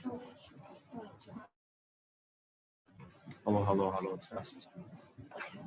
Hello, hello, hello, test. Okay.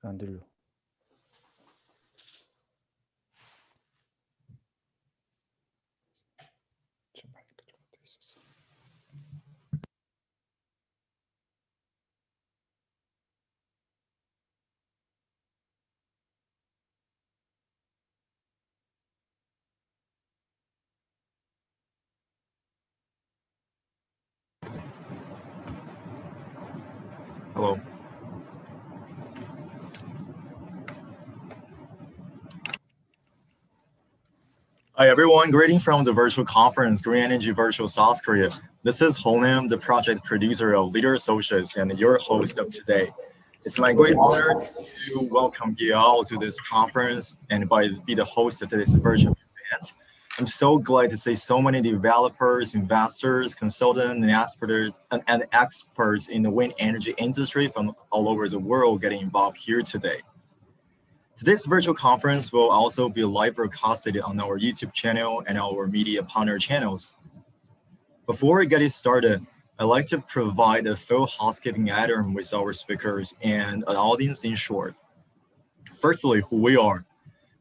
안 들려. Hello. Hi everyone, greeting from the virtual conference, Green Energy Virtual South Korea. This is Honam, the project producer of Leader Associates and your host of today. It's my great honor to welcome you all to this conference and be the host of today's virtual event. I'm so glad to see so many developers, investors, consultants, and experts in the wind energy industry from all over the world getting involved here today. Today's virtual conference will also be live broadcasted on our YouTube channel and our media partner channels. Before we get it started, I'd like to provide a full housekeeping item with our speakers and an audience in short. Firstly, who we are.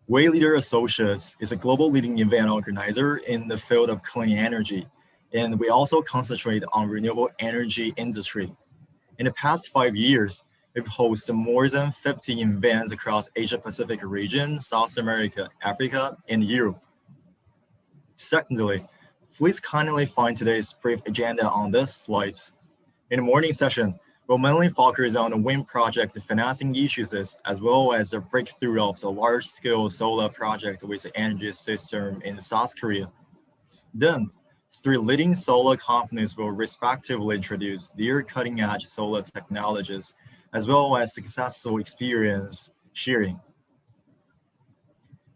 We Leader Associates is a global leading event organizer in the field of clean energy, and we also concentrate on renewable energy industry. In the past 5 years, we've hosted more than 50 events across Asia Pacific region, South America, Africa, and Europe. Secondly, please kindly find today's brief agenda on these slides. In the morning session, we'll mainly focus on the wind project financing issues as well as the breakthrough of the large-scale solar project with the energy system in South Korea. Then, 3 leading solar companies will respectively introduce their cutting-edge solar technologies as well as successful experience sharing.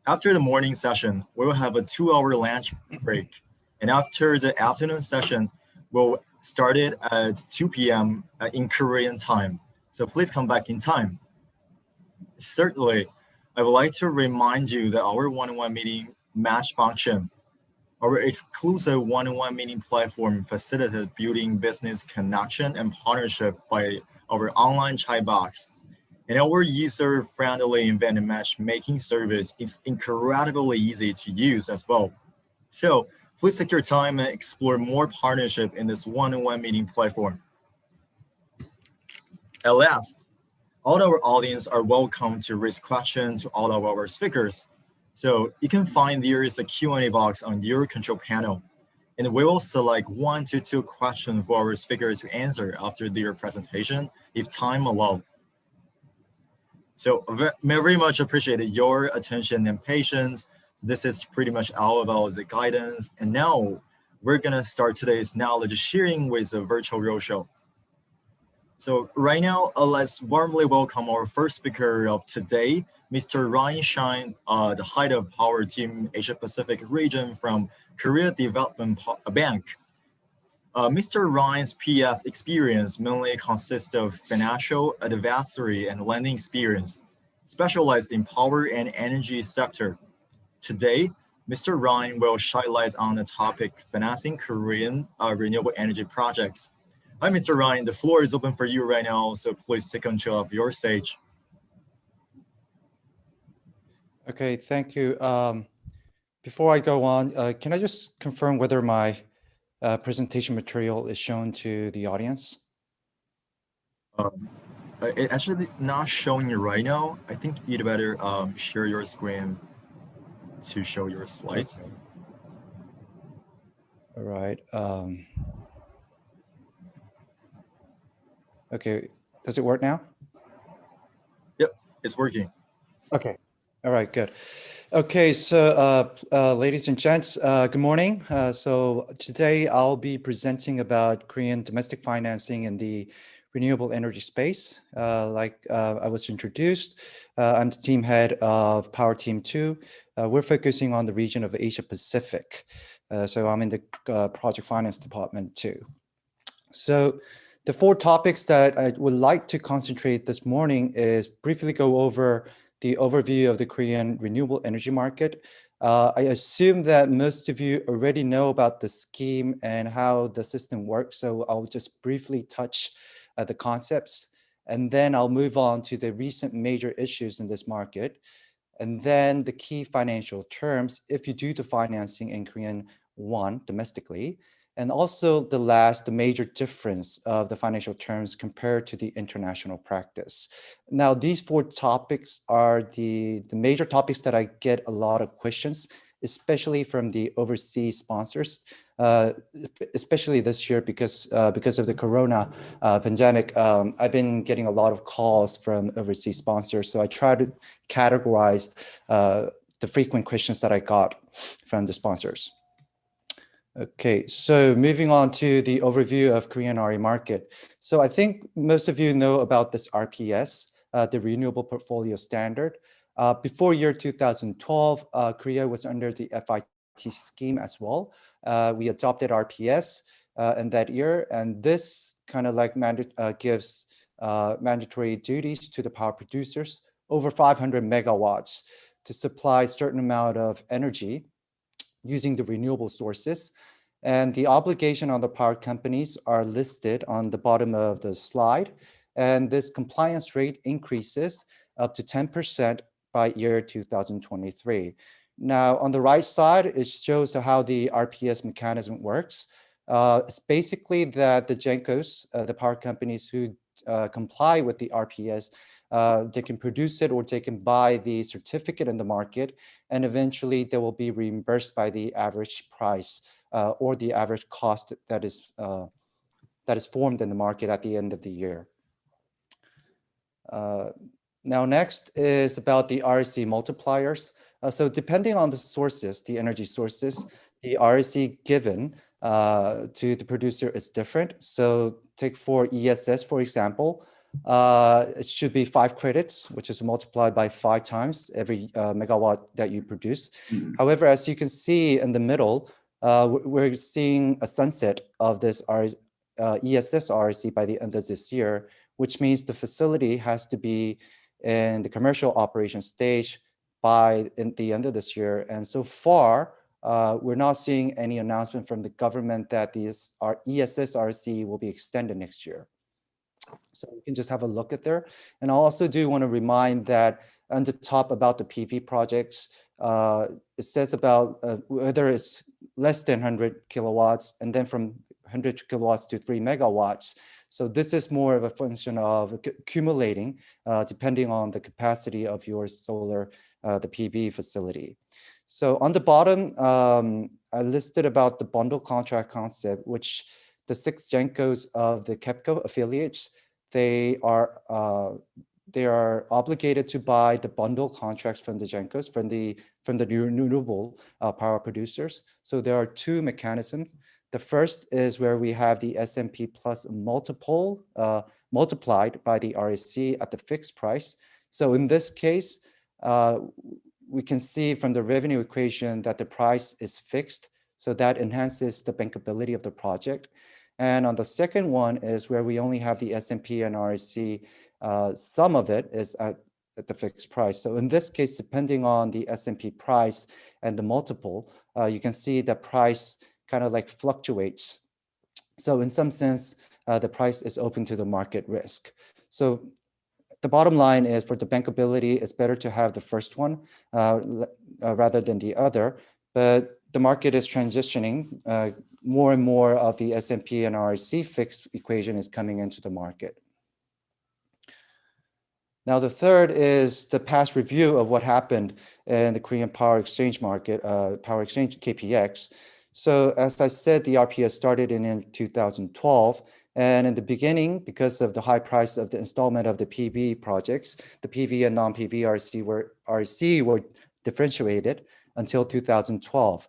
After the morning session, we will have a 2-hour lunch break. And after the afternoon session, we'll start it at 2 p.m. In Korean time. So please come back in time. Thirdly, I would like to remind you that our one-on-one meeting match function, our exclusive one-on-one meeting platform facilitates building business connection and partnership by our online chat box. And our user-friendly event matchmaking service is incredibly easy to use as well. So please take your time and explore more partnership in this one-on-one meeting platform. At last, all our audience are welcome to raise questions to all of our speakers. So you can find there is a Q&A box on your control panel. And we will select 1 to 2 questions for our speakers to answer after their presentation, if time allows. So very much appreciate your attention and patience. This is pretty much all about the guidance. And now we're gonna start today's knowledge sharing with a virtual roadshow. So right now, let's warmly welcome our first speaker of today, Mr. Ryan Shine, the head of Power Team Asia Pacific region from Korea Development Bank. Mr. Ryan's PF experience mainly consists of financial advisory and lending experience, specialized in power and energy sector. Today, Mr. Ryan will shed light on the topic financing Korean renewable energy projects. Hi, Mr. Ryan, the floor is open for you right now, so please take control of your stage. Okay, thank you. Before I go on, can I just confirm whether my presentation material is shown to the audience? It's actually not showing you right now. I think you'd better share your screen to show your slides. Okay. All right. Okay, does it work now? Yep, it's working. Okay, all right, good. Okay, so ladies and gents, good morning. So today I'll be presenting about Korean domestic financing in the renewable energy space. Like I was introduced, I'm the team head of Power Team 2. We're focusing on the region of Asia Pacific. So I'm in the project finance department too. So the 4 topics that I would like to concentrate this morning is briefly go over the overview of the Korean renewable energy market. I assume that most of you already know about the scheme and how the system works, so I'll just briefly touch the concepts. And then I'll move on to the recent major issues in this market. And then the key financial terms if you do the financing in Korean won domestically. And also the major difference of the financial terms compared to the international practice. Now, these four topics are the major topics that I get a lot of questions, especially from the overseas sponsors, especially this year because of the corona pandemic. I've been getting a lot of calls from overseas sponsors. So I try to categorize the frequent questions that I got from the sponsors. Okay, so moving on to the overview of Korean RE market. So I think most of you know about this RPS, the Renewable Portfolio Standard. Before year 2012, Korea was under the FIT scheme as well. We adopted RPS in that year, and this kind of like gives mandatory duties to the power producers over 500 megawatts to supply a certain amount of energy using the renewable sources. And the obligation on the power companies are listed on the bottom of the slide. And this compliance rate increases up to 10% by year 2023. Now, on the right side, it shows how the RPS mechanism works. It's basically that the GENCOs, the power companies who comply with the RPS, they can produce it or they can buy the certificate in the market, and eventually they will be reimbursed by the average price or the average cost that is formed in the market at the end of the year. Now, next is about the REC multipliers. So depending on the sources, the energy sources, the REC given to the producer is different. So take for ESS, for example, it should be 5 credits, which is multiplied by 5 times every megawatt that you produce. However, as you can see in the middle, we're seeing a sunset of this ESS REC by the end of this year, which means the facility has to be in the commercial operation stage by the end of this year. And so far, we're not seeing any announcement from the government that our ESS REC will be extended next year. So you can just have a look at there. And I also do want to remind that on the top about the PV projects, it says about whether it's less than 100 kilowatts and then from 100 kilowatts to 3 megawatts. So this is more of a function of accumulating depending on the capacity of your solar, the PV facility. So on the bottom, I listed about the bundle contract concept, which the 6 GENCOs of the KEPCO affiliates, they are obligated to buy the bundle contracts from the GENCOs, from the renewable power producers. So there are 2 mechanisms. The first is where we have the S&P plus multiple multiplied by the REC at the fixed price. So in this case, we can see from the revenue equation that the price is fixed. So that enhances the bankability of the project. And on the second one is where we only have the S&P and REC. Some of it is at the fixed price. So in this case, depending on the S&P price and the multiple, you can see the price kind of like fluctuates. So in some sense, the price is open to the market risk. So the bottom line is for the bankability, it's better to have the first one rather than the other. But the market is transitioning. More and more of the S&P and REC fixed equation is coming into the market. Now, the third is the past review of what happened in the Korean power exchange market, power exchange KPX. So as I said, the RPS started in 2012. And in the beginning, because of the high price of the installment of the PV projects, the PV and non-PV REC were differentiated until 2012.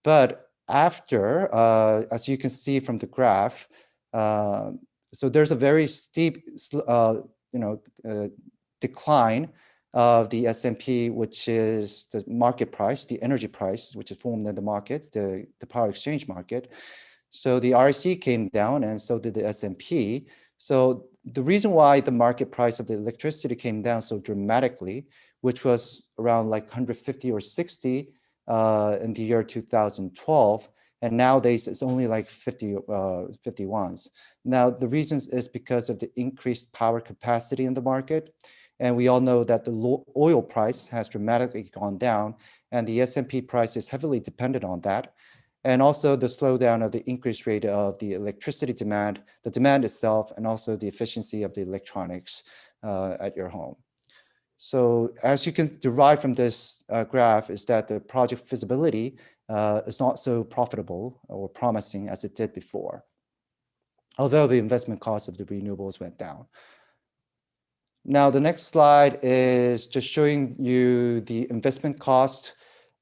But after, as you can see from the graph, so there's a very steep, decline of the S&P, which is the market price, the energy price, which is formed in the market, the power exchange market. So the REC came down and so did the S&P. So the reason why the market price of the electricity came down so dramatically, which was around like 150 or 60 in the year 2012, And nowadays it's only like 51s. Now, the reasons is because of the increased power capacity in the market. And we all know that the oil price has dramatically gone down, and the S&P price is heavily dependent on that. And also the slowdown of the increased rate of the electricity demand, the demand itself, and also the efficiency of the electronics at your home. So as you can derive from this graph is that the project feasibility is not so profitable or promising as it did before, although the investment cost of the renewables went down. Now, the next slide is just showing you the investment cost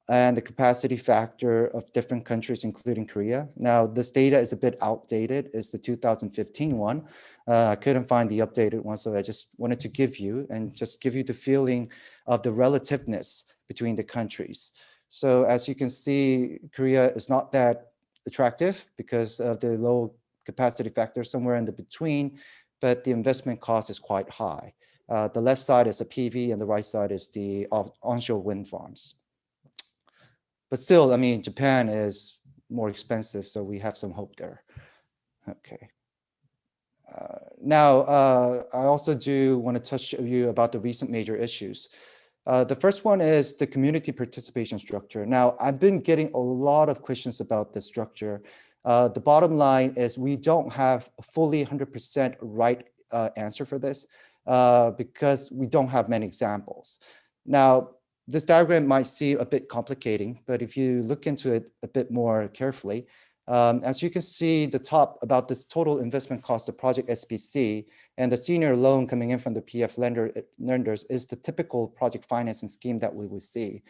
and the capacity factor of different countries, including Korea. Now, this data is a bit outdated. It's the 2015 one. I couldn't find the updated one, so I just wanted to give you the feeling of the relativeness between the countries. So as you can see, Korea is not that attractive because of the low capacity factor somewhere in the between, but the investment cost is quite high. The left side is the PV and the right side is the onshore wind farms. But still, I mean, Japan is more expensive, so we have some hope there. Okay. Now, I also do want to touch you about the recent major issues. The first one is the community participation structure. Now, I've been getting a lot of questions about this structure. The bottom line is we don't have a fully 100% right answer for this because we don't have many examples. Now, this diagram might seem a bit complicating, but if you look into it a bit more carefully, as you can see, the top about this total investment cost of project SPC and the senior loan coming in from the PF lenders is the typical project financing scheme that we would see.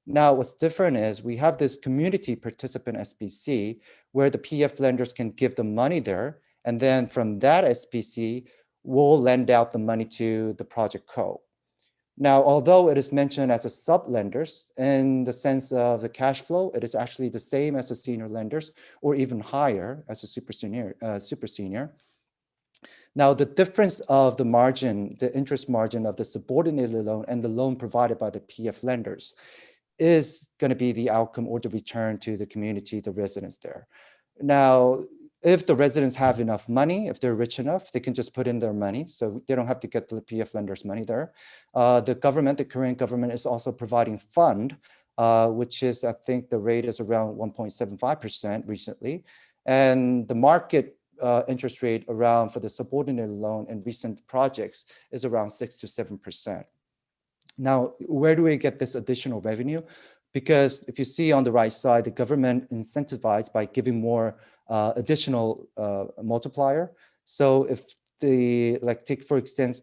Now, what's different is we have this community participant SPC where the PF lenders can give the money there, and then from that SPC, we'll lend out the money to the project co. Now, although it is mentioned as a sub-lenders, in the sense of the cash flow, it is actually the same as the senior lenders, or even higher as a super senior. Now, the difference of the margin, the interest margin of the subordinated loan and the loan provided by the PF lenders is going to be the outcome or the return to the community, the residents there. Now, if the residents have enough money, if they're rich enough, they can just put in their money. So they don't have to get the PF lenders money there. The government, the Korean government is also providing fund, which is, I think the rate is around 1.75% recently. And the market interest rate around for the subordinated loan in recent projects is around 6 to 7%. Now, where do we get this additional revenue? Because if you see on the right side, the government incentivized by giving more additional multiplier. So if take for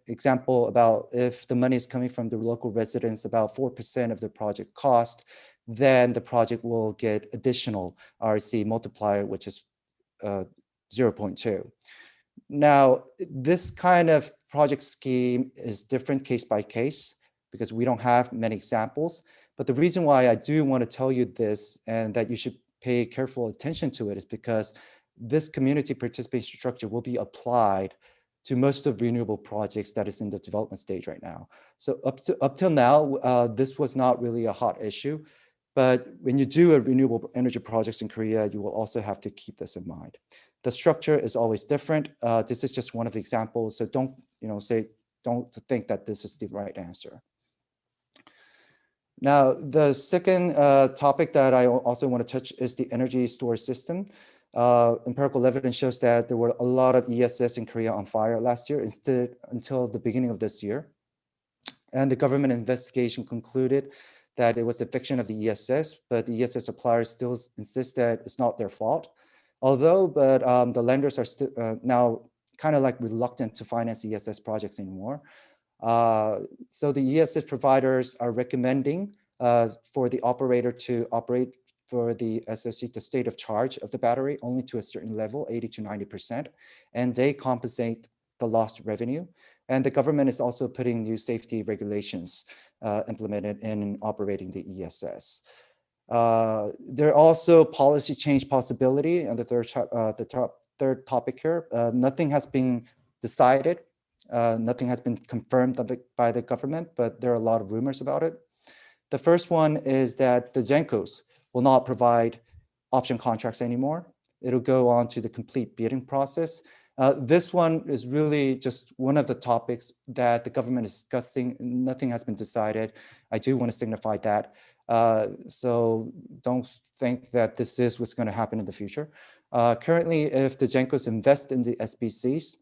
example, about if the money is coming from the local residents, about 4% of the project cost, then the project will get additional RC multiplier, which is 0.2. Now, this kind of project scheme is different case by case because we don't have many examples. But the reason why I do want to tell you this and that you should pay careful attention to it is because this community participation structure will be applied to most of renewable projects that is in the development stage right now. So up till now, this was not really a hot issue. But when you do a renewable energy projects in Korea, you will also have to keep this in mind. The structure is always different. This is just one of the examples. So don't think that this is the right answer. Now, the second topic that I also want to touch is the energy storage system. Empirical evidence shows that there were a lot of ESS in Korea on fire last year until the beginning of this year. And the government investigation concluded that it was the fiction of the ESS, but the ESS suppliers still insist that it's not their fault. The lenders are still now kind of like reluctant to finance ESS projects anymore. So the ESS providers are recommending for the operator to operate for the SOC, the state of charge of the battery, only to a certain level, 80 to 90%, and they compensate the lost revenue. And the government is also putting new safety regulations implemented in operating the ESS. There are also policy change possibility, and the third topic here. Nothing has been decided. Nothing has been confirmed by the government, but there are a lot of rumors about it. The first one is that the GENCOs will not provide option contracts anymore. It'll go on to the complete bidding process. This one is really just one of the topics that the government is discussing. Nothing has been decided. I do want to signify that. So don't think that this is what's going to happen in the future. Currently, if the GENCOs invest in the SBCs,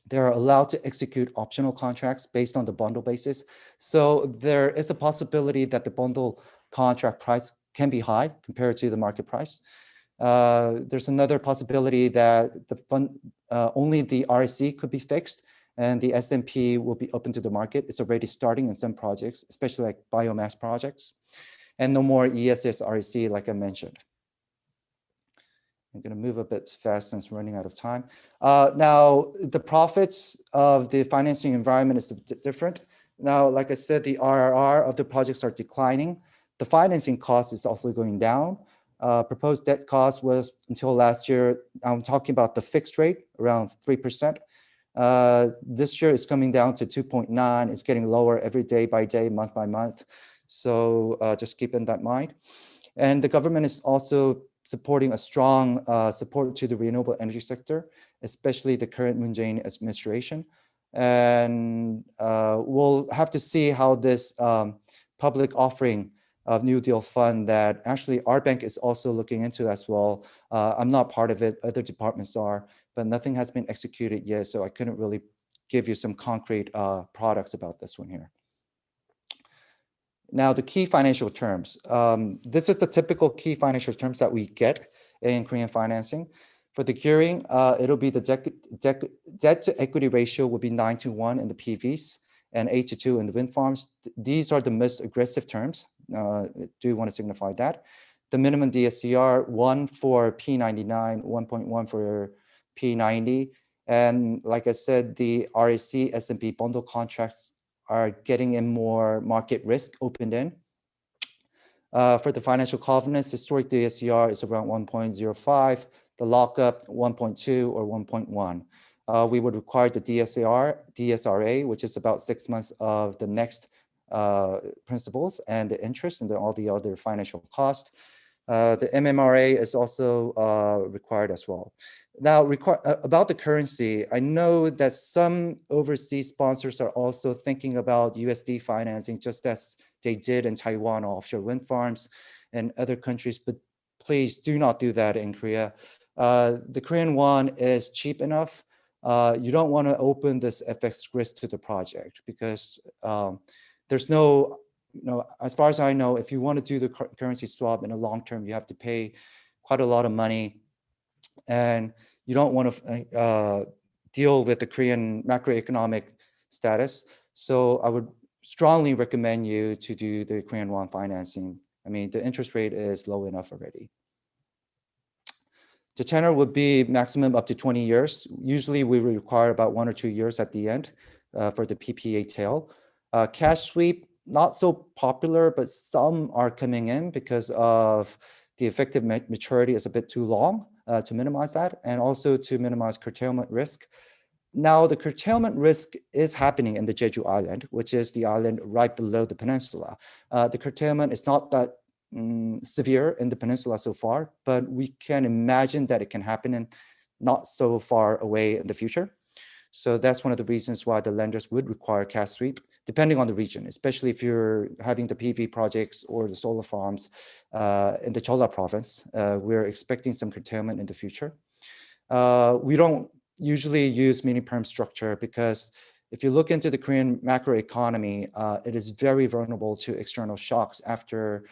they're allowed to execute optional contracts based on the bundle basis. So there is a possibility that the bundle contract price can be high compared to the market price. There's another possibility that the fund, only the RSC could be fixed and the S&P will be open to the market. It's already starting in some projects, especially like biomass projects, and no more ESS RSC like I mentioned. I'm going to move a bit fast since running out of time. Now, the profits of the financing environment is a bit different. Now, like I said, the IRR of the projects are declining. The financing cost is also going down. Proposed debt cost was until last year, I'm talking about the fixed rate, around 3%. This year it's coming down to 2.9. It's getting lower every day by day, month by month. So just keeping that in mind. And the government is also supporting a strong support to the renewable energy sector, especially the current Moon Jae-in administration. And we'll have to see how this public offering of New Deal fund that actually our bank is also looking into as well. I'm not part of it, other departments are, but nothing has been executed yet, so I couldn't really give you some concrete products about this one here. Now, the key financial terms. This is the typical key financial terms that we get in Korean financing. For the gearing, it'll be the debt to equity ratio will be 9:1 in the PVs and 8:2 in the wind farms. These are the most aggressive terms. Do want to signify that. The minimum DSCR, 1 for P99, 1.1 for P90. And like I said, the RAC, S&P bundle contracts are getting in more market risk opened in. For the financial covenants, historic DSCR is around 1.05, the lockup 1.2 or 1.1. We would require the DSRA, which is about 6 months of the next principals and the interest and all the other financial costs. The MMRA is also required as well. Now, about the currency, I know that some overseas sponsors are also thinking about USD financing, just as they did in Taiwan offshore wind farms and other countries, but please do not do that in Korea. The Korean won is cheap enough. You don't want to open this FX risk to the project because there's no, as far as I know, if you want to do the currency swap in the long term, you have to pay quite a lot of money. And you don't want to deal with the Korean macroeconomic status. So I would strongly recommend you to do the Korean won financing. I mean, the interest rate is low enough already. The tenor would be maximum up to 20 years. Usually we require about 1 or 2 years at the end for the PPA tail. Cash sweep, not so popular, but some are coming in because of the effective maturity is a bit too long to minimize that, and also to minimize curtailment risk. Now, the curtailment risk is happening in the Jeju Island, which is the island right below the peninsula. The curtailment is not that severe in the peninsula so far, but we can imagine that it can happen in not so far away in the future. So that's one of the reasons why the lenders would require cash sweep, depending on the region, especially if you're having the PV projects or the solar farms in the Cholla province. We're expecting some curtailment in the future. We don't usually use mini-perm structure because if you look into the Korean macroeconomy, it is very vulnerable to external shocks after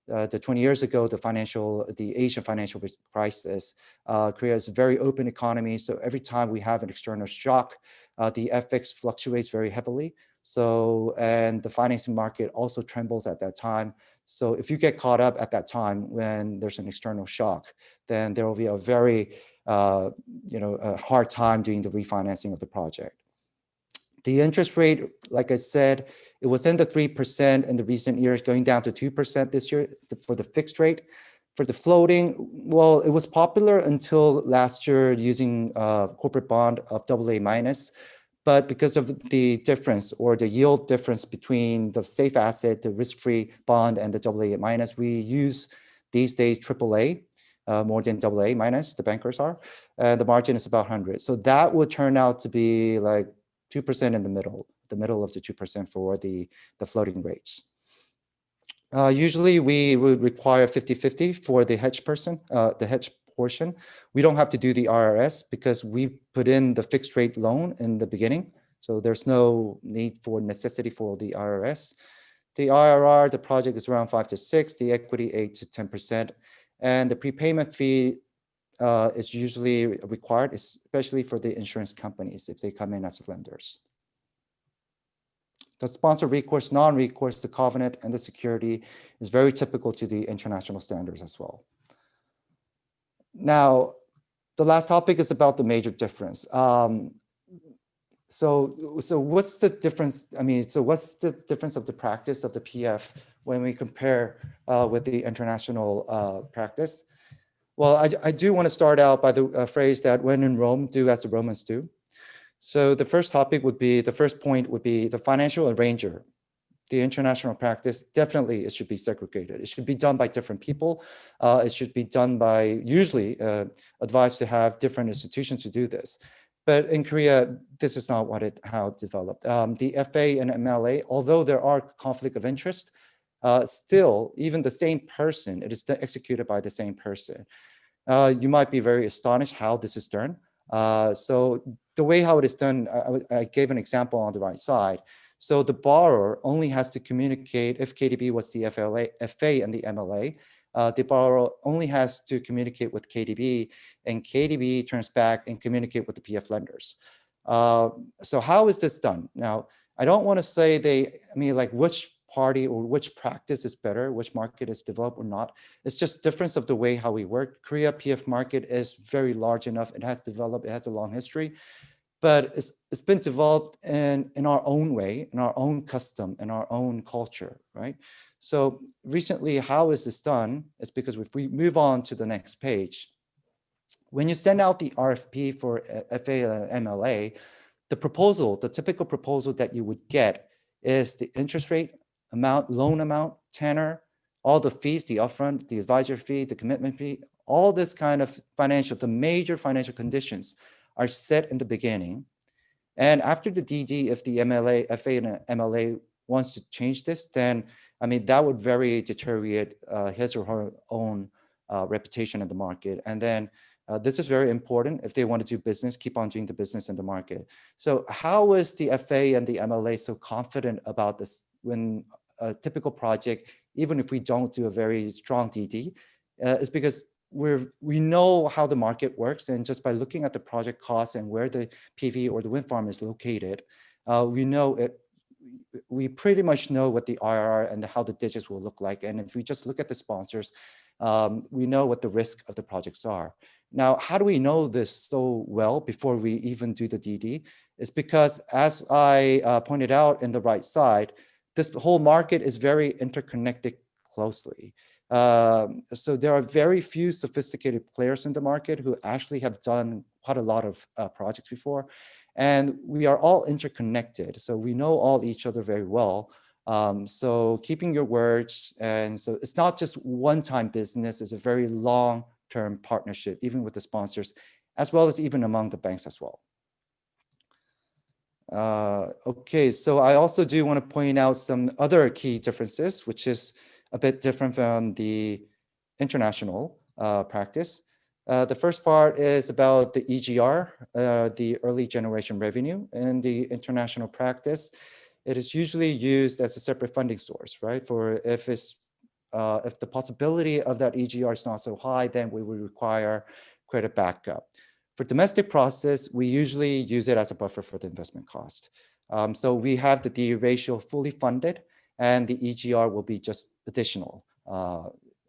the 20 years ago, the Asian financial crisis. Korea is a very open economy. So every time we have an external shock, the FX fluctuates very heavily. So, and the financing market also trembles at that time. So if you get caught up at that time when there's an external shock, then there will be a very, a hard time doing the refinancing of the project. The interest rate, like I said, it was in the 3% in the recent years, going down to 2% this year for the fixed rate. For the floating, well, it was popular until last year using corporate bond of AA minus. But because of the difference or the yield difference between the safe asset, the risk-free bond, and the AA minus, we use these days AAA. more than AA minus, the bankers are, and the margin is about 100. So that would turn out to be like 2% in the middle of the 2% for the floating rates. Usually we would require 50-50 for the hedge portion. We don't have to do the RRS because we put in the fixed rate loan in the beginning. So there's no need for necessity for the RRS. The IRR, the project is around 5 to 6, the equity 8 to 10%. And the prepayment fee is usually required, especially for the insurance companies if they come in as lenders. The sponsor recourse, non-recourse, the covenant, and the security is very typical to the international standards as well. Now, the last topic is about the major difference. So what's the difference? I mean, so what's the difference of the practice of the PF when we compare with the international practice? Well, I do want to start out by the phrase that when in Rome, do as the Romans do. So the first point would be the financial arranger. The international practice, definitely it should be segregated. It should be done by different people. It should be done by, usually advised to have different institutions to do this. But in Korea, this is not how it developed. The FA and MLA, although there are conflict of interest, still, even the same person, it is executed by the same person. You might be very astonished how this is done. So the way how it is done, I gave an example on the right side. So the borrower only has to communicate, if KDB was the FA and the MLA, the borrower only has to communicate with KDB, and KDB turns back and communicate with the PF lenders. So how is this done? Now, I don't want to say like which party or which practice is better, which market is developed or not. It's just difference of the way how we work. Korea PF market is very large enough. It has developed, it has a long history, but it's been developed in our own way, in our own custom, in our own culture, right? So recently, how is this done? It's because if we move on to the next page, when you send out the RFP for FA and MLA, the typical proposal that you would get is the interest rate, amount, loan amount, tenor, all the fees, the upfront, the advisor fee, the commitment fee, all this kind of the major financial conditions are set in the beginning. And after the DD, if the FA and MLA wants to change this, then, I mean, that would very deteriorate his or her own reputation in the market. And then this is very important if they want to do business, keep on doing the business in the market. So how is the FA and the MLA so confident about this when a typical project, even if we don't do a very strong DD, is because we know how the market works, and just by looking at the project costs and where the PV or the wind farm is located, we pretty much know what the IRR and how the digits will look like. And if we just look at the sponsors, we know what the risk of the projects are. Now, how do we know this so well before we even do the DD? It's because, as I pointed out in the right side, this whole market is very interconnected closely. So there are very few sophisticated players in the market who actually have done quite a lot of projects before. And we are all interconnected. So we know all each other very well. So keeping your words. And so it's not just one-time business. It's a very long-term partnership, even with the sponsors, as well as even among the banks as well. Okay, so I also do want to point out some other key differences, which is a bit different from the international practice. The first part is about the EGR, the early generation revenue. In the international practice, it is usually used as a separate funding source, right? For if the possibility of that EGR is not so high, then we would require credit backup. For domestic process, we usually use it as a buffer for the investment cost. So we have the D ratio fully funded, and the EGR will be just additional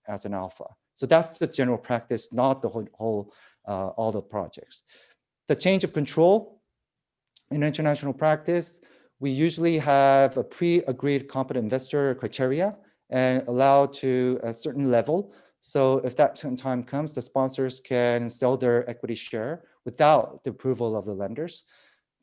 as an alpha. So that's the general practice, not the whole all the projects. The change of control in international practice, we usually have a pre-agreed competent investor criteria and allow to a certain level. So if that time comes, the sponsors can sell their equity share without the approval of the lenders.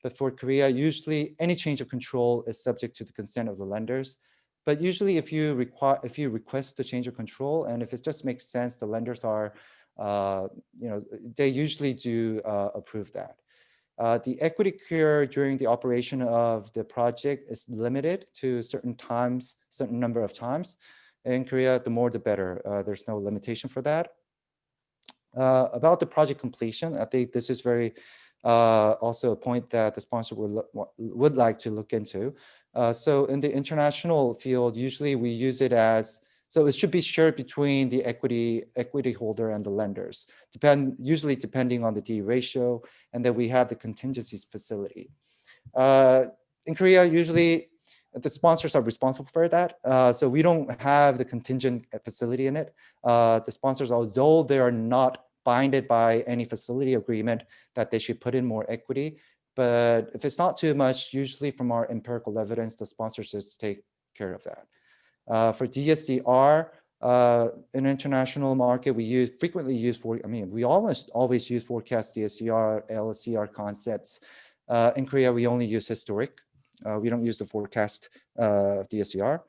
But for Korea, usually any change of control is subject to the consent of the lenders. But usually if you request the change of control, and if it just makes sense, the lenders are they usually do approve that. The equity cure during the operation of the project is limited to certain times, certain number of times. In Korea, the more the better. There's no limitation for that. About the project completion, I think this is very also a point that the sponsor would like to look into. So in the international field, usually we use it as, so it should be shared between the equity holder and the lenders, usually depending on the D ratio, and then we have the contingencies facility. In Korea, usually the sponsors are responsible for that. So we don't have the contingent facility in it. The sponsors, although they are not binded by any facility agreement that they should put in more equity, but if it's not too much, usually from our empirical evidence, the sponsors just take care of that. For DSCR, in international market, we frequently use we almost always use forecast DSCR, LSCR concepts. In Korea, we only use historic. We don't use the forecast DSCR.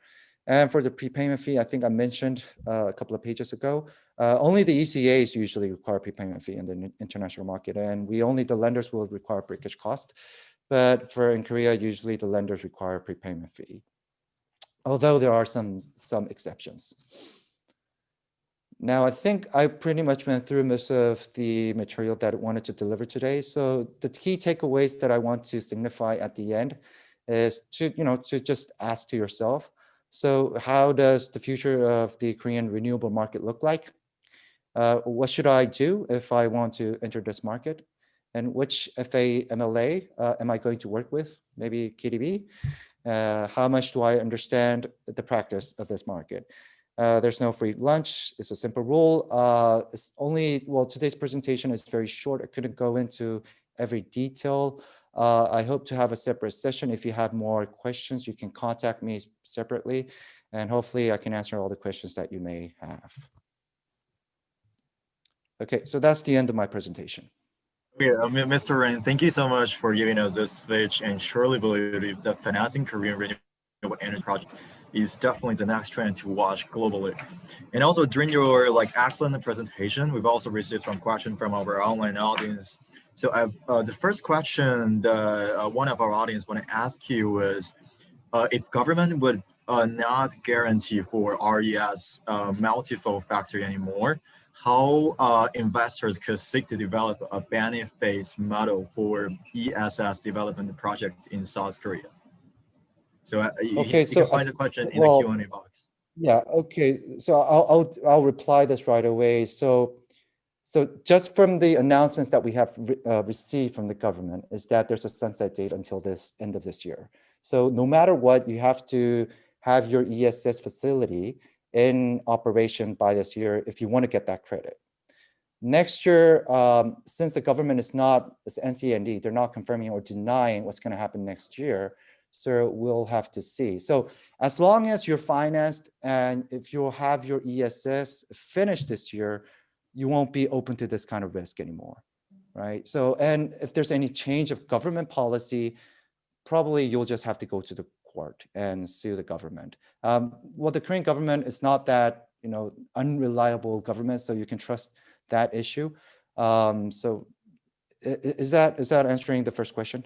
And for the prepayment fee, I think I mentioned a couple of pages ago, only the ECAs usually require prepayment fee in the international market, and the lenders will require breakage cost. But in Korea, usually the lenders require prepayment fee, although there are some exceptions. Now, I think I pretty much went through most of the material that I wanted to deliver today. So the key takeaways that I want to signify at the end is to just ask to yourself, so how does the future of the Korean renewable market look like? What should I do if I want to enter this market? And which FA MLA am I going to work with? Maybe KDB? How much do I understand the practice of this market? There's no free lunch. It's a simple rule. Today's presentation is very short. I couldn't go into every detail. I hope to have a separate session. If you have more questions, you can contact me separately, and hopefully I can answer all the questions that you may have. Okay, so that's the end of my presentation. Yeah, Mr. Ren, thank you so much for giving us this speech, and surely believe that financing Korean renewable energy project is definitely the next trend to watch globally. And also during your excellent presentation, we've also received some questions from our online audience. So the first question that one of our audience want to ask you is, if government would not guarantee for RES multifold factory anymore, how investors could seek to develop a benefit model for ESS development project in South Korea? So you can find the question in the Q&A box. Yeah. Okay. So I'll reply this right away. So just from the announcements that we have received from the government is that there's a sunset date until this end of this year. So no matter what, you have to have your ESS facility in operation by this year if you want to get that credit. Next year, since the government is not, it's NCND, they're not confirming or denying what's going to happen next year. So we'll have to see. So as long as you're financed and if you'll have your ESS finished this year, you won't be open to this kind of risk anymore, right? So, and if there's any change of government policy, probably you'll just have to go to the court and sue the government. Well, the Korean government is not that, unreliable government, so you can trust that issue. So is that answering the first question?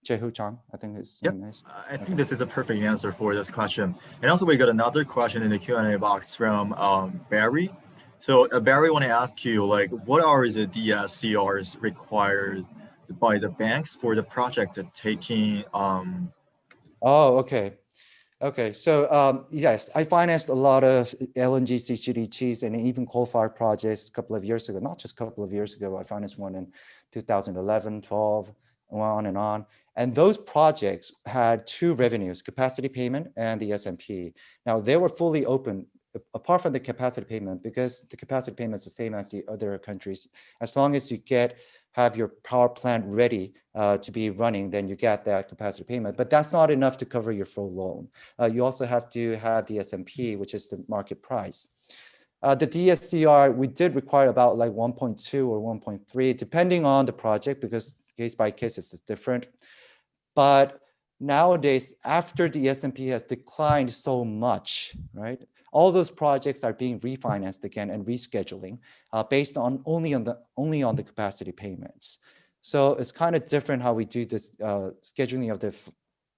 Jae-Hoo Chang, I think is nice. I think this is a perfect answer for this question. And also we got another question in the Q&A box from Barry. So Barry want to ask you, what are the DSCRs required by the banks for the project taking? Oh, okay. Okay, so yes, I financed a lot of LNG CCGTs and even coal-fired projects a couple of years ago, not just a couple of years ago. I financed one in 2011, 12, on and on. And those projects had two revenues, capacity payment and the SMP. Now, they were fully open, apart from the capacity payment, because the capacity payment is the same as the other countries. As long as you have your power plant ready to be running, then you get that capacity payment. But that's not enough to cover your full loan. You also have to have the SMP, which is the market price. The DSCR, we did require about 1.2 or 1.3, depending on the project, because case by case it's different. But nowadays, after the SMP has declined so much, right? all those projects are being refinanced again and rescheduling based on only on the capacity payments. So it's kind of different how we do this scheduling of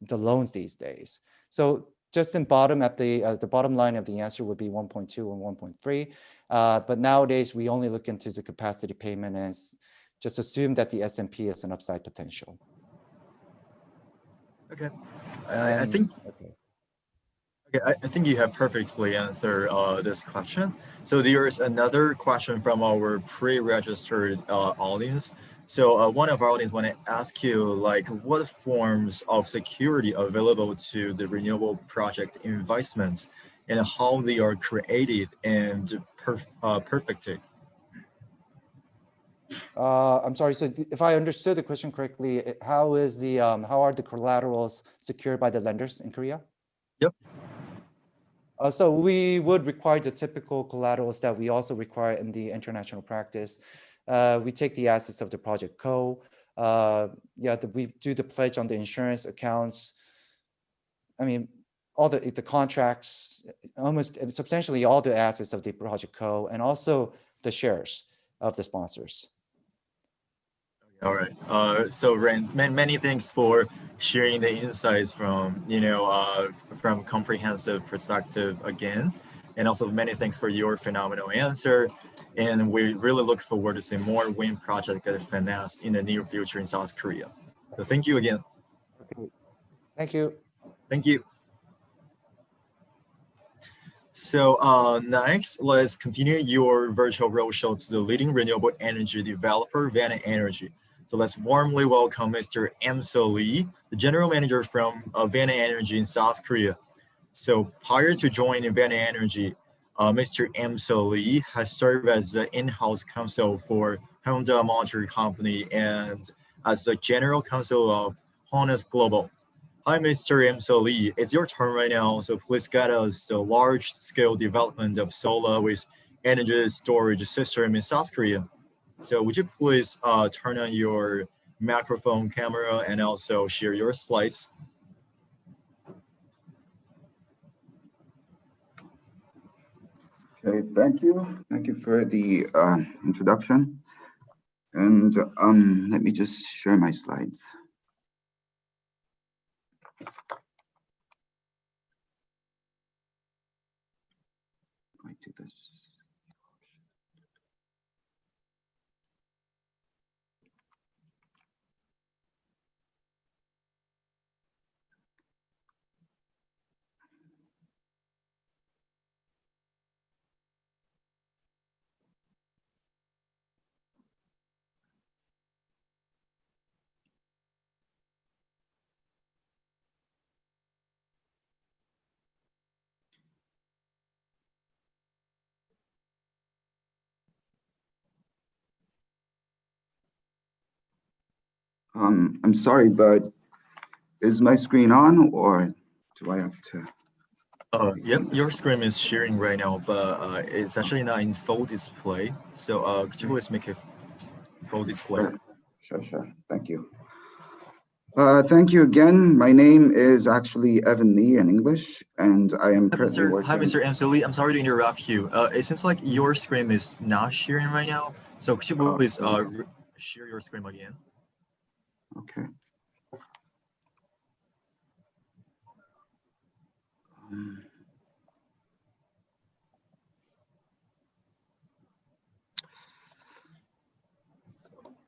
the loans these days. So just in bottom at the bottom line of the answer would be 1.2 and 1.3. But nowadays we only look into the capacity payment and just assume that the S&P is an upside potential. Okay, I think. Okay. Okay, I think you have perfectly answered this question. So there's another question from our pre-registered audience. So one of our audience want to ask you, like, what forms of security available to the renewable project investments and how they are created and perfected? I'm sorry. So if I understood the question correctly, how are the collaterals secured by the lenders in Korea? Yep. So we would require the typical collaterals that we also require in the international practice. We take the assets of the project co. We do the pledge on the insurance accounts. I mean, all the contracts, almost substantially all the assets of the project co, and also the shares of the sponsors. All right. So Ren, many thanks for sharing the insights from from comprehensive perspective again, and also many thanks for your phenomenal answer. And we really look forward to seeing more wind projects get financed in the near future in South Korea. So thank you again. Okay. Thank you. Thank you. So next, let's continue your virtual roadshow to the leading renewable energy developer, Vanna Energy. So let's warmly welcome Mr. Em-So Lee, the general manager from Vanna Energy in South Korea. So prior to joining Vanna Energy, Mr. Em-So Lee has served as the in-house counsel for Honda Motor Company and as the general counsel of Honus Global. Hi, Mr. Em-So Lee. It's your turn right now, so please guide us the large-scale development of solar with energy storage system in South Korea. So would you please turn on your microphone, camera, and also share your slides? Okay, thank you. Thank you for the introduction. And let me just share my slides. I do this. I'm sorry, but is my screen on or do I have to? Yep, your screen is sharing right now, but it's actually not in full display. So could you please make it full display? Sure. Thank you. Thank you again. My name is actually Evan Lee in English, and I am currently working. Hi, Mr. Em-So Lee. I'm sorry to interrupt you. It seems like your screen is not sharing right now. So could you please share your screen again? Okay.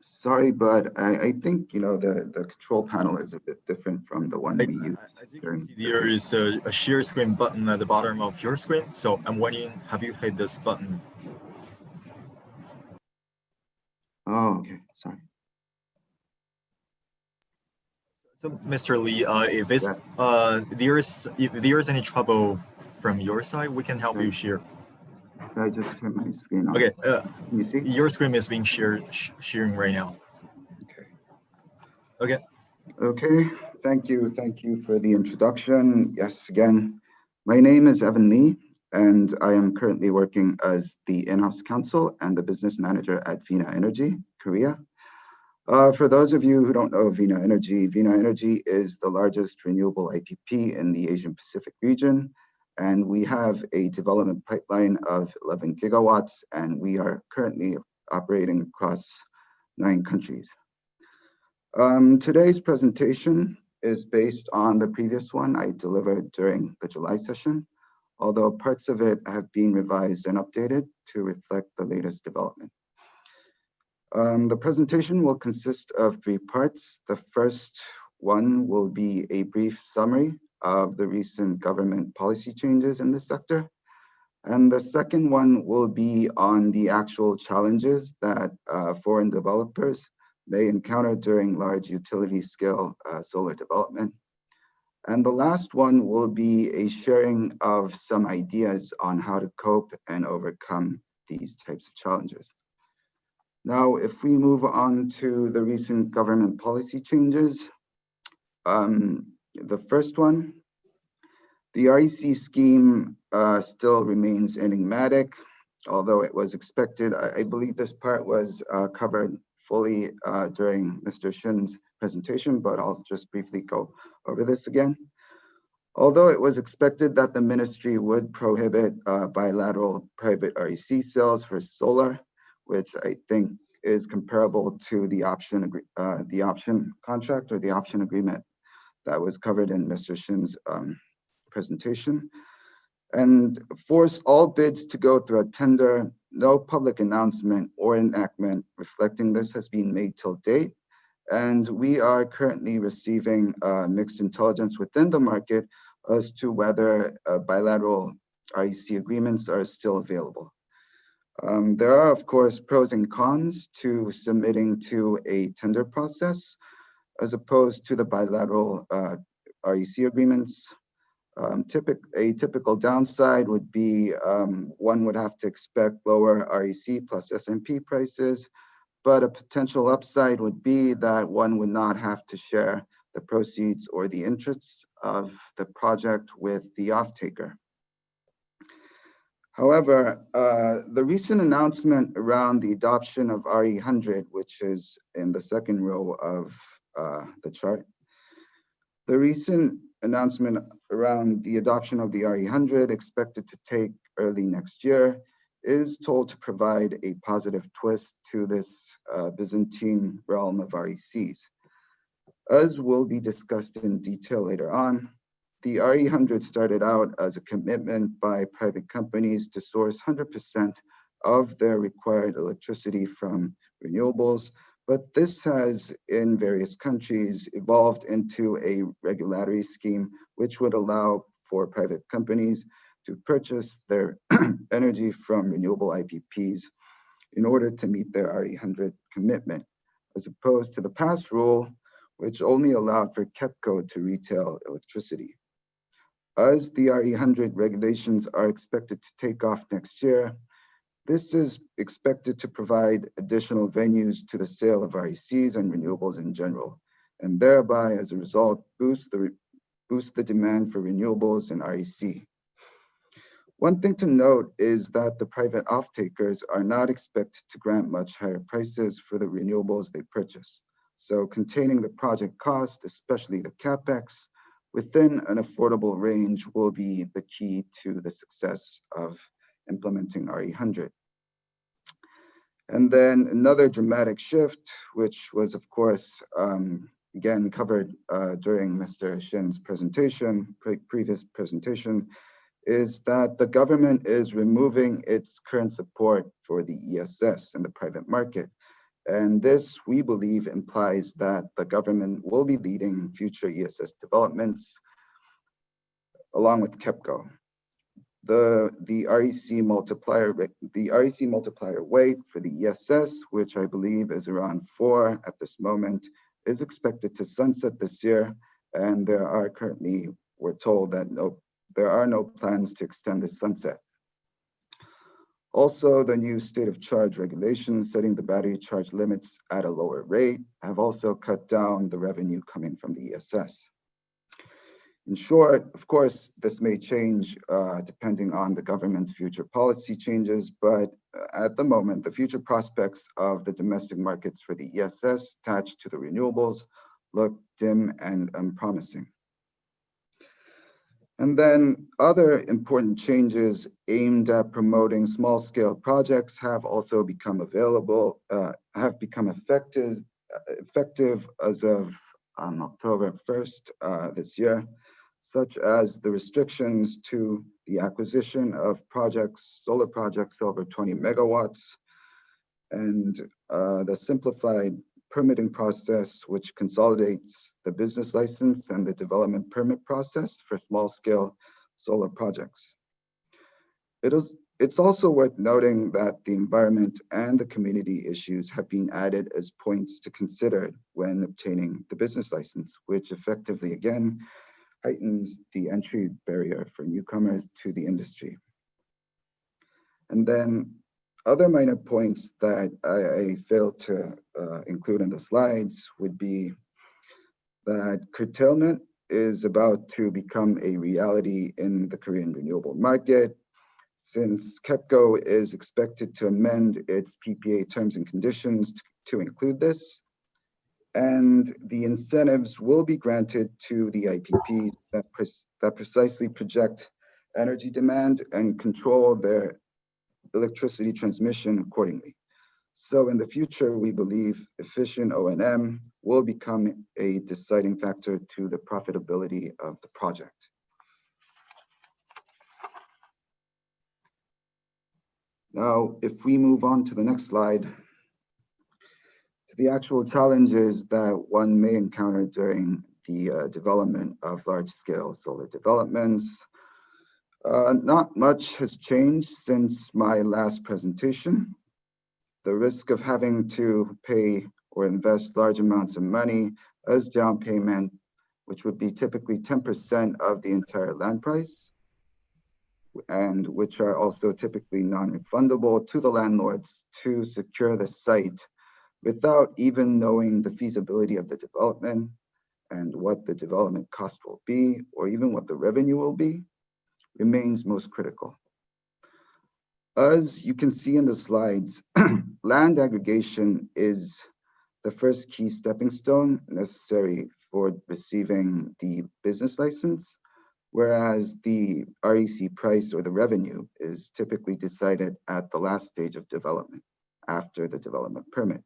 Sorry, but I think the control panel is a bit different from the one we use. As you can see, there is a share screen button at the bottom of your screen. So I'm wondering, have you hit this button? Oh, okay. Sorry. So, Mr. Lee, if there is any trouble from your side, we can help you share. Should I just turn my screen on? Okay. Can you see? Your screen is being sharing right now. Okay. Okay. Thank you for the introduction. Yes, again, my name is Evan Lee, and I am currently working as the in-house counsel and the business manager at Vanna Energy, Korea. For those of you who don't know Vanna Energy is the largest renewable IPP in the Asian Pacific region. and we have a development pipeline of 11 gigawatts, and we are currently operating across 9 countries. Today's presentation is based on the previous one I delivered during the July session, although parts of it have been revised and updated to reflect the latest development. The presentation will consist of 3 parts. The first one will be a brief summary of the recent government policy changes in this sector. And the second one will be on the actual challenges that foreign developers may encounter during large utility scale solar development. And the last one will be a sharing of some ideas on how to cope and overcome these types of challenges. Now, if we move on to the recent government policy changes, the first one, the REC scheme still remains enigmatic, although it was expected. I believe this part was covered fully during Mr. Shin's presentation, but I'll just briefly go over this again. Although it was expected that the ministry would prohibit bilateral private REC sales for solar, which I think is comparable to the option contract or the option agreement that was covered in Mr. Shin's presentation, and force all bids to go through a tender. No public announcement or enactment reflecting this has been made till date, and we are currently receiving mixed intelligence within the market as to whether bilateral REC agreements are still available. There are, of course, pros and cons to submitting to a tender process as opposed to the bilateral REC agreements. A typical downside would be one would have to expect lower REC plus S&P prices, but a potential upside would be that one would not have to share the proceeds or the interests of the project with the off-taker. However, the recent announcement around the adoption of RE100, which is in the second row of the chart, the recent announcement around the adoption of the RE100 expected to take early next year is told to provide a positive twist to this Byzantine realm of RECs. As will be discussed in detail later on, the RE100 started out as a commitment by private companies to source 100% of their required electricity from renewables, but this has, in various countries, evolved into a regulatory scheme which would allow for private companies to purchase their energy from renewable IPPs in order to meet their RE100 commitment, as opposed to the past rule, which only allowed for KEPCO to retail electricity. As the RE100 regulations are expected to take off next year, this is expected to provide additional venues to the sale of RECs and renewables in general, and thereby, as a result, boost the demand for renewables and REC. One thing to note is that the private off-takers are not expected to grant much higher prices for the renewables they purchase. So containing the project cost, especially the CapEx, within an affordable range will be the key to the success of implementing RE100. And then another dramatic shift, which was, of course, again covered during Mr. Shin's presentation, previous presentation, is that the government is removing its current support for the ESS in the private market. And this, we believe, implies that the government will be leading future ESS developments along with KEPCO. The REC multiplier weight for the ESS, which I believe is around 4 at this moment, is expected to sunset this year, and there are currently, we're told that there are no plans to extend the sunset. Also, the new state of charge regulations setting the battery charge limits at a lower rate have also cut down the revenue coming from the ESS. In short, of course, this may change depending on the government's future policy changes, but at the moment, the future prospects of the domestic markets for the ESS attached to the renewables look dim and unpromising. And then other important changes aimed at promoting small-scale projects have also become available, have become effective as of October 1st this year, such as the restrictions to the acquisition of projects, solar projects over 20 megawatts, and the simplified permitting process, which consolidates the business license and the development permit process for small-scale solar projects. It's also worth noting that the environment and the community issues have been added as points to consider when obtaining the business license, which effectively, again, heightens the entry barrier for newcomers to the industry. And then other minor points that I failed to include in the slides would be that curtailment is about to become a reality in the Korean renewable market, since KEPCO is expected to amend its PPA terms and conditions to include this. And the incentives will be granted to the IPPs that precisely project energy demand and control their electricity transmission accordingly. So in the future, we believe efficient O&M will become a deciding factor to the profitability of the project. Now, if we move on to the next slide, to the actual challenges that one may encounter during the development of large-scale solar developments. Not much has changed since my last presentation. The risk of having to pay or invest large amounts of money as down payment, which would be typically 10% of the entire land price, and which are also typically non-refundable to the landlords to secure the site without even knowing the feasibility of the development and what the development cost will be, or even what the revenue will be, remains most critical. As you can see in the slides, land aggregation is the first key stepping stone necessary for receiving the business license, whereas the REC price or the revenue is typically decided at the last stage of development, after the development permit.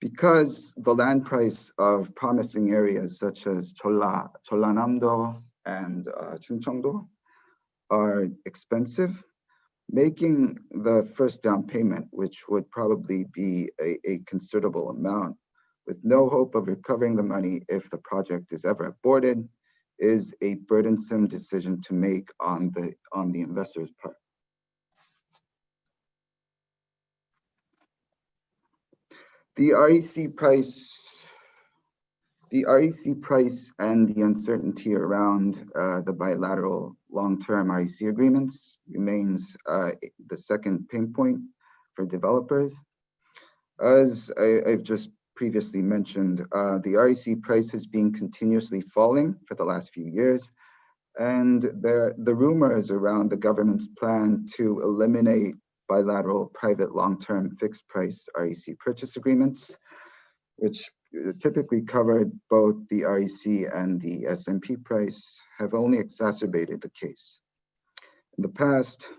Because the land price of promising areas such as Jeollanam-do and Chungcheong-do are expensive, making the first down payment, which would probably be a considerable amount, with no hope of recovering the money if the project is ever aborted, is a burdensome decision to make on the investor's part. The REC price and the uncertainty around the bilateral long-term REC agreements remains the second pain point for developers. As I've just previously mentioned, the REC price has been continuously falling for the last few years, and the rumors around the government's plan to eliminate bilateral private long-term fixed price REC purchase agreements, which typically covered both the REC and the SMP price, have only exacerbated the case. In the past,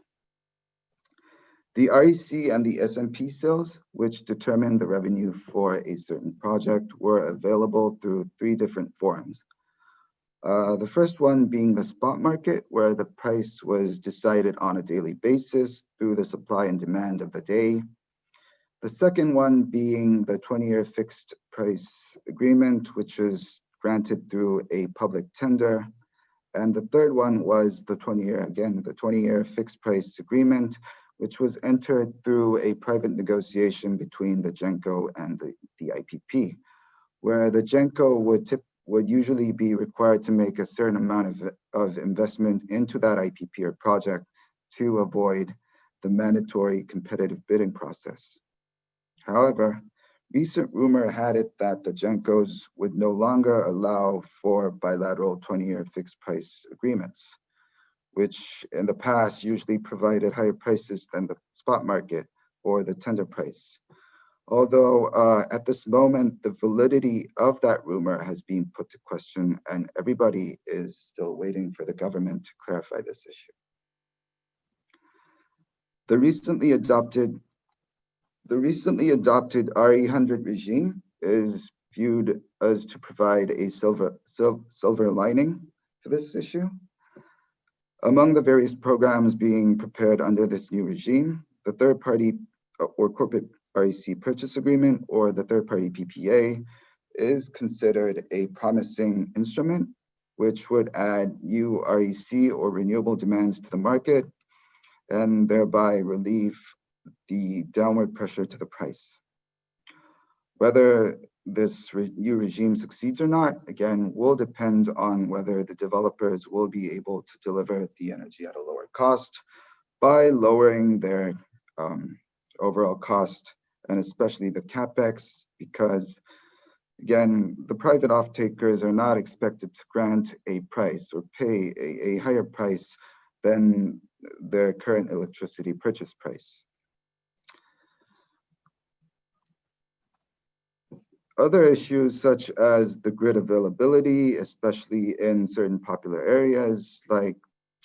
the REC and the SMP sales, which determine the revenue for a certain project, were available through three different forms. The first one being the spot market, where the price was decided on a daily basis through the supply and demand of the day. The second one being the 20-year fixed price agreement, which is granted through a public tender. And the third one was the 20-year fixed price agreement, which was entered through a private negotiation between the GENCO and the IPP, where the GENCO would usually be required to make a certain amount of investment into that IPP or project to avoid the mandatory competitive bidding process. However, recent rumor had it that the GENCOs would no longer allow for bilateral 20-year fixed price agreements, which in the past usually provided higher prices than the spot market or the tender price. Although at this moment, the validity of that rumor has been put to question, and everybody is still waiting for the government to clarify this issue. The recently adopted RE100 regime is viewed as to provide a silver lining to this issue. Among the various programs being prepared under this new regime, the third-party or corporate REC purchase agreement or the third-party PPA is considered a promising instrument, which would add new REC or renewable demands to the market and thereby relieve the downward pressure to the price. Whether this new regime succeeds or not, again, will depend on whether the developers will be able to deliver the energy at a lower cost by lowering their overall cost, and especially the CapEx, because again, the private off-takers are not expected to grant a price or pay a higher price than their current electricity purchase price. Other issues such as the grid availability, especially in certain popular areas like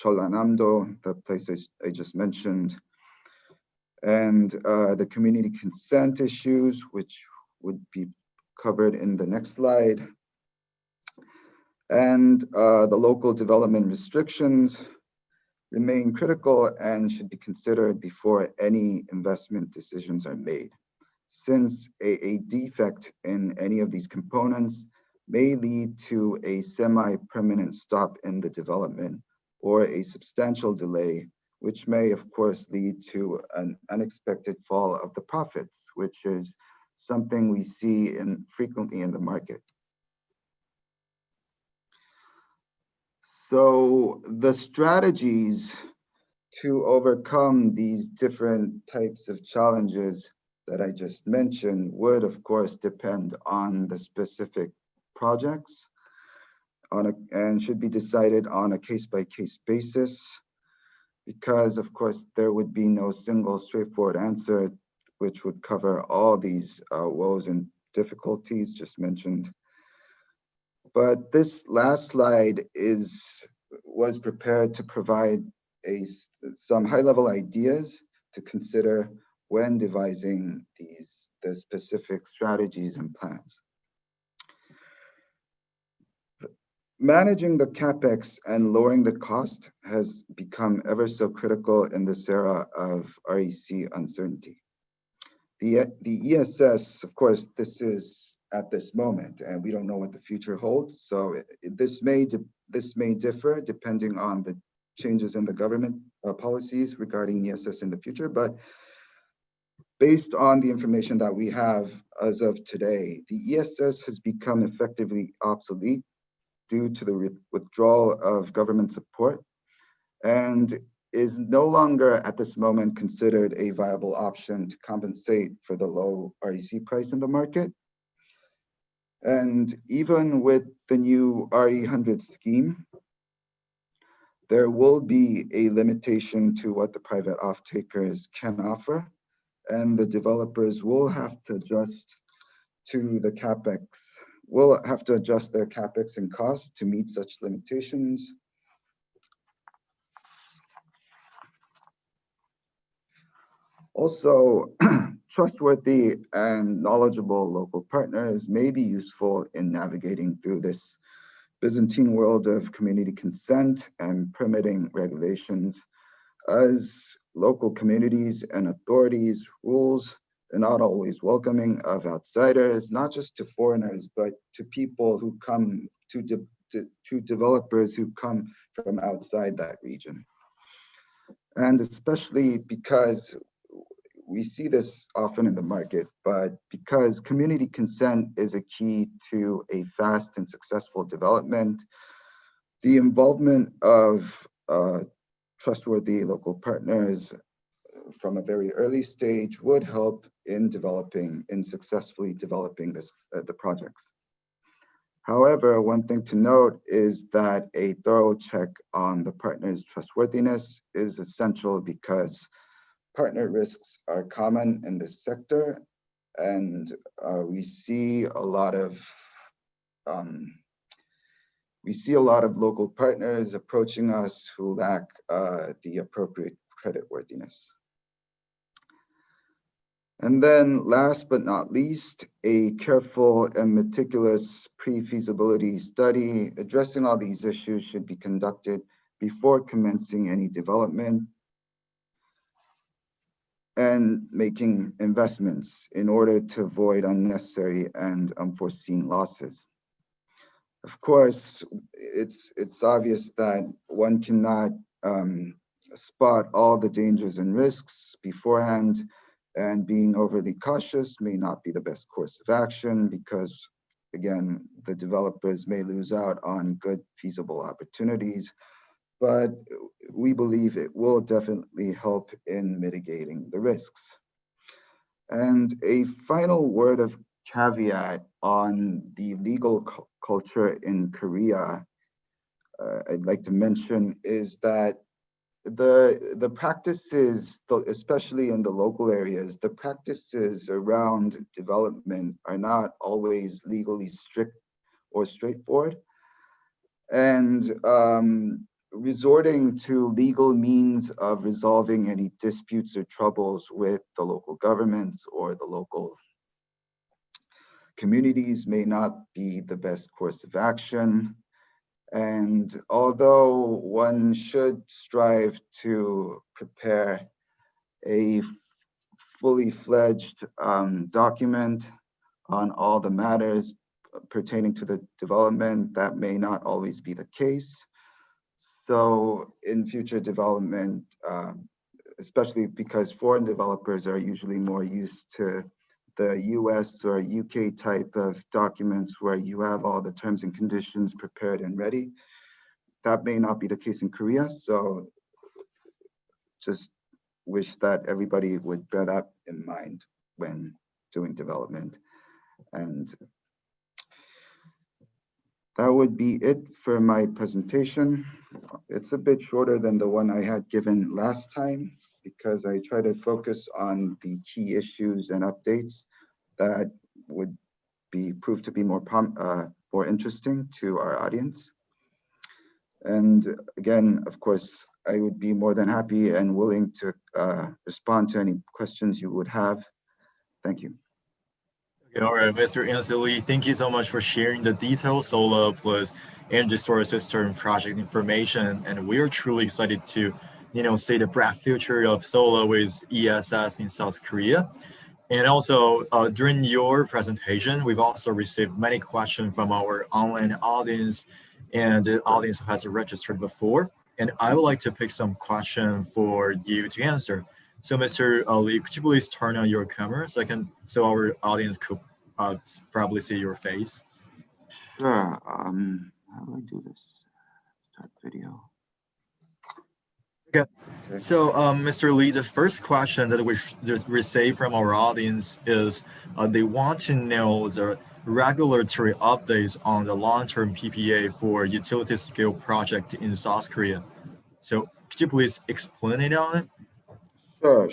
Cholanamdo, the place I just mentioned, and the community consent issues, which would be covered in the next slide, and the local development restrictions remain critical and should be considered before any investment decisions are made, since a defect in any of these components may lead to a semi-permanent stop in the development or a substantial delay, which may of course lead to an unexpected fall of the profits, which is something we see frequently in the market. So the strategies to overcome these different types of challenges that I just mentioned would of course depend on the specific projects and should be decided on a case-by-case basis, because of course there would be no single straightforward answer which would cover all these woes and difficulties just mentioned. But this last slide was prepared to provide some high-level ideas to consider when devising the specific strategies and plans. Managing the CapEx and lowering the cost has become ever so critical in this era of REC uncertainty. The ESS, of course, this is at this moment, and we don't know what the future holds. So this may differ depending on the changes in the government policies regarding ESS in the future. But based on the information that we have as of today, the ESS has become effectively obsolete due to the withdrawal of government support and is no longer at this moment considered a viable option to compensate for the low REC price in the market. And even with the new RE100 scheme, there will be a limitation to what the private off-takers can offer, and the developers will have to adjust to the CapEx, will have to adjust their CapEx and costs to meet such limitations. Also, trustworthy and knowledgeable local partners may be useful in navigating through this Byzantine world of community consent and permitting regulations, as local communities and authorities' rules are not always welcoming of outsiders, not just to foreigners, but to people who come, to developers who come from outside that region. And especially because we see this often in the market, but because community consent is a key to a fast and successful development, the involvement of trustworthy local partners from a very early stage would help in successfully developing the projects. However, one thing to note is that a thorough check on the partner's trustworthiness is essential, because partner risks are common in this sector, And we see a lot of local partners approaching us who lack the appropriate creditworthiness. And then last but not least, a careful and meticulous pre-feasibility study addressing all these issues should be conducted before commencing any development and making investments in order to avoid unnecessary and unforeseen losses. Of course, it's obvious that one cannot spot all the dangers and risks beforehand, and being overly cautious may not be the best course of action because, again, the developers may lose out on good feasible opportunities, but we believe it will definitely help in mitigating the risks. And a final word of caveat on the legal culture in Korea I'd like to mention is that the practices, especially in the local areas, the practices around development are not always legally strict or straightforward. And resorting to legal means of resolving any disputes or troubles with the local governments or the local communities may not be the best course of action. And although one should strive to prepare a fully fledged document on all the matters pertaining to the development, that may not always be the case. So in future development, especially because foreign developers are usually more used to the US or UK type of documents where you have all the terms and conditions prepared and ready. That may not be the case in Korea. So just wish that everybody would bear that in mind when doing development. And that would be it for my presentation. It's a bit shorter than the one I had given last time because I try to focus on the key issues and updates that would be proved to be more interesting to our audience. And again, of course, I would be more than happy and willing to respond to any questions you would have. Thank you. Okay, all right, Mr. Inslee, thank you so much for sharing the detailed solar plus energy storage system project information. And we are truly excited to, see the bright future of solar with ESS in South Korea. And also, during your presentation, we've also received many questions from our online audience and the audience who has registered before. And I would like to pick some question for you to answer. So, Mr. Lee, could you please turn on your camera so our audience could probably see your face? Sure. How do I do this? Start video. Okay. So, Mr. Lee, the first question that we received from our audience is they want to know the regulatory updates on the long-term PPA for utility scale project in South Korea. So, could you please explain it on it? Sure.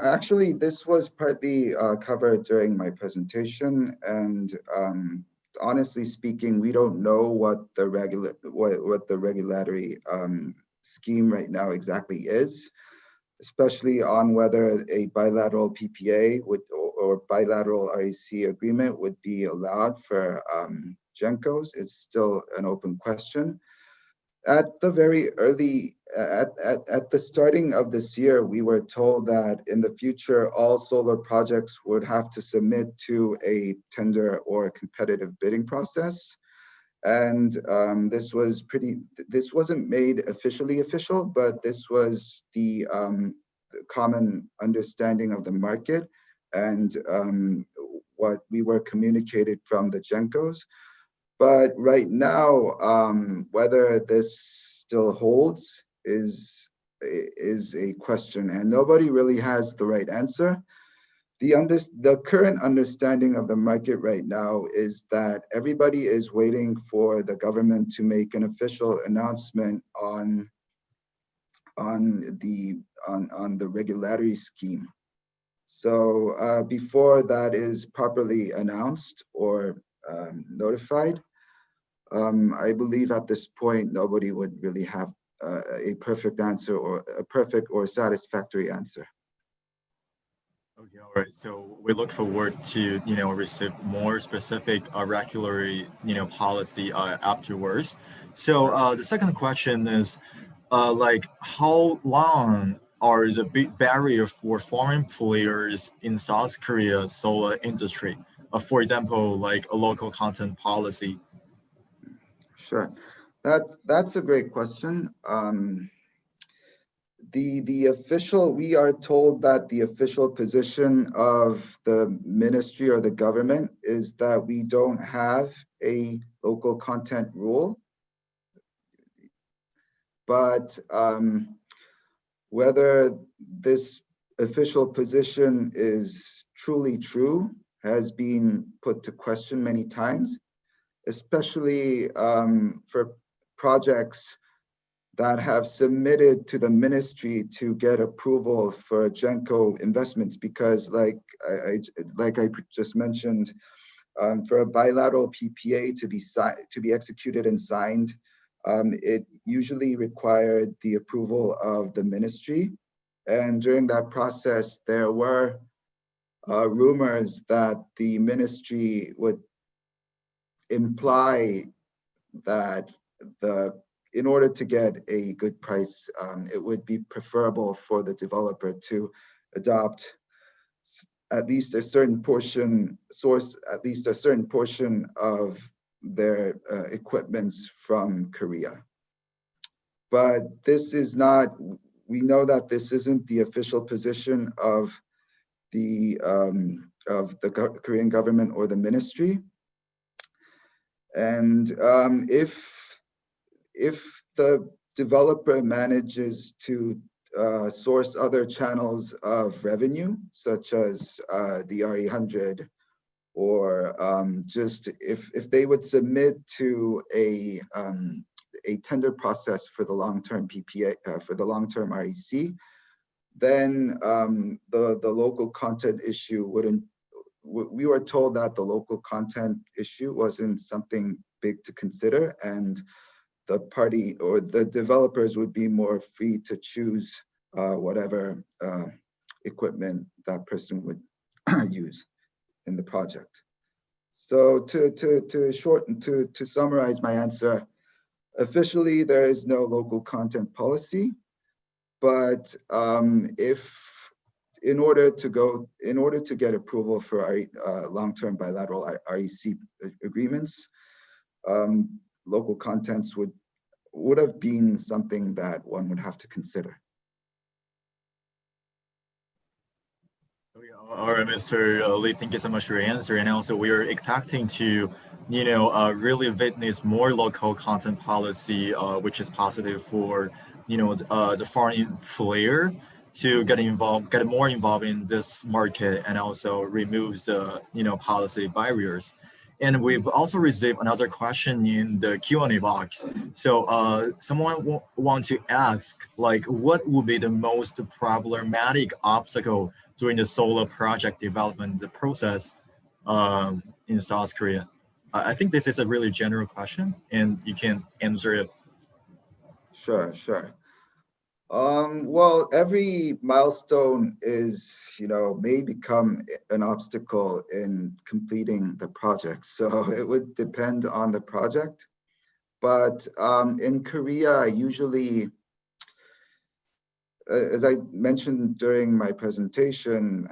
Actually, this was partly covered during my presentation, and honestly speaking, we don't know what the regulatory scheme right now exactly is, especially on whether a bilateral PPA or bilateral REC agreement would be allowed for GENCOs. It's still an open question. At the very early, at the starting of this year, we were told that in the future, all solar projects would have to submit to a tender or competitive bidding process. And this wasn't made officially official, but this was the common understanding of the market and what we were communicated from the GENCOs. But right now, whether this still holds is a question, and nobody really has the right answer. The current understanding of the market right now is that everybody is waiting for the government to make an official announcement on the regulatory scheme. So before that is properly announced or notified, I believe at this point, nobody would really have a perfect answer or a perfect or satisfactory answer. Okay, all right. So we look forward to, receive more specific regulatory, policy afterwards. So the second question is, like, how long are the big barrier for foreign players in South Korea solar industry? For example, like a local content policy. Sure, that's a great question. The official, we are told that the official position of the ministry or the government is that we don't have a local content rule, but whether this official position is truly true has been put to question many times, especially for projects that have submitted to the ministry to get approval for Genco investments, because like I just mentioned, for a bilateral PPA to be executed and signed, it usually required the approval of the ministry. And during that process, there were rumors that the ministry would imply that in order to get a good price, it would be preferable for the developer to adopt at least a certain portion of their equipments from Korea. But this is not, we know that this isn't the official position of the Korean government or the ministry. And if the developer manages to source other channels of revenue, such as the RE100, or just if they would submit to a tender process for the long-term PPA, for the long-term REC, then the local content issue wouldn't, we were told that the local content issue wasn't something big to consider, and the party or the developers would be more free to choose whatever equipment that person would use in the project. So to summarize my answer, officially there is no local content policy, but if in order to get approval for long-term bilateral REC agreements, local contents would have been something that one would have to consider. All right, Mr. Lee, thank you so much for your answer. And also, we are expecting to, really witness more local content policy, which is positive for, the foreign player to get more involved in this market, and also removes the, policy barriers. And we've also received another question in the Q&A box. So someone want to ask, like, what would be the most problematic obstacle during the solar project development process in South Korea? I think this is a really general question, and you can answer it. Sure. Well, every milestone may become an obstacle in completing the project. So it would depend on the project. But in Korea, usually, as I mentioned during my presentation,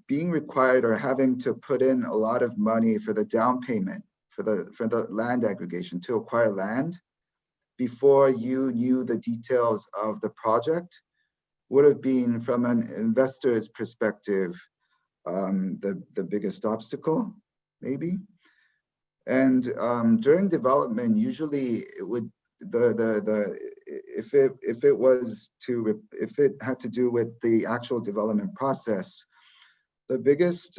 being required or having to put in a lot of money for the down payment for the land aggregation to acquire land before you knew the details of the project would have been, from an investor's perspective, the biggest obstacle, maybe. And during development, usually it would if it had to do with the actual development process, the biggest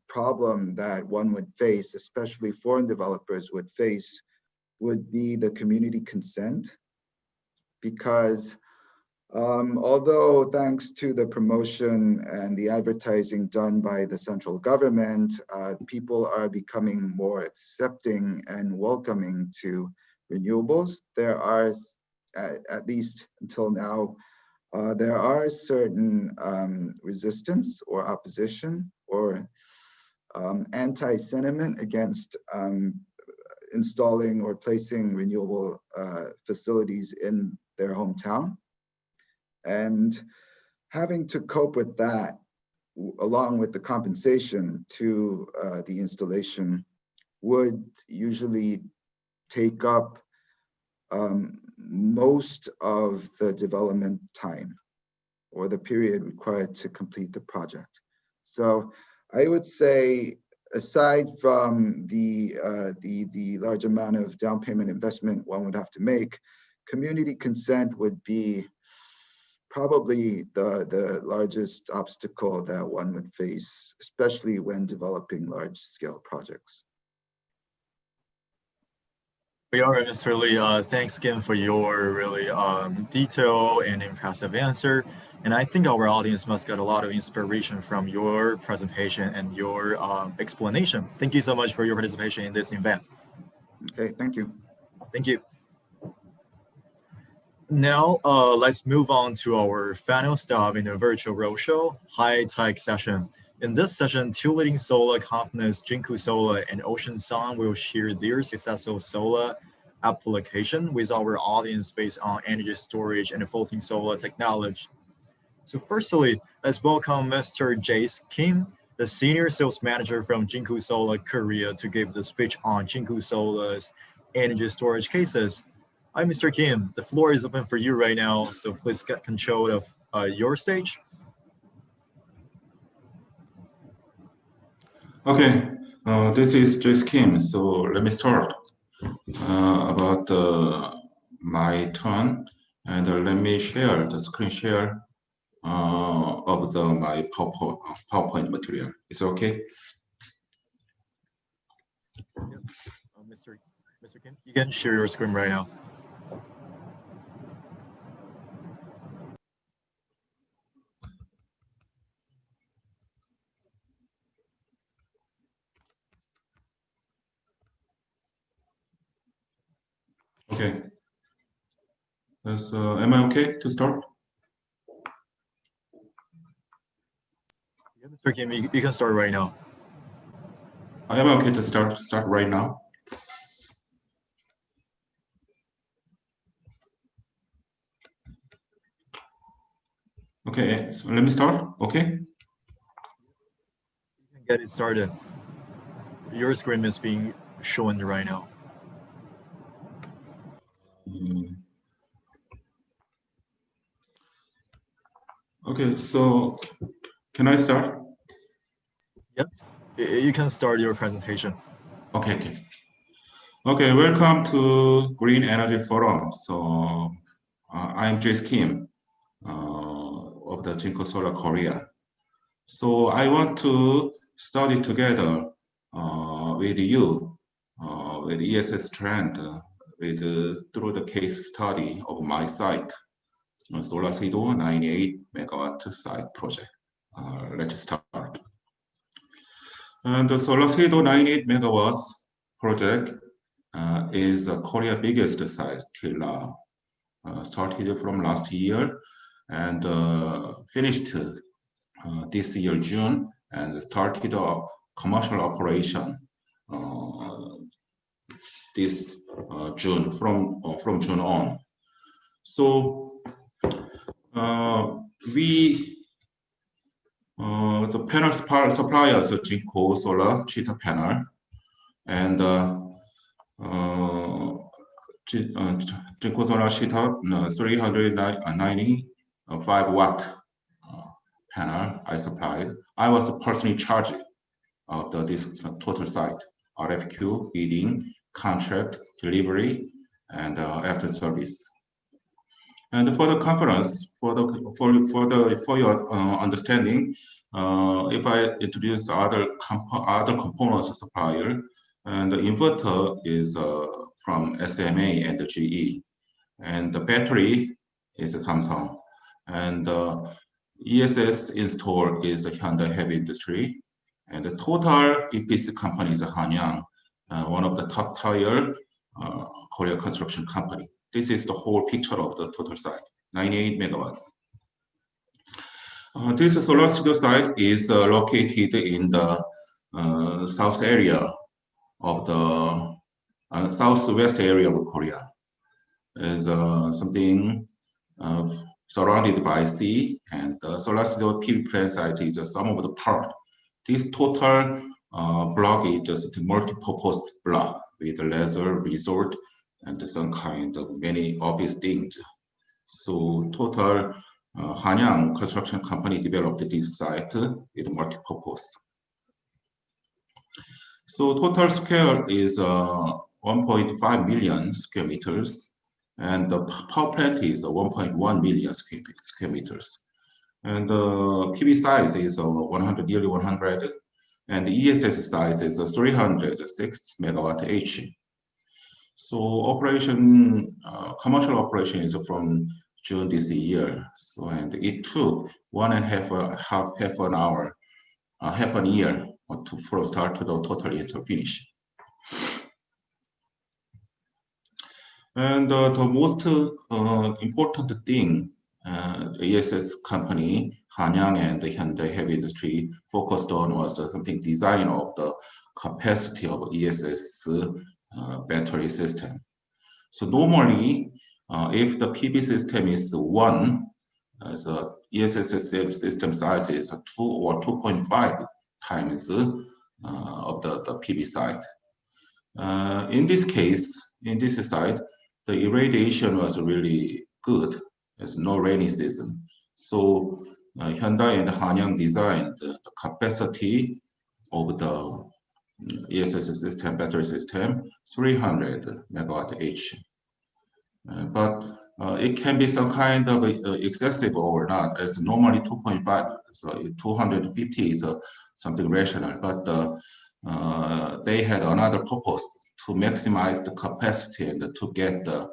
problem that one would face, especially foreign developers would face, would be the community consent, because Although thanks to the promotion and the advertising done by the central government, people are becoming more accepting and welcoming to renewables. There are, at least until now, there are certain resistance or opposition or anti-sentiment against installing or placing renewable facilities in their hometown. And having to cope with that, along with the compensation to the installation, would usually take up most of the development time or the period required to complete the project. So I would say, aside from the large amount of down payment investment one would have to make, community consent would be probably the largest obstacle that one would face, especially when developing large-scale projects. All right, Mr. Lee, thanks again for your really detailed and impressive answer. And I think our audience must get a lot of inspiration from your presentation and your explanation. Thank you so much for your participation in this event. Okay, thank you. Thank you. Now, let's move on to our final stop in the virtual roadshow, high-tech session. In this session, two leading solar companies, Jinko Solar and Ocean Sun, will share their successful solar application with our audience based on energy storage and floating solar technology. So firstly, let's welcome Mr. Jace Kim, the Senior Sales Manager from Jinko Solar Korea, to give the speech on Jinko Solar's energy storage cases. Hi, Mr. Kim. The floor is open for you right now, so please get control of your stage. Okay, this is Jace Kim. So let me start about my turn, and let me share the screen share of my PowerPoint material. Is it okay? Mr. Kim, you can share your screen right now. Okay. So am I okay to start? Yeah, Mr. Kim, you can start right now. I am okay to start right now. Okay, so let me start. Okay. You can get it started. Your screen is being shown right now. Okay, so can I start? Yep, you can start your presentation. Okay. Okay, welcome to Green Energy Forum. So I'm Jace Kim of the Jinko Solar Korea. So I want to study together with you, with ESS trend, through the case study of my site, SolarSeedo 98 megawatt site project. Let's start. And the SolarSeedo 98 megawatts project is Korea's biggest size till now. Started from last year and finished this year June, and started a commercial operation this June from June on. So the panel suppliers, Jinko Solar Cheetah panel, and Jinko Solar Cheetah 395 watt panel I supplied. I was personally charged of this total site, RFQ, bidding, contract, delivery, and after service. And for the conference, for your understanding, if I introduce other components supplier, and the inverter is from SMA and the GE, and the battery is Samsung, And ESS installed is Hyundai Heavy Industry. And the total EPC company is Hanyang, one of the top tier Korea construction company. This is the whole picture of the total site, 98 megawatts. This solar studio site is located in the south area of the southwest area of Korea. Is something surrounded by sea, and the solar studio PV plant site is the sum of the part. This total block is just a multi-purpose block with leisure resort and some kind of many office things. So total Hanyang construction company developed this site with multi-purpose. So total scale is 1.5 million square meters, and the power plant is 1.1 million square meters. And the PV size is 100, nearly 100, and the ESS size is 306 megawatt each. So operation, commercial operation is from June this year. So, and it took half an year to from start to the total install finish. And the most important thing, ESS company, Hanyang and the Hyundai Heavy Industry focused on was something design of the capacity of ESS battery system. So normally, if the PV system is 1, the ESS system size is 2 or 2.5 times of the PV site. In this case, in this site, the irradiation was really good. There's no rainy season. So Hyundai and Hanyang designed the capacity of the ESS system, battery system, 300 megawatt each. But it can be some kind of excessive or not, as normally 2.5, so 250 is something rational, but they had another purpose to maximize the capacity and to get the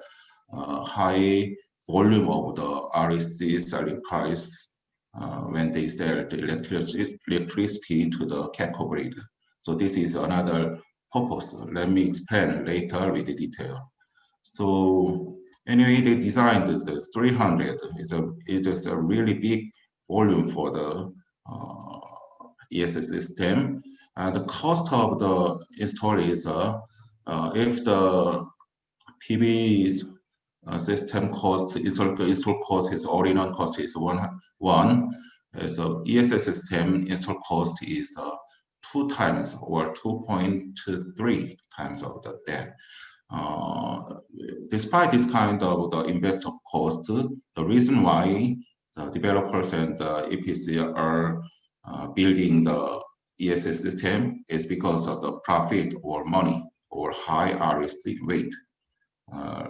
high volume of the REC selling price when they sell the electricity to the CAPCO grid. So this is another purpose. Let me explain later with the detail. So anyway, they designed this 300. It is a really big volume for the ESS system. The cost of the install is if the PV system cost, install cost is original cost is one. So ESS system install cost is 2 times or 2.3 times of that. Despite this kind of the investor cost, the reason why the developers and the EPC are building the ESS system is because of the profit or money or high REC rate.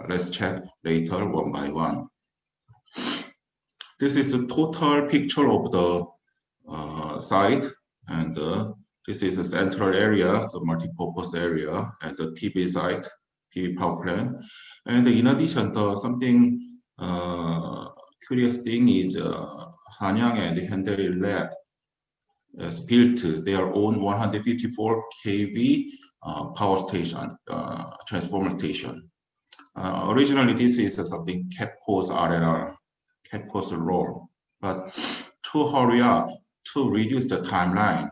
Let's check later one by one. This is a total picture of the site, and this is a central area, so multi-purpose area, and the PV site, PV power plant. And in addition, something curious thing is Hanyang and Hyundai Lab has built their own 154 kV power station, transformer station. Originally, this is something CAPCO's R&R, CAPCO's role, but to hurry up, to reduce the timeline,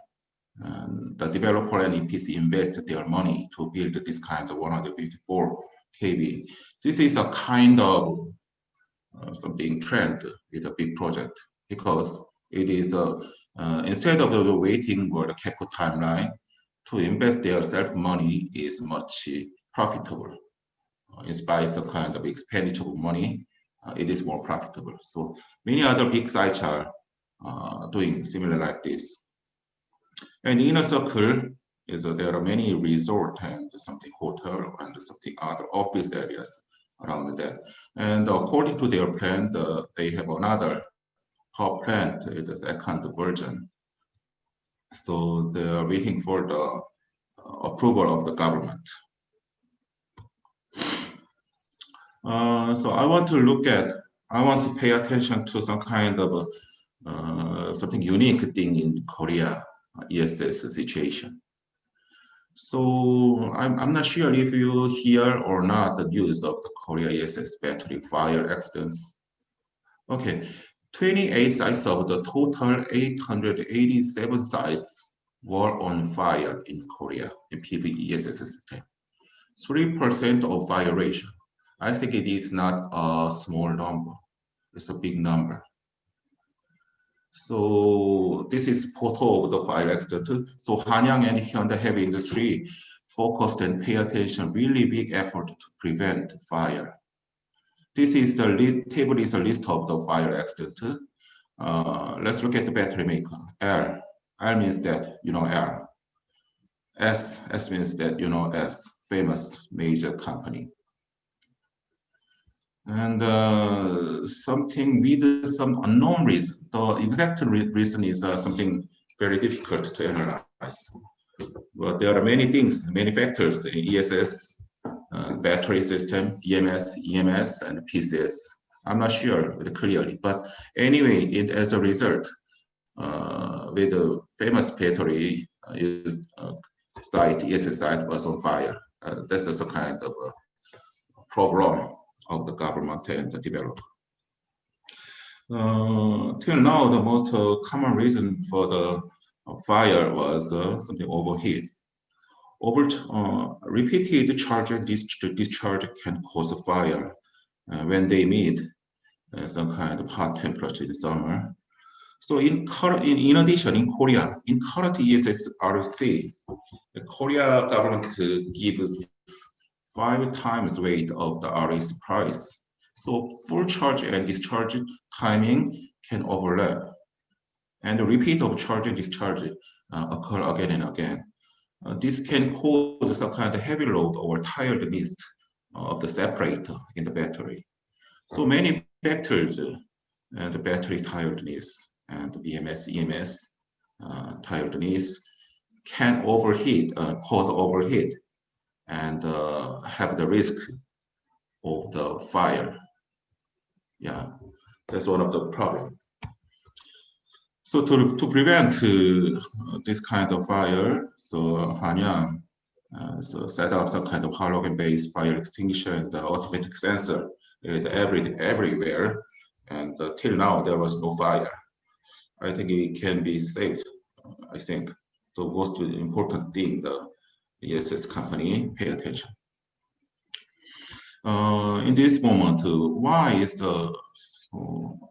the developer and EPC invest their money to build this kind of 154 kV. This is a kind of something trend with a big project, because it is instead of waiting for the CAPCO timeline, to invest their self money is much profitable. In spite of kind of expenditure of money, it is more profitable. So many other big sites are doing similar like this. And inner circle is there are many resort and something hotel and something other office areas around that. And according to their plan, they have another power plant, the second version. So they are waiting for the approval of the government. So I want to look at I want to pay attention to some kind of something unique thing in Korea ESS situation. So I'm not sure if you hear or not the news of the Korea ESS battery fire accidents. Okay, 28 sites of the total 887 sites were on fire in Korea in PV ESS system. 3% of fire ratio. I think it is not a small number. It's a big number. So this is photo of the fire accident. So Hanyang and Hyundai Heavy Industry focused and pay attention, really big effort to prevent fire. This is the table is a list of the fire accident. Let's look at the battery maker. L. L means that you know L. S means that you know S, famous major company. And something with some unknown reason. The exact reason is something very difficult to analyze. But there are many things, many factors in ESS, battery system, BMS, EMS, and PCS. I'm not sure clearly, but anyway, as a result, with the famous battery is site, ESS site was on fire. That's also kind of a problem of the government and the developer. Till now, the most common reason for the fire was something overheat. Repeated charge and discharge can cause a fire when they meet some kind of hot temperature in summer. So in addition, in Korea, in current ESS RC, the Korea government gives 5 times weight of the RS price. So full charge and discharge timing can overlap. And the repeat of charge and discharge occur again and again. This can cause some kind of heavy load or tiredness of the separator in the battery. So many factors, the battery tiredness and the BMS, EMS tiredness can overheat, cause overheat, and have the risk of the fire. Yeah, that's one of the problems. So to prevent this kind of fire, so Hanyang so set up some kind of halogen-based fire extinguisher, the automatic sensor everywhere, and till now there was no fire. I think it can be safe. I think the most important thing the ESS company pay attention. In this moment, why is the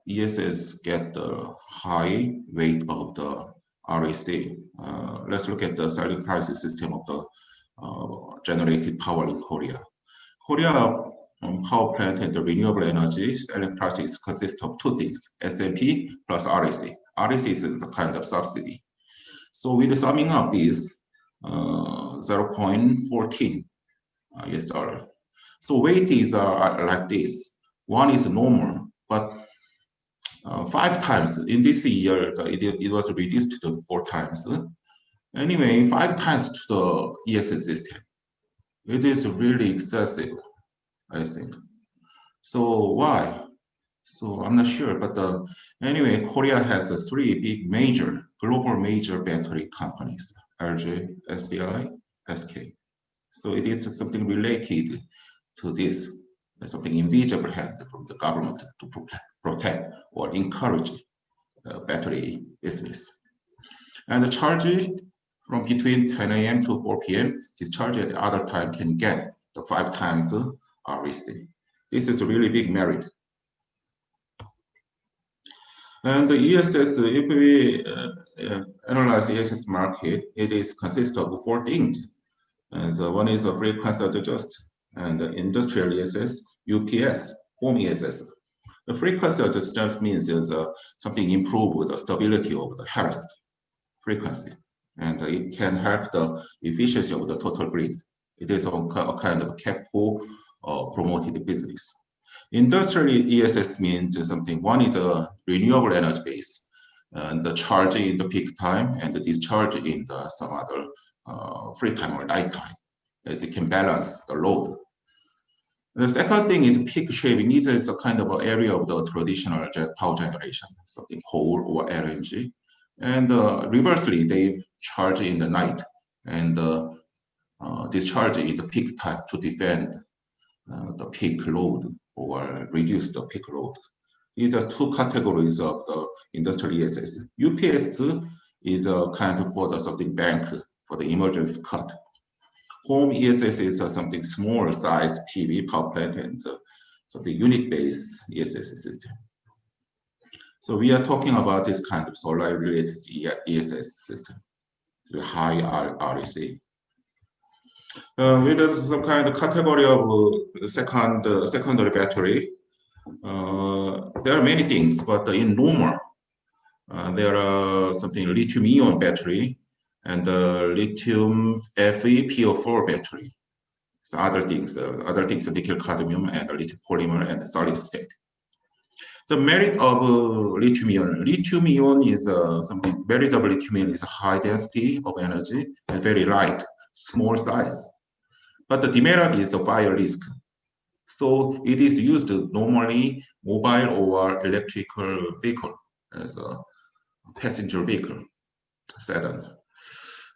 ESS get the high weight of the RAC? Let's look at the selling price system of the generated power in Korea. Korea power plant and the renewable energy selling prices consist of 2 things, SMP plus RAC. RAC is a kind of subsidy. So with the summing up these, 0.14 US dollar. So weight is like this. One is normal, but 5 times in this year, it was reduced to 4 times. Anyway, 5 times to the ESS system. It is really excessive, I think. So why? So I'm not sure, but anyway, Korea has 3 big global major battery companies, LG, SDI, SK. So it is something related to this, something invisible hand from the government to protect or encourage battery business. And the charge from between 10 a.m. to 4 p.m., discharge at the other time can get the 5 times REC. This is a really big merit. And the ESS, if we analyze ESS market, it is consists of 4 things. And so one is a frequency adjust, and the industrial ESS, UPS, home ESS. The frequency adjust means something improve the stability of the health frequency, and it can help the efficiency of the total grid. It is a kind of capital promoted business. Industrial ESS means something. One is a renewable energy base, and the charge in the peak time and the discharge in the some other free time or night time, as it can balance the load. The second thing is peak shaving. This is a kind of an area of the traditional power generation, something coal or LNG. And reversely, they charge in the night and discharge in the peak time to defend the peak load or reduce the peak load. These are two categories of the industrial ESS. UPS is a kind of for the something bank for the emergency cut. Home ESS is something small size PV power plant and something unit-based ESS system. So we are talking about this kind of solar-related ESS system, the high REC. With some kind of category of secondary battery, there are many things, but in normal, there are something lithium-ion battery and lithium FePO4 battery. So other things are nickel cadmium and lithium polymer and solid state. The merit of lithium-ion is something merit of lithium-ion is high density of energy and very light, small size. But the demerit is the fire risk. So it is used normally mobile or electrical vehicle as a passenger vehicle sedan.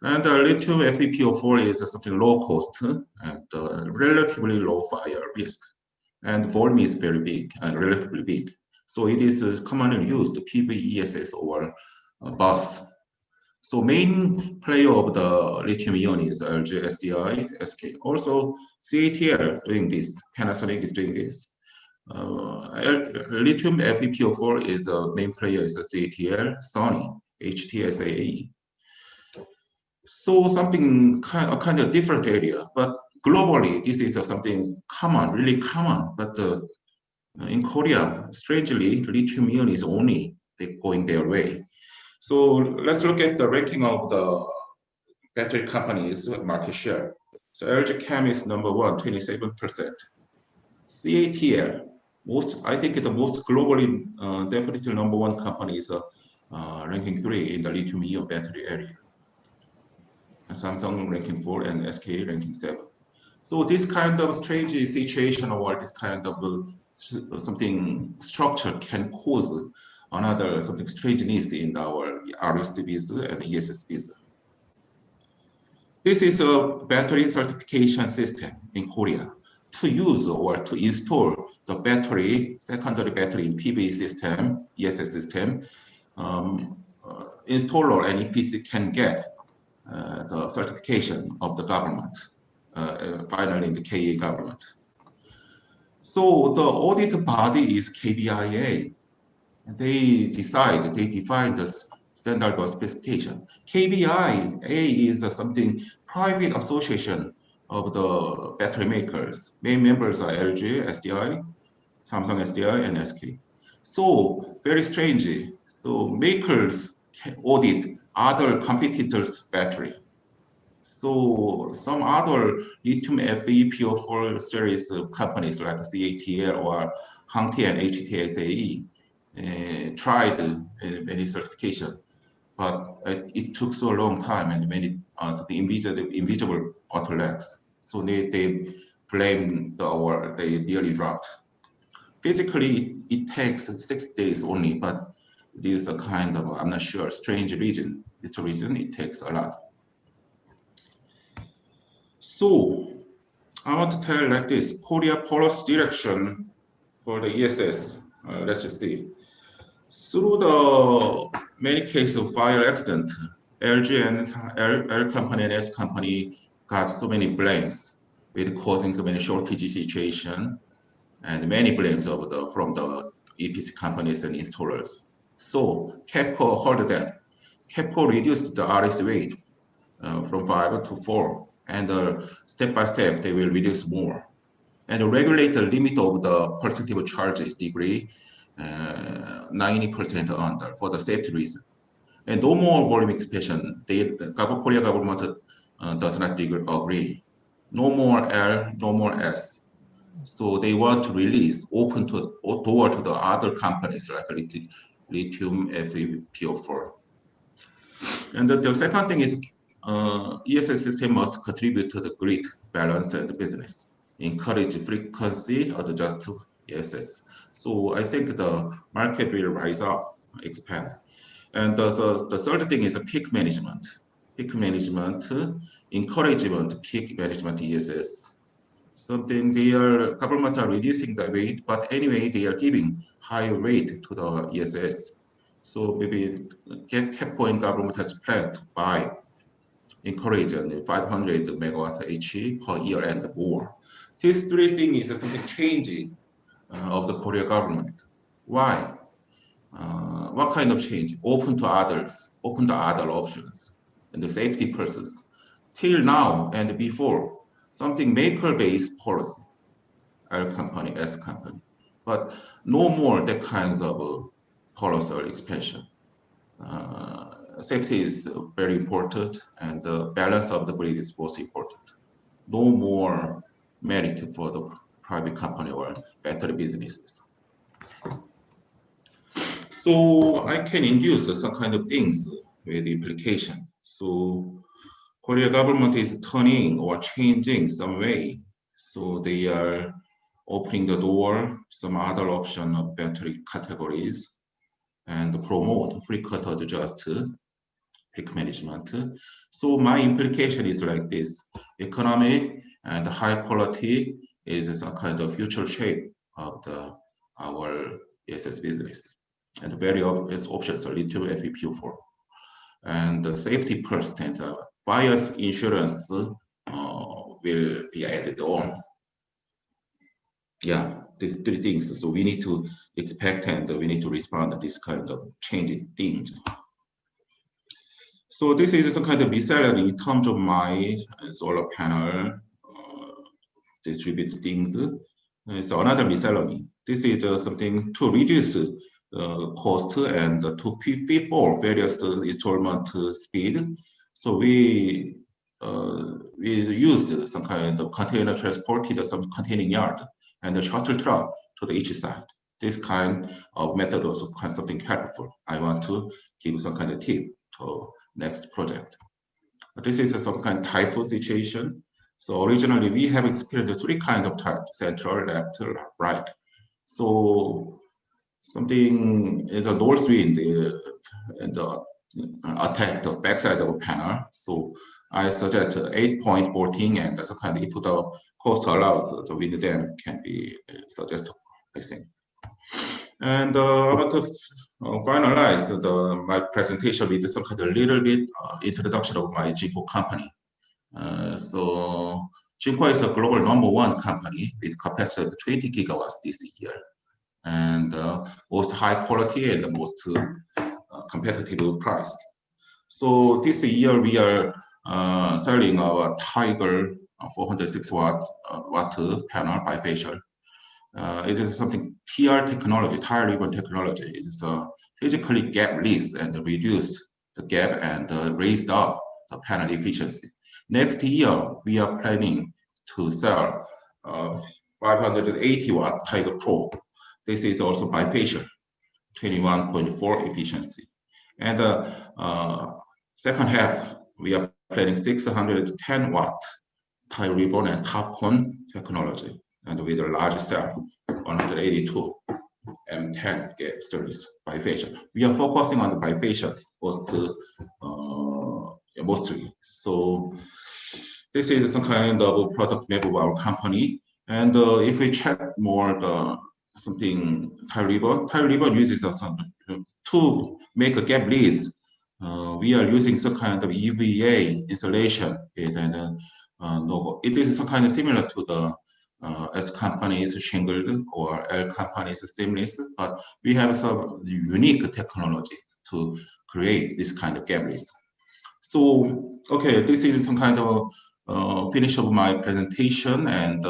And lithium FePO4 is something low cost and relatively low fire risk. And volume is very big and relatively big. So it is commonly used PV ESS or bus. So main player of the lithium-ion is LG, SDI, SK. Also CATL doing this, Panasonic is doing this. Lithium FePO4 is the main player is CATL, Sony, HTSAE. So something kind of different area, but globally this is something common, really common. But in Korea, strangely, lithium-ion is only going their way. So let's look at the ranking of the battery companies market share. So LG Chem is number 1, 27%. CATL, I think the most globally, definitely number 1 company is ranking 3 in the lithium-ion battery area. Samsung ranking 4 and SK ranking 7. So this kind of strange situation or this kind of something structure can cause another something strangeness in our REC business and ESS business. This is a battery certification system in Korea to use or to install the battery, secondary battery in PV system, ESS system. Installer and EPC can get the certification of the government, finally in the KA government. So the audit body is KBIA. They define the standard or specification. KBIA is something private association of the battery makers. Main members are LG, SDI, Samsung SDI, and SK. So very strange. So makers can audit other competitors' battery. So some other lithium FePO4 series companies like CATL or Hangti and HTSAE tried many certification, but it took so long time and many invisible bottlenecks. So they blamed or they nearly dropped. Physically, it takes 6 days only, but this is a kind of, I'm not sure, strange reason. It's a reason it takes a lot. So I want to tell like this, Korea policy direction for the ESS, let's just see. Through the many cases of fire accident, LG and L company and S company got so many blames with causing so many shortage situation and many blames from the EPC companies and installers. So KEPCO heard that. KEPCO reduced the RS rate from 5 to 4, and step by step they will reduce more. And regulate the limit of the percentage of charges degree 90% under for the safety reason. And no more volume expansion. Korea government does not agree. No more L, no more S. So they want to release, open to door to the other companies like lithium FePO4. And the second thing is ESS system must contribute to the grid balance and the business. encourage frequency adjust ESS. So I think the market will rise up, expand. And the third thing is the peak management. Peak management, encouragement, peak management ESS. Something their government are reducing the rate, but anyway, they are giving higher rate to the ESS. So maybe cap point government has planned to buy, encourage 500 megawatts each per year and more. These three things is something changing of the Korea government. Why? What kind of change? Open to others, open to other options, and the safety purposes. Till now and before, something maker-based policy, L company, S company, but no more that kinds of policy or expansion. Safety is very important, and the balance of the grid is most important. No more merit for the private company or battery businesses. So I can induce some kind of things with implication. So Korea government is turning or changing some way. So they are opening the door, some other option of battery categories, and promote frequent adjust peak management. So my implication is like this: economic and high quality is some kind of future shape of our ESS business. And very obvious options are lithium FEPU4. And the safety percent, fire insurance will be added on. Yeah, these three things. So we need to expect and we need to respond to this kind of changing things. So this is some kind of miscellany in terms of my solar panel distributed things. So another miscellany. This is something to reduce cost and to fit for various installment speed. So we used some kind of container transported some containing yard and a shuttle truck to the each side. This kind of method also kind of something helpful. I want to give some kind of tip to next project. This is some kind of typhoon situation. So originally we have experienced three kinds of type: central, left, right. So something is a north wind and attack the backside of a panel. So I suggest 8-point bolting, and some kind of, if the cost allows, the wind dam can be suggested, I think. And I want to finalize my presentation with some kind of little bit introduction of my GEF-SK company. So GEF-SK is a global #1 company with capacity of 20 gigawatts this year, and most high quality and the most competitive price. So this year we are selling our Tiger 406 watt panel bifacial. It is something TR technology, tire ribbon technology. It is physically gapless and reduce the gap and raised up the panel efficiency. Next year, we are planning to sell 580 watt Tiger Pro. This is also bifacial, 21.4 efficiency. And second half, we are planning 610 watt tire ribbon and top cone technology, and with a large cell, 182 M10 gap series bifacial. We are focusing on the bifacial mostly. So this is some kind of product map of our company. And if we check more something tire ribbon uses to make a gap list. We are using some kind of EVA insulation, and it is some kind of similar to the S company is shingled or L company is seamless, but we have some unique technology to create this kind of gap list. So, okay, this is some kind of finish of my presentation, and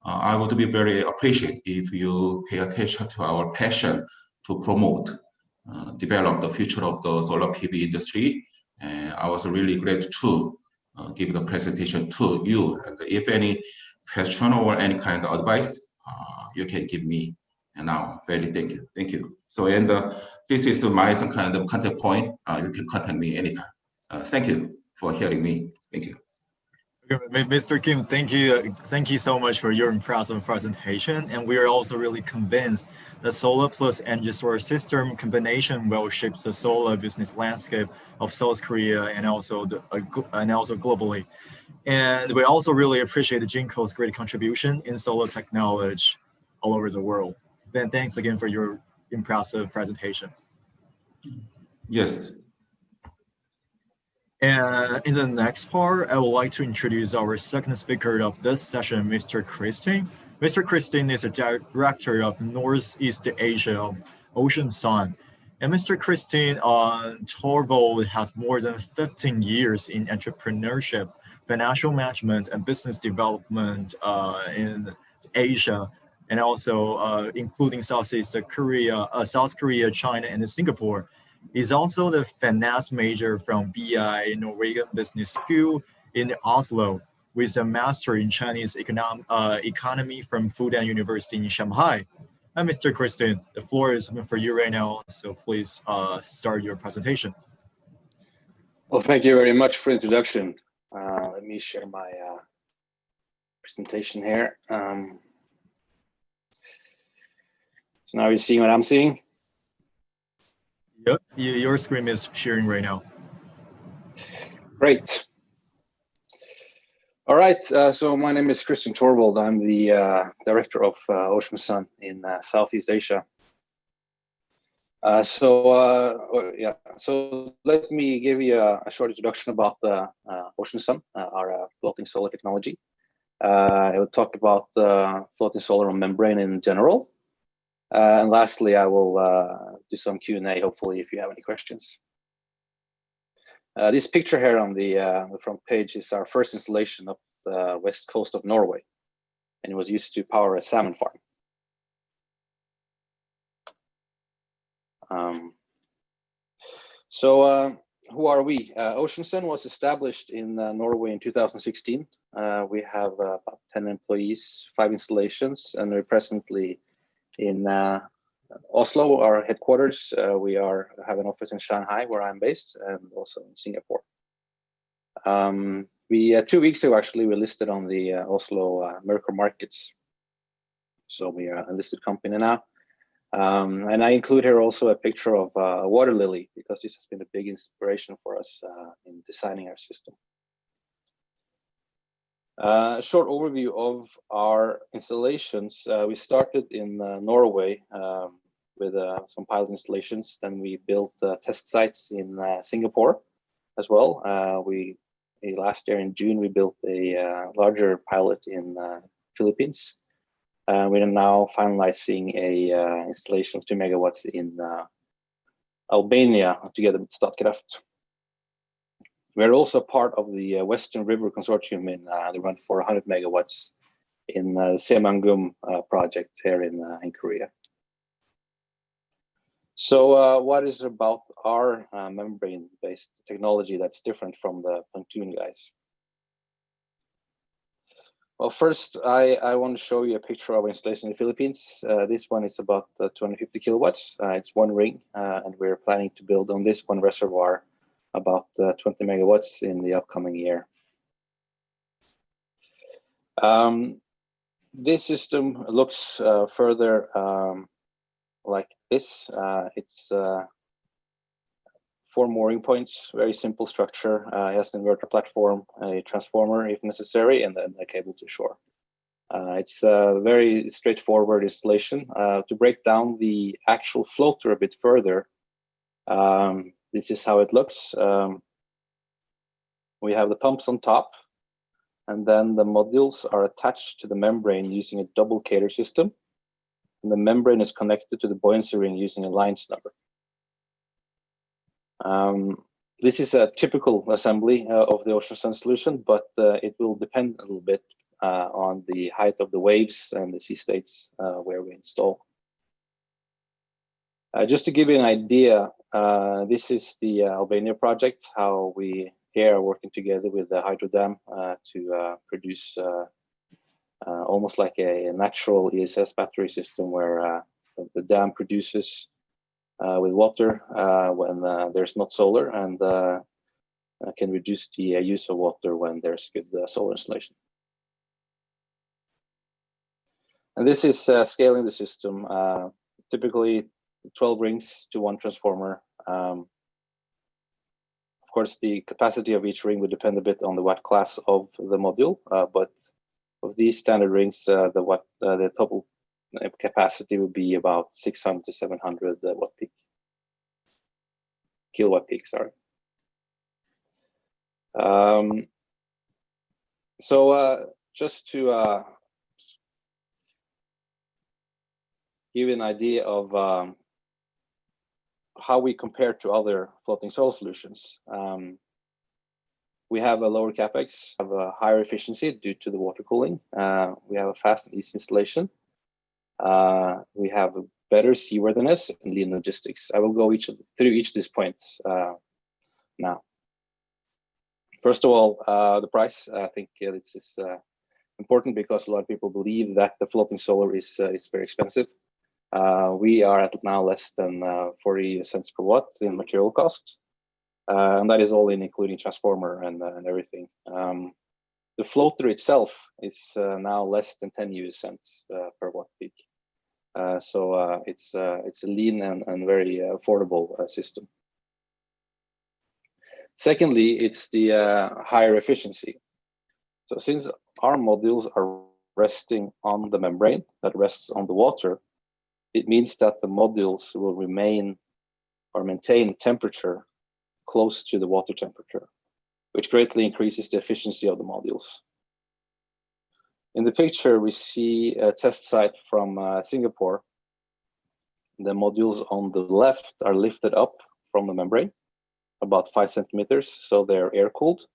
I would be very appreciative if you pay attention to our passion to promote, develop the future of the solar PV industry. And I was really glad to give the presentation to you. And if any question or any kind of advice, you can give me. And now, very thank you. Thank you. So, and this is my some kind of contact point. You can contact me anytime. Thank you for hearing me. Thank you. Mr. Kim, thank you so much for your impressive presentation. And we are also really convinced that solar plus energy storage system combination will shape the solar business landscape of South Korea and also globally. And we also really appreciate Jinko's great contribution in solar technology all over the world. Then thanks again for your impressive presentation. Yes. And in the next part, I would like to introduce our second speaker of this session, Mr. Christine. Mr. Christine is a director of Northeast Asia of Ocean Sun. And Mr. Christine Torvald has more than 15 years in entrepreneurship, financial management, and business development in Asia, and also including South Korea, China, and Singapore. He's also the finance major from BI Norwegian Business School in Oslo, with a master in Chinese economy from Fudan University in Shanghai. And Mr. Christian, the floor is open for you right now, so please start your presentation. Well, thank you very much for the introduction. Let me share my presentation here. So now you're seeing what I'm seeing? Yep, your screen is sharing right now. Great. All right, so my name is Christian Torvald. I'm the director of Ocean Sun in Southeast Asia. So let me give you a short introduction about Ocean Sun, our floating solar technology. I will talk about floating solar on membrane in general. And lastly, I will do some Q&A, hopefully, if you have any questions. This picture here on the front page is our first installation of the west coast of Norway, and it was used to power a salmon farm. Who are we? Ocean Sun was established in Norway in 2016. We have about 10 employees, 5 installations, and we're presently in Oslo, our headquarters. We have an office in Shanghai, where I'm based, and also in Singapore. 2 weeks ago, actually, we listed on the Oslo Merkur markets. So we are a listed company now. And I include here also a picture of a water lily, because this has been a big inspiration for us in designing our system. A short overview of our installations. We started in Norway with some pilot installations. Then we built test sites in Singapore as well. Last year in June, we built a larger pilot in Philippines. We are now finalizing a installation of 2 megawatts in Albania together with Statkraft. We're also part of the Western River Consortium in the run for 100 megawatts in the Semangum project here in Korea. So what is about our membrane-based technology that's different from the pontoon guys? Well, first, I want to show you a picture of our installation in the Philippines. This one is about 250 kilowatts. It's one ring, and we're planning to build on this one reservoir about 20 megawatts in the upcoming year. This system looks further like this. It's 4 mooring points, very simple structure. It has an inverter platform, a transformer if necessary, and then a cable to shore. It's a very straightforward installation. To break down the actual floater a bit further, this is how it looks. We have the pumps on top, and then the modules are attached to the membrane using a double cater system. And the membrane is connected to the buoyancy ring using a line snubber. This is a typical assembly of the Ocean Sun solution, but it will depend a little bit on the height of the waves and the sea states where we install. Just to give you an idea, this is the Albania project, how we here are working together with the hydro dam to produce almost like a natural ESS battery system where the dam produces with water when there's not solar, and can reduce the use of water when there's good solar installation. And this is scaling the system, typically 12 rings to 1 transformer. Of course, the capacity of each ring would depend a bit on the watt class of the module, but of these standard rings, the total capacity would be about 600 to 700 kilowatt peak. Sorry. Just to give you an idea of how we compare to other floating solar solutions. We have a lower capex, have a higher efficiency due to the water cooling. We have a fast and easy installation. We have a better seaworthiness and lean logistics. I will go through each of these points now. First of all, the price. I think this is important because a lot of people believe that the floating solar is very expensive. We are at now less than 40 cents per watt in material cost, and that is all in including transformer and everything. The floater itself is now less than 10 US cents per watt peak. So it's a lean and very affordable system. Secondly, it's the higher efficiency. So since our modules are resting on the membrane that rests on the water, it means that the modules will remain or maintain temperature close to the water temperature, which greatly increases the efficiency of the modules. In the picture, we see a test site from Singapore. The modules on the left are lifted up from the membrane, about 5 centimeters, so they're air-cooled,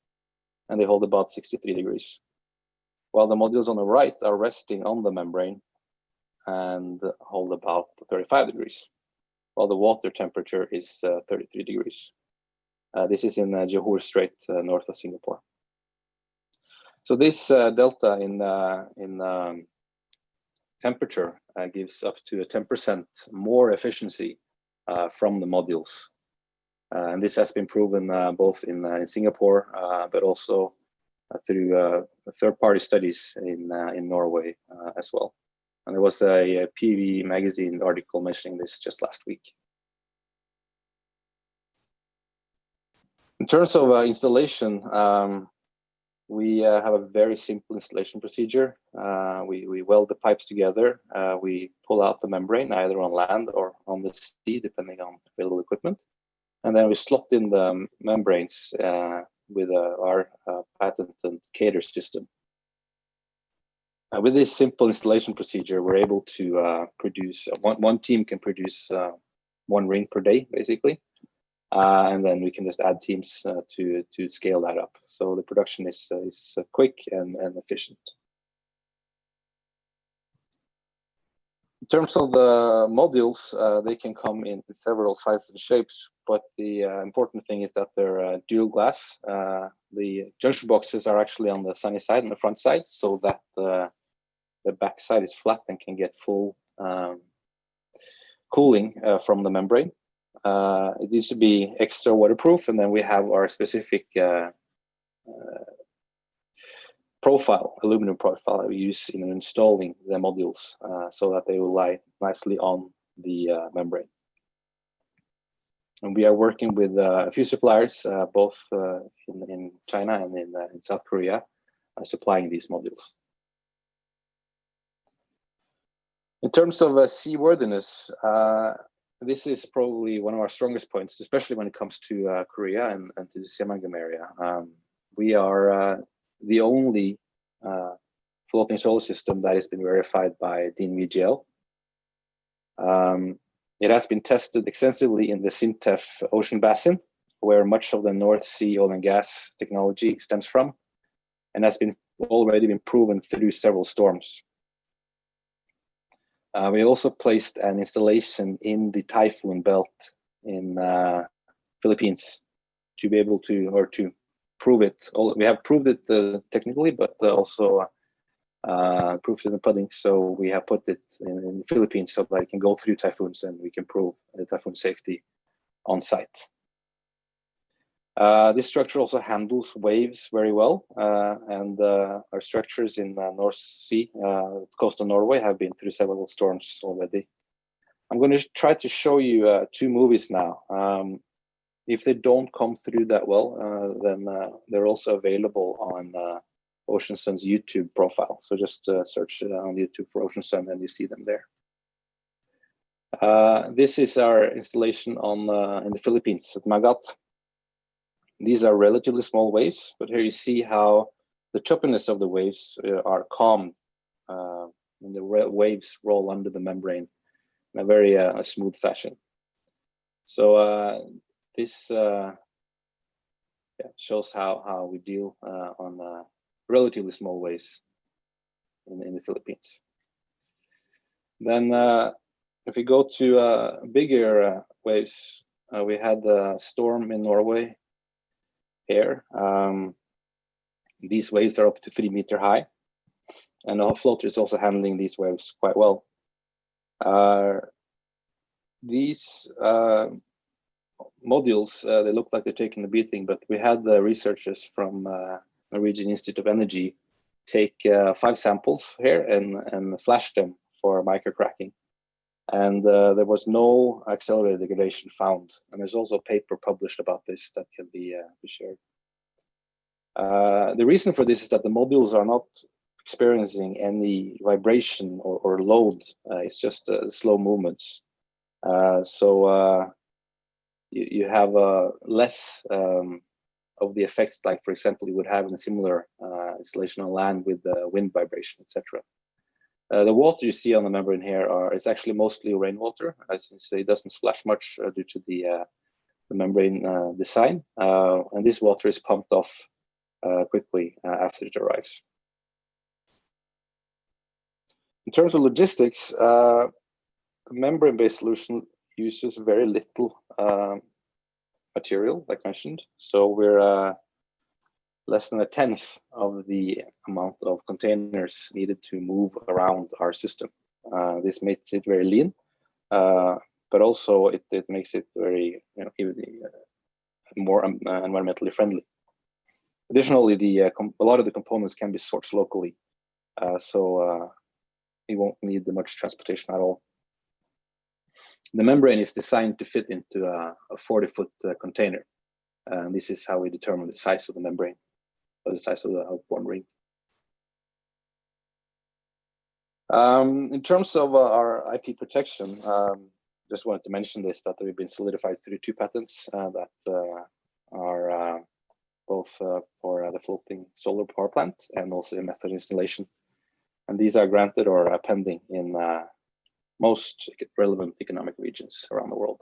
and they hold about 63 degrees. While the modules on the right are resting on the membrane and hold about 35 degrees, while the water temperature is 33 degrees. This is in Johor Strait, north of Singapore. So this delta in temperature gives up to a 10% more efficiency from the modules. And this has been proven both in Singapore, but also through third-party studies in Norway as well. And there was a PV magazine article mentioning this just last week. In terms of installation, we have a very simple installation procedure. We weld the pipes together. We pull out the membrane either on land or on the sea, depending on available equipment. And then we slot in the membranes with our patented Cater system. With this simple installation procedure, we're able to produce, one team can produce 1 ring per day, basically. And then we can just add teams to scale that up. So the production is quick and efficient. In terms of the modules, they can come in several sizes and shapes, but the important thing is that they're dual glass. The junction boxes are actually on the sunny side and the front side, so that the back side is flat and can get full cooling from the membrane. It needs to be extra waterproof, and then we have our specific aluminum profile that we use in installing the modules so that they will lie nicely on the membrane. And we are working with a few suppliers, both in China and in South Korea, supplying these modules. In terms of seaworthiness, this is probably one of our strongest points, especially when it comes to Korea and to the Siamangam area. We are the only floating solar system that has been verified by DNV GL. It has been tested extensively in the Sintef ocean basin, where much of the North Sea oil and gas technology stems from, and has already been proven through several storms. We also placed an installation in the typhoon belt in Philippines to be able to prove it. We have proved it technically, but also proved it in the pudding. So we have put it in the Philippines so that it can go through typhoons and we can prove the typhoon safety on site. This structure also handles waves very well, and our structures in North Sea, coast of Norway, have been through several storms already. I'm going to try to show you 2 movies now. If they don't come through that well, then they're also available on Ocean Sun's YouTube profile. So just search on YouTube for Ocean Sun and you see them there. This is our installation in the Philippines at Magat. These are relatively small waves, but here you see how the choppiness of the waves are calmed when the waves roll under the membrane in a very smooth fashion. So this shows how we deal on relatively small waves in the Philippines. Then if we go to bigger waves, we had a storm in Norway here. These waves are up to 3 meters high, and our floater is also handling these waves quite well. These modules, they look like they're taking a beating, but we had the researchers from Norwegian Institute of Energy take 5 samples here and flash them for microcracking. And there was no accelerated degradation found. And there's also a paper published about this that can be shared. The reason for this is that the modules are not experiencing any vibration or load. It's just slow movements. So you have less of the effects, like, for example, you would have in a similar installation on land with wind vibration, etc. The water you see on the membrane here is actually mostly rainwater, since it doesn't splash much due to the membrane design. And this water is pumped off quickly after it arrives. In terms of logistics, the membrane-based solution uses very little material, like mentioned. So we're less than 1/10 of the amount of containers needed to move around our system. This makes it very lean, but also it makes it very, more environmentally friendly. Additionally, a lot of the components can be sourced locally, so you won't need much transportation at all. The membrane is designed to fit into a 40-foot container, and this is how we determine the size of the membrane, or the size of the outborne ring. In terms of our IP protection, just wanted to mention this, that we've been solidified through 2 patents that are both for the floating solar power plant and also a method installation. And these are granted or pending in most relevant economic regions around the world.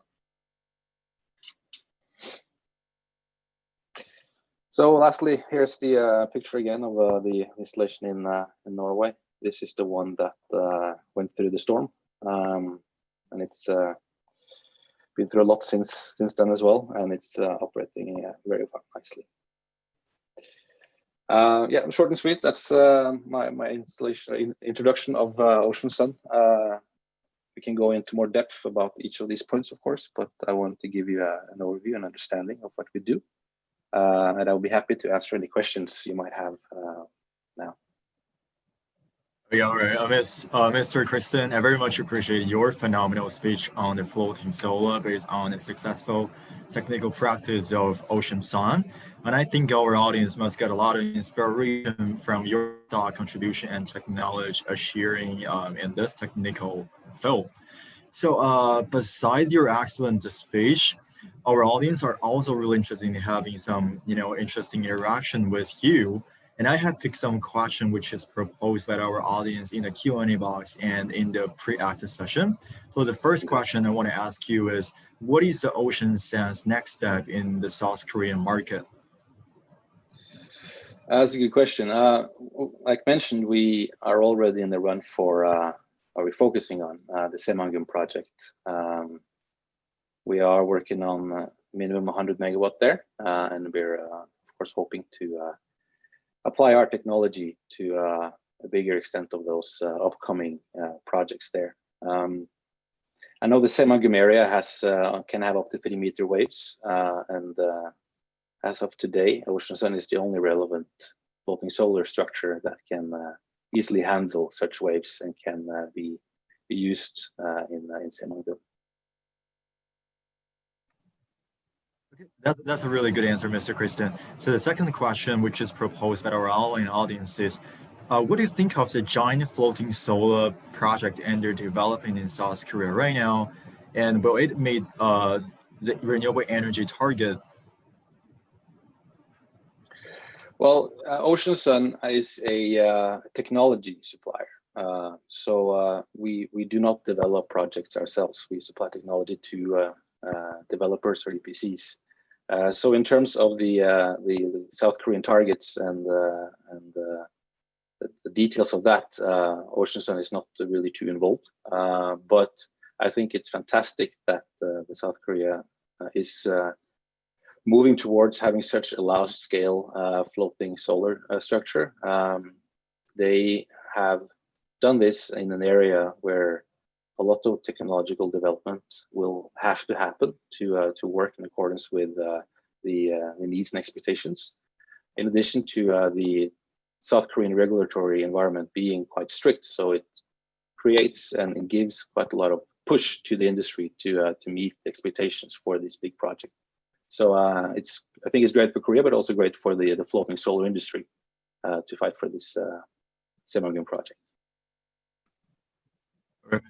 So lastly, here's the picture again of the installation in Norway. This is the one that went through the storm, and it's been through a lot since then as well, and it's operating very nicely. Yeah, short and sweet. That's my introduction of Ocean Sun. We can go into more depth about each of these points, of course, but I wanted to give you an overview and understanding of what we do. And I'll be happy to answer any questions you might have now. Yeah, all right. Mr. Kristen, I very much appreciate your phenomenal speech on the floating solar based on the successful technical practice of Ocean Sun. And I think our audience must get a lot of inspiration from your thought contribution and technology sharing in this technical field. So besides your excellent speech, our audience are also really interested in having some, interesting interaction with you. And I have picked some question which is proposed by our audience in the Q&A box and in the pre-active session. So the first question I want to ask you is, what is the Ocean Sun's next step in the South Korean market? That's a good question. Like mentioned, we are already in the run for, are we focusing on the Semangum project. We are working on minimum 100 megawatt there, and we're of course hoping to apply our technology to a bigger extent of those upcoming projects there. I know the Semangum area can have up to 3-meter waves, and as of today, Ocean Sun is the only relevant floating solar structure that can easily handle such waves and can be used in Semangdum. That's a really good answer, Mr. Christian. So the second question, which is proposed by our online audience, is what do you think of the giant floating solar project under developing in South Korea right now? And will it meet the renewable energy target? Well, Ocean Sun is a technology supplier. So we do not develop projects ourselves. We supply technology to developers or EPCs. So in terms of the South Korean targets and the details of that, Ocean Sun is not really too involved. But I think it's fantastic that the South Korea is moving towards having such a large-scale floating solar structure. They have done this in an area where a lot of technological development will have to happen to work in accordance with the needs and expectations. In addition to the South Korean regulatory environment being quite strict, so it creates and gives quite a lot of push to the industry to meet the expectations for this big project. So I think it's great for Korea, but also great for the floating solar industry to fight for this Semangdum project.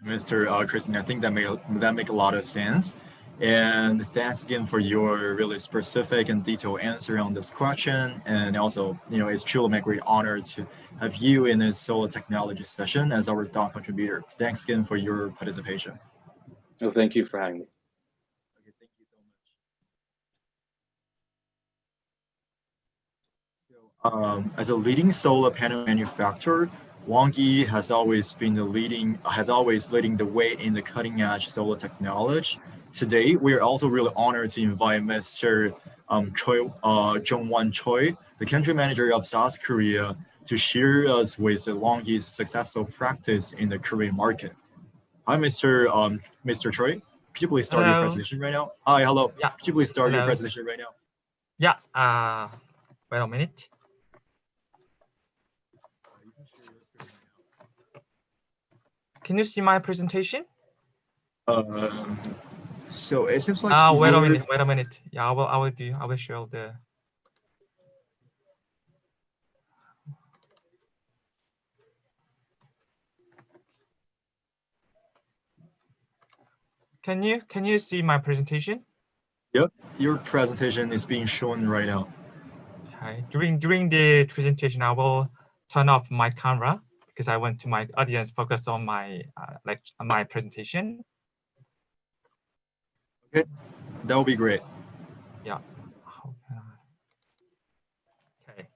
Mr. Christian, I think that make a lot of sense. And thanks again for your really specific and detailed answer on this question. And also, it's truly my great honor to have you in this solar technology session as our thought contributor. Thanks again for your participation. Well, thank you for having me. Okay, thank you so much. So, as a leading solar panel manufacturer, Wongi has always leading the way in the cutting-edge solar technology. Today, we are also really honored to invite Mr. Jong-Won Choi, the country manager of South Korea, to share us with Wongi's successful practice in the Korean market. Hi, Mr. Choi. Could you please start your presentation right now? Hi, hello. Yeah. Could you please start your Hello. presentation right now? Yeah. Wait a minute. Can you see my presentation? So it seems like wait a minute. Yeah, I will show the. Can you see my presentation? Yep, your presentation is being shown right now. Okay. During the presentation, I will turn off my camera because I want to my audience focus on my my presentation. Okay, that would be great. Yeah. Okay.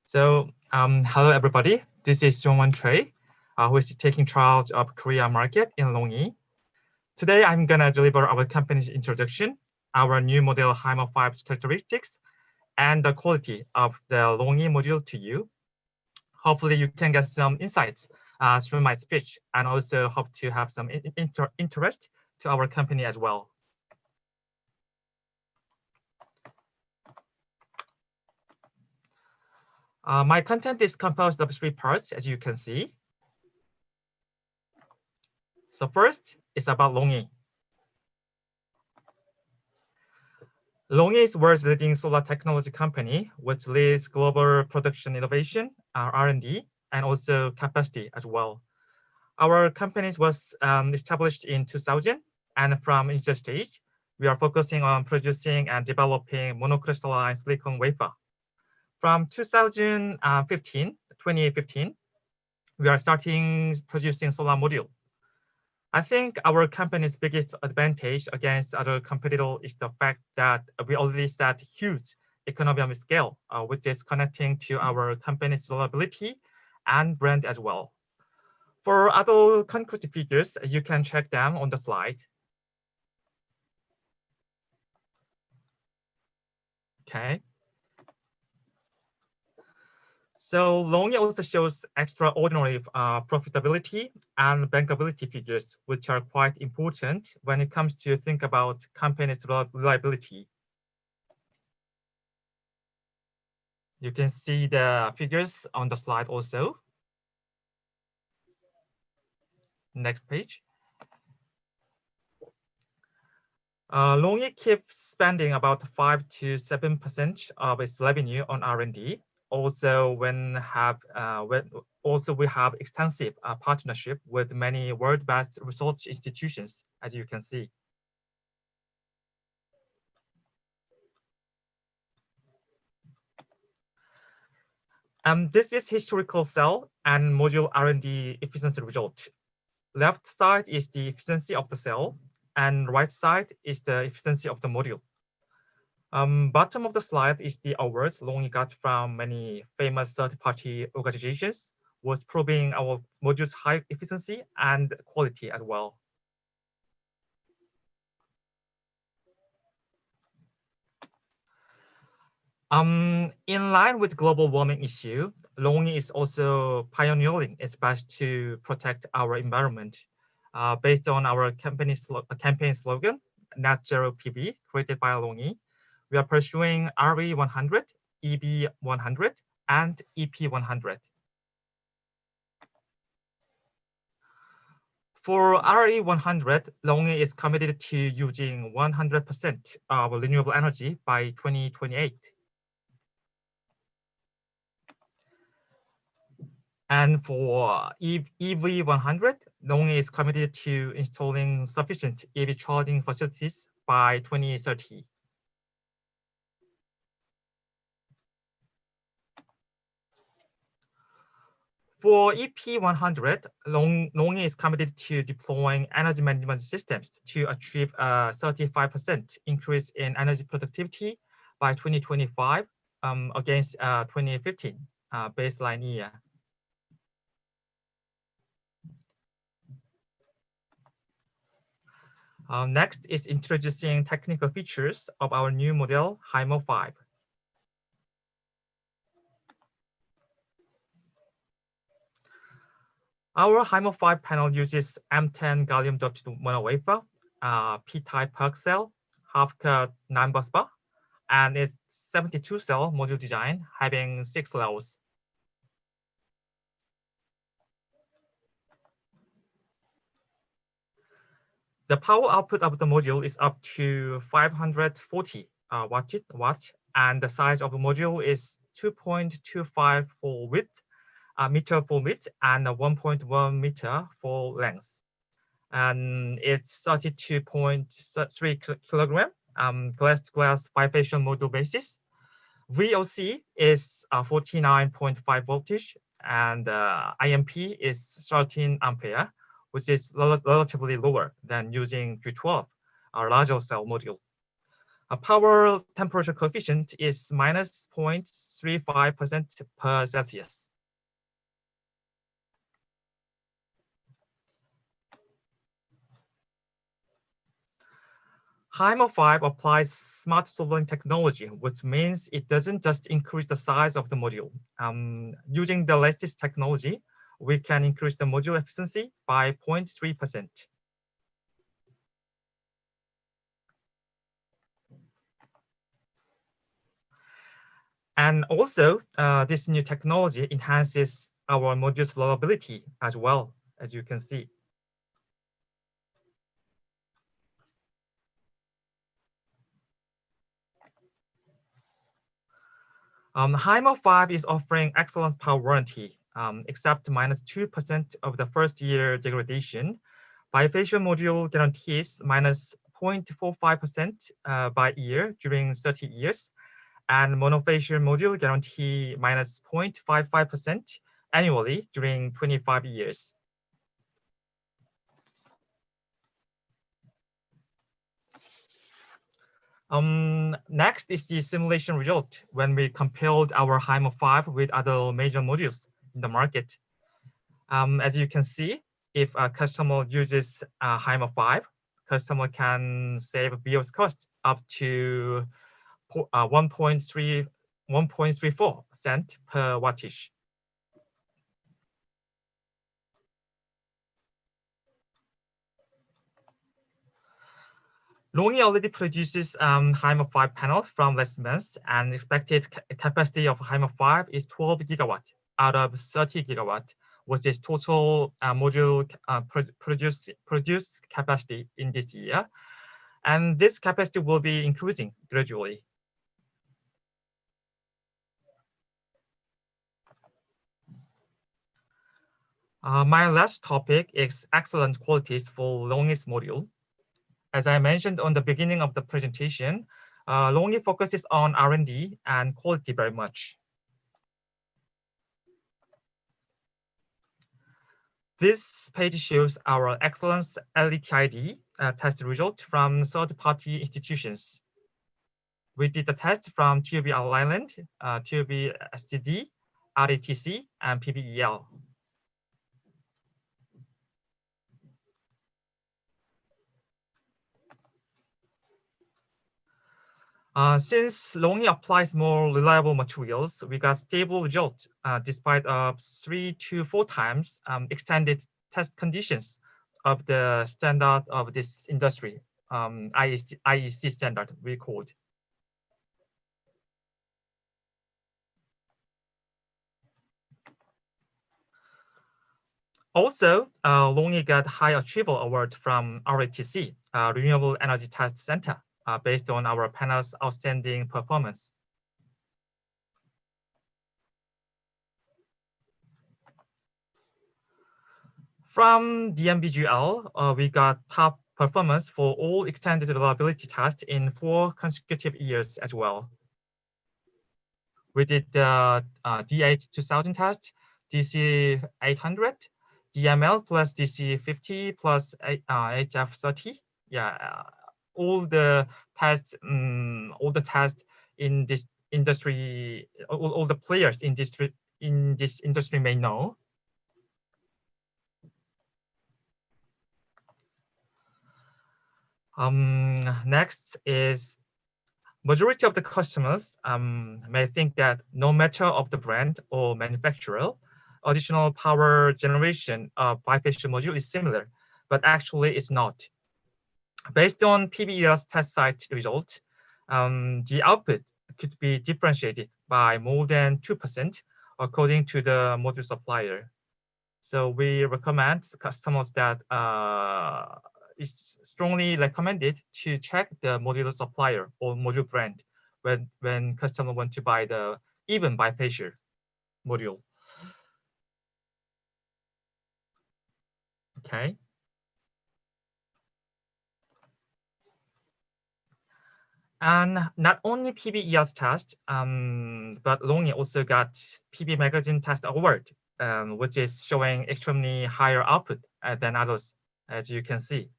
So hello everybody. This is Jong-Won Choi, who is taking charge of Korea market in Longyi. Today I'm gonna deliver our company's introduction, our new model HIMA 5's characteristics, and the quality of the Longyi module to you. Hopefully you can get some insights through my speech, and also hope to have some interest to our company as well. My content is composed of 3 parts, as you can see. So first, it's about Longyi. Longyi is world's leading solar technology company, which leads global production innovation, R&D, and also capacity as well. Our company was established in 2000, and from initial stage, we are focusing on producing and developing monocrystalline silicon wafer. From 2015, we are starting producing solar module. I think our company's biggest advantage against other competitors is the fact that we already set huge economy of scale, which is connecting to our company's reliability and brand as well. For other concrete figures, you can check them on the slide. Okay. So Longyi also shows extraordinary profitability and bankability figures, which are quite important when it comes to think about company's reliability. You can see the figures on the slide also. Next page. LONGi keeps spending about 5 to 7% of its revenue on R&D. Also, we have extensive partnership with many world-based research institutions, as you can see. This is historical cell and module R&D efficiency result. Left side is the efficiency of the cell, and right side is the efficiency of the module. Bottom of the slide is the awards LONGi got from many famous third-party organizations, was proving our module's high efficiency and quality as well. In line with global warming issue, LONGi is also pioneering its best to protect our environment. Based on our campaign slogan, Net Zero PV, created by LONGi, we are pursuing RE100, EB100, and EP100. For RE100, LONGi is committed to using 100% of renewable energy by 2028. And for EV100, LONGi is committed to installing sufficient EV charging facilities by 2030. For EP100, LONGi is committed to deploying energy management systems to achieve a 35% increase in energy productivity by 2025 against 2015 baseline year. Next is introducing technical features of our new model, HYMO 5. Our HYMO 5 panel uses M10 gallium doped monowafer, P-type PERC cell, half-cut 9-busbar, and its 72-cell module design having 6 levels. The power output of the module is up to 540 watts, and the size of the module is 2.25 for width, meter for width, and 1.1 meter for length. And it's 32.3 kilogram, glass-to-glass bifacial module basis. VOC is 49.5 voltage, and IMP is 13 ampere, which is relatively lower than using G12, our larger cell module. A power temperature coefficient is minus 0.35% per Celsius. HYMO 5 applies smart soldering technology, which means it doesn't just increase the size of the module. Using the latest technology, we can increase the module efficiency by 0.3%. And also, this new technology enhances our module's reliability as well, as you can see. HYMO 5 is offering excellent power warranty, except minus 2% of the first year degradation. Bifacial module guarantees minus 0.45% by year during 30 years, and monofacial module guarantee minus 0.55% annually during 25 years. Next is the simulation result when we compared our HYMO 5 with other major modules in the market. As you can see, if a customer uses HYMO 5, customer can save BOS cost up to 1.34 cent per wattage. LONGi already produces HIMA 5 panel from last month, and expected capacity of HIMA 5 is 12 gigawatt out of 30 gigawatt, which is total module produce capacity in this year. And this capacity will be increasing gradually. My last topic is excellent qualities for LONGi's module. As I mentioned on the beginning of the presentation, LONGi focuses on R&D and quality very much. This page shows our excellence LETID test result from third-party institutions. We did the test from TUB Ireland, TUB STD, RATC, and PBEL. Since LONGi applies more reliable materials, we got stable results despite 3 to 4 times extended test conditions of the standard of this industry, IEC standard we called. Also, LONGi got high achieval award from RATC, Renewable Energy Test Center, based on our panel's outstanding performance. From DNVGL, we got top performance for all extended reliability tests in 4 consecutive years as well. We did the D8-2000 test, DC800, DML plus DC50 plus HF30. Yeah, all the tests in this industry, all the players in this industry may know. Next is majority of the customers may think that no matter of the brand or manufacturer, additional power generation of bifacial module is similar, but actually it's not. Based on PBEL's test site result, the output could be differentiated by more than 2% according to the module supplier. So we recommend customers that it's strongly recommended to check the module supplier or module brand when customer want to buy the even bifacial module. Okay. And not only PBEL's test, but LONGi also got PB Magazine Test Award, which is showing extremely higher output than others, as you can see.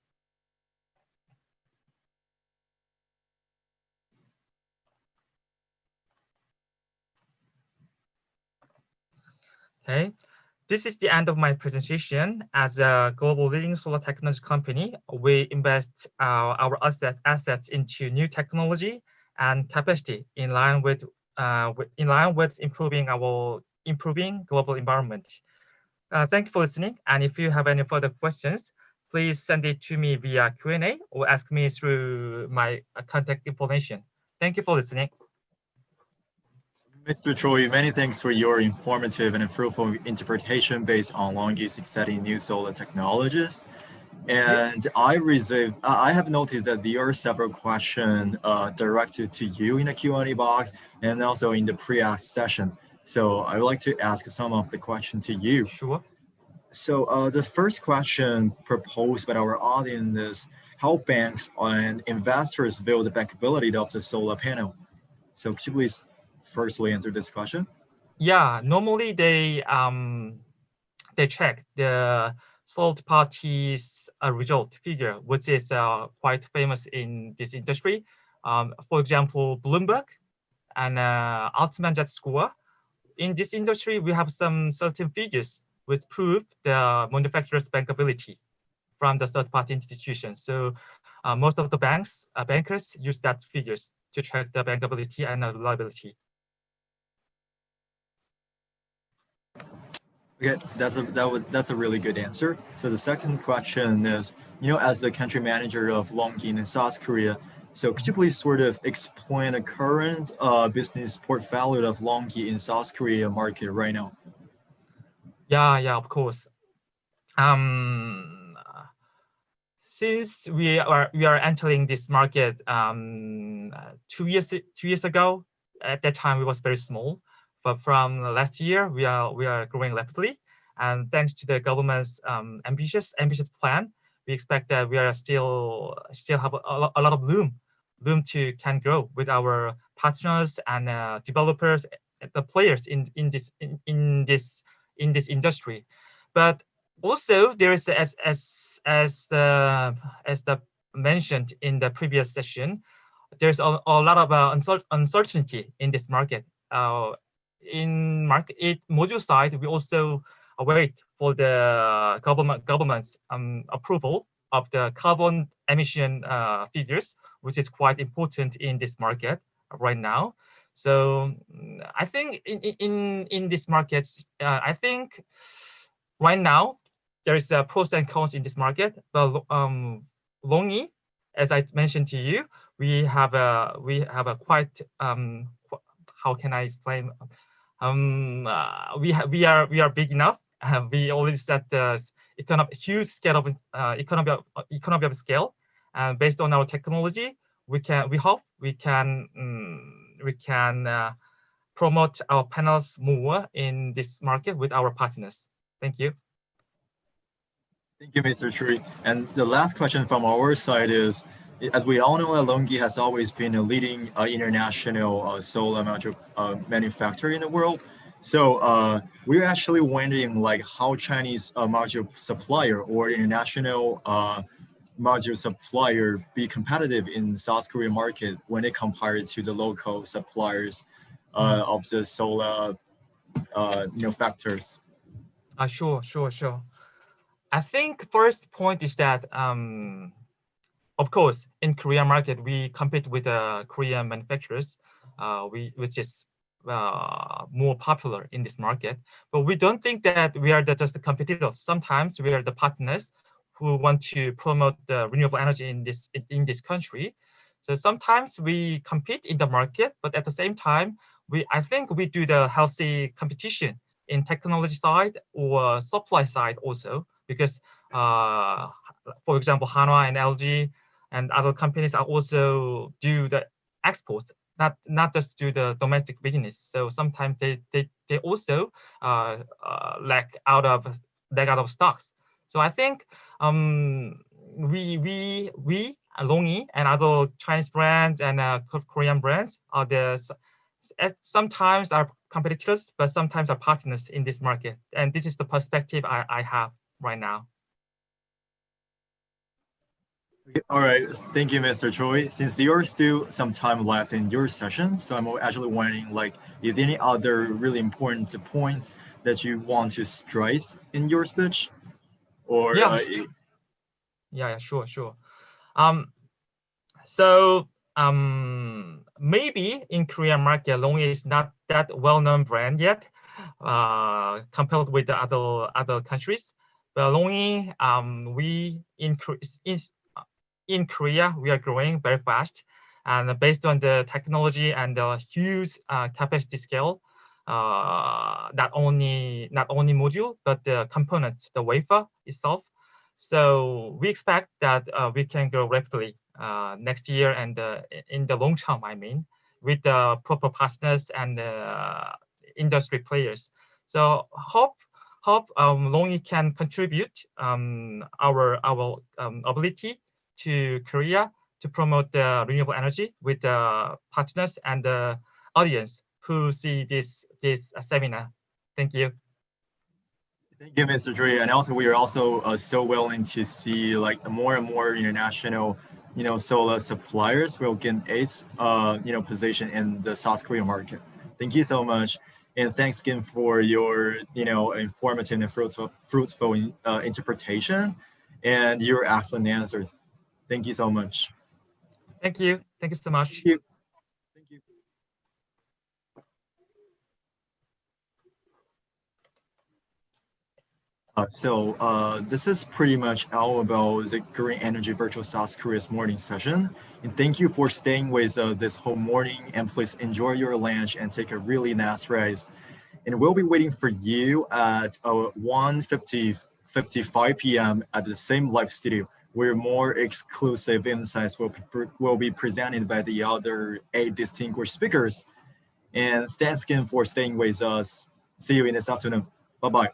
Okay, this is the end of my presentation. As a global leading solar technology company, we invest our assets into new technology and capacity in line with improving global environment. Thank you for listening. And if you have any further questions, please send it to me via Q&A or ask me through my contact information. Thank you for listening. Mr. Choi, many thanks for your informative and fruitful interpretation based on LONGi's exciting new solar technologies. And I have noticed that there are several questions directed to you in the Q&A box and also in the pre-ask session. So I would like to ask some of the questions to you. Sure. So the first question proposed by our audience is how banks and investors view the bankability of the solar panel. So could you please firstly answer this question? Yeah, normally they check the third party's result figure, which is quite famous in this industry. For example, Bloomberg and Altman Jet Score. In this industry, we have some certain figures which prove the manufacturer's bankability from the third-party institution. So most of the bankers use that figures to track the bankability and reliability. Okay, so that's a really good answer. So the second question is, as the country manager of LONGi in South Korea, so could you please sort of explain the current business portfolio of LONGi in South Korea market right now? Yeah, of course. Since we are entering this market 2 years ago, at that time it was very small, but from last year we are growing rapidly, and thanks to the government's ambitious plan, we expect that we are still have a lot of room can grow with our partners and developers, the players in this industry. But also there is, as the mentioned in the previous session, there's a lot of uncertainty in this market. In module side, we also wait for the government's approval of the carbon emission figures, which is quite important in this market right now. So I think in this market, I think right now there is a pros and cons in this market. But LONGi, as I mentioned to you, we have a quite how can I explain? We are big enough. We already set the huge scale of economy of scale, and based on our technology, we hope we can promote our panels more in this market with our partners. Thank you. Thank you, Mr. Chui. And the last question from our side is, as we all know, LONGi has always been a leading international solar module manufacturer in the world. So we're actually wondering like how Chinese module supplier or international module supplier be competitive in South Korean market when it compared to the local suppliers of the solar factors. Sure. I think first point is that, of course, in Korean market, we compete with Korean manufacturers, which is more popular in this market. But we don't think that we are just the competitors. Sometimes we are the partners who want to promote the renewable energy in this country. So sometimes we compete in the market, but at the same time, I think we do the healthy competition in technology side or supply side also. Because, for example, Hanwha and LG and other companies are also do the exports, not just do the domestic business. So sometimes they also lack out of stocks. So I think we LONGi and other Chinese brands and Korean brands are sometimes are competitors, but sometimes are partners in this market. And this is the perspective I have right now. All right, thank you, Mr. Choi. Since there are still some time left in your session, so I'm actually wondering, like, if any other really important points that you want to stress in your speech, or sure. So maybe in Korean market, LONGi is not that well-known brand yet, compared with the other countries. But LONGi, in Korea, we are growing very fast, and based on the technology and the huge capacity scale, not only module but the components, the wafer itself. So we expect that we can grow rapidly next year and in the long term. I mean, with the proper partners and industry players. So hope LONGi can contribute our ability to Korea to promote the renewable energy with the partners and the audience who see this seminar. Thank you. Thank you, Mr. Dre. And also, we are also so willing to see like more and more international, solar suppliers will gain its, position in the South Korean market. Thank you so much. And thanks again for your, informative and fruitful interpretation and your excellent answers. Thank you so much. Thank you. Thank you so much. Thank you. Thank you. This is pretty much all about the Green Energy Virtual South Korea's morning session. And thank you for staying with us this whole morning. And please enjoy your lunch and take a really nice rest. And we'll be waiting for you at 1:55 p.m. at the same live studio, where more exclusive insights will be presented by the other 8 distinguished speakers. And thanks again for staying with us. See you in this afternoon. Bye-bye.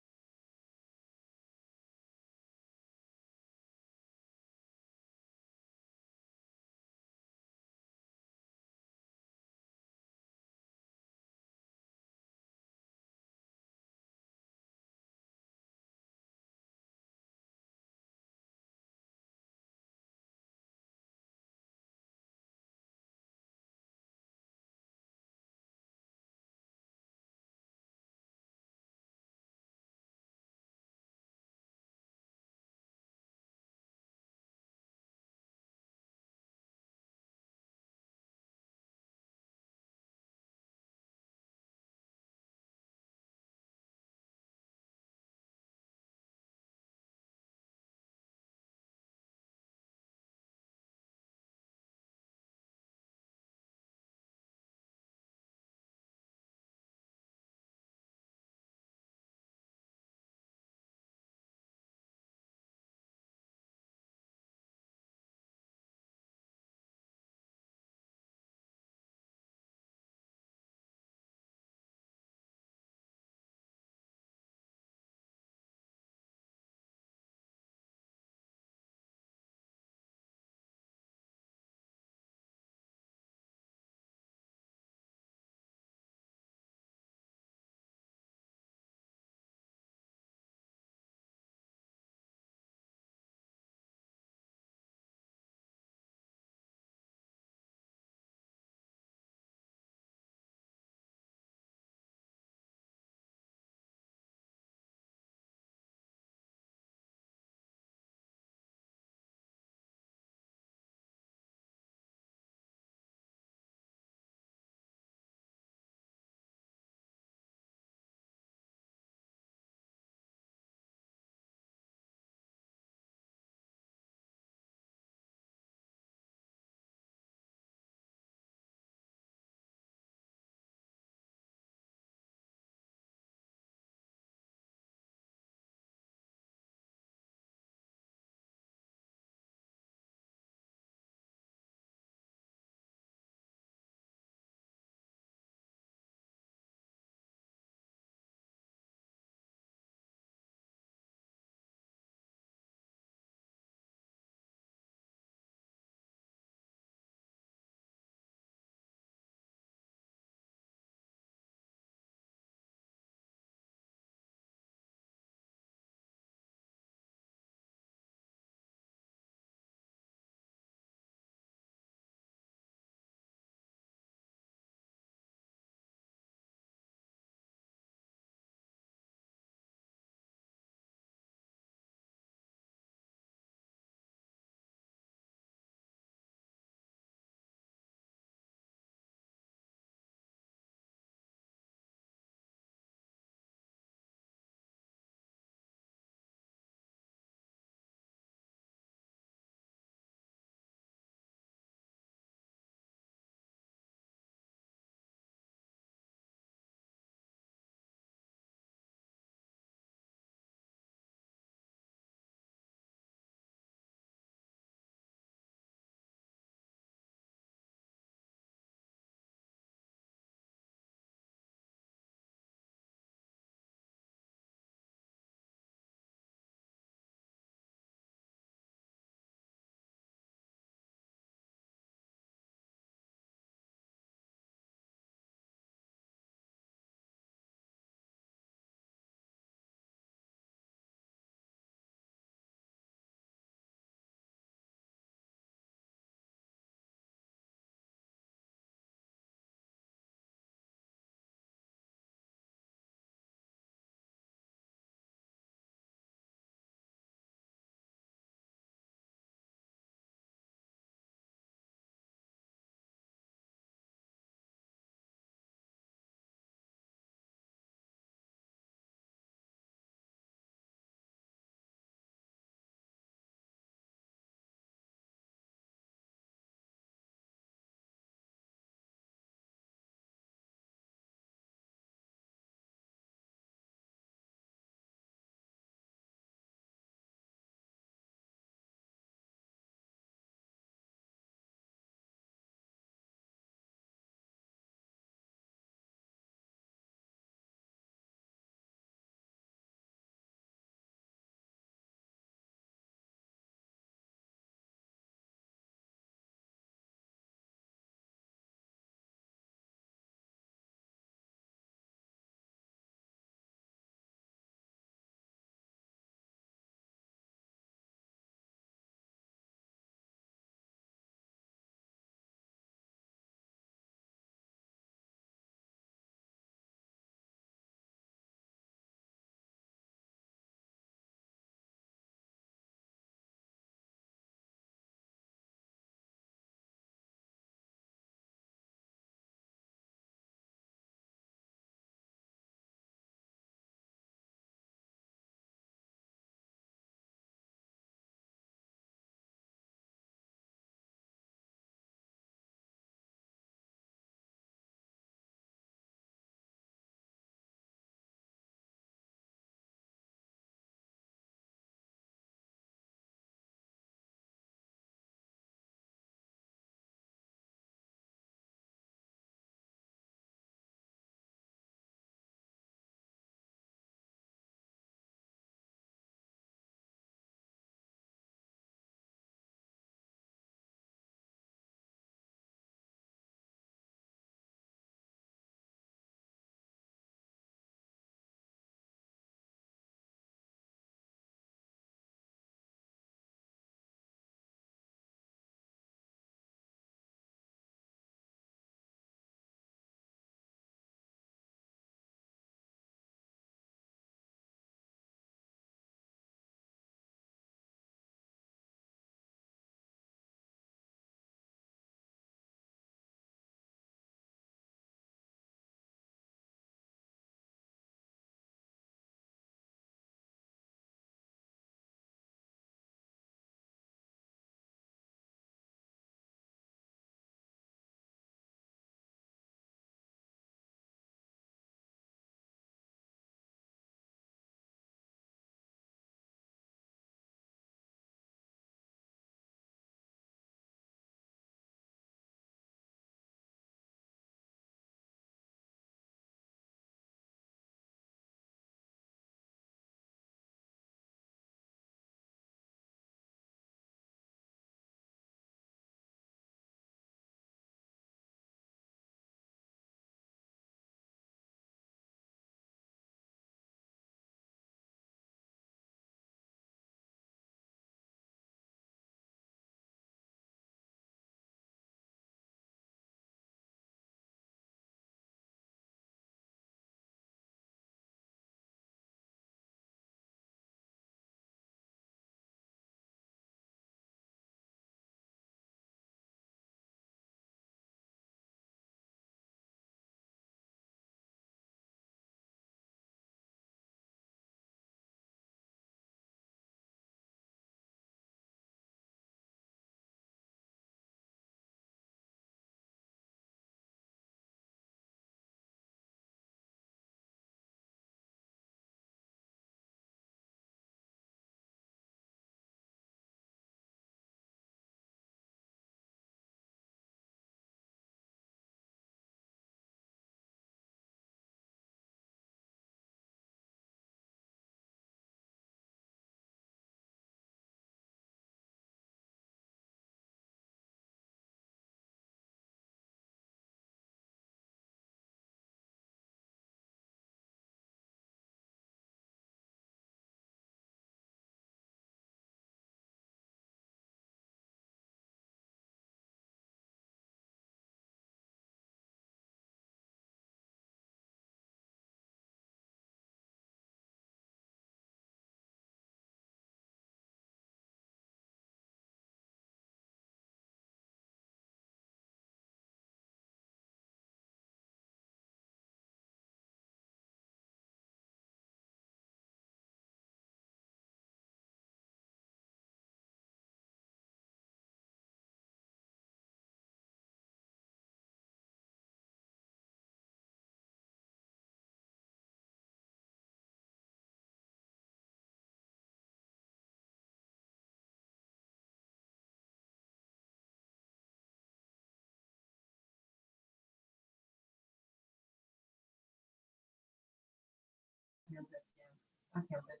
on campus.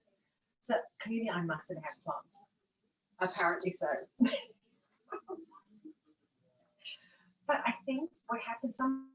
So clearly I mustn't have plants. Apparently so. But I think what happens some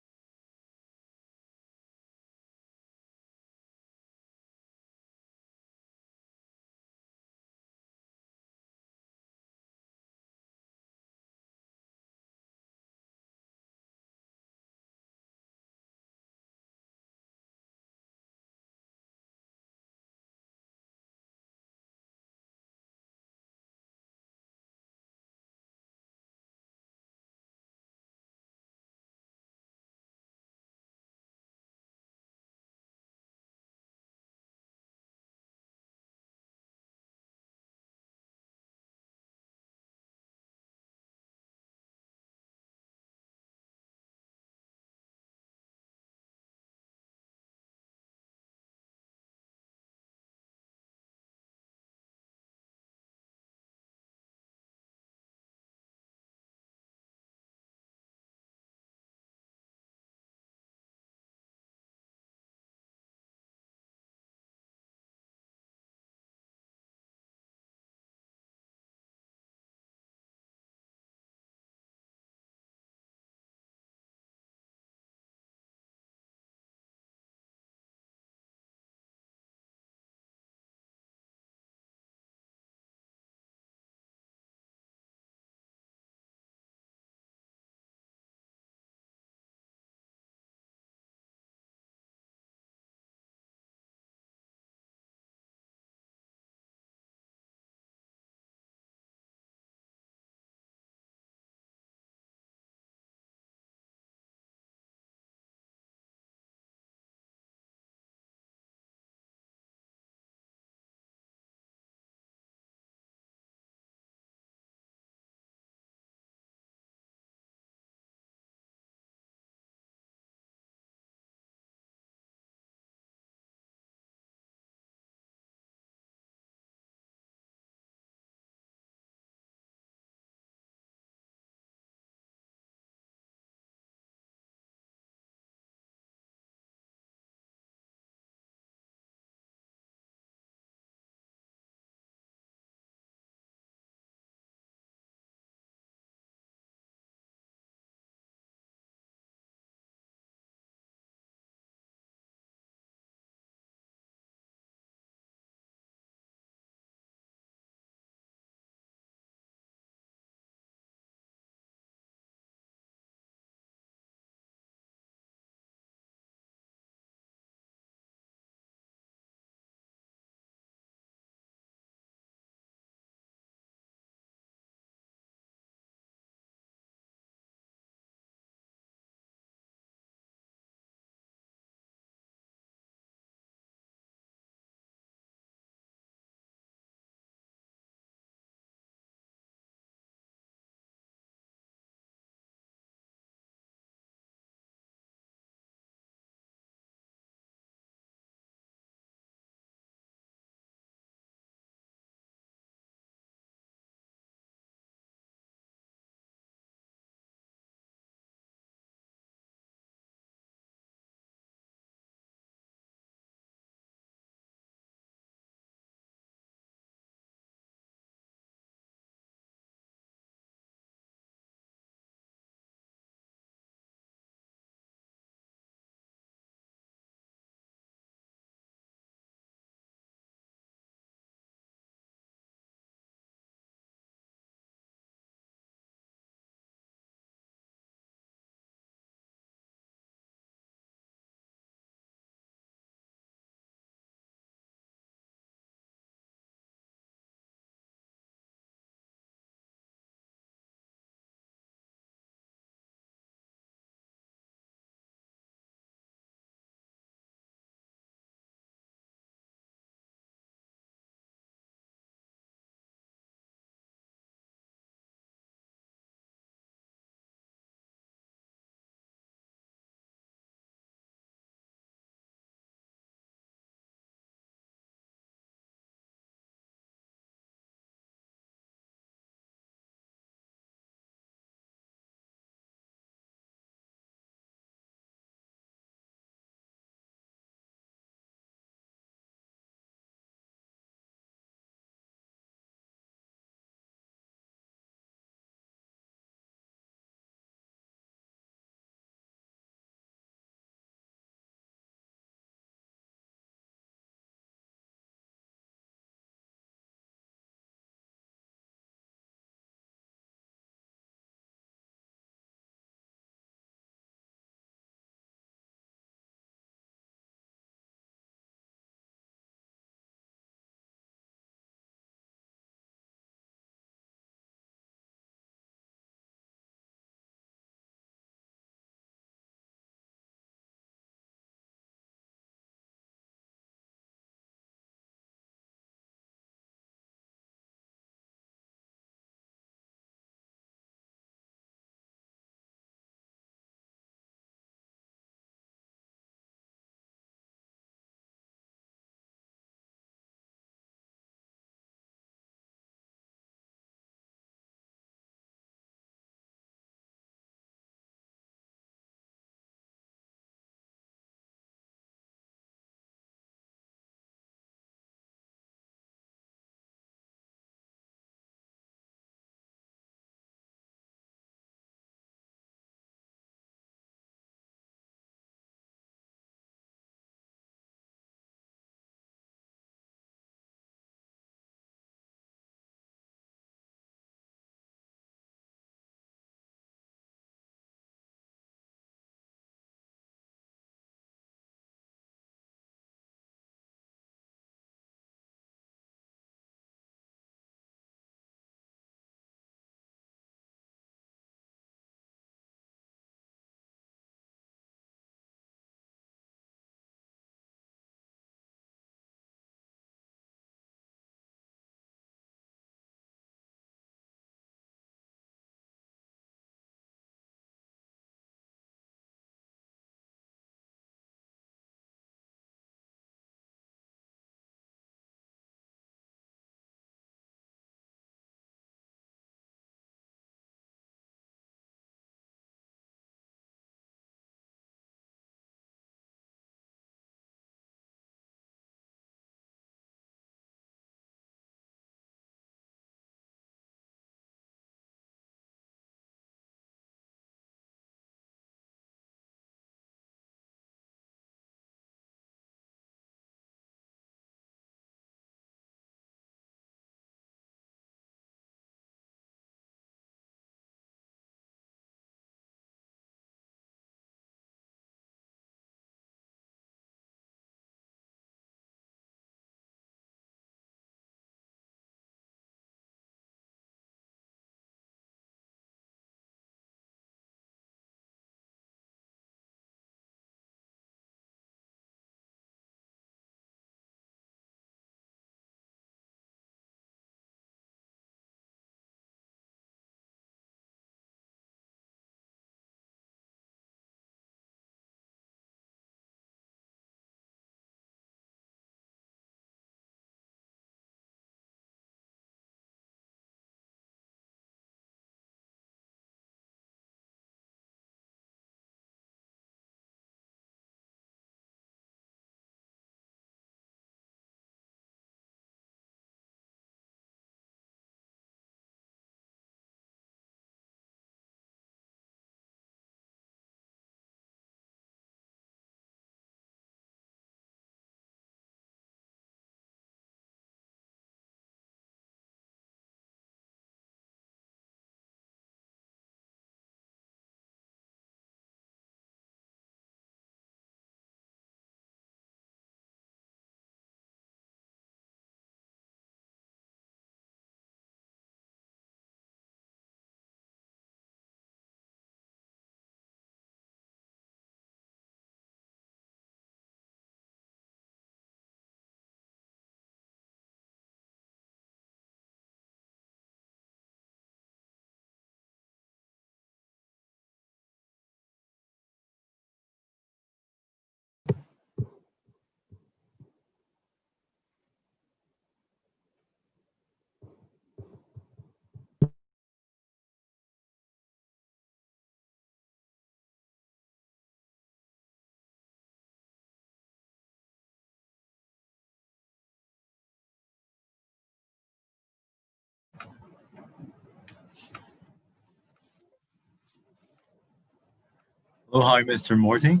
Oh, hi, Mr. Morty.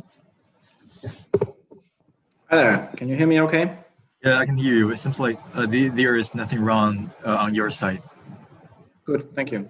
Hi there. Can you hear me okay? Yeah, I can hear you. It seems like there is nothing wrong on your side. Good. Thank you.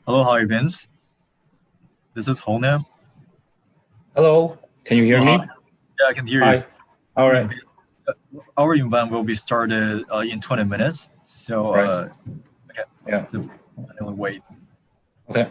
Hello, hi Vince. This is Honam. Hello, can you hear me? Yeah, I can hear you. Hi. All right. Our event will be started in 20 minutes. So, Right. okay. Yeah. So, I'll wait. Okay.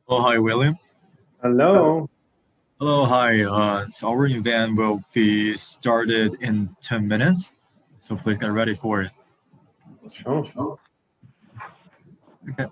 Hello, hi, William. Hello. Hello, hi. So our event will be started in 10 minutes. So please get ready for it. Sure. Okay.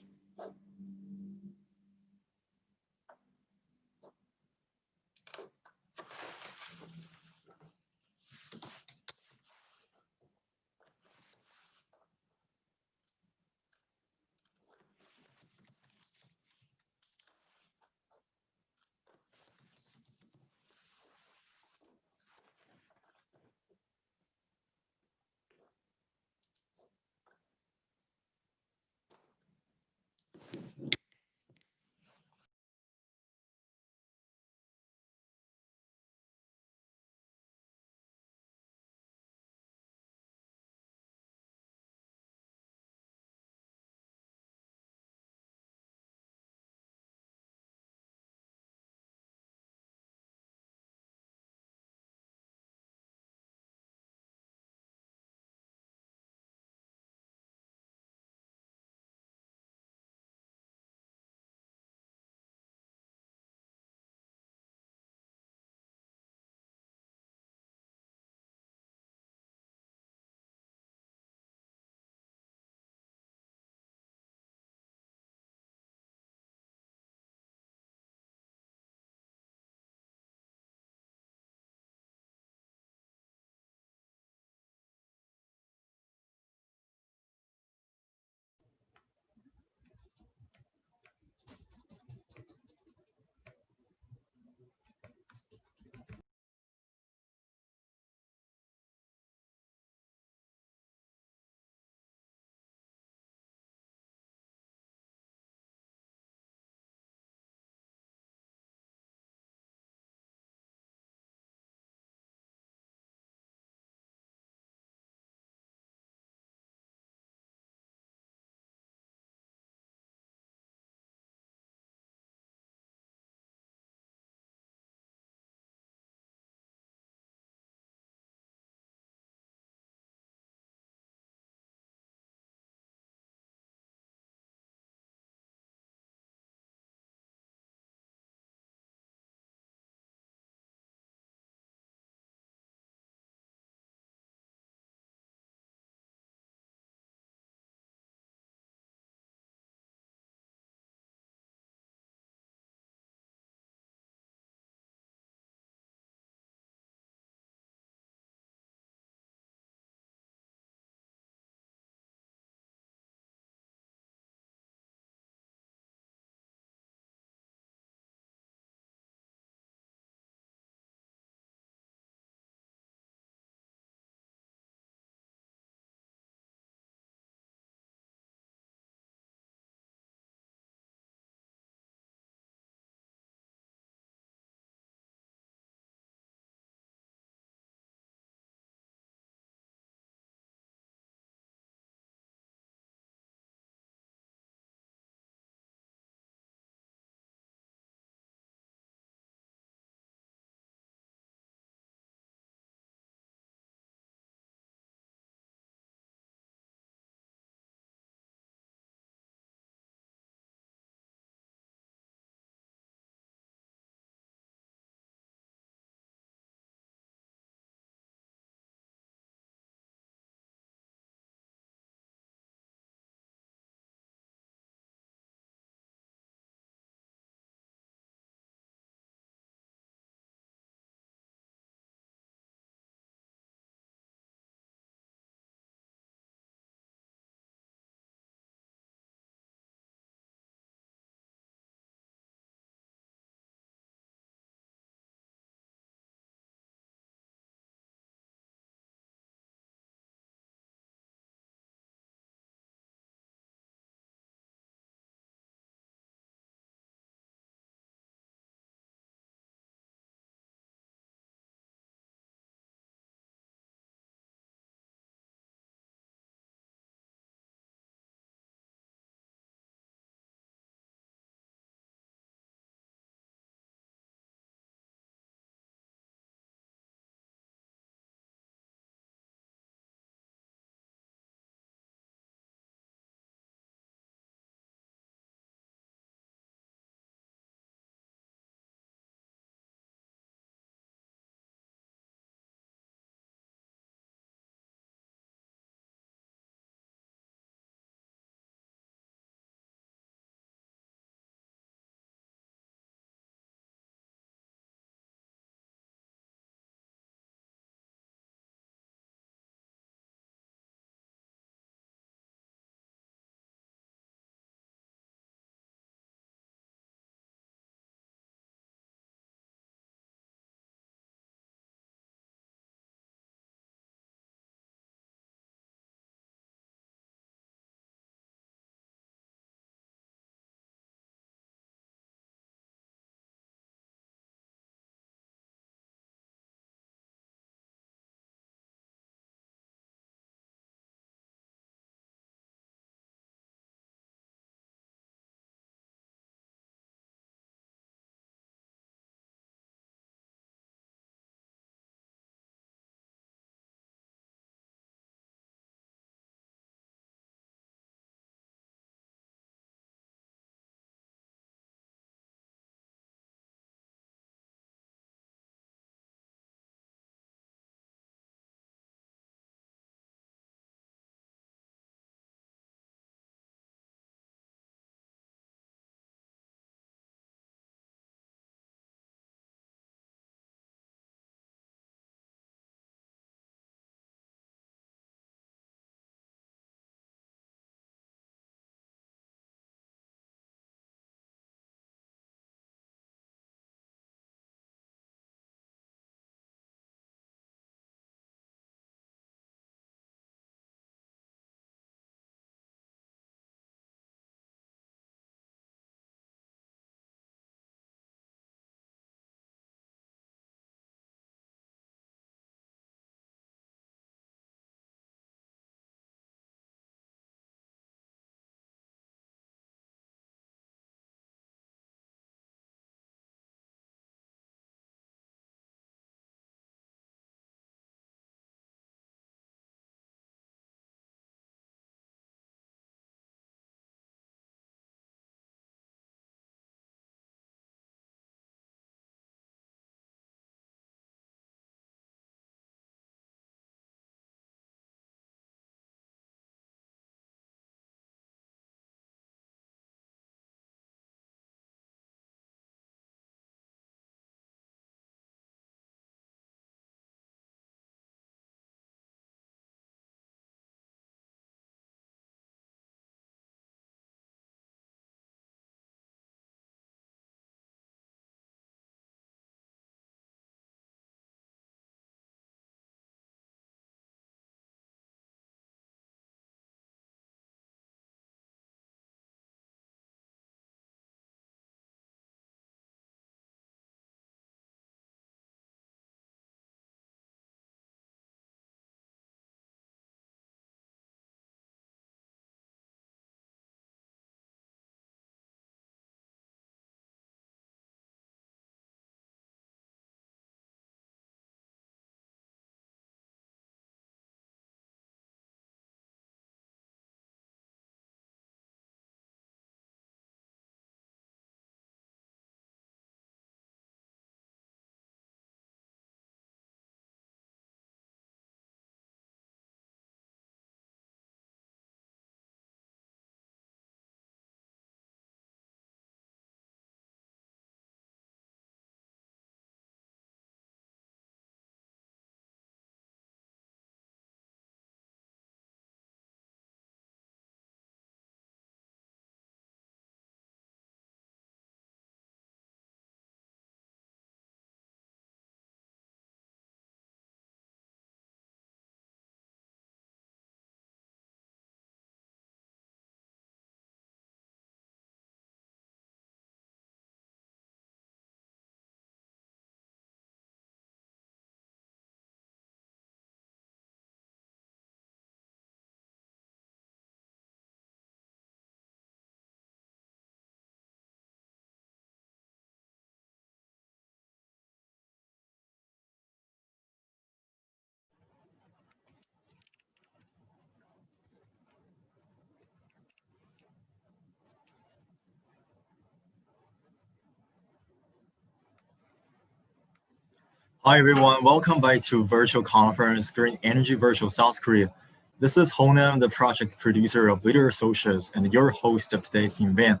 Hi everyone, welcome back to virtual conference Green Energy Virtual South Korea. This is Honam, the project producer of Leader Associates and your host of today's event.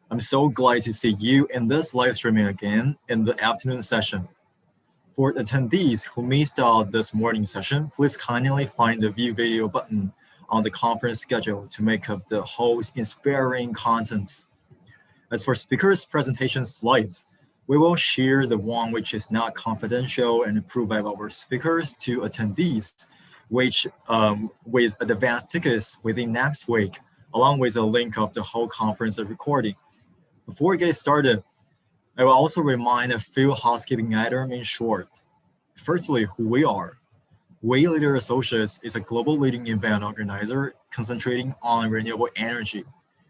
I'm so glad to see you in this live streaming again in the afternoon session. For attendees who missed out this morning session, please kindly find the view video button on the conference schedule to make up the whole inspiring contents. As for speakers' presentation slides, we will share the one which is not confidential and approved by our speakers to attendees, which with advanced tickets within next week, along with a link of the whole conference recording. Before we get started, I will also remind a few housekeeping items in short. Firstly, who we are. We Leader Associates is a global leading event organizer concentrating on renewable energy.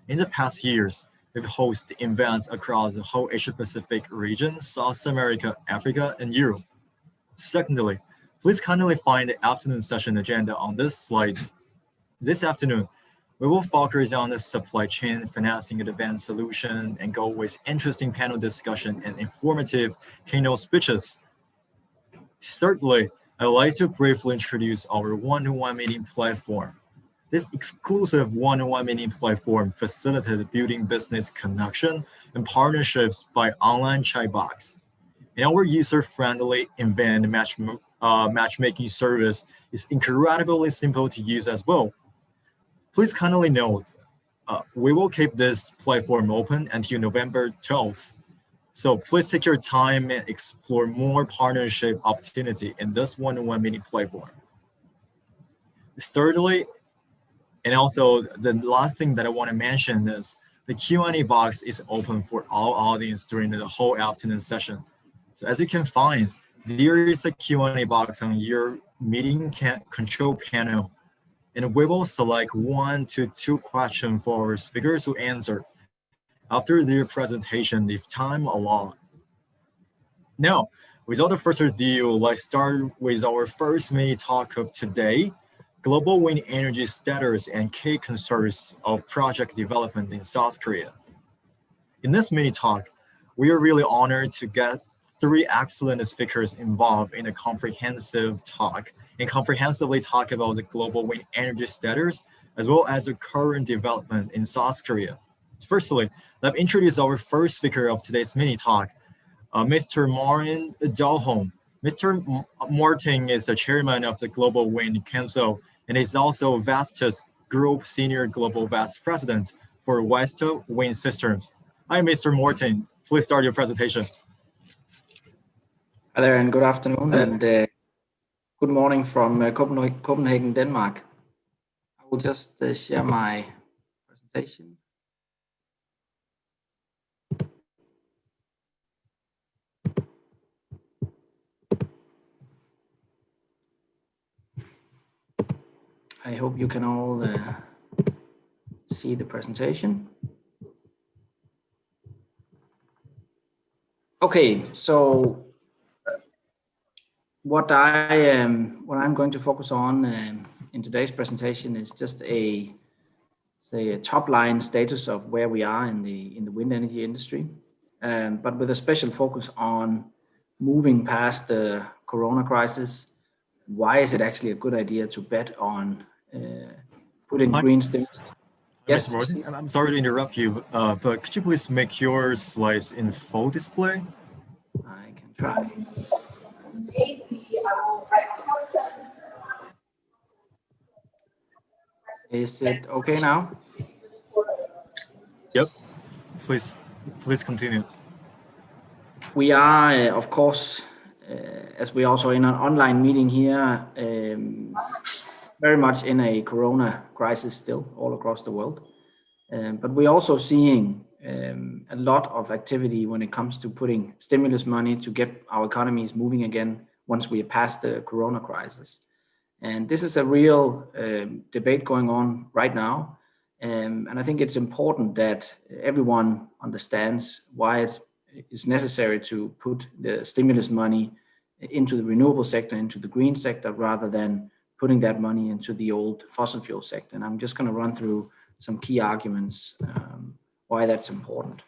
In the past years, we've hosted events across the whole Asia-Pacific region, South America, Africa, and Europe. Secondly, please kindly find the afternoon session agenda on this slides. This afternoon, we will focus on the supply chain financing advanced solution and go with interesting panel discussion and informative keynote speeches. Thirdly, I would like to briefly introduce our one-on-one meeting platform. This exclusive one-on-one meeting platform facilitates building business connection and partnerships by online chat box. And our user-friendly event matchmaking service is incredibly simple to use as well. Please kindly note, we will keep this platform open until November 12th. So please take your time and explore more partnership opportunity in this one-on-one meeting platform. Thirdly, and also the last thing that I want to mention is the Q&A box is open for all audience during the whole afternoon session. So as you can find, there is a Q&A box on your meeting control panel, and we will select 1 to 2 questions for our speakers to answer after their presentation if time allows. Now, without further ado, let's start with our first mini talk of today, global wind energy status and key concerns of project development in South Korea. In this mini talk, we are really honored to get 3 excellent speakers involved in a comprehensive talk and comprehensively talk about the global wind energy status as well as the current development in South Korea. Firstly, let me introduce our first speaker of today's mini talk, Mr. Martin Dalholm. Mr. Martin is the chairman of the Global Wind Council and is also Vestas Group Senior Global Vice President for West Wind Systems. Hi, Mr. Martin. Please start your presentation. Hi there, and good afternoon, and good morning from Copenhagen, Denmark. I will just share my presentation. I hope you can all see the presentation. Okay, so what I'm going to focus on in today's presentation is just a top line status of where we are in the wind energy industry, but with a special focus on moving past the Corona crisis. Why is it actually a good idea to bet on putting green stimulus? Yes, Mr. Martin, I'm sorry to interrupt you, but could you please make your slides in full display? I can try. Is it okay now? Yep. Please continue. We are, of course, as we also in an online meeting here, very much in a Corona crisis still all across the world. But we're also seeing a lot of activity when it comes to putting stimulus money to get our economies moving again once we are past the Corona crisis. And this is a real debate going on right now. And I think it's important that everyone understands why it is necessary to put the stimulus money into the renewable sector, into the green sector, rather than putting that money into the old fossil fuel sector. And I'm just going to run through some key arguments why that's important.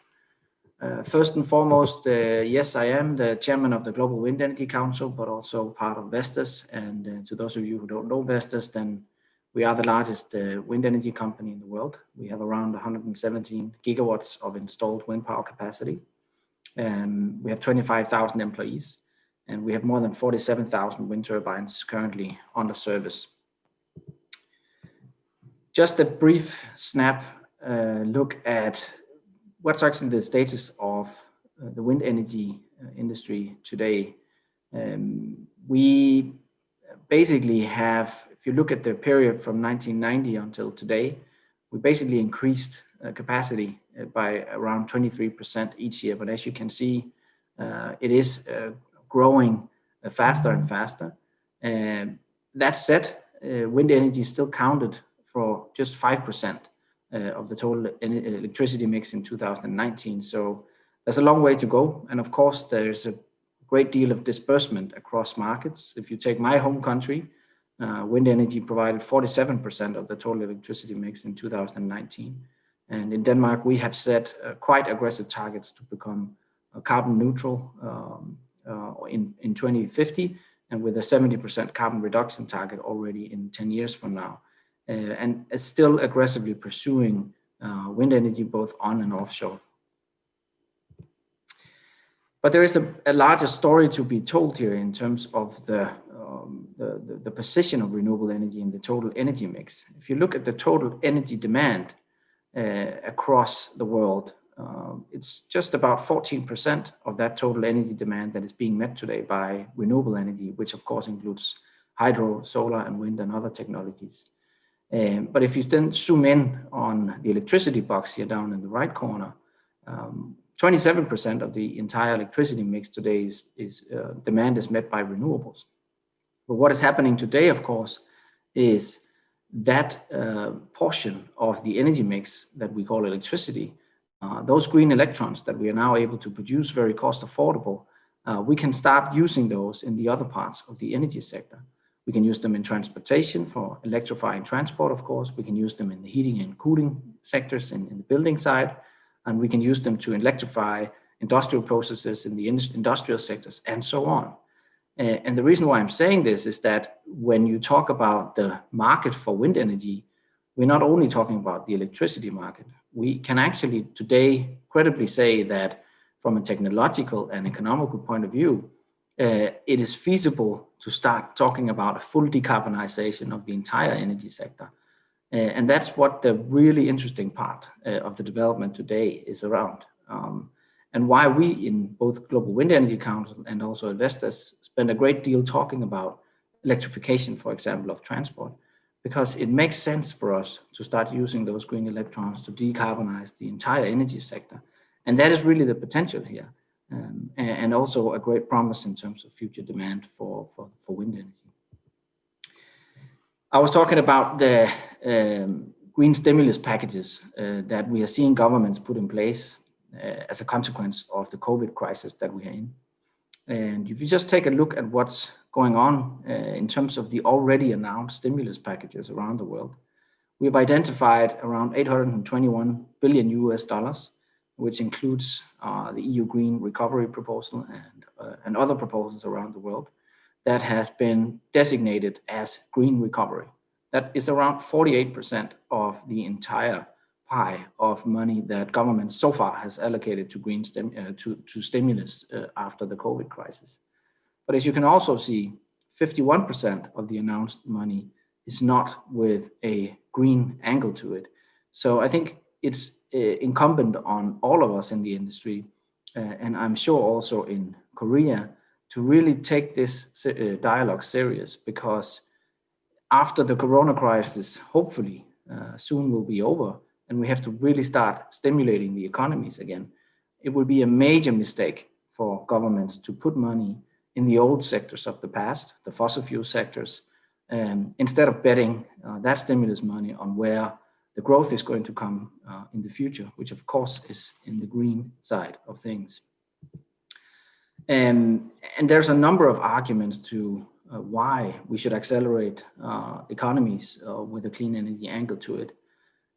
First and foremost, yes, I am the chairman of the Global Wind Energy Council, but also part of Vestas. And to those of you who don't know Vestas, then we are the largest wind energy company in the world. We have around 117 gigawatts of installed wind power capacity. We have 25,000 employees, and we have more than 47,000 wind turbines currently under service. Just a brief snap look at what's actually the status of the wind energy industry today. We basically have, if you look at the period from 1990 until today, we basically increased capacity by around 23% each year. But as you can see, it is growing faster and faster. That said, wind energy still counted for just 5% of the total electricity mix in 2019. So there's a long way to go. And of course, there's a great deal of disbursement across markets. If you take my home country, wind energy provided 47% of the total electricity mix in 2019. And in Denmark, we have set quite aggressive targets to become carbon neutral in 2050, and with a 70% carbon reduction target already in 10 years from now. And is still aggressively pursuing wind energy both on and offshore. But there is a larger story to be told here in terms of the position of renewable energy in the total energy mix. If you look at the total energy demand across the world, it's just about 14% of that total energy demand that is being met today by renewable energy, which of course includes hydro, solar, and wind and other technologies. But if you then zoom in on the electricity box here down in the right corner, 27% of the entire electricity mix today is demand is met by renewables. But what is happening today, of course, is that portion of the energy mix that we call electricity, those green electrons that we are now able to produce very cost affordable, we can start using those in the other parts of the energy sector. We can use them in transportation for electrifying transport, of course. We can use them in the heating and cooling sectors in the building side, and we can use them to electrify industrial processes in the industrial sectors and so on. And the reason why I'm saying this is that when you talk about the market for wind energy, we're not only talking about the electricity market. We can actually today credibly say that from a technological and economical point of view, it is feasible to start talking about a full decarbonization of the entire energy sector. And that's what the really interesting part of the development today is around. And why we in both Global Wind Energy Council and also Vestas spend a great deal talking about electrification, for example, of transport, because it makes sense for us to start using those green electrons to decarbonize the entire energy sector. And that is really the potential here. And also a great promise in terms of future demand for wind energy. I was talking about the green stimulus packages that we are seeing governments put in place as a consequence of the COVID crisis that we are in. And if you just take a look at what's going on in terms of the already announced stimulus packages around the world, we have identified around $821 billion, which includes the EU Green Recovery Proposal and other proposals around the world that has been designated as green recovery. That is around 48% of the entire pie of money that government so far has allocated to green to stimulus after the COVID crisis. But as you can also see, 51% of the announced money is not with a green angle to it. So I think it's incumbent on all of us in the industry, and I'm sure also in Korea, to really take this dialogue serious, because after the corona crisis, hopefully soon will be over, and we have to really start stimulating the economies again, it would be a major mistake for governments to put money in the old sectors of the past, the fossil fuel sectors, instead of betting that stimulus money on where the growth is going to come in the future, which of course is in the green side of things. And there's a number of arguments to why we should accelerate economies with a clean energy angle to it.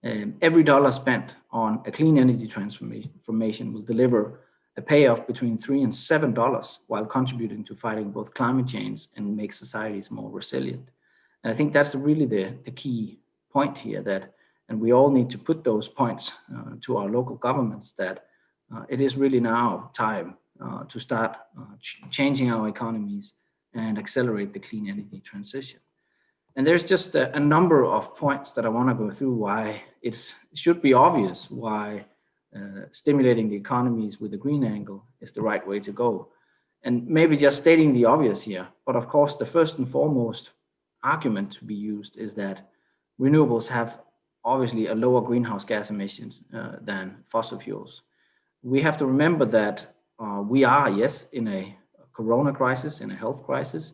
Every dollar spent on a clean energy transformation will deliver a payoff between $3 and $7 while contributing to fighting both climate change and make societies more resilient. And I think that's really the key point here, that, and we all need to put those points to our local governments, that it is really now time to start changing our economies and accelerate the clean energy transition. And there's just a number of points that I want to go through why it should be obvious why stimulating the economies with a green angle is the right way to go. And maybe just stating the obvious here, but of course the first and foremost argument to be used is that renewables have obviously a lower greenhouse gas emissions than fossil fuels. We have to remember that we are, yes, in a corona crisis, in a health crisis,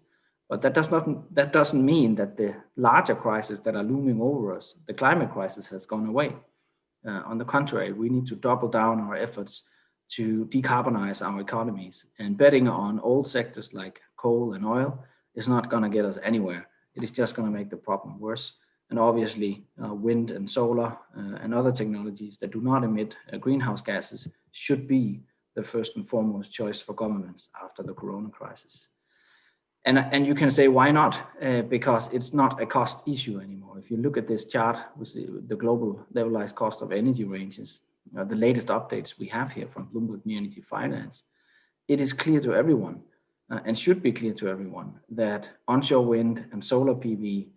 but that doesn't mean that the larger crises that are looming over us, the climate crisis, has gone away. On the contrary, we need to double down our efforts to decarbonize our economies, and betting on old sectors like coal and oil is not going to get us anywhere. It is just going to make the problem worse. And obviously, wind and solar and other technologies that do not emit greenhouse gases should be the first and foremost choice for governments after the corona crisis. And you can say, why not? Because it's not a cost issue anymore. If you look at this chart with the global levelized cost of energy ranges, the latest updates we have here from Bloomberg New Energy Finance, it is clear to everyone and should be clear to everyone that onshore wind and solar PV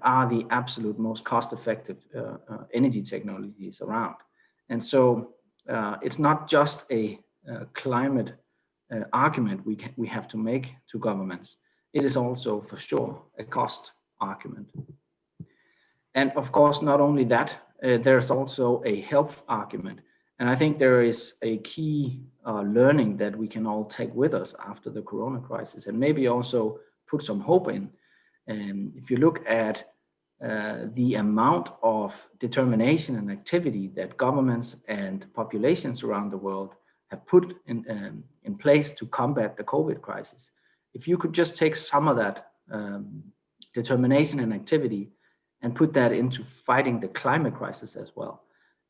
are the absolute most cost-effective energy technologies around. And so it's not just a climate argument we have to make to governments. It is also for sure a cost argument. And of course, not only that, there's also a health argument. And I think there is a key learning that we can all take with us after the corona crisis, and maybe also put some hope in. And if you look at the amount of determination and activity that governments and populations around the world have put in place to combat the COVID crisis, if you could just take some of that determination and activity and put that into fighting the climate crisis as well,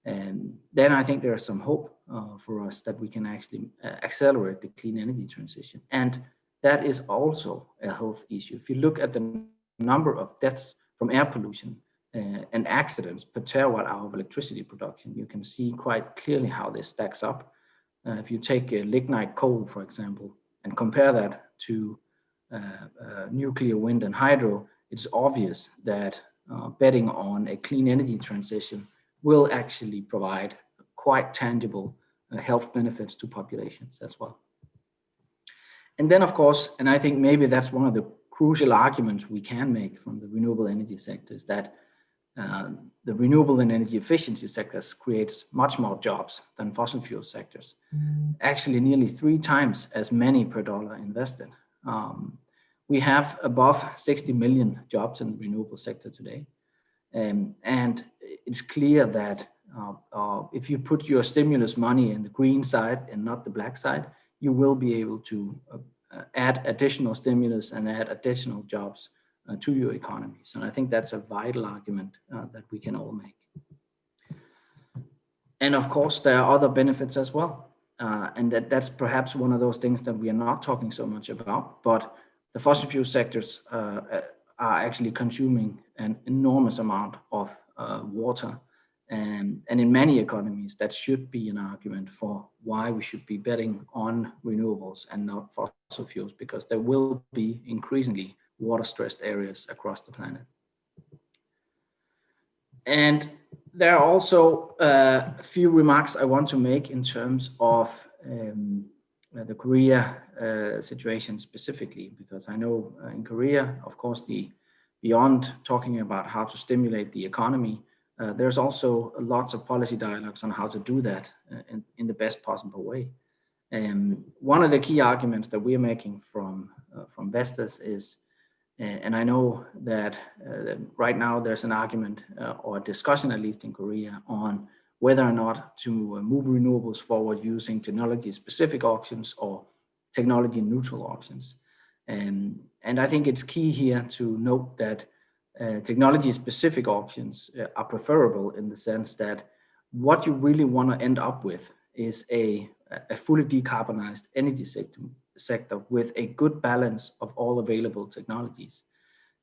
and then I think there's some hope for us that we can actually accelerate the clean energy transition. And that is also a health issue. If you look at the number of deaths from air pollution and accidents per terawatt hour of electricity production, you can see quite clearly how this stacks up. If you take lignite coal, for example, and compare that to nuclear, wind, and hydro, it's obvious that betting on a clean energy transition will actually provide quite tangible health benefits to populations as well. And then, of course, and I think maybe that's one of the crucial arguments we can make from the renewable energy sector, is that the renewable and energy efficiency sectors creates much more jobs than fossil fuel sectors. Actually, nearly 3 times as many per dollar invested. We have above 60 million jobs in the renewable sector today. And it's clear that if you put your stimulus money in the green side and not the black side, you will be able to add additional stimulus and add additional jobs to your economies. And I think that's a vital argument that we can all make. And of course, there are other benefits as well. And that's perhaps one of those things that we are not talking so much about, but the fossil fuel sectors are actually consuming an enormous amount of water. And in many economies, that should be an argument for why we should be betting on renewables and not fossil fuels, because there will be increasingly water-stressed areas across the planet. And there are also a few remarks I want to make in terms of the Korea situation specifically, because I know in Korea, of course, beyond talking about how to stimulate the economy, there's also lots of policy dialogues on how to do that in the best possible way. One of the key arguments that we're making from Vestas is, and I know that right now there's an argument or a discussion, at least in Korea, on whether or not to move renewables forward using technology-specific auctions or technology-neutral auctions. And I think it's key here to note that technology-specific auctions are preferable in the sense that what you really want to end up with is a fully decarbonized energy sector with a good balance of all available technologies.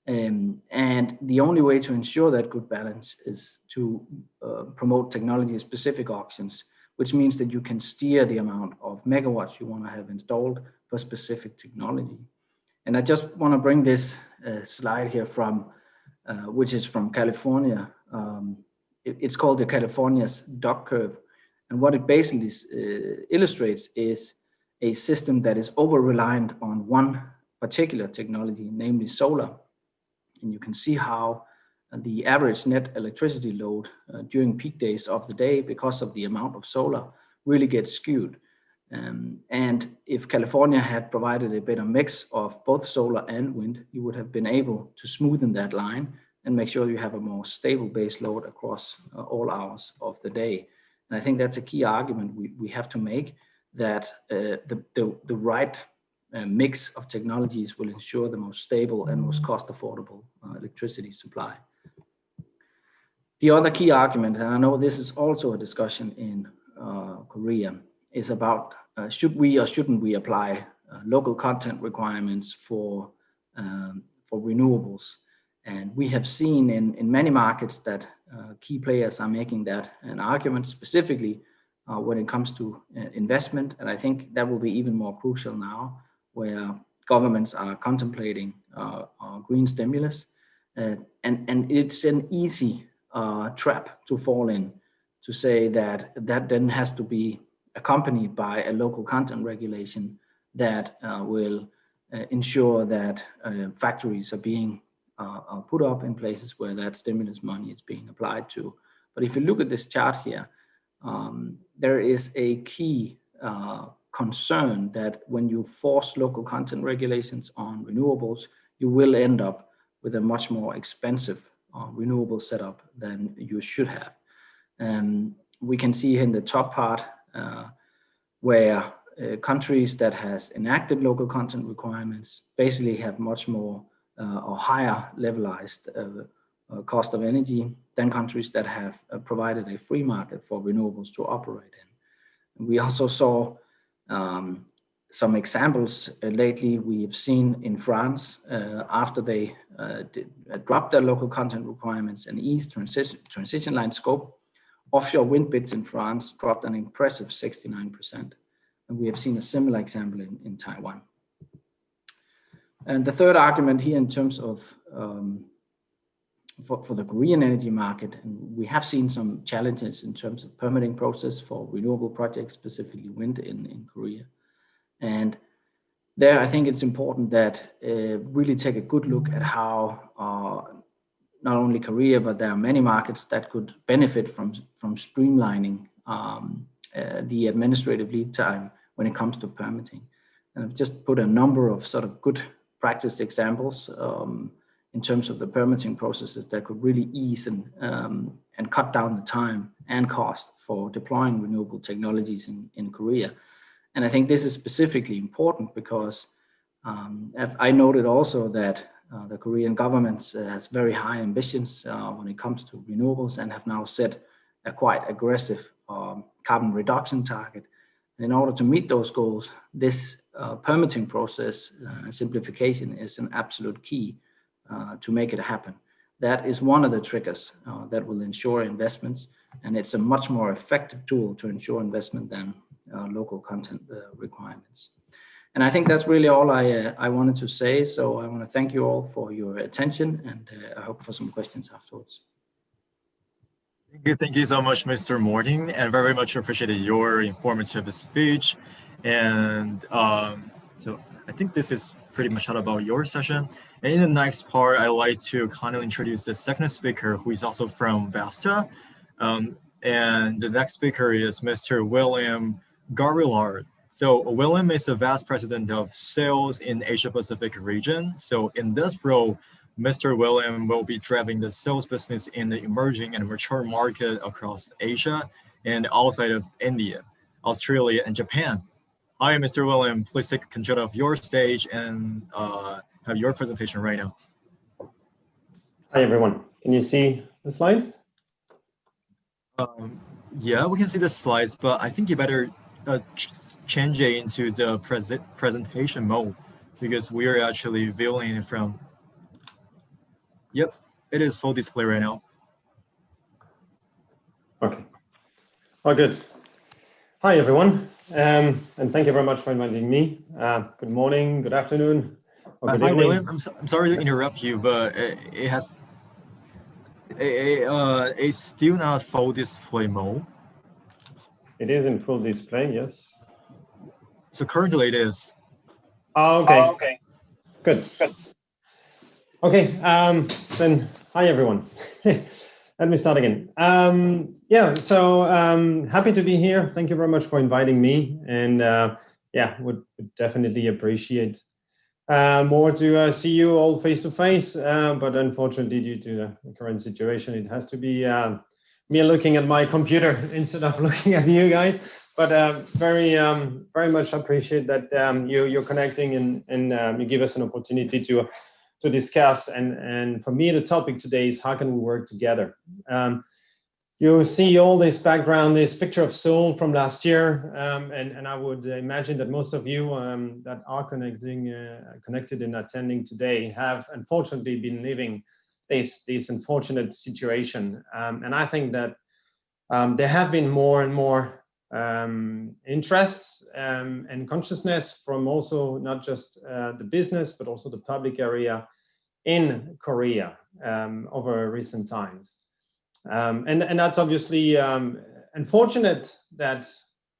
And the only way to ensure that good balance is to promote technology-specific auctions, which means that you can steer the amount of megawatts you want to have installed for specific technology. And I just want to bring this slide here from, which is from California. It's called the California's dot curve. And what it basically illustrates is a system that is over-reliant on one particular technology, namely solar. And you can see how the average net electricity load during peak days of the day, because of the amount of solar, really gets skewed. And if California had provided a better mix of both solar and wind, you would have been able to smoothen that line and make sure you have a more stable base load across all hours of the day. And I think that's a key argument we have to make, that the right mix of technologies will ensure the most stable and most cost affordable electricity supply. The other key argument, and I know this is also a discussion in Korea, is about should we or shouldn't we apply local content requirements for renewables. And we have seen in many markets that key players are making that an argument, specifically when it comes to investment. And I think that will be even more crucial now, where governments are contemplating green stimulus. And it's an easy trap to fall in, to say that then has to be accompanied by a local content regulation that will ensure that factories are being put up in places where that stimulus money is being applied to. But if you look at this chart here, there is a key concern that when you force local content regulations on renewables, you will end up with a much more expensive renewable setup than you should have. We can see in the top part where countries that has enacted local content requirements basically have much more or higher levelized cost of energy than countries that have provided a free market for renewables to operate in. And we also saw some examples lately. We have seen in France, after they dropped their local content requirements and eased transition line scope, offshore wind bids in France dropped an impressive 69%. And we have seen a similar example in Taiwan. And the third argument here in terms of for the Korean energy market, and we have seen some challenges in terms of permitting process for renewable projects, specifically wind in Korea. And there, I think it's important that really take a good look at how not only Korea, but there are many markets that could benefit from streamlining the administrative lead time when it comes to permitting. And I've just put a number of sort of good practice examples in terms of the permitting processes that could really ease and cut down the time and cost for deploying renewable technologies in Korea. And I think this is specifically important because I noted also that the Korean government has very high ambitions when it comes to renewables and have now set a quite aggressive carbon reduction target. And in order to meet those goals, this permitting process simplification is an absolute key to make it happen. That is one of the triggers that will ensure investments, and it's a much more effective tool to ensure investment than local content requirements. And I think that's really all I wanted to say. So I want to thank you all for your attention, and I hope for some questions afterwards. Thank you so much, Mr. Morning, and very much appreciated your informative speech. And so I think this is pretty much all about your session. And in the next part, I'd like to kindly introduce the second speaker, who is also from Vasta. And the next speaker is Mr. William Garillard. So William is the Vice President of Sales in Asia Pacific region. So in this role, Mr. William will be driving the sales business in the emerging and mature market across Asia and outside of India, Australia, and Japan. Hi, Mr. William, please take control of your stage and have your presentation right now. Hi, everyone. Can you see the slide? Yeah, we can see the slides, but I think you better change it into the presentation mode because we are actually viewing it from. Yep, it is full display right now. Okay. Oh, good. Hi, everyone. And thank you very much for inviting me. Good morning, good afternoon, or good Hi, evening. William. I'm sorry to interrupt you, but it's still not full display mode. It is in full display, yes. So currently it is. Oh, okay. Good. Okay, then hi, everyone. Let me start again. Yeah, so happy to be here. Thank you very much for inviting me. And yeah, would definitely appreciate more to see you all face to face, but unfortunately, due to the current situation, it has to be me looking at my computer instead of looking at you guys. But very much appreciate that you're connecting and you give us an opportunity to discuss. And for me, the topic today is how can we work together. You see all this background, this picture of Seoul from last year, and I would imagine that most of you that are connected and attending today have unfortunately been living this unfortunate situation. And I think that there have been more and more interests and consciousness from also not just the business, but also the public area in Korea over recent times. And that's obviously unfortunate that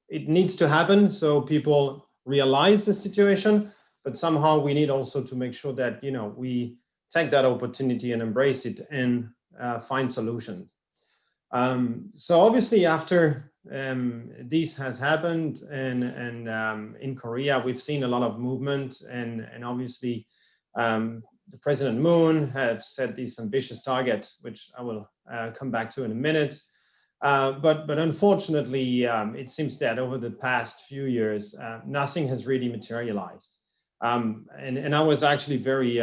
it needs to happen so people realize the situation, but somehow we need also to make sure that we take that opportunity and embrace it and find solutions. So obviously after this has happened and in Korea we've seen a lot of movement and obviously the President Moon has set these ambitious targets, which I will come back to in a minute. But unfortunately, it seems that over the past few years, nothing has really materialized. And I was actually very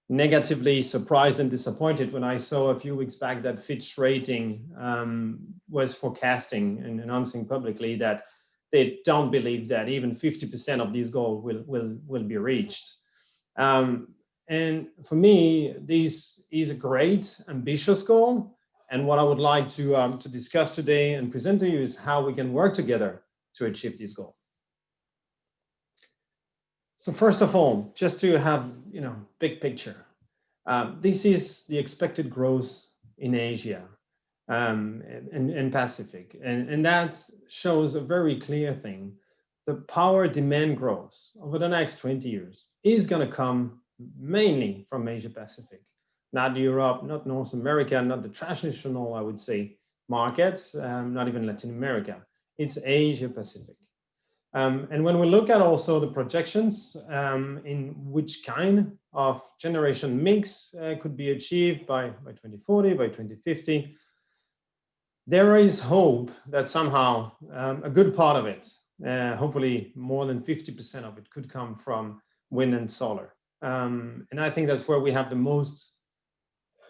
negatively surprised and disappointed when I saw a few weeks back that Fitch Rating was forecasting and announcing publicly that they don't believe that even 50% of these goals will be reached. And for me, this is a great, ambitious goal. And what I would like to discuss today and present to you is how we can work together to achieve this goal. So first of all, just to have big picture, this is the expected growth in Asia and Pacific, and that shows a very clear thing. The power demand growth over the next 20 years is going to come mainly from Asia Pacific, not Europe, not North America, not the traditional, I would say, markets, not even Latin America. It's Asia Pacific. And when we look at also the projections in which kind of generation mix could be achieved by 2040, by 2050, there is hope that somehow a good part of it, hopefully more than 50% of it, could come from wind and solar. And I think that's where we have the most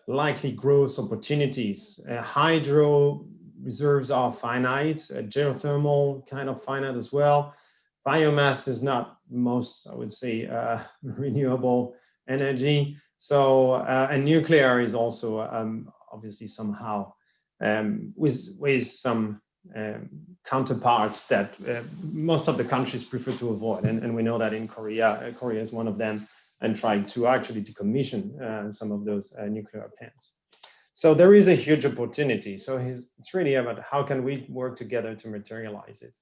likely growth opportunities. Hydro reserves are finite, geothermal kind of finite as well. Biomass is not most, I would say, renewable energy. So, and nuclear is also obviously somehow with some counterparts that most of the countries prefer to avoid. And we know that in Korea, Korea is one of them, and trying to actually decommission some of those nuclear plants. So there is a huge opportunity. So it's really about how can we work together to materialize it.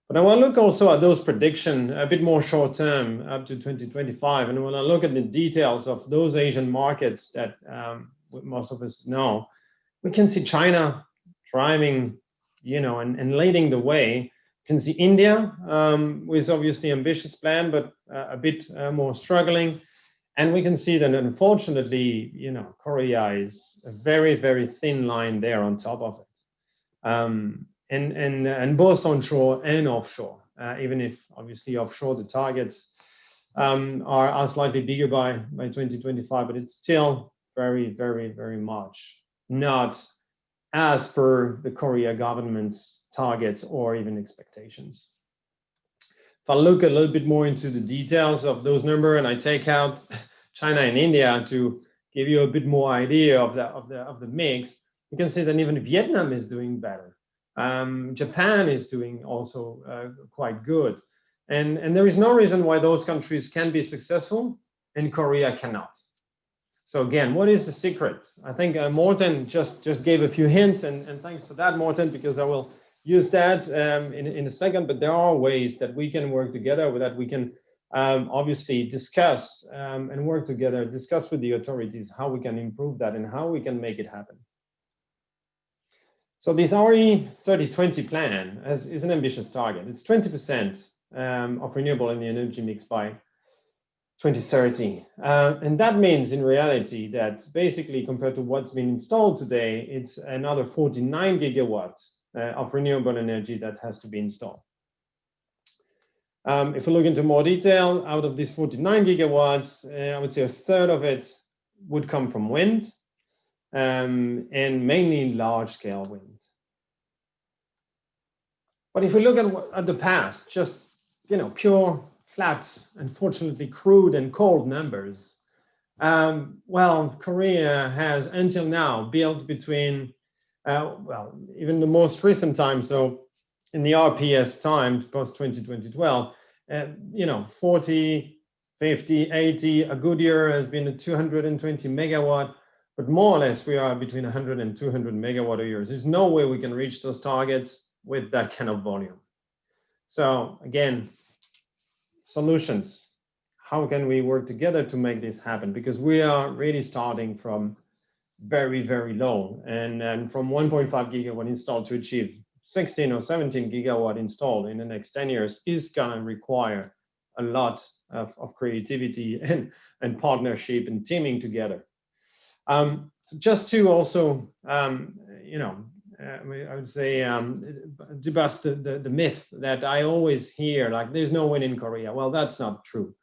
But I want to look also at those predictions a bit more short term up to 2025. And when I look at the details of those Asian markets that most of us know, we can see China driving, and leading the way. You can see India with obviously ambitious plan, but a bit more struggling. And we can see that unfortunately, Korea is a very, very thin line there on top of it. And both onshore and offshore, even if obviously offshore the targets are slightly bigger by 2025, but it's still very, very, very much not as per the Korea government's targets or even expectations. If I look a little bit more into the details of those numbers, and I take out China and India to give you a bit more idea of the mix, you can see that even Vietnam is doing better. Japan is doing also quite good, and there is no reason why those countries can be successful and Korea cannot. So again, what is the secret? I think Morten just gave a few hints, and thanks for that, Morten, because I will use that in a second. But there are ways that we can work together, that we can obviously discuss and work together, discuss with the authorities how we can improve that and how we can make it happen. So this RE 3020 plan is an ambitious target. It's 20% of renewable in the energy mix by 2030. And that means in reality that basically compared to what's been installed today, it's another 49 gigawatts of renewable energy that has to be installed. If we look into more detail, out of these 49 gigawatts, I would say a third of it would come from wind, and mainly large-scale wind. But if we look at the past, just pure, flat, unfortunately crude and cold numbers, well, Korea has until now built between, well, even the most recent time, so in the RPS time, post 2012, 40, 50, 80, a good year has been a 220 megawatt, but more or less we are between 100 and 200 megawatt a year. There's no way we can reach those targets with that kind of volume. So again, solutions. How can we work together to make this happen? Because we are really starting from very, very low, and from 1.5 gigawatt installed to achieve 16 or 17 gigawatt installed in the next 10 years is going to require a lot of creativity and partnership and teaming together. Just to also, I would say, debust the myth that I always hear, like there's no wind in Korea. Well, that's not true.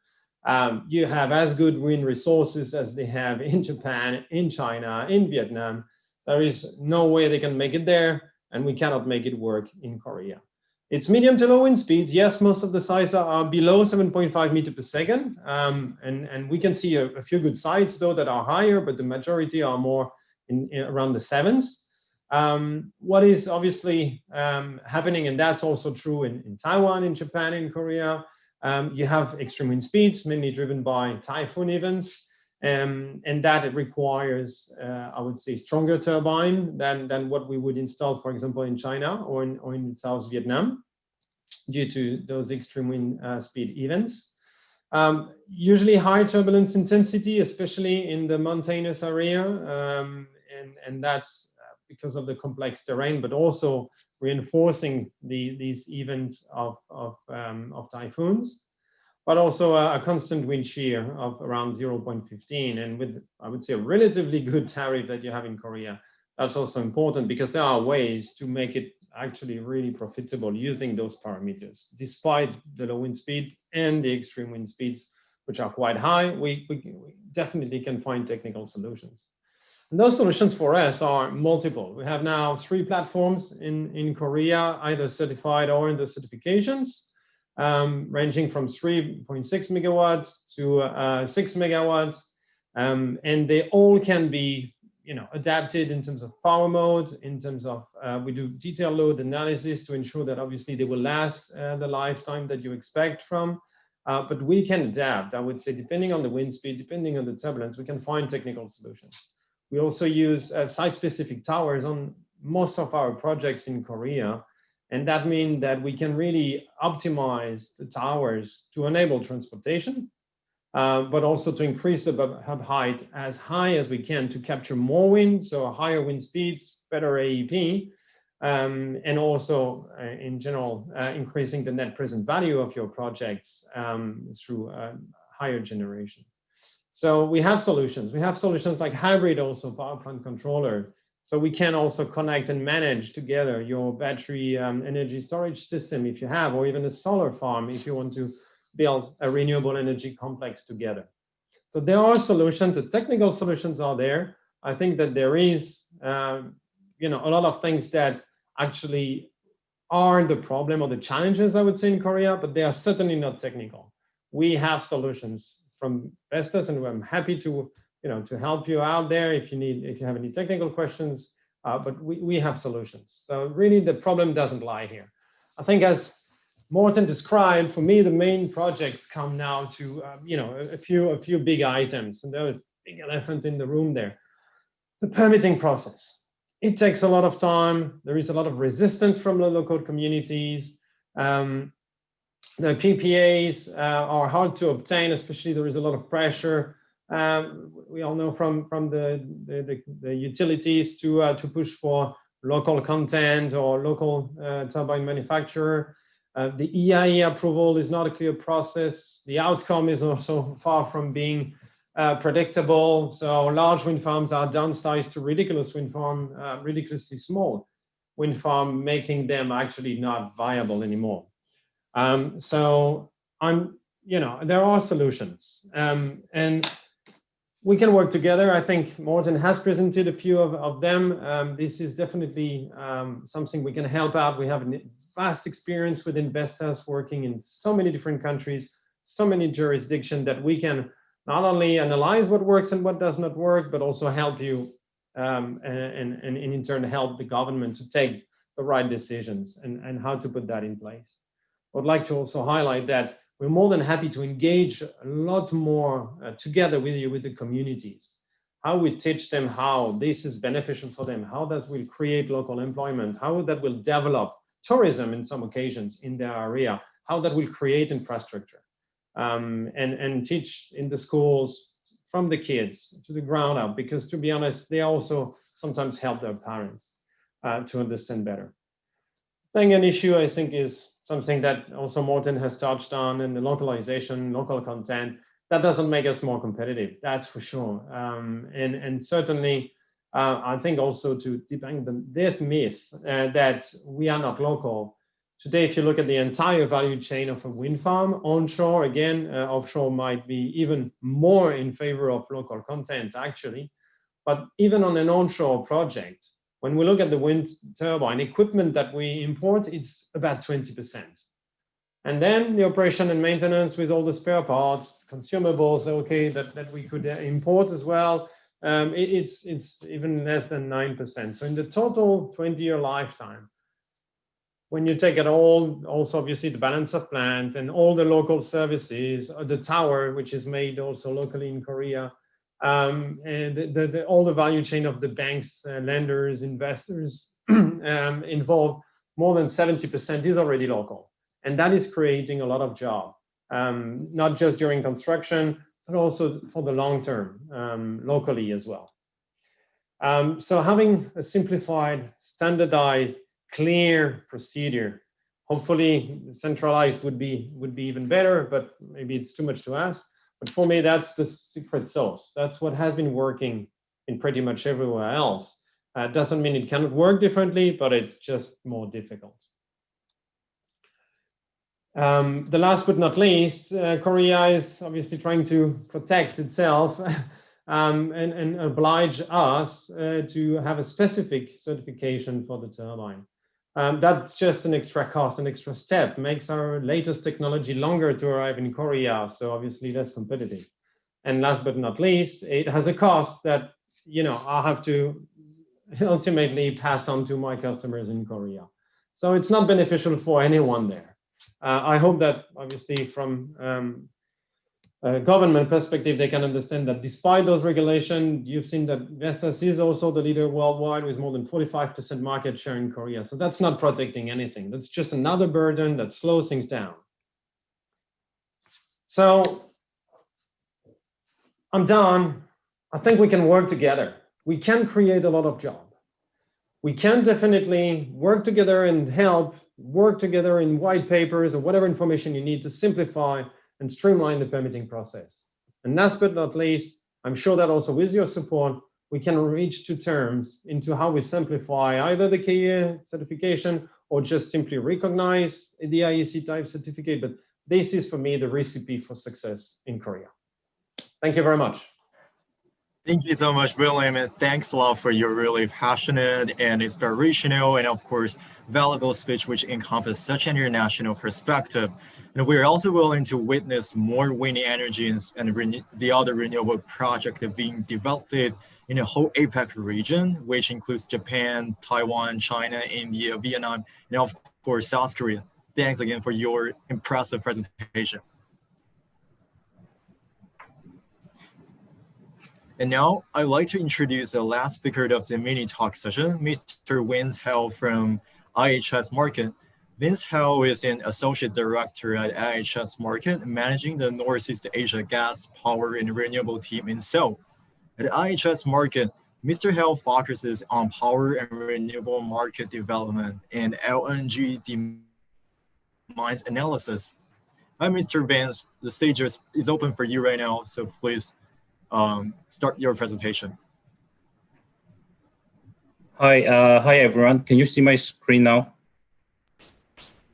You have as good wind resources as they have in Japan, in China, in Vietnam. There is no way they can make it there, and we cannot make it work in Korea. It's medium to low wind speeds. Yes, most of the sites are below 7.5 meters per second. And we can see a few good sites, though, that are higher, but the majority are more in around the sevens. What is obviously happening, and that's also true in Taiwan, in Japan, in Korea, you have extreme wind speeds, mainly driven by typhoon events. And that it requires, I would say, stronger turbine than what we would install, for example, in China or in South Vietnam, due to those extreme wind speed events. Usually high turbulence intensity, especially in the mountainous area, and that's because of the complex terrain, but also reinforcing these events of typhoons. But also a constant wind shear of around 0.15, and with, I would say, a relatively good tariff that you have in Korea. That's also important because there are ways to make it actually really profitable using those parameters. Despite the low wind speed and the extreme wind speeds, which are quite high, we definitely can find technical solutions. And those solutions for us are multiple. We have now 3 platforms in Korea, either certified or in the certifications. Ranging from 3.6 megawatts to 6 megawatts, and they all can be, adapted in terms of power mode. In terms of we do detailed load analysis to ensure that obviously they will last the lifetime that you expect from. But we can adapt. I would say, depending on the wind speed, depending on the turbulence, we can find technical solutions. We also use site-specific towers on most of our projects in Korea. And that means that we can really optimize the towers to enable transportation, but also to increase the hub height as high as we can to capture more wind, so higher wind speeds, better AEP, and also in general, increasing the net present value of your projects through higher generation. So we have solutions. We have solutions like hybrid, also power plant controller. So we can also connect and manage together your battery energy storage system if you have, or even a solar farm if you want to build a renewable energy complex together. So there are solutions. The technical solutions are there. I think that there is, a lot of things that actually are the problem or the challenges, I would say, in Korea, but they are certainly not technical. We have solutions from Vestas, and I'm happy to, to help you out there if you have any technical questions. But we have solutions. So really, the problem doesn't lie here. I think, as Morten described, for me, the main projects come now to, a few big items, and there's a big elephant in the room there. The permitting process. It takes a lot of time. There is a lot of resistance from the local communities. The PPAs are hard to obtain, especially there is a lot of pressure. We all know from the utilities to push for local content or local turbine manufacturer. The EIA approval is not a clear process. The outcome is also far from being predictable. So large wind farms are downsized to ridiculously small wind farm, making them actually not viable anymore. So there are solutions, and we can work together. I think Morten has presented a few of them. This is definitely something we can help out. We have a vast experience with investors working in so many different countries, so many jurisdictions, that we can not only analyze what works and what does not work, but also help you and in turn help the government to take the right decisions and how to put that in place. I would like to also highlight that we're more than happy to engage a lot more together with you, with the communities. How we teach them how this is beneficial for them, how that will create local employment, how that will develop tourism in some occasions in their area, how that will create infrastructure. And teach in the schools from the kids to the ground up, because to be honest, they also sometimes help their parents to understand better. Then an issue I think is something that also Morten has touched on, in the localization, local content. That doesn't make us more competitive, that's for sure. And certainly, I think also to debunk the death myth that we are not local. Today, if you look at the entire value chain of a wind farm, onshore, again, offshore might be even more in favor of local content, actually. But even on an onshore project, when we look at the wind turbine equipment that we import, it's about 20%. And then the operation and maintenance with all the spare parts, consumables, okay, that we could import as well, it's even less than 9%. So in the total 20-year lifetime, when you take it all, also obviously the balance of plant and all the local services, the tower, which is made also locally in Korea, and all the value chain of the banks, lenders, investors involved, more than 70% is already local. And that is creating a lot of jobs, not just during construction, but also for the long term, locally as well. So having a simplified, standardized, clear procedure, hopefully centralized would be even better, but maybe it's too much to ask. But for me, that's the secret sauce. That's what has been working in pretty much everywhere else. Doesn't mean it cannot work differently, but it's just more difficult. The last but not least, Korea is obviously trying to protect itself and oblige us to have a specific certification for the turbine. That's just an extra cost, an extra step, makes our latest technology longer to arrive in Korea, so obviously less competitive. And last but not least, it has a cost that I'll have to ultimately pass on to my customers in Korea. So it's not beneficial for anyone there. I hope that obviously from a government perspective, they can understand that despite those regulations, you've seen that Vestas is also the leader worldwide with more than 45% market share in Korea. So that's not protecting anything. That's just another burden that slows things down. So I'm done. I think we can work together. We can create a lot of jobs. We can definitely work together and help work together in white papers or whatever information you need to simplify and streamline the permitting process. And last but not least, I'm sure that also with your support, we can reach to terms into how we simplify either the KE certification or just simply recognize the IEC type certificate. But this is for me the recipe for success in Korea. Thank you very much. Thank you so much, William, and thanks a lot for your really passionate and inspirational and, of course, valuable speech which encompass such an international perspective. And we're also willing to witness more wind energy and the other renewable projects being developed in the whole APEC region, which includes Japan, Taiwan, China, India, Vietnam, and of course, South Korea. Thanks again for your impressive presentation. And now I'd like to introduce the last speaker of the mini talk session, Mr. Vince Hell from IHS Markit. Vince Hell is an associate director at IHS Markit, managing the Northeast Asia gas, power, and renewable team in Seoul. At IHS Markit, Mr. Hell focuses on power and renewable market development and LNG demand analysis. Hi, Mr. Vince. The stage is open for you right now, so please start your presentation. Hi everyone. Can you see my screen now?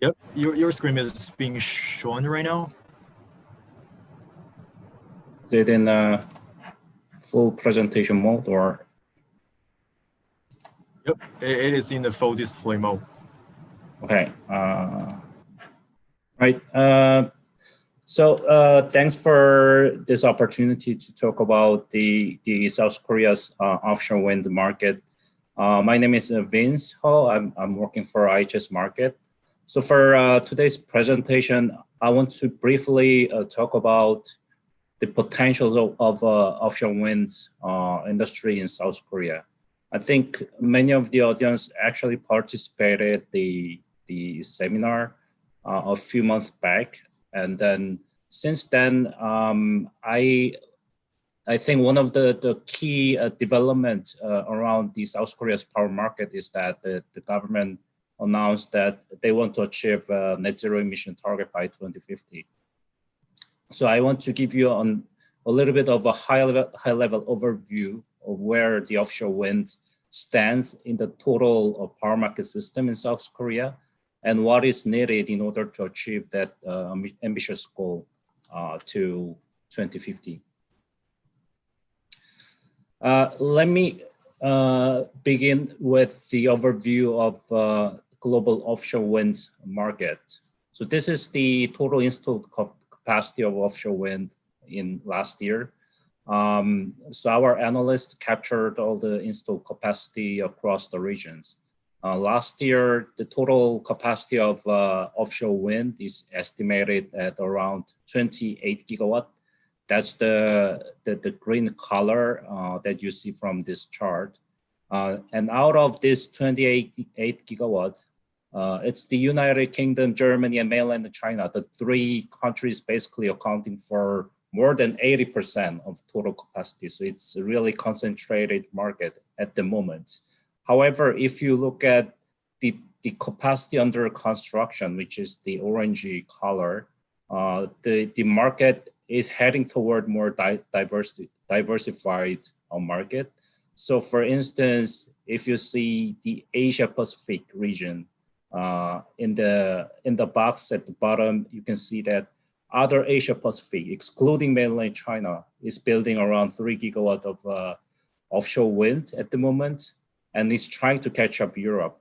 Yep, your screen is being shown right now. Is it in full presentation mode or? Yep, it is in the full display mode. Okay. Right. So thanks for this opportunity to talk about the South Korea's offshore wind market. My name is Vince Ho. I'm working for IHS Markit. So for today's presentation, I want to briefly talk about the potentials of offshore wind industry in South Korea. I think many of the audience actually participated the seminar a few months back. And then since then, I think one of the key developments around the South Korea's power market is that the government announced that they want to achieve net zero emission target by 2050. So I want to give you a little bit of a high level overview of where the offshore wind stands in the total power market system in South Korea, and what is needed in order to achieve that ambitious goal to 2050. Let me begin with the overview of global offshore wind market. So this is the total installed capacity of offshore wind in last year. So our analysts captured all the installed capacity across the regions. Last year, the total capacity of offshore wind is estimated at around 28 gigawatt. That's the green color that you see from this chart. And out of this 28 gigawatt, it's the United Kingdom, Germany, and mainland China, the three countries basically accounting for more than 80% of total capacity. So it's a really concentrated market at the moment. However, if you look at the capacity under construction, which is the orangey color, the market is heading toward more diversified market. So for instance, if you see the Asia Pacific region, in the box at the bottom, you can see that other Asia Pacific, excluding mainland China, is building around 3 gigawatt of offshore wind at the moment, and is trying to catch up Europe.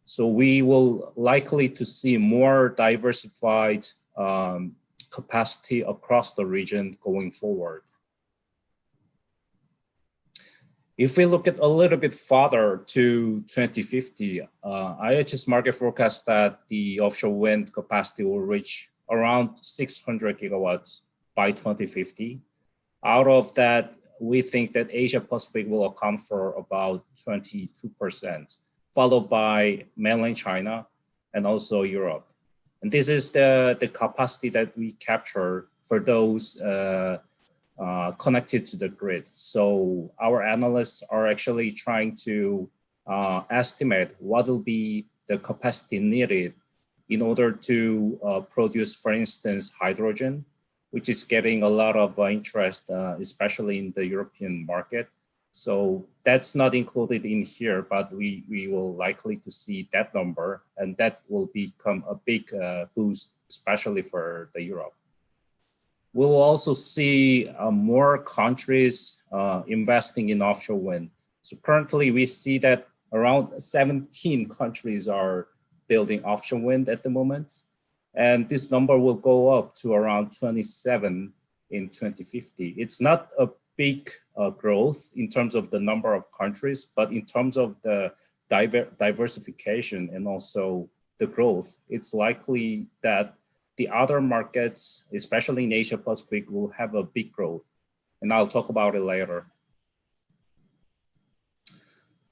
So we will likely to see more diversified capacity across the region going forward. If we look at a little bit farther to 2050, IHS Markit forecasts that the offshore wind capacity will reach around 600 gigawatts by 2050. Out of that, we think that Asia Pacific will account for about 22%, followed by mainland China and also Europe. And this is the capacity that we capture for those connected to the grid. So our analysts are actually trying to estimate what will be the capacity needed in order to produce, for instance, hydrogen, which is getting a lot of interest, especially in the European market. So that's not included in here, but we will likely to see that number, and that will become a big boost, especially for the Europe. we'll also see more countries investing in offshore wind. So currently we see that around 17 countries are building offshore wind at the moment. And this number will go up to around 27 in 2050. It's not a big growth in terms of the number of countries, but in terms of the diversification and also the growth, it's likely that the other markets, especially in Asia Pacific, will have a big growth. And I'll talk about it later.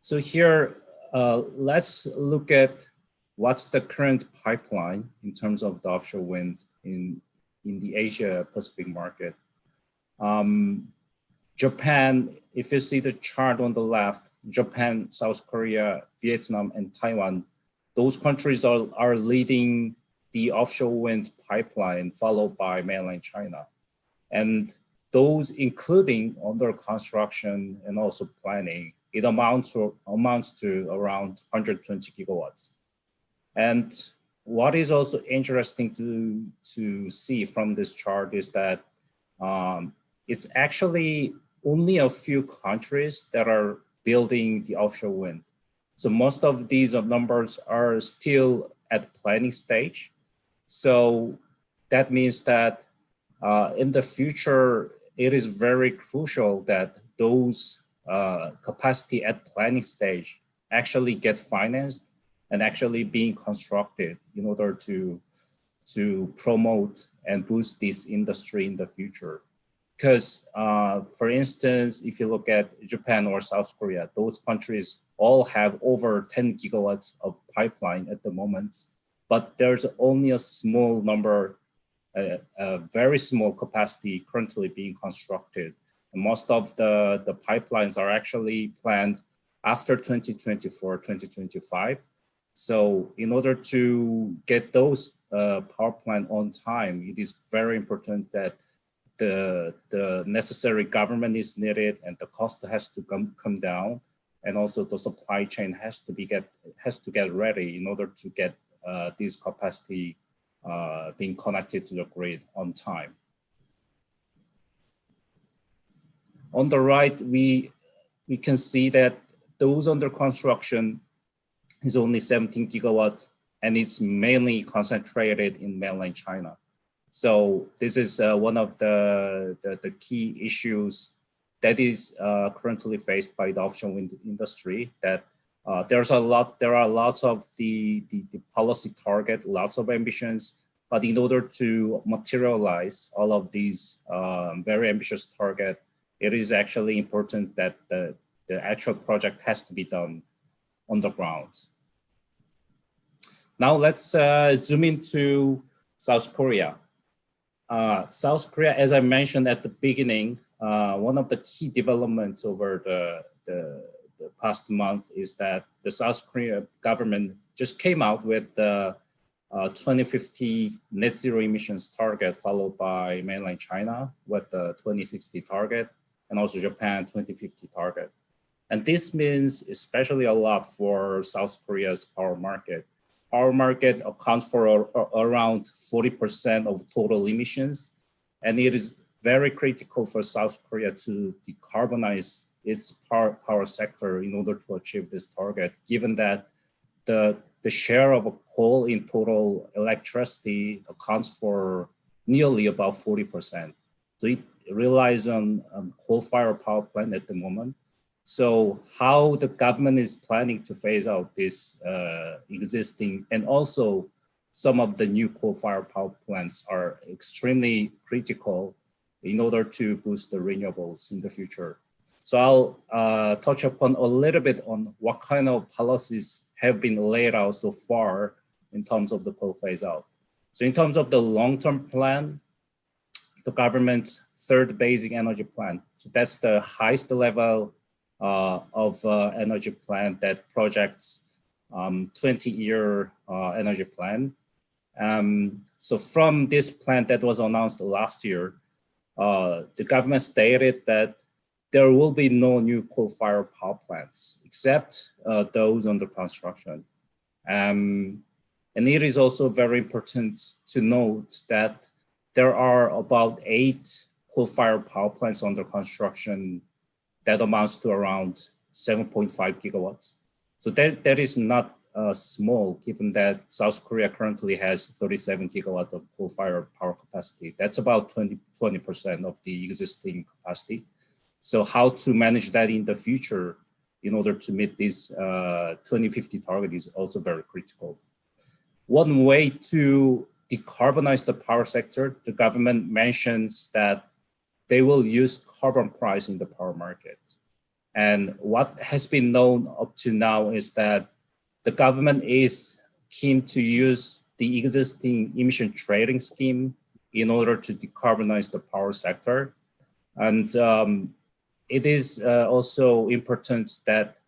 So here, let's look at what's the current pipeline in terms of the offshore wind in the Asia Pacific market. Japan, if you see the chart on the left, Japan, South Korea, Vietnam, and Taiwan, those countries are leading the offshore wind pipeline, followed by mainland China. And those including under construction and also planning, it amounts to around 120 gigawatts. And what is also interesting to see from this chart is that it's actually only a few countries that are building the offshore wind. So most of these numbers are still at planning stage. So that means that in the future, it is very crucial that those capacity at planning stage actually get financed and actually being constructed in order to promote and boost this industry in the future. Because for instance, if you look at Japan or South Korea, those countries all have over 10 gigawatts of pipeline at the moment, but there's only a small number, a very small capacity currently being constructed. And most of the pipelines are actually planned after 2024, 2025. So in order to get those power plant on time, it is very important that the necessary government is needed and the cost has to come down, and also the supply chain has to get ready in order to get this capacity being connected to the grid on time. On the right, we can see that those under construction is only 17 gigawatts, and it's mainly concentrated in mainland China. So this is one of the key issues that is currently faced by the offshore wind industry, that there are lots of the policy target, lots of ambitions, but in order to materialize all of these very ambitious target, it is actually important that the actual project has to be done on the ground. Now let's zoom into South Korea. South Korea, as I mentioned at the beginning, one of the key developments over the past month is that the South Korea government just came out with the 2050 net zero emissions target, followed by mainland China with the 2060 target, and also Japan 2050 target. And this means especially a lot for South Korea's power market. Power market accounts for around 40% of total emissions, and it is very critical for South Korea to decarbonize its power sector in order to achieve this target, given that the share of coal in total electricity accounts for nearly about 40%. So it relies on coal-fired power plant at the moment. So how the government is planning to phase out this existing, and also some of the new coal-fired power plants are extremely critical in order to boost the renewables in the future. So I'll touch upon a little bit on what kind of policies have been laid out so far in terms of the coal phase out. So in terms of the long-term plan, the government's third basic energy plan, so that's the highest level of energy plan that projects 20-year energy plan. So from this plan that was announced last year, the government stated that there will be no new coal-fired power plants except those under construction. And it is also very important to note that there are about 8 coal-fired power plants under construction that amounts to around 7.5 gigawatts. So that is not small, given that South Korea currently has 37 gigawatts of coal-fired power capacity. That's about 20% of the existing capacity. So how to manage that in the future in order to meet this 2050 target is also very critical. One way to decarbonize the power sector, the government mentions that they will use carbon price in the power market. And what has been known up to now is that the government is keen to use the existing emission trading scheme in order to decarbonize the power sector. And it is also important that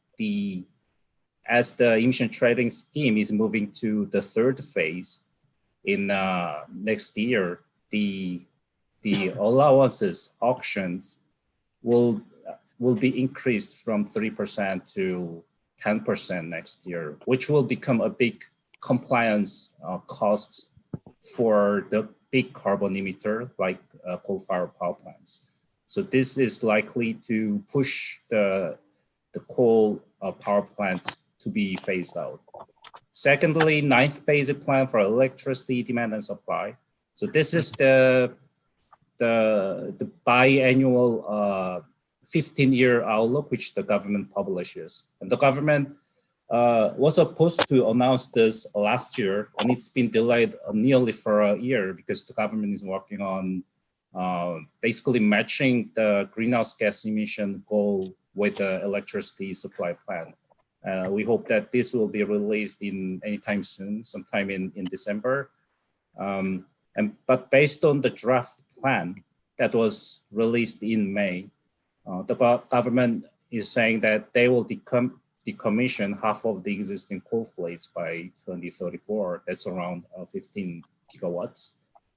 as the emission trading scheme is moving to the third phase in next year, the allowances auctions will be increased from 3% to 10% next year, which will become a big compliance cost for the big carbon emitter like coal-fired power plants. So this is likely to push the coal power plants to be phased out. Secondly, 9th basic plan for electricity demand and supply. So this is the biannual 15-year outlook which the government publishes. And the government was supposed to announce this last year, and it's been delayed nearly for a year because the government is working on basically matching the greenhouse gas emission goal with the electricity supply plan. We hope that this will be released in anytime soon, sometime in December. But based on the draft plan that was released in May, the government is saying that they will decommission half of the existing coal fleets by 2034. That's around 15 gigawatts,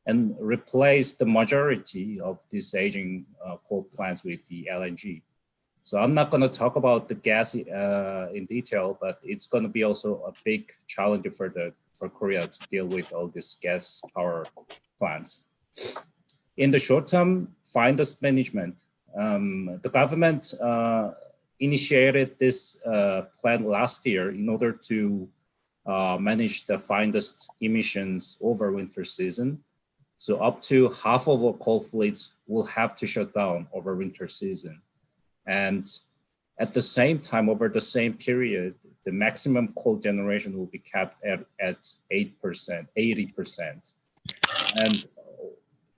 and replace the majority of these aging coal plants with the LNG. So I'm not going to talk about the gas in detail, but it's going to be also a big challenge for Korea to deal with all these gas power plants. In the short term, fine-dust management. The government initiated this plan last year in order to manage the fine-dust emissions over winter season. So up to half of our coal fleets will have to shut down over winter season. And at the same time, over the same period, the maximum coal generation will be capped at 80%. And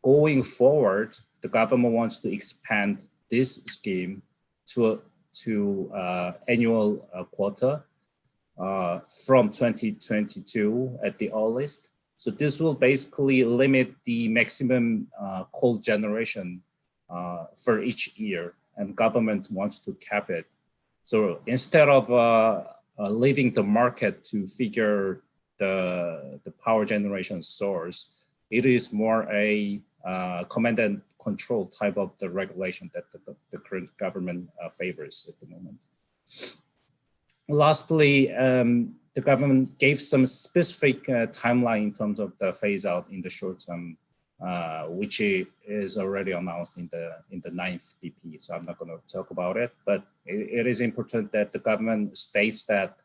going forward, the government wants to expand this scheme to annual quota from 2022 at the earliest. So this will basically limit the maximum coal generation for each year, and government wants to cap it. So instead of leaving the market to figure the power generation source, it is more a command and control type of the regulation that the current government favors at the moment. Lastly, the government gave some specific timeline in terms of the phase out in the short term, which is already announced in the 9th BP. So I'm not going to talk about it, but it is important that the government states that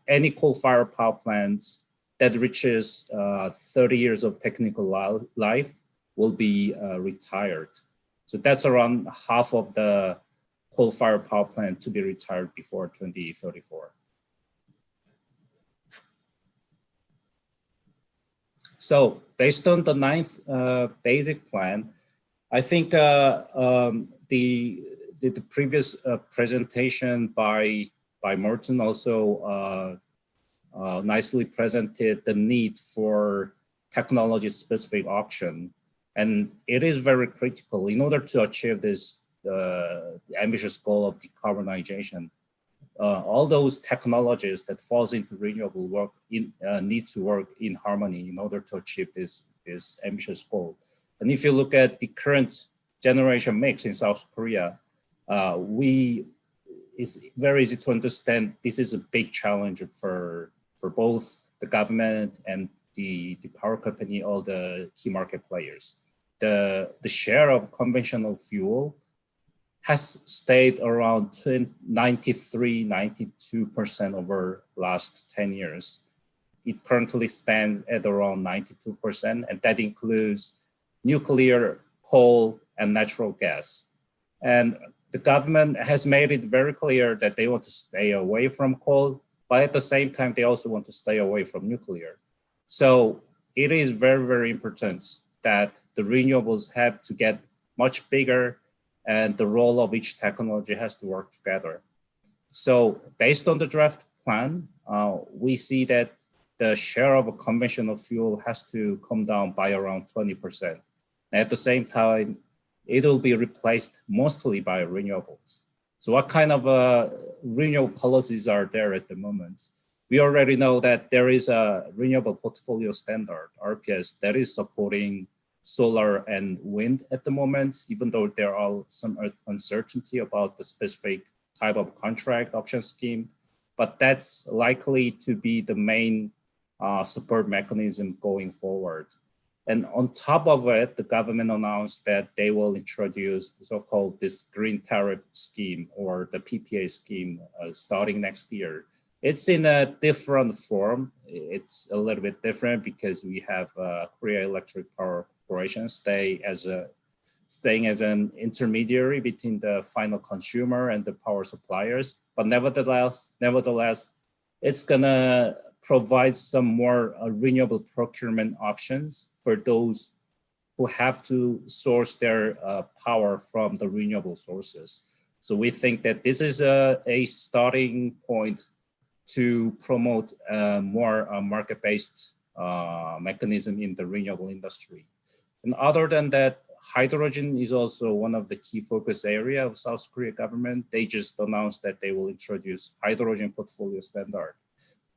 any coal-fired power plants that reaches 30 years of technical life will be retired. So that's around half of the coal-fired power plant to be retired before 2034. So based on the 9th basic plan, I think the previous presentation by Merton also nicely presented the need for technology-specific auction. And it is very critical in order to achieve this ambitious goal of decarbonization. All those technologies that falls into renewable work need to work in harmony in order to achieve this ambitious goal. And if you look at the current generation mix in South Korea, it's very easy to understand this is a big challenge for both the government and the power company, all the key market players. The share of conventional fuel has stayed around 93, 92% over last 10 years. It currently stands at around 92%, and that includes nuclear, coal, and natural gas. And the government has made it very clear that they want to stay away from coal, but at the same time, they also want to stay away from nuclear. So it is very, very important that the renewables have to get much bigger, and the role of each technology has to work together. So based on the draft plan, we see that the share of a conventional fuel has to come down by around 20%. At the same time, it will be replaced mostly by renewables. So what kind of renewable policies are there at the moment? We already know that there is a renewable portfolio standard, RPS, that is supporting solar and wind at the moment, even though there are some uncertainty about the specific type of contract option scheme, but that's likely to be the main support mechanism going forward. And on top of it, the government announced that they will introduce so-called this green tariff scheme or the PPA scheme starting next year. It's in a different form. It's a little bit different because we have Korea Electric Power Corporation staying as an intermediary between the final consumer and the power suppliers. But nevertheless, it's gonna provide some more renewable procurement options for those who have to source their power from the renewable sources. So we think that this is a starting point to promote more market-based mechanism in the renewable industry. And other than that, hydrogen is also one of the key focus area of South Korea government. They just announced that they will introduce hydrogen portfolio standard.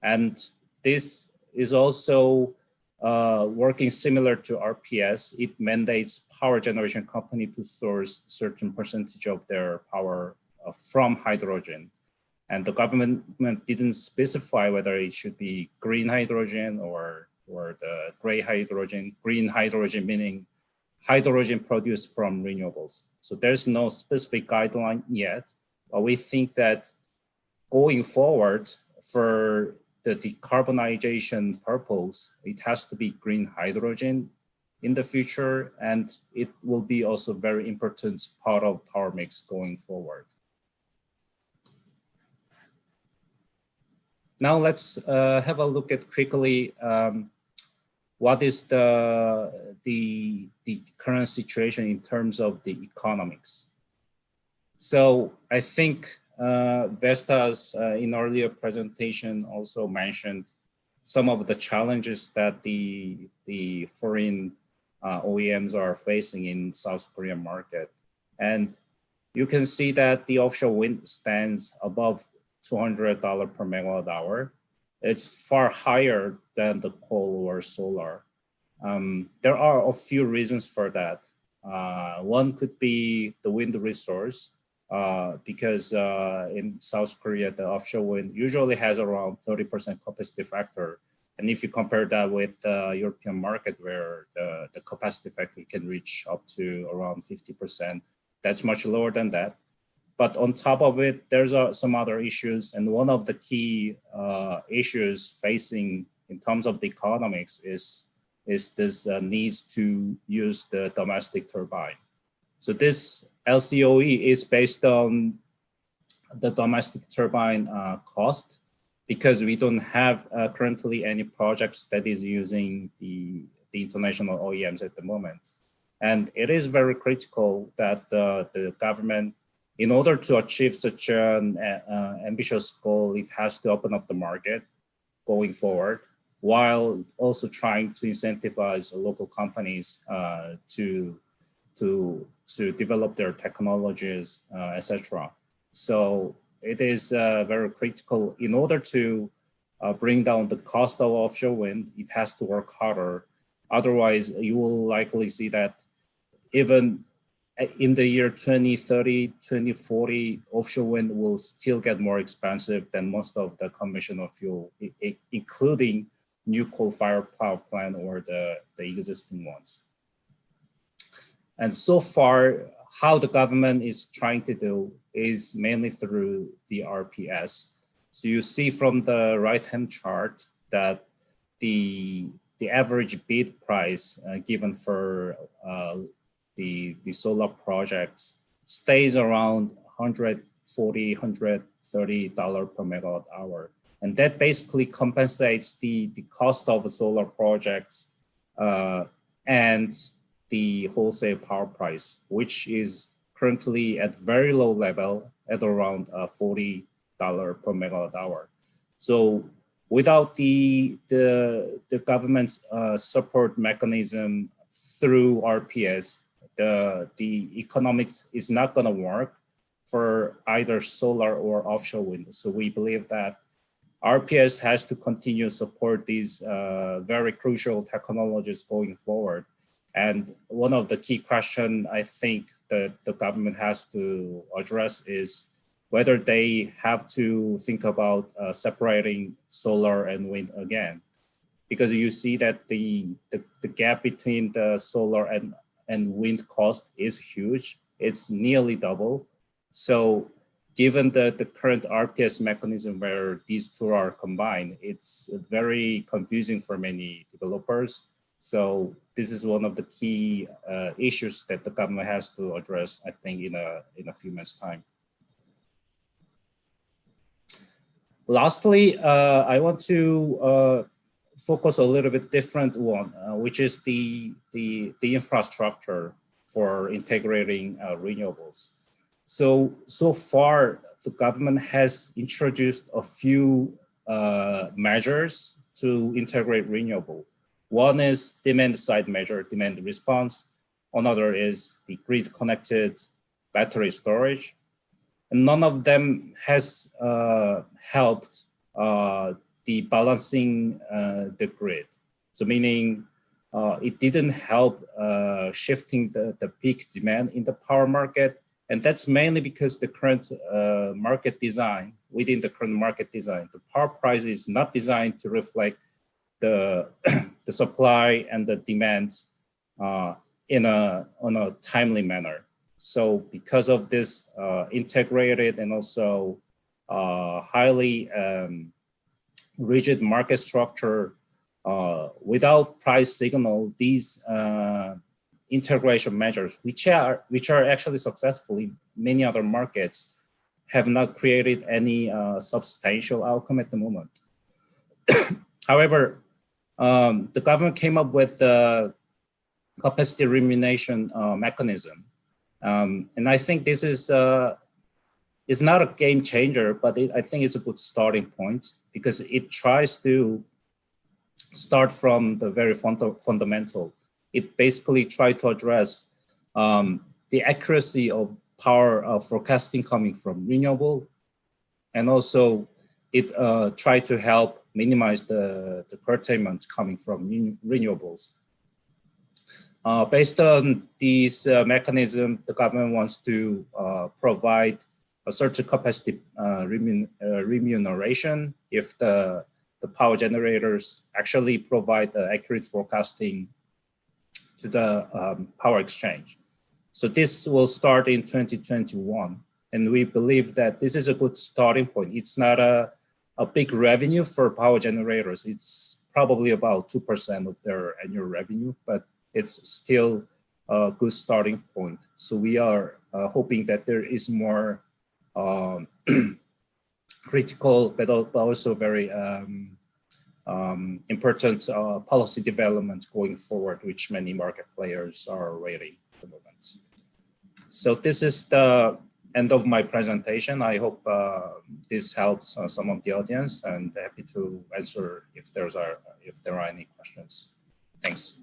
And this is also working similar to RPS. It mandates power generation company to source certain percentage of their power from hydrogen. And the government didn't specify whether it should be green hydrogen or the gray hydrogen. Green hydrogen meaning hydrogen produced from renewables. So there's no specific guideline yet, but we think that going forward for the decarbonization purpose, it has to be green hydrogen in the future, and it will be also very important part of power mix going forward. Now let's have a look at quickly what is the current situation in terms of the economics. So I think Vestas in earlier presentation also mentioned some of the challenges that the foreign OEMs are facing in South Korean market. And you can see that the offshore wind stands above $200 per megawatt hour. It's far higher than the coal or solar. There are a few reasons for that. One could be the wind resource, because in South Korea, the offshore wind usually has around 30% capacity factor. And if you compare that with the European market where the capacity factor can reach up to around 50%, that's much lower than that. But on top of it, there's some other issues. And one of the key issues facing in terms of the economics is this needs to use the domestic turbine. So this LCOE is based on the domestic turbine cost, because we don't have currently any projects that is using the international OEMs at the moment. And it is very critical that the government, in order to achieve such an ambitious goal, it has to open up the market going forward, while also trying to incentivize local companies to develop their technologies, etc. So it is very critical. In order to bring down the cost of offshore wind, it has to work harder. Otherwise, you will likely see that even in the year 2030, 2040, offshore wind will still get more expensive than most of the conventional fuel, including new coal-fired power plant or the existing ones. And so far, how the government is trying to do is mainly through the RPS. So you see from the right-hand chart that the average bid price given for the solar projects stays around $140, $130 per megawatt hour. And that basically compensates the cost of solar projects and the wholesale power price, which is currently at very low level at around $40 per megawatt hour. So without the government's support mechanism through RPS, the economics is not going to work for either solar or offshore wind. So we believe that RPS has to continue to support these very crucial technologies going forward. And one of the key questions I think that the government has to address is whether they have to think about separating solar and wind again. Because you see that the gap between the solar and wind cost is huge. It's nearly double. So given the current RPS mechanism where these two are combined, it's very confusing for many developers. So this is one of the key issues that the government has to address, I think, in a few months' time. Lastly, I want to focus a little bit different one, which is the infrastructure for integrating renewables. So far, the government has introduced a few measures to integrate renewable. One is demand side measure, demand response. Another is the grid connected battery storage. And none of them has helped the balancing the grid. So meaning it didn't help shifting the peak demand in the power market. And that's mainly because the current market design, within the current market design, the power price is not designed to reflect the supply and the demand on a timely manner. So because of this integrated and also highly rigid market structure, without price signal, these integration measures, which are actually successful in many other markets, have not created any substantial outcome at the moment. However, the government came up with the capacity remuneration mechanism. And I think this is not a game changer, but I think it's a good starting point because it tries to start from the very fundamental. It basically tries to address the accuracy of power forecasting coming from renewable, and also it tried to help minimize the curtailment coming from renewables. Based on these mechanisms, the government wants to provide a certain capacity remuneration if the power generators actually provide accurate forecasting to the power exchange. So this will start in 2021. And we believe that this is a good starting point. It's not a big revenue for power generators. It's probably about 2% of their annual revenue, but it's still a good starting point. So we are hoping that there is more critical, but also very important policy development going forward, which many market players are waiting at the moment. So this is the end of my presentation. I hope this helps some of the audience, and happy to answer if there are any questions. Thanks.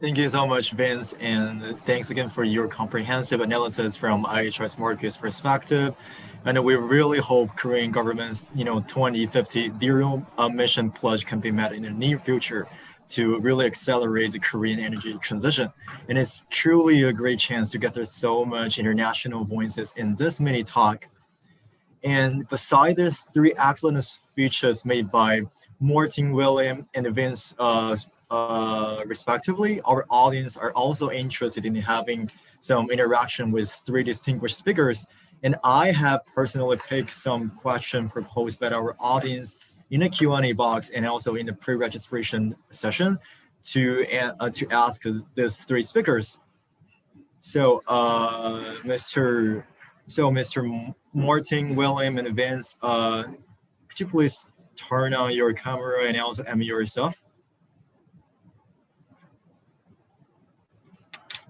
Thank you so much, Vince, and thanks again for your comprehensive analysis from IHS Markit's perspective. And we really hope Korean government's 2050 zero emission pledge can be met in the near future to really accelerate the Korean energy transition. And it's truly a great chance to gather so much international voices in this mini talk. And beside the three excellent speeches made by Martin, William, and Vince, respectively, our audience are also interested in having some interaction with three distinguished speakers. And I have personally picked some questions proposed by our audience in the Q&A box and also in the pre-registration session to ask these three speakers. So, Mr. Martin, William, and Vince, could you please turn on your camera and also unmute yourself?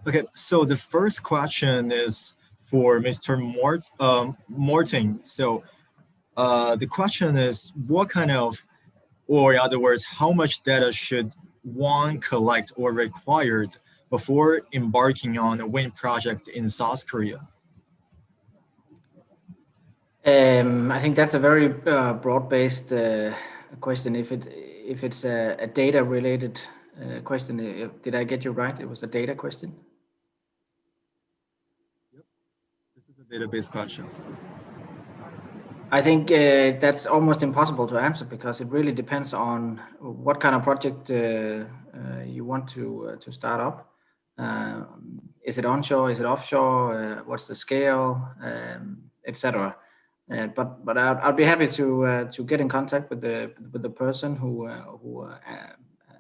Okay, so the first question is for Mr. Martin. So the question is, what kind of, or in other words, how much data should one collect or required before embarking on a wind project in South Korea? I think that's a very broad-based question. If it's a data-related question, did I get you right? It was a data question. Yep, this is a database question. I think that's almost impossible to answer because it really depends on what kind of project you want to start up. Is it onshore? Is it offshore? What's the scale, etc. But I'll be happy to get in contact with the person who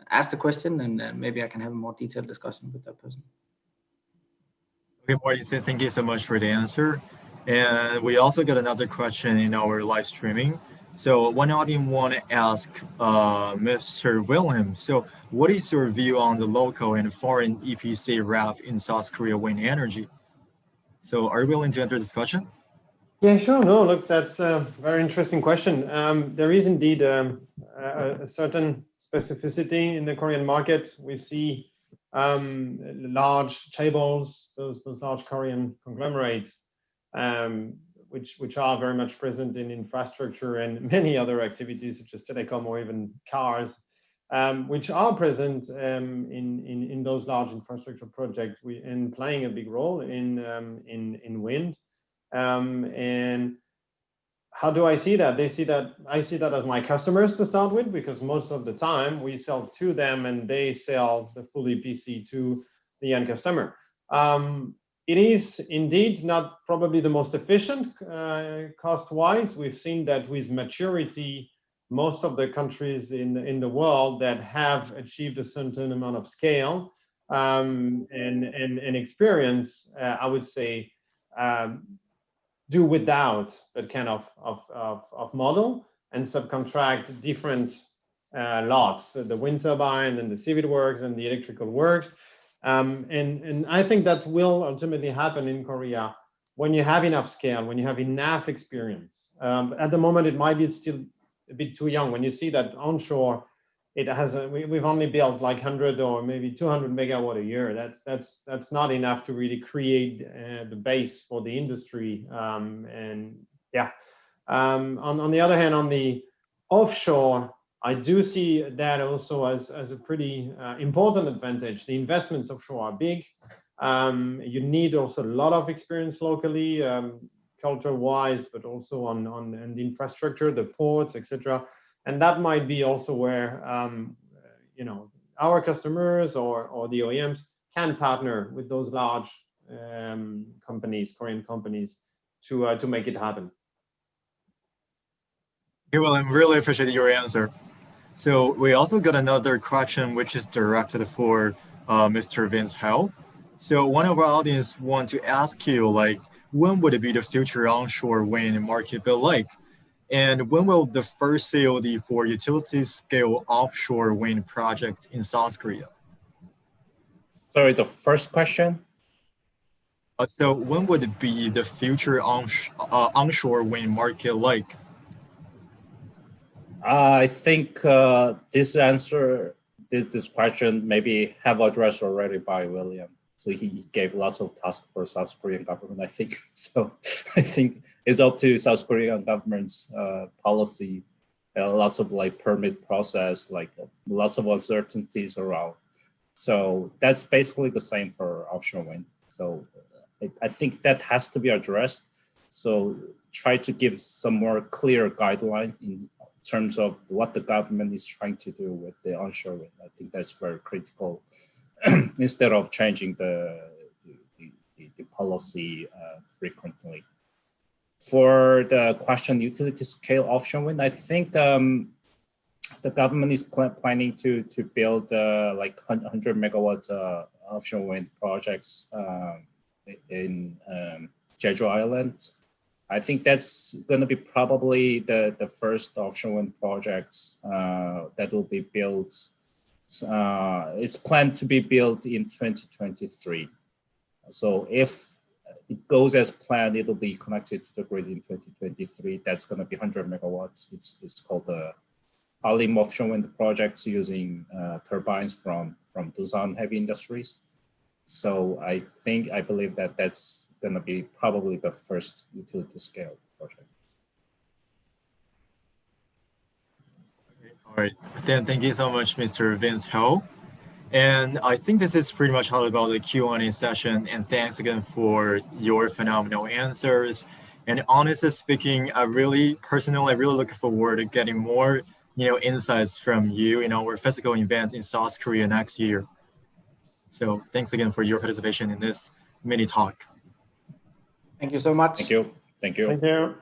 asked the question, and maybe I can have a more detailed discussion with that person. Okay, Marty, thank you so much for the answer. And we also got another question in our live streaming. So one audience want to ask Mr. William, so what is your view on the local and foreign EPC wrap in South Korea wind energy? So are you willing to answer this question? Yeah, sure. No, look, that's a very interesting question. There is indeed a certain specificity in the Korean market. We see large chaebols, those large Korean conglomerates, which are very much present in infrastructure and many other activities such as telecom or even cars, which are present in those large infrastructure projects and playing a big role in wind. And how do I see that? I see that as my customers to start with, because most of the time we sell to them and they sell the full EPC to the end customer. It is indeed not probably the most efficient cost-wise. We've seen that with maturity, most of the countries in the world that have achieved a certain amount of scale and experience, I would say, do without that kind of model and subcontract different lots, the wind turbine and the civil works and the electrical works. And I think that will ultimately happen in Korea when you have enough scale, when you have enough experience. At the moment, it might be still a bit too young. When you see that onshore, we've only built like 100 or maybe 200 megawatt a year. That's not enough to really create the base for the industry. And yeah, on the other hand, on the offshore, I do see that also as a pretty important advantage. The investments offshore are big. You need also a lot of experience locally, culture-wise, but also on the infrastructure, the ports, etc. And that might be also where our customers or the OEMs can partner with those large companies, Korean companies, to make it happen. Okay, well, I really appreciate your answer. So we also got another question which is directed for Mr. Vince Howell. So one of our audience want to ask you, like, when would it be the future onshore wind market be like? And when will the first COD for utility scale offshore wind project in South Korea? Sorry, the first question? So when would it be the future onshore wind market like? I think this question maybe have addressed already by William. So he gave lots of tasks for South Korean government, I think. So I think it's up to South Korean government's policy. Lots of like permit process, like lots of uncertainties around. So that's basically the same for offshore wind. So I think that has to be addressed. So try to give some more clear guidelines terms of what the government is trying to do with the onshore wind. I think that's very critical instead of changing the policy frequently. For the question utility scale offshore wind, I think the government is planning to build like 100 megawatt offshore wind projects in Jeju Island. I think that's going to be probably the first offshore wind projects that will be built. It's planned to be built in 2023. So if it goes as planned, it'll be connected to the grid in 2023. That's going to be 100 megawatts. It's called the Alim offshore wind projects using turbines from Doosan Heavy Industries. So I believe that that's going to be probably the first utility scale project. All right, then thank you so much, Mr. Vince Ho. And I think this is pretty much all about the Q&A session. And thanks again for your phenomenal answers. And honestly speaking, I really look forward to getting more, insights from you in our physical event in South Korea next year. So thanks again for your participation in this mini talk. Thank you so much. Thank you. Thank you. Thank you.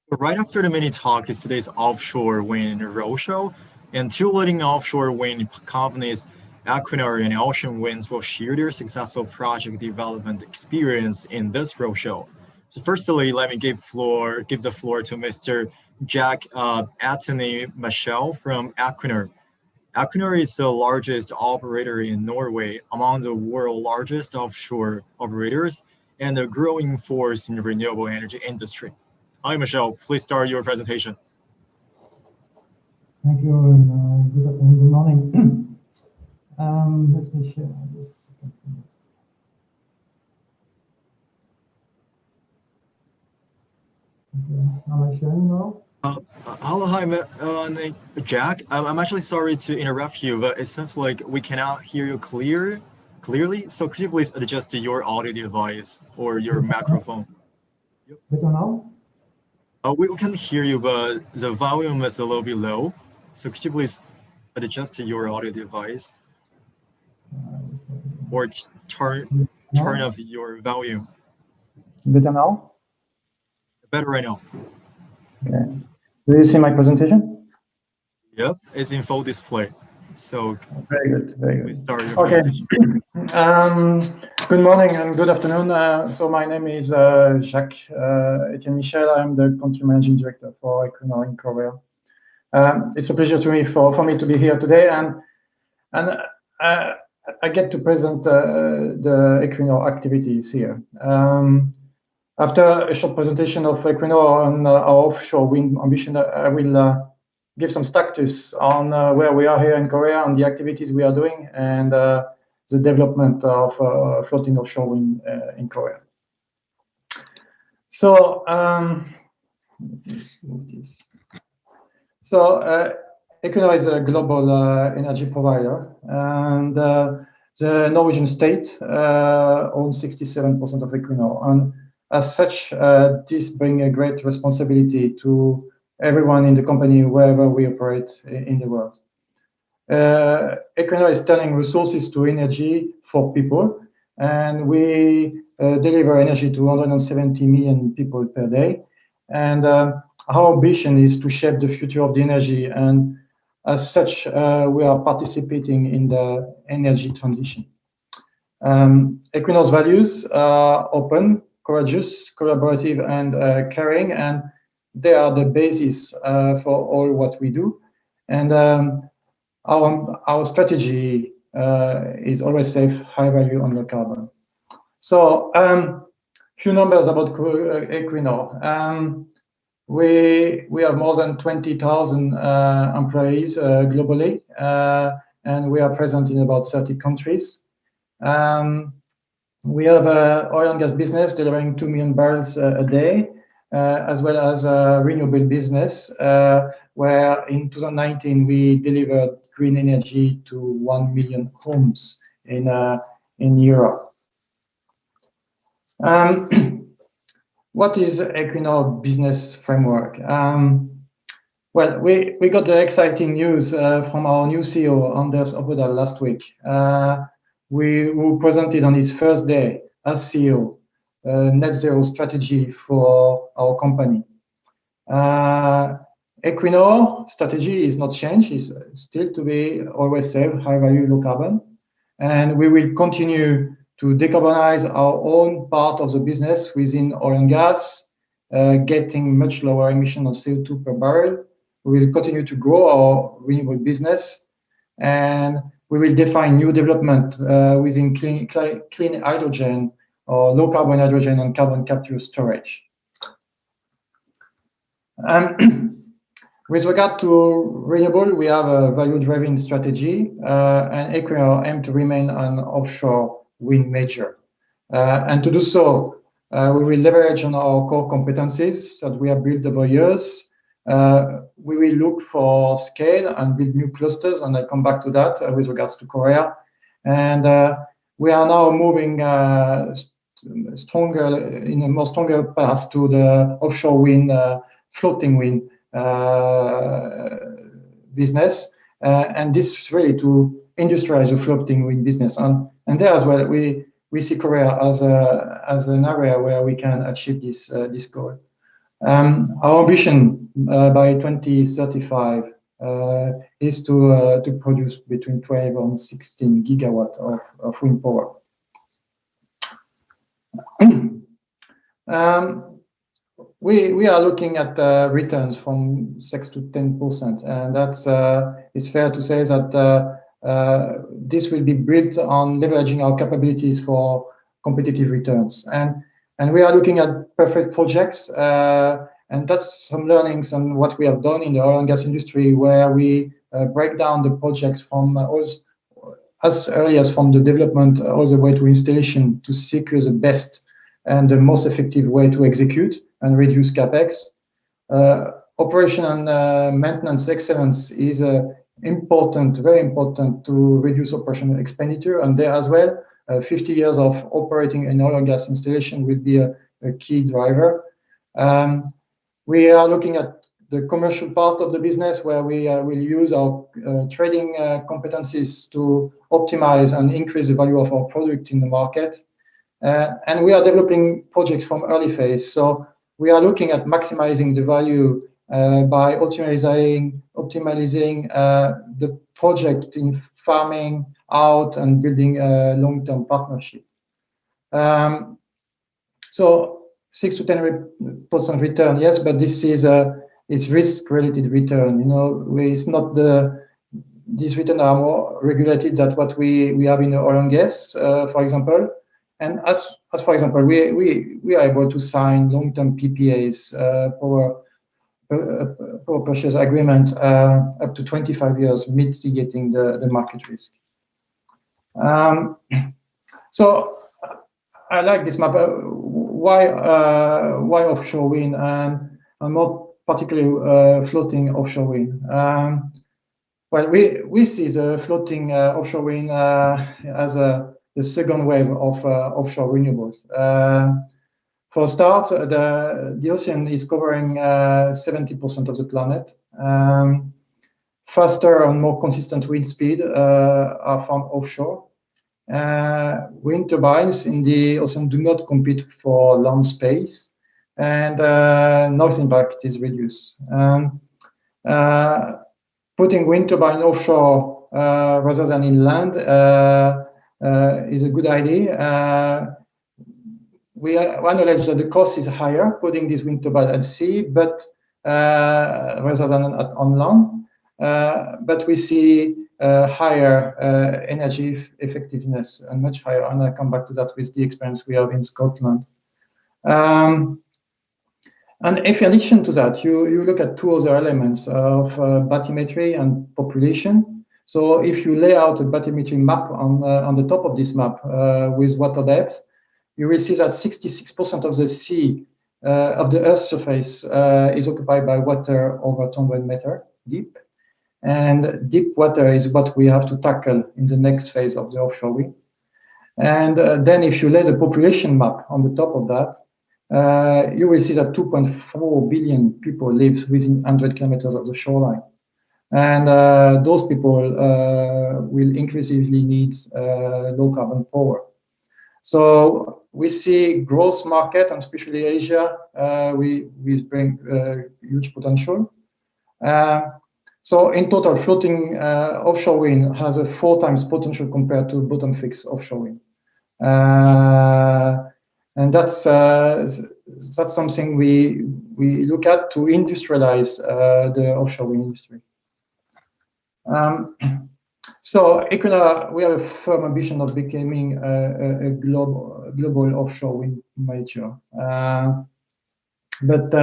Right after the mini talk is today's offshore wind roadshow, and two leading offshore wind companies, Equinor and Ocean Winds, will share their successful project development experience in this roadshow. So firstly, let me give the floor to Mr. Jack Anthony Michel from Equinor. Equinor is the largest operator in Norway, among the world's largest offshore operators, and a growing force in the renewable energy industry. Hi, Michelle. Please start your presentation. Thank you, and good afternoon, good morning. Let me share this. Okay, am I sharing now? Hello, hi, Jack. I'm actually sorry to interrupt you, but it seems like we cannot hear you clearly. So could you please adjust your audio device or your microphone? Better now? We can hear you, but the volume is a little bit low. So could you please adjust your audio device or turn up your volume? Better now? Better right now. Okay. Do you see my presentation? Yep, it's in full display. So very good, very good. Please start your presentation. Good morning and good afternoon. So my name is Jacques Etienne Michel. I'm the country managing director for Equinor in Korea. It's a pleasure to me for me to be here today, and I get to present the Equinor activities here. After a short presentation of Equinor on our offshore wind ambition, I will give some status on where we are here in Korea and the activities we are doing, and the development of floating offshore wind in Korea. So, Equinor is a global energy provider, and the Norwegian state owns 67% of Equinor. And as such, this brings a great responsibility to everyone in the company wherever we operate in the world. Equinor is turning resources to energy for people, and we deliver energy to 170 million people per day. And our ambition is to shape the future of the energy, and as such, we are participating in the energy transition. Equinor's values are open, courageous, collaborative, and caring, and they are the basis for all what we do. And our strategy is always safe, high value, and low carbon. So, few numbers about Equinor. We have more than 20,000 employees globally, and we are present in about 30 countries. We have an oil and gas business delivering 2 million barrels a day, as well as a renewable business, where in 2019 we delivered green energy to 1 million homes in Europe. what is Equinor business framework? Well, we got the exciting news from our new CEO, Anders Opedal, last week. We presented on his first day as CEO net zero strategy for our company. Equinor strategy is not changed, it's still to be always save high value, low carbon. And we will continue to decarbonize our own part of the business within oil and gas, getting much lower emission of CO2 per barrel. We will continue to grow our renewable business, and we will define new development within clean hydrogen or low carbon hydrogen and carbon capture storage. With regard to renewable, we have a value-driven strategy, and Equinor aim to remain an offshore wind major. And to do so, we will leverage on our core competencies that we have built over years. We will look for scale and build new clusters, and I'll come back to that with regards to Korea. And we are now moving in a more stronger path to the offshore wind, floating wind business, and this is really to industrialize the floating wind business. And there as well, we see Korea as an area where we can achieve this goal. Our ambition by 2035 is to produce between 12 and 16 gigawatts of wind power. We are looking at returns from 6 to 10%, and that's it's fair to say that this will be built on leveraging our capabilities for competitive returns. And we are looking at perfect projects, and that's some learnings on what we have done in the oil and gas industry, where we break down the projects from as early as from the development all the way to installation to secure the best and the most effective way to execute and reduce capex. Operation and maintenance excellence is important, very important to reduce operational expenditure, and there as well, 50 years of operating an oil and gas installation will be a key driver. We are looking at the commercial part of the business, where we will use our trading competencies to optimize and increase the value of our product in the market. And we are developing projects from early phase. So we are looking at maximizing the value by optimizing the project in farming out and building a long-term partnership. So 6 to 10% return, yes, but this is it's risk-related return. You know, it's not these returns are more regulated than what we have in oil and gas, for example. And as for example, we are able to sign long-term PPAs, power purchase agreement, up to 25 years, mitigating the market risk. So I like this map. Why offshore wind, and more particularly floating offshore wind? Well, we see the floating offshore wind as the second wave of offshore renewables. For a start, the ocean is covering 70% of the planet. Faster and more consistent wind speed are found offshore. Wind turbines in the ocean do not compete for land space, and noise impact is reduced. Putting wind turbine offshore rather than inland is a good idea. We acknowledge that the cost is higher putting this wind turbine at sea, but rather than on land. But we see higher energy effectiveness and much higher, and I'll come back to that with the experience we have in Scotland. And if in addition to that, you look at two other elements of bathymetry and population. So if you lay out a bathymetry map on the top of this map with water depth, you will see that 66% of the sea, of the Earth's surface, is occupied by water over 200 meters deep. And deep water is what we have to tackle in the next phase of the offshore wind. And then if you lay the population map on the top of that, you will see that 2.4 billion people live within 100 kilometers of the shoreline. And those people will increasingly need low carbon power. So we see growth market, and especially Asia, we bring huge potential. So in total, floating offshore wind has a 4 times potential compared to bottom fixed offshore wind. And that's something we look at to industrialize the offshore wind industry. So Equinor, we have a firm ambition of becoming a global offshore wind major. But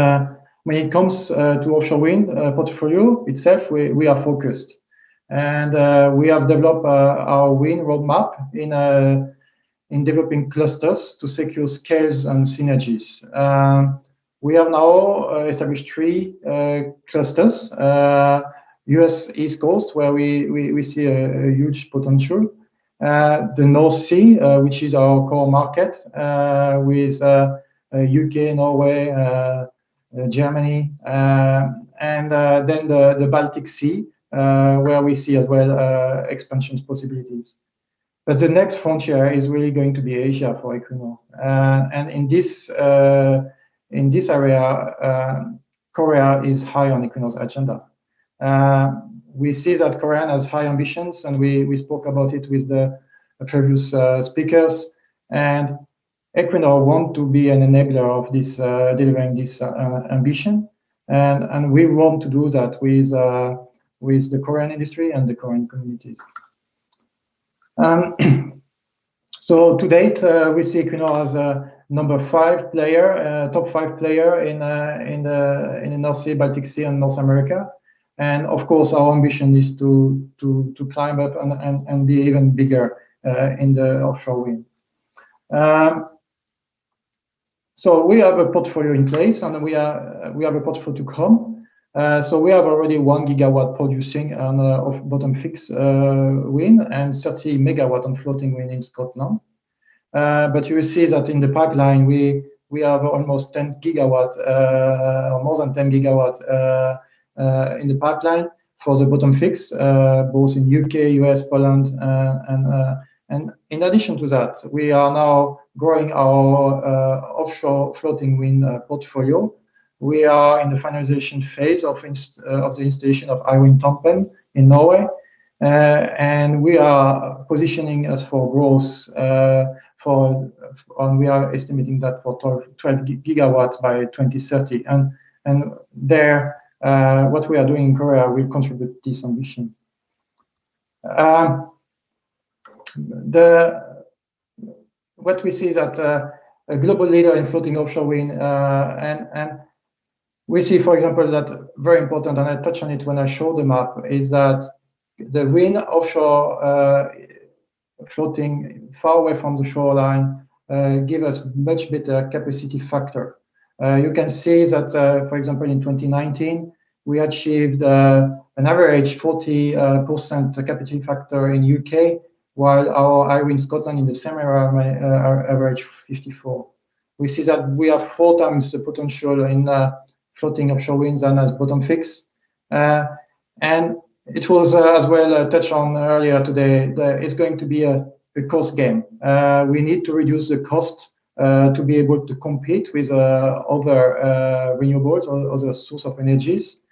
when it comes to offshore wind portfolio itself, we are focused. And we have developed our wind roadmap in developing clusters to secure scales and synergies. We have now established 3 clusters. US East Coast, where we see a huge potential. The North Sea, which is our core market, with UK, Norway, Germany, and then the Baltic Sea, where we see as well expansion possibilities. But the next frontier is really going to be Asia for Equinor. And in this area, Korea is high on Equinor's agenda. We see that Korea has high ambitions, and we spoke about it with the previous speakers. And Equinor want to be an enabler of this, delivering this ambition, and we want to do that with the Korean industry and the Korean communities. So to date, we see Equinor as a number 5 player, top 5 player in the North Sea, Baltic Sea, and North America. And of course, our ambition is to climb up and be even bigger in the offshore wind. So we have a portfolio in place, and we have a portfolio to come. So we have already 1 gigawatt producing on of bottom fixed wind and 30 megawatt on floating wind in Scotland. But you will see that in the pipeline we have almost 10 gigawatt or more than 10 gigawatt in the pipeline for the bottom fix, both in UK, US, Poland, and in addition to that, we are now growing our offshore floating wind portfolio. We are in the finalization phase of the installation of Hywind Tampen in Norway, and we are positioning us for growth. We are estimating that for 12 gigawatts by 2030, and there. What we are doing in Korea will contribute to this ambition. What we see is that a global leader in floating offshore wind, and we see, for example, that very important, and I touch on it when I show the map, is that the wind offshore floating far away from the shoreline give us much better capacity factor. You can see that, for example, in 2019, we achieved an average 40% capacity factor in UK, while our Hywind Scotland in the same area average 54. We see that we have 4 times the potential in floating offshore wind than as bottom fix. And it was as well touched on earlier today, it's going to be a cost game. We need to reduce the cost to be able to compete with other renewables or other source of energies.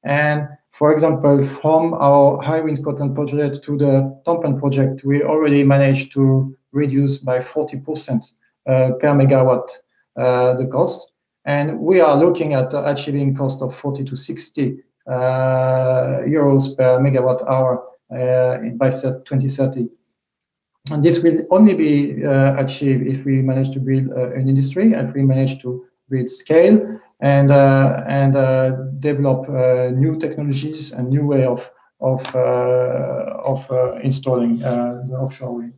And for example, from our Hywind Scotland project to the Tampen project, we already managed to reduce by 40% per megawatt the cost. And we are looking at achieving cost of 40 to 60 euros per megawatt hour by 2030. And this will only be achieved if we manage to build an industry, and if we manage to build scale and develop new technologies and new way of installing the offshore wind.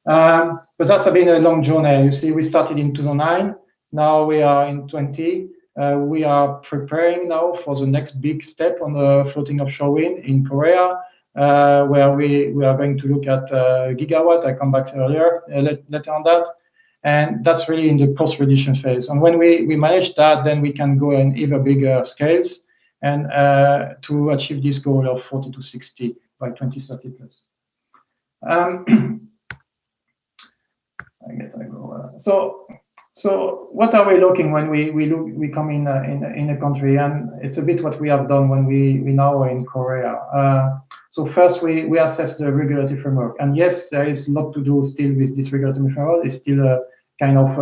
But that's been a long journey. You see, we started in 2009. Now we are in 2020. We are preparing now for the next big step on the floating offshore wind in Korea. Where we are going to look at gigawatt. I come back earlier later on that, And that's really in the cost reduction phase. And when we manage that, then we can go in even bigger scales and to achieve this goal of 40 to 60 by 2030 plus. So what are we looking when we come in a country? And it's a bit what we have done when we now are in Korea. So first we assess the regulatory framework, and yes, there is a lot to do still with this regulatory framework. It's still kind of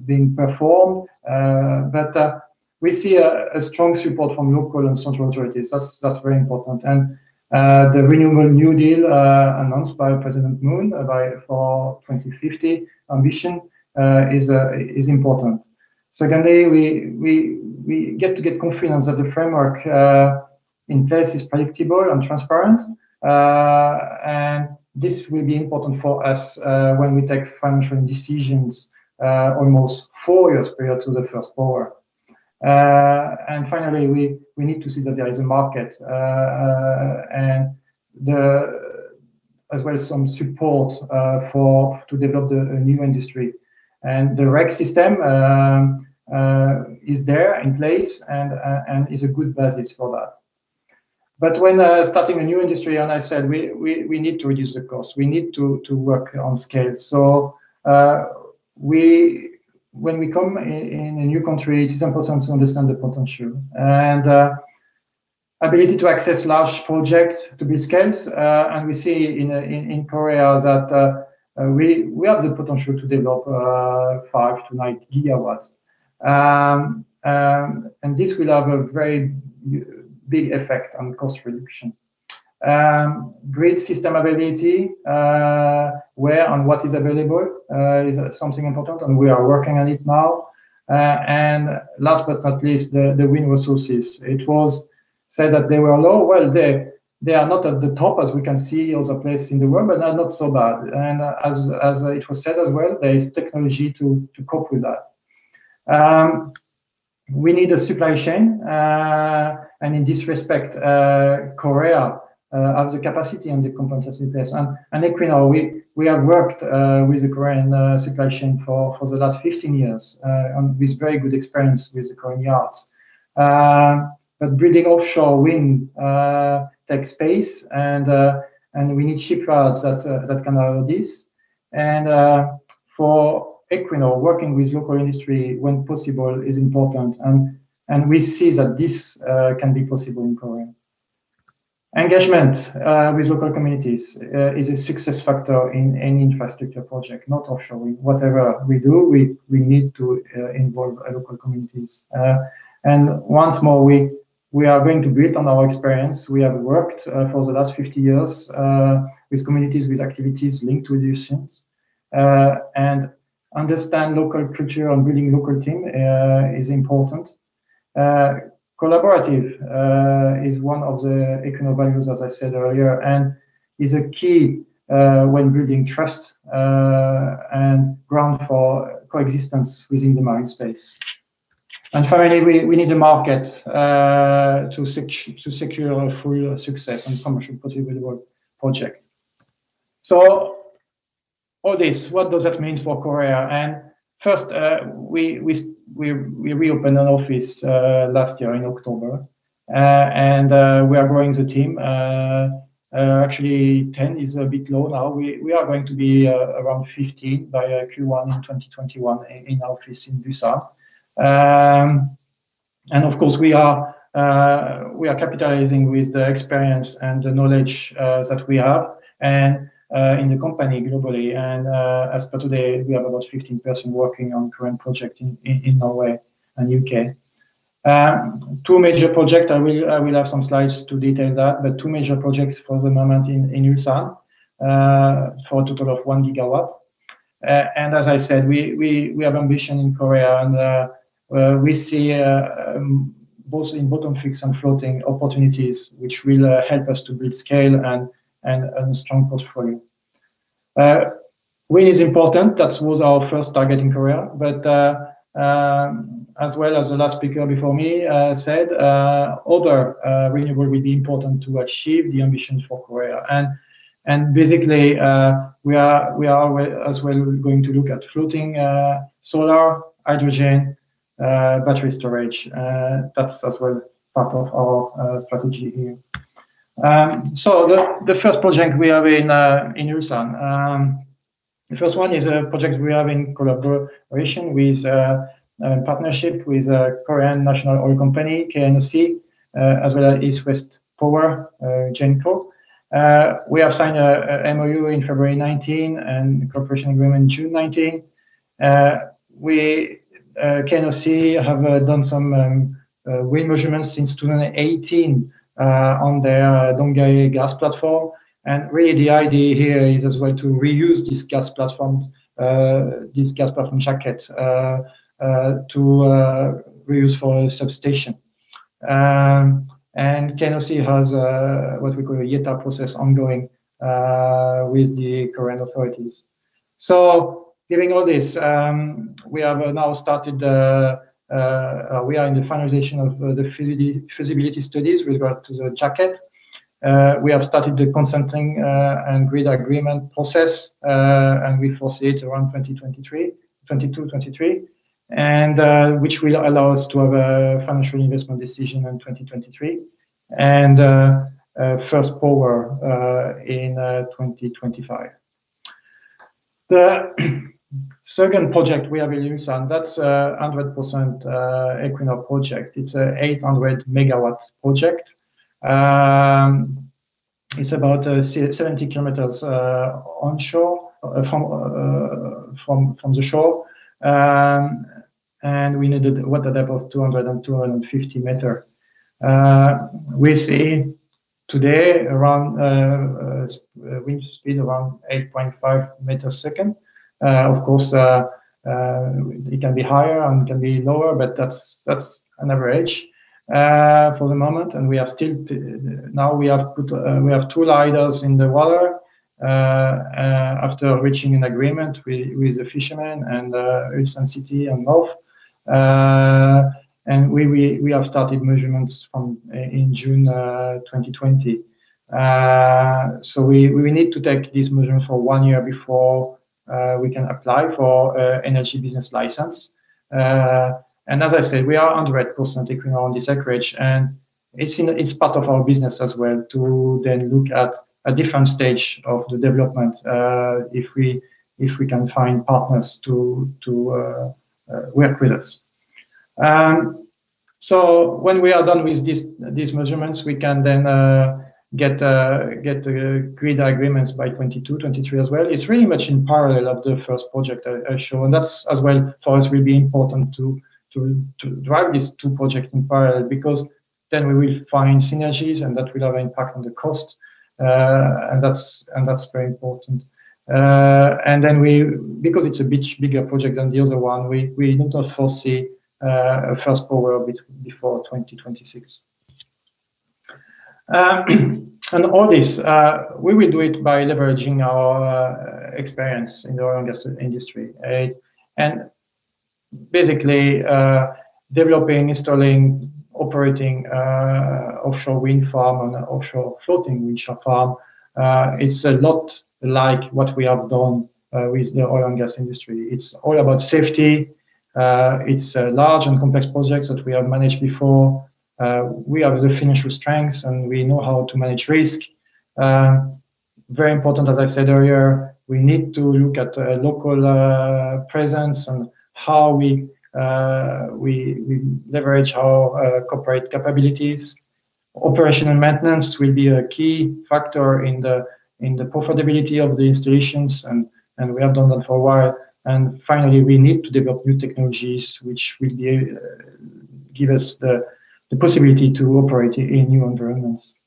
being performed, but we see a strong support from local and central authorities. That's very important. And the Renewable New Deal announced by President Moon for 2050 ambition is important. Secondly, we get confidence that the framework in place is predictable and transparent, and this will be important for us when we take financial decisions almost 4 years prior to the first power. And finally, we need to see that there is a market and as well as some support to develop a new industry. And the REC system is there in place and is a good basis for that. But when starting a new industry, and I said we need to reduce the cost, we need to work on scale. So when we come in a new country, it is important to understand the potential and ability to access large projects to build scales. And we see in Korea that we have the potential to develop 5 to 9 gigawatts. And this will have a very big effect on cost reduction. Grid system availability, where and what is available is something important, and we are working on it now. And last but not least, the wind resources. It was said that they were low. Well, they are not at the top as we can see other places in the world, but they're not so bad. And as it was said as well, there is technology to cope with that. We need a supply chain, and in this respect, Korea have the capacity and the competency in place. And Equinor, we have worked with the Korean supply chain for the last 15 years, and with very good experience with the Korean yards. But building offshore wind takes space, and we need shipyards that can allow this. And for Equinor, working with local industry when possible is important, and we see that this can be possible in Korea. Engagement with local communities is a success factor in any infrastructure project, not offshore wind. Whatever we do, we need to involve local communities. And once more, we are going to build on our experience. We have worked for the last 50 years with communities with activities linked to emissions, and understand local culture and building local team is important. Collaborative is one of the Equinor values, as I said earlier, and is a key when building trust and ground for coexistence within the marine space. And finally, we need a market to secure a full success and commercial possible project. So all this, what does that mean for Korea? And first, we reopened an office last year in October, and we are growing the team. Actually, 10 is a bit low now. We are going to be around 15 by Q1 in 2021 in office in Busan. And of course, we are capitalizing with the experience and the knowledge that we have, and in the company globally. And as per today, we have about 15 person working on current project in Norway and UK. 2 major projects, I will have some slides to detail that, but 2 major projects for the moment in Ulsan for a total of 1 gigawatt. And as I said, we have ambition in Korea, and we see both in bottom fixed and floating opportunities, which will help us to build scale and a strong portfolio. Wind is important. That was our first target in Korea, but as well as the last speaker before me said, other renewable will be important to achieve the ambition for Korea. And And basically, we are as well going to look at floating solar, hydrogen, battery storage. That's as well part of our strategy here. So the first project we have in Ulsan. The first one is a project we have in collaboration with partnership with a Korean national oil company, KNOC, as well as East West Power, Genco. We have signed a MOU in February 19 and cooperation agreement June 19. KNOC have done some wind measurements since 2018 on their Donghae gas platform. And really the idea here is as well to reuse this gas platform jacket to reuse for a substation. And KNOC has what we call a YETA process ongoing with the Korean authorities. So given all this, we have now started, we are in the finalization of the feasibility studies with regard to the jacket. We have started the consenting and grid agreement process, and we foresee it around 2022-23, and which will allow us to have a financial investment decision in 2023, and first power in 2025. The second project we have in Ulsan, that's a 100% Equinor project. It's a 800 megawatt project. It's about 70 kilometers onshore from the shore, and we needed water depth of 200 and 250 meters. We see today around wind speed around 8.5 meters a second. Of course, it can be higher and can be lower, but that's an average for the moment. And we are still now we have two lidars in the water after reaching an agreement with the fishermen and Ulsan City and North. And we have started measurements in June 2020. So we need to take this measurement for 1 year before we can apply for energy business license. And as I said, we are 100% Equinor on this acreage, and it's part of our business as well to then look at a different stage of the development if we can find partners to work with us. So when we are done with these measurements, we can then get grid agreements by 22, 23 as well. It's really much in parallel of the first project I show, and that's as well for us will be important to drive these two projects in parallel, because then we will find synergies and that will have an impact on the cost, and that's very important. And then because it's a bit bigger project than the other one, we do not foresee a first power before 2026. And all this, we will do it by leveraging our experience in the oil and gas industry, and basically developing, installing, operating offshore wind farm and offshore floating wind farm. It's a lot like what we have done with the oil and gas industry. It's all about safety. It's a large and complex projects that we have managed before. We have the financial strengths and we know how to manage risk. Very important, as I said earlier, we need to look at local presence and how we leverage our corporate capabilities. Operational maintenance will be a key factor in the profitability of the installations, and we have done that for a while. And finally, we need to develop new technologies which will give us the possibility to operate in new environments.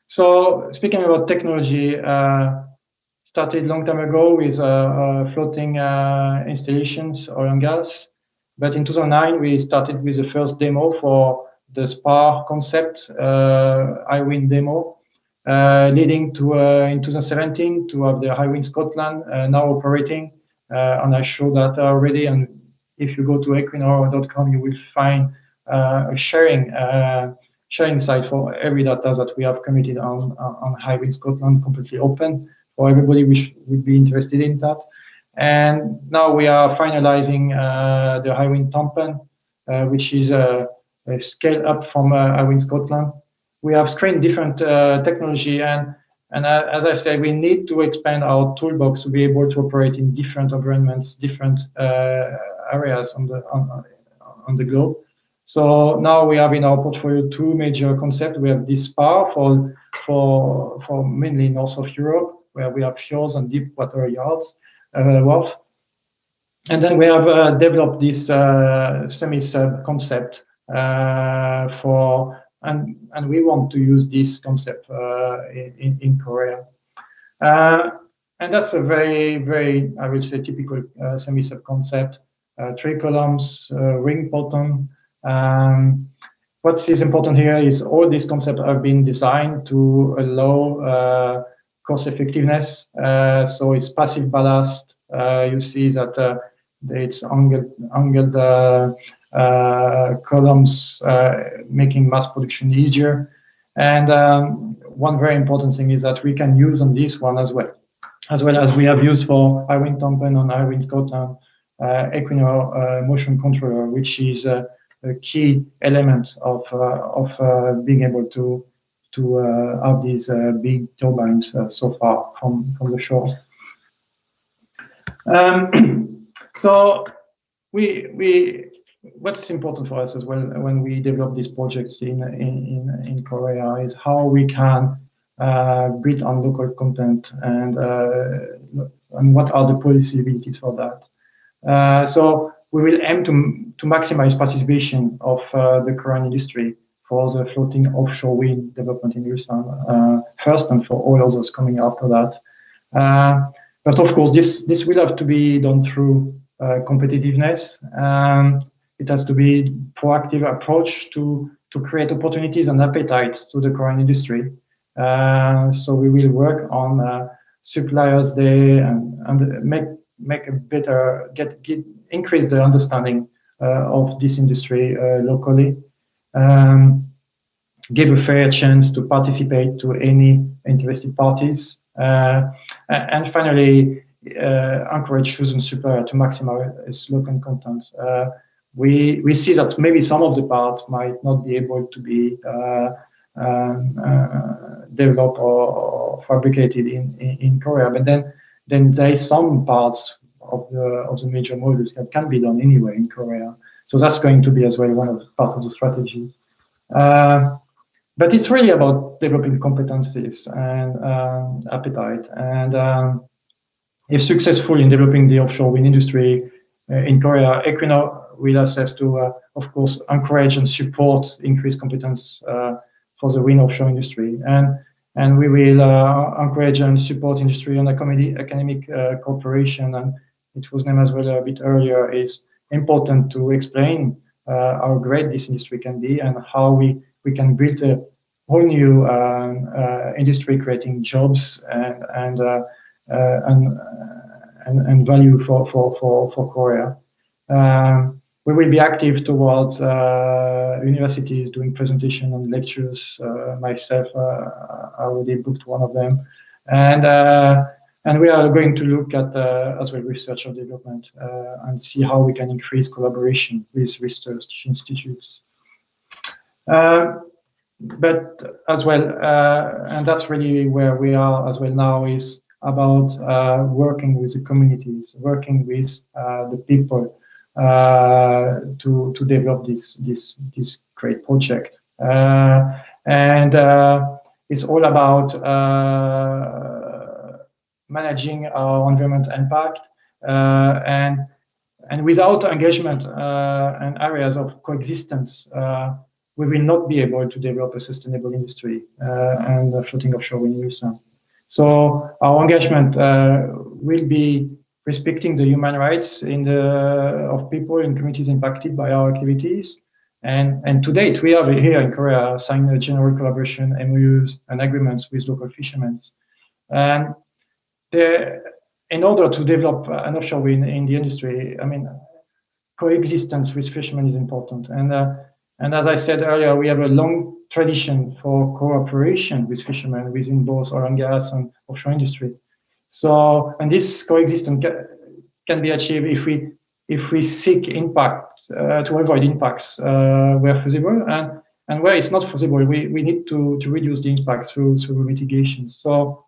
So speaking about technology, started a long time ago with floating installations, oil and gas. But in 2009, we started with the first demo for the SPAR concept, iWind demo, leading to in 2017 to have the iWind Scotland now operating. And I show that already. And if you go to equinor.com, you will find a sharing sharing site for every data that we have committed on Hywind Scotland, completely open for everybody which would be interested in that. And now we are finalizing the Hywind Tampen, which is a scale up from Hywind Scotland. We have screened different technology, and as I said, we need to expand our toolbox to be able to operate in different environments, different areas on the globe. So now we have in our portfolio two major concepts. We have this power for mainly north of Europe, where we have fjords and deep water yards, wharf. And then we have developed this semi-sub concept and we want to use this concept in Korea. And that's a very, very, I would say, typical semi-sub concept. 3 columns, ring bottom. What is important here is all these concepts have been designed to allow cost effectiveness. So it's passive ballast. You see that it's angled columns, making mass production easier. And one very important thing is that we can use on this one as well as we have used for Hywind Tampen and Hywind Scotland, Equinor motion controller, which is a key element of being able to have these big turbines so far from the shore. So what's important for us as well when we develop this project in Korea is how we can build on local content and what are the possibilities for that. So we will aim to maximize participation of the Korean industry for the floating offshore wind development in Ulsan first, and for all others coming after that. But of course, this will have to be done through competitiveness. It has to be proactive approach to create opportunities and appetite to the Korean industry. So we will work on suppliers there and make a better increase the understanding of this industry locally. Give a fair chance to participate to any interested parties. And finally, encourage chosen supplier to maximize local content. We see that maybe some of the parts might not be able to be developed or fabricated in Korea, but then there is some parts of the major modules that can be done anyway in Korea. So that's going to be as well one of part of the strategy. But it's really about developing competencies and appetite. And if successful in developing the offshore wind industry in Korea, Equinor will assess to, of course, encourage and support increased competence for the wind offshore industry. And we will encourage and support industry and academic cooperation. And it was named as well a bit earlier, is important to explain how great this industry can be and how we can build a whole new industry, creating jobs and value for Korea. We will be active towards universities doing presentation and lectures. Myself, I already booked one of them, and we are going to look at as well research and development and see how we can increase collaboration with research institutes. But as well, and that's really where we are as well now, is about working with the communities, working with the people to develop this great project. And it's all about managing our environment impact, and without engagement and areas of coexistence, we will not be able to develop a sustainable industry and floating offshore wind use. So our engagement will be respecting the human rights of people in communities impacted by our activities. And to date, we have here in Korea signed a general collaboration, MOUs, and agreements with local fishermen. And in order to develop an offshore wind in the industry, I mean, coexistence with fishermen is important. And as I said earlier, we have a long tradition for cooperation with fishermen within both oil and gas and offshore industry. So, and this coexistence can be achieved if we seek impact to avoid impacts where feasible, and where it's not feasible, we need to reduce the impacts through mitigation. So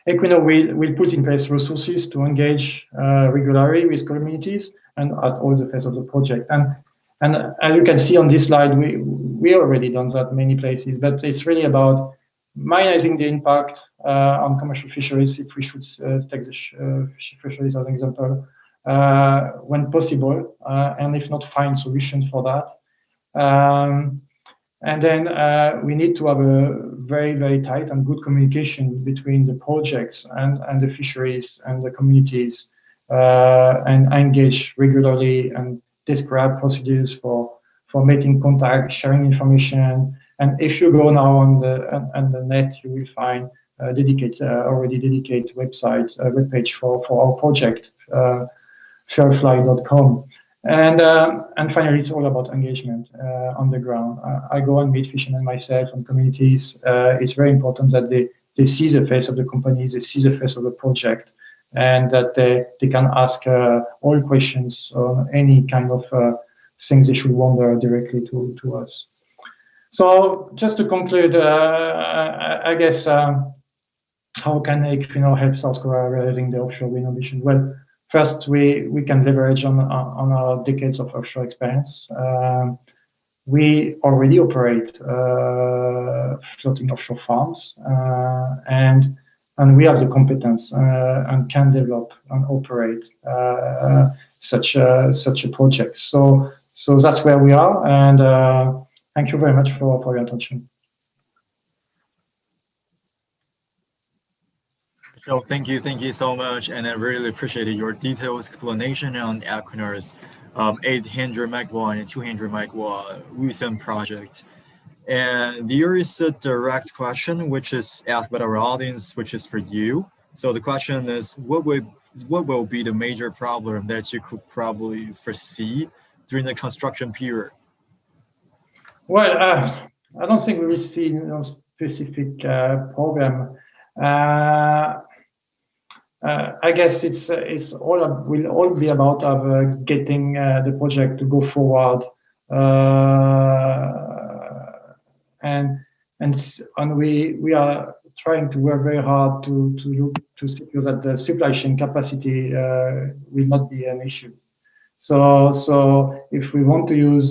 Equinor will put in place resources to engage regularly with communities and at all the phases of the project. And as you can see on this slide, we already done that many places, but it's really about minimizing the impact on commercial fisheries, if we should take the fisheries as an example, when possible, and if not, find solutions for that. And then we need to have a very, very tight and good communication between the projects and the fisheries and the communities, and engage regularly and describe procedures for making contact, sharing information. And if you go now on the net, you will find already dedicated webpage for our project, fairfly.com. And finally, it's all about engagement on the ground. I go and meet fishermen myself and communities. It's very important that they see the face of the company, they see the face of the project, and that they can ask all questions on any kind of things they should wonder directly to us. So just to conclude, I guess, how can Equinor help South Korea realizing the offshore wind ambition? Well, first, we can leverage on our decades of offshore experience. We already operate floating offshore farms, and we have the competence and can develop and operate such a project. So that's where we are, and thank you very much for your attention. So thank you so much, and I really appreciated your detailed explanation on Equinor's 800 megawatt and 200 megawatt recent project. And there is a direct question which is asked by our audience, which is for you. So the question is, what will be the major problem that you could probably foresee during the construction period? Well, I don't think we will see a specific problem. I guess will all be about getting the project to go forward, and we are trying to work very hard to secure that the supply chain capacity will not be an issue. So if we want to use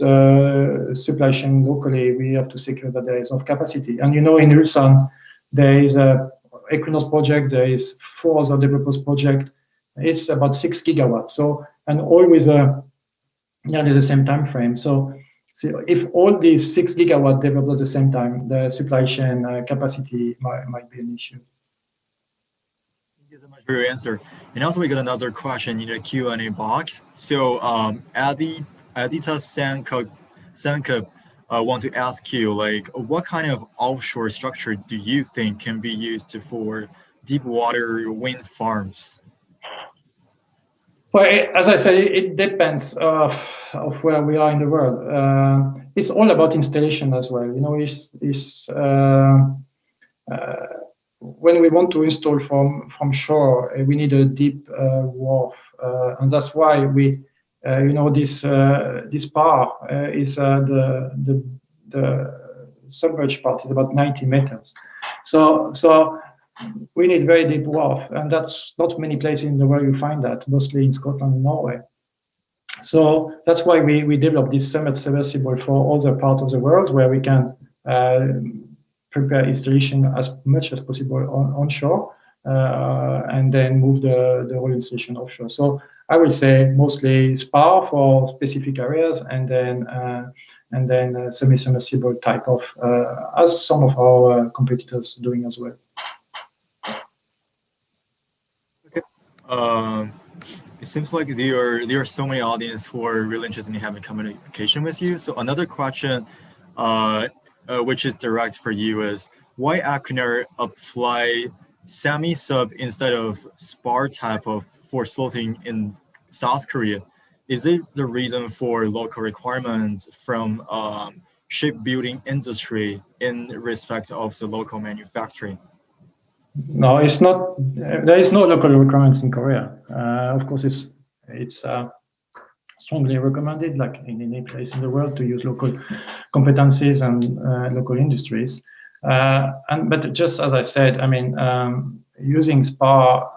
supply chain locally, we have to secure that there is enough capacity. And in Ulsan, there is a Equinor's project, there is 4 other developers' project. It's about 6 gigawatts. So, and all with nearly the same time frame. So if all these 6 gigawatt develop at the same time, the supply chain capacity might be an issue. Thank you so much for your answer. And also we got another question in the Q&A box. So Adita Sanka want to ask you, like, what kind of offshore structure do you think can be used for deep water wind farms? Well, as I said, it depends of where we are in the world. It's all about installation as well. When we want to install from shore, we need a deep wharf, and that's why we, this part is the submerged part is about 90 meters. So we need very deep wharf, and that's not many places in the world you find that, mostly in Scotland and Norway. So that's why we developed this submersible for other parts of the world where we can prepare installation as much as possible onshore, and then move the whole installation offshore. So I would say mostly spar for specific areas, and then semi-submersible type of, as some of our competitors are doing as well. Okay. It seems like there are so many audience who are really interested in having communication with you. So another question, which is direct for you, is why Equinor apply semi-sub instead of spar type of for floating in South Korea? Is it the reason for local requirements from shipbuilding industry in respect of the local manufacturing? No, it's not. There is no local requirements in Korea. Of course, it's strongly recommended, like in any place in the world, to use local competencies and local industries. But just as I said, I mean, using SPA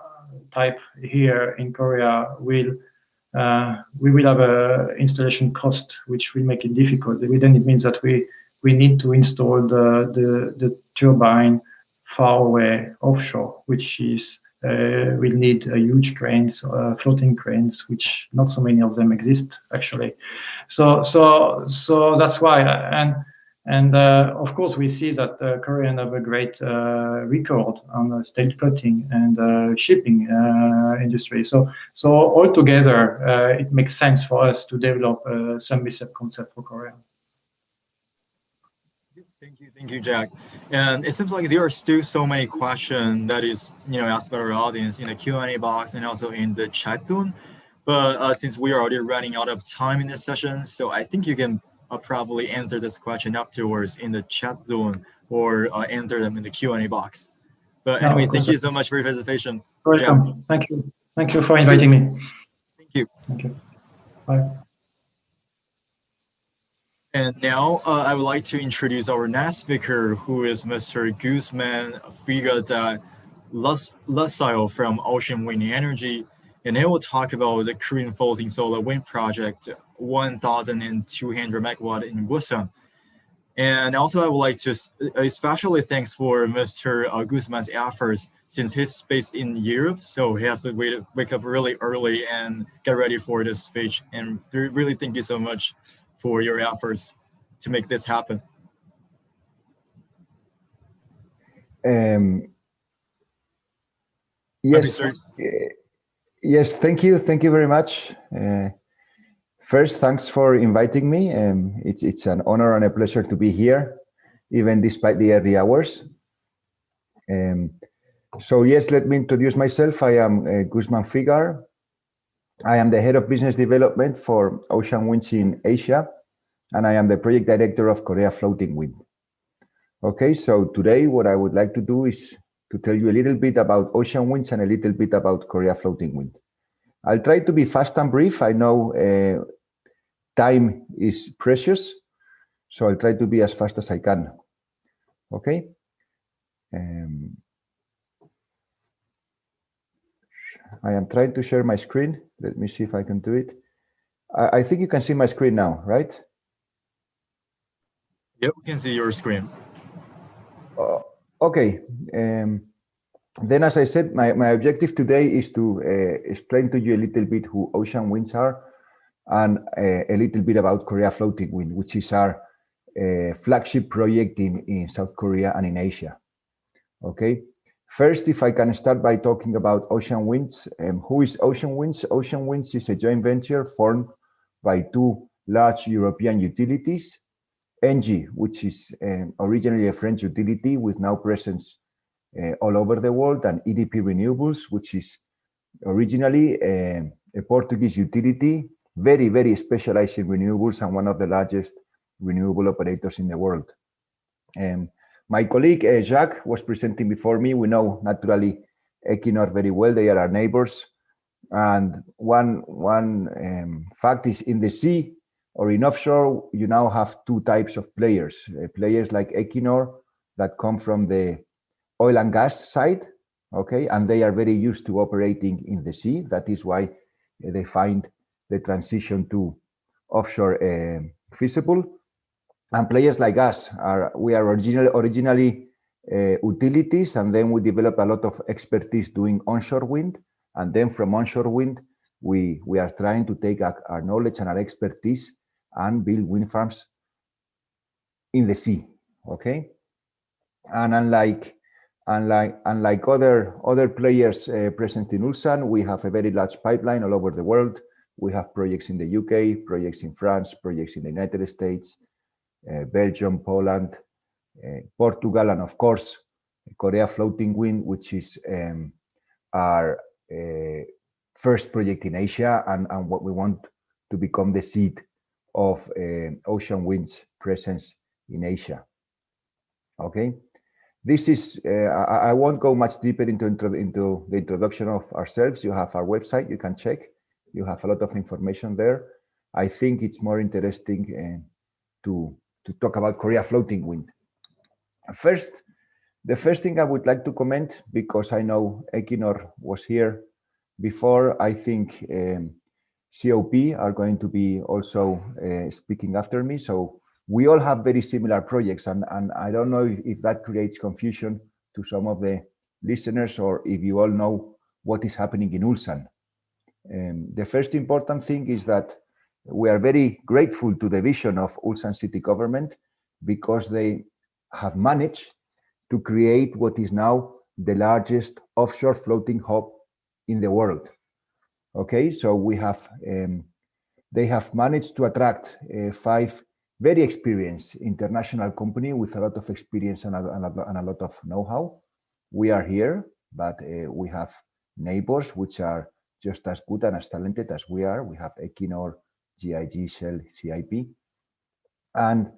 type here in Korea we will have a installation cost which will make it difficult. Then it means that we need to install the turbine far away offshore, which is will need huge cranes, floating cranes, which not so many of them exist actually. So that's why. And of course, we see that Korean have a great record on steel cutting and shipping industry. So altogether, it makes sense for us to develop a semi-sub concept for Korea. Thank you, Jack. And it seems like there are still so many questions that is, asked by our audience in the Q&A box and also in the chat room. But since we are already running out of time in this session, so I think you can probably answer this question afterwards in the chat room or enter them in the Q&A box. But anyway, thank you so much for your participation. Welcome. Thank you. Thank you for inviting me. Thank you. Thank you. Bye. And now I would like to introduce our next speaker, who is Mr. Guzman Figa Lasalle from Ocean Wind Energy. And he will talk about the Korean floating solar wind project, 1,200 megawatt in Busan. And also I would like to especially thanks for Mr. Guzman's efforts, since he's based in Europe, so he has to wake up really early and get ready for this speech. And really thank you so much for your efforts to make this happen. Yes, yes, thank you very much. First, thanks for inviting me. It's an honor and a pleasure to be here, even despite the early hours. So yes, let me introduce myself. I am Guzman Figar. I am the head of business development for Ocean Winds in Asia, and I am the project director of Korea Floating Wind. Okay, so today what I would like to do is to tell you a little bit about Ocean Winds and a little bit about Korea Floating Wind. I'll try to be fast and brief. I know time is precious, so I'll try to be as fast as I can. Okay. I am trying to share my screen. Let me see if I can do it. I think you can see my screen now, right? Yep, we can see your screen. Okay. Then, as I said, my objective today is to explain to you a little bit who Ocean Winds are and a little bit about Korea Floating Wind, which is our flagship project in South Korea and in Asia. Okay. First, if I can start by talking about Ocean Winds. Who is Ocean Winds? Ocean Winds is a joint venture formed by two large European utilities, ENGIE, which is originally a French utility with now presence all over the world, and EDP Renewables, which is originally a Portuguese utility, very, very specialized in renewables and one of the largest renewable operators in the world. My colleague Jacques was presenting before me. We know naturally Equinor very well. They are our neighbors. And one fact is, in the sea or in offshore, you now have two types of players. Players like Equinor that come from the oil and gas side, okay, and they are very used to operating in the sea. That is why they find the transition to offshore feasible. And players like us we are originally utilities, and then we develop a lot of expertise doing onshore wind. And then from onshore wind, we are trying to take our knowledge and our expertise and build wind farms in the sea. Okay, and unlike other players present in Ulsan, we have a very large pipeline all over the world. We have projects in the UK, projects in France, projects in the United States, Belgium, Poland, Portugal, and of course, Korea Floating Wind, which is our first project in Asia, and what we want to become the seat of Ocean Wind's presence in Asia. Okay, this is, I won't go much deeper into the introduction of ourselves. You have our website, you can check. You have a lot of information there. I think it's more interesting to talk about Korea floating wind. First, the first thing I would like to comment, because I know Equinor was here before, I think COP are going to be also speaking after me. So we all have very similar projects, and I don't know if that creates confusion to some of the listeners, or if you all know what is happening in Ulsan. The first important thing is that we are very grateful to the vision of Ulsan city government, because they have managed to create what is now the largest offshore floating hub in the world. Okay, so we have they have managed to attract 5 very experienced international companies with a lot of experience and a lot of know-how. We are here, but we have neighbors which are just as good and as talented as we are. We have Equinor, GIG, Shell, CIP, and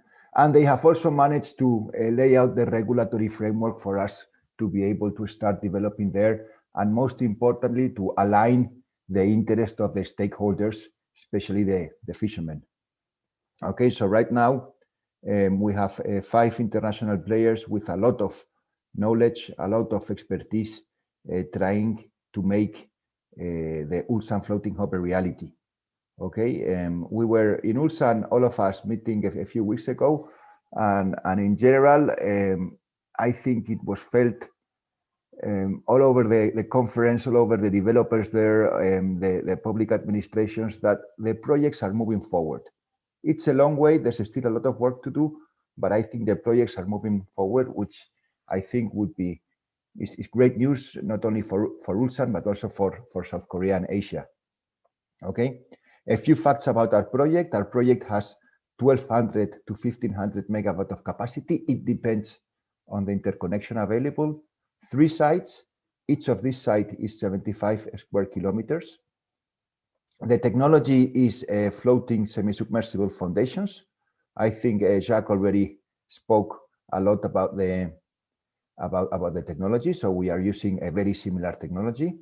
they have also managed to lay out the regulatory framework for us to be able to start developing there, and most importantly, to align the interest of the stakeholders, especially the fishermen. Okay, so right now we have 5 international players with a lot of knowledge, a lot of expertise, trying to make the Ulsan floating hub a reality. Okay, we were in Ulsan, all of us, meeting a few weeks ago, and in general, I think it was felt all over the conference, all over the developers there, the public administrations, that the projects are moving forward. It's a long way, there's still a lot of work to do, but I think the projects are moving forward, which I think is great news, not only for Ulsan, but also for South Korea and Asia. Okay, a few facts about our project. Our project has 1,200 to 1,500 megawatt of capacity. It depends on the interconnection available. 3 sites, each of these sites is 75 square kilometers. The technology is floating semi-submersible foundations. I think Jacques already spoke a lot about the technology, so we are using a very similar technology.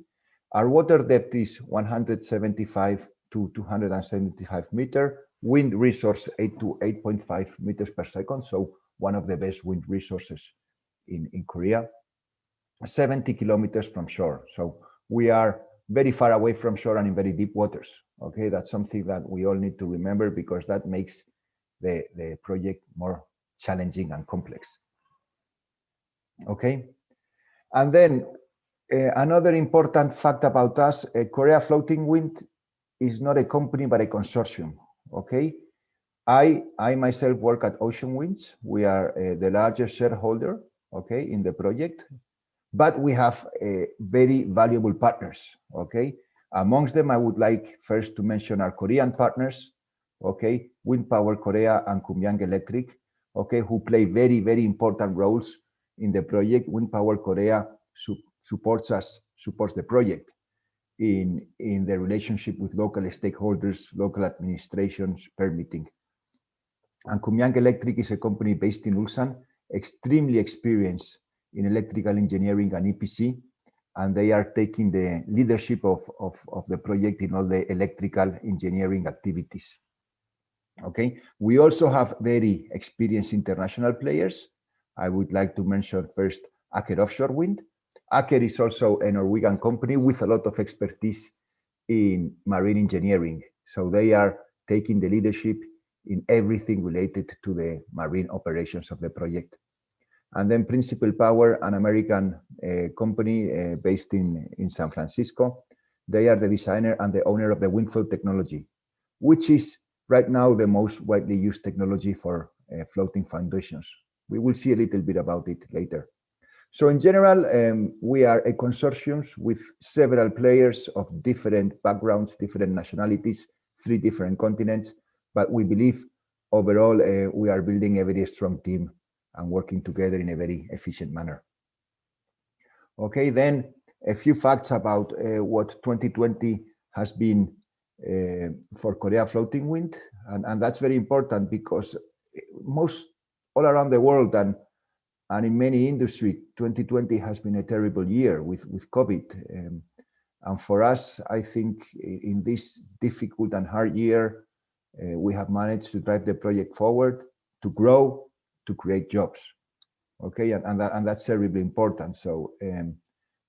Our water depth is 175 to 275 meters. Wind resource 8 to 8.5 meters per second, so one of the best wind resources in Korea. 70 kilometers from shore, so we are very far away from shore and in very deep waters. Okay, that's something that we all need to remember, because that makes the project more challenging and complex. Okay, and then another important fact about us, Korea Floating Wind is not a company but a consortium. Okay, I myself work at Ocean Winds. We are the largest shareholder, okay, in the project, but we have very valuable partners. Okay, amongst them, I would like first to mention our Korean partners, okay, Wind Power Korea and Kumyang Electric, okay, who play very, very important roles in the project. Wind Power Korea supports the project in the relationship with local stakeholders, local administrations, permitting. And Kumyang Electric is a company based in Ulsan, extremely experienced in electrical engineering and EPC, and they are taking the leadership of the project in all the electrical engineering activities. Okay, we also have very experienced international players. I would like to mention first Aker Offshore Wind. Aker is also a Norwegian company with a lot of expertise in marine engineering, so they are taking the leadership in everything related to the marine operations of the project. And then Principal Power, an American company based in San Francisco. They are the designer and the owner of the WindFloat technology, which is right now the most widely used technology for floating foundations. We will see a little bit about it later. So in general, we are a consortium with several players of different backgrounds, different nationalities, 3 different continents, but we believe overall we are building a very strong team and working together in a very efficient manner. Okay, then a few facts about what 2020 has been for Korea Floating Wind, and that's very important, because most all around the world and in many industries, 2020 has been a terrible year with COVID. And for us, I think in this difficult and hard year, we have managed to drive the project forward, to grow, to create jobs. Okay, and that's terribly important. So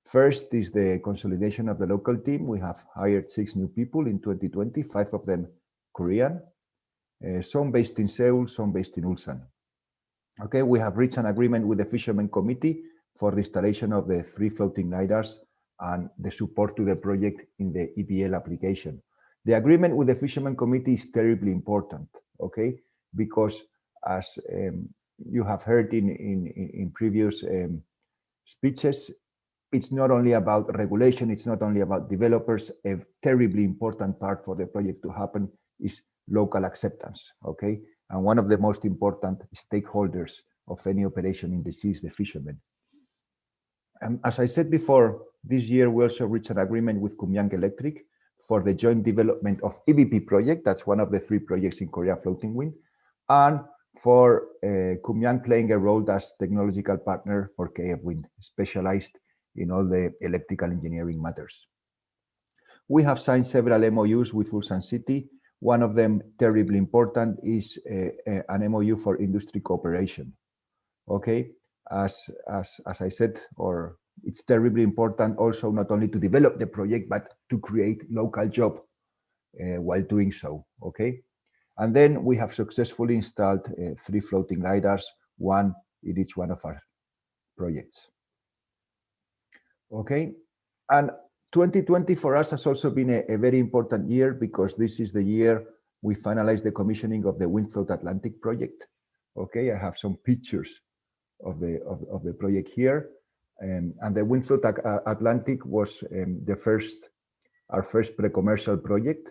first is the consolidation of the local team. We have hired 6 new people in 2020, 5 of them Korean, some based in Seoul, some based in Ulsan. Okay, we have reached an agreement with the Fishermen Committee for the installation of the 3 floating lidars and the support to the project in the EPL application. The agreement with the Fishermen Committee is terribly important, okay? Because as you have heard in previous speeches, it's not only about regulation, it's not only about developers. A terribly important part for the project to happen is local acceptance, okay? And one of the most important stakeholders of any operation in the sea is the fishermen. And as I said before, this year we also reached an agreement with Kumyang Electric for the joint development of EBP project. That's one of the 3 projects in Korea floating wind, and for Kumyang playing a role as technological partner for KF Wind, specialized in all the electrical engineering matters. We have signed several MOUs with Ulsan City. One of them, terribly important, is an MOU for industry cooperation. Okay, as I said, or it's terribly important also not only to develop the project, but to create local job while doing so, okay? And then we have successfully installed 3 floating lidars, 1 in each one of our projects. Okay, and 2020 for us has also been a very important year because this is the year we finalized the commissioning of the Windfloat Atlantic project. Okay, I have some pictures of the project here, and the Windfloat Atlantic was our first pre-commercial project,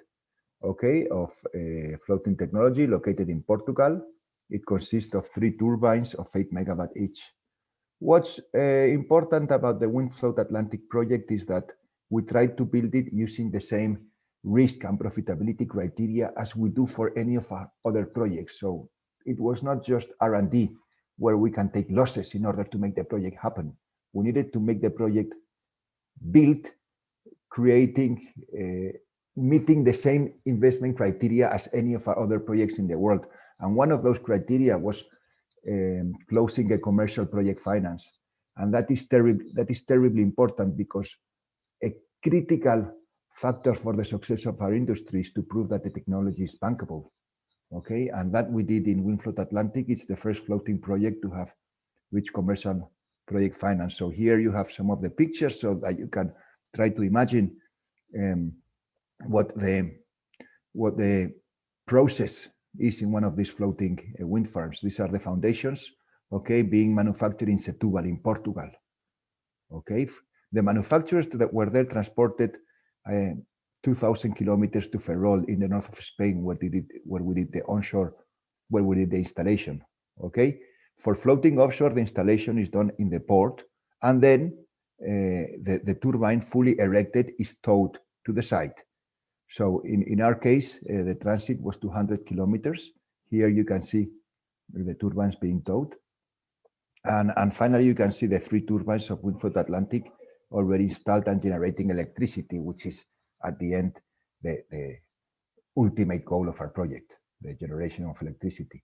okay, of floating technology located in Portugal. It consists of 3 turbines of 8 megawatt each. What's important about the Windfloat Atlantic project is that we tried to build it using the same risk and profitability criteria as we do for any of our other projects. So it was not just R&D where we can take losses in order to make the project happen. We needed to make the project built, creating, meeting the same investment criteria as any of our other projects in the world. And one of those criteria was closing a commercial project finance. And that is terribly important because a critical factor for the success of our industry is to prove that the technology is bankable. Okay, and that we did in Windfloat Atlantic. It's the first floating project to have reached commercial project finance. So here you have some of the pictures so that you can try to imagine what the process is in one of these floating wind farms. These are the foundations, okay, being manufactured in Setúbal in Portugal. Okay, the manufacturers that were there transported 2,000 kilometers to Ferrol in the north of Spain, where we did the onshore, where we did the installation. Okay, for floating offshore, the installation is done in the port, and then the turbine fully erected is towed to the site. So in our case, the transit was 200 kilometers. Here you can see the turbines being towed. And finally, you can see the 3 turbines of Windfloat Atlantic already installed and generating electricity, which is at the end the ultimate goal of our project, the generation of electricity.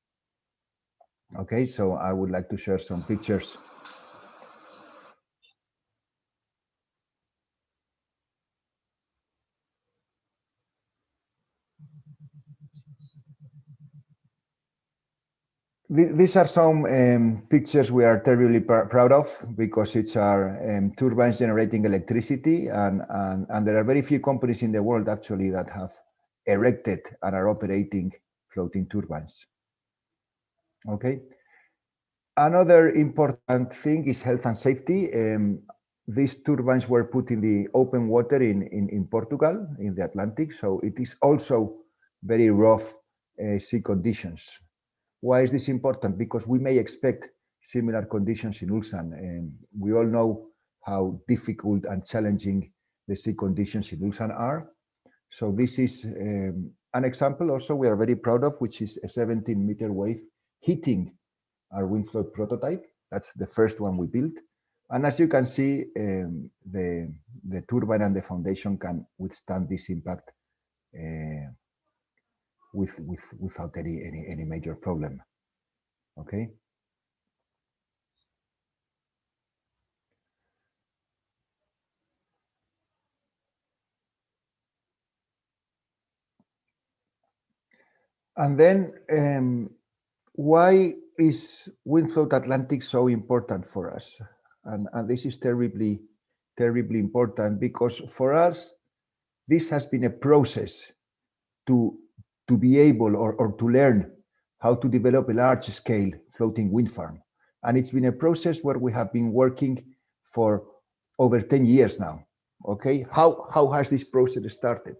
Okay, so I would like to share some pictures. These are some pictures we are terribly proud of because it's our turbines generating electricity, and there are very few companies in the world actually that have erected and are operating floating turbines. Okay. Another important thing is health and safety. These turbines were put in the open water in Portugal, in the Atlantic, so it is also very rough sea conditions. Why is this important? Because we may expect similar conditions in Ulsan. We all know how difficult and challenging the sea conditions in Ulsan are. So this is an example also we are very proud of, which is a 17-meter wave hitting our wind float prototype. That's the first one we built. And as you can see, the turbine and the foundation can withstand this impact without any major problem. Okay. And then, why is WindFloat Atlantic so important for us? And this is terribly important, because for us, this has been a process to be able or to learn how to develop a large-scale floating wind farm. And it's been a process where we have been working for over 10 years now. Okay, how has this process started?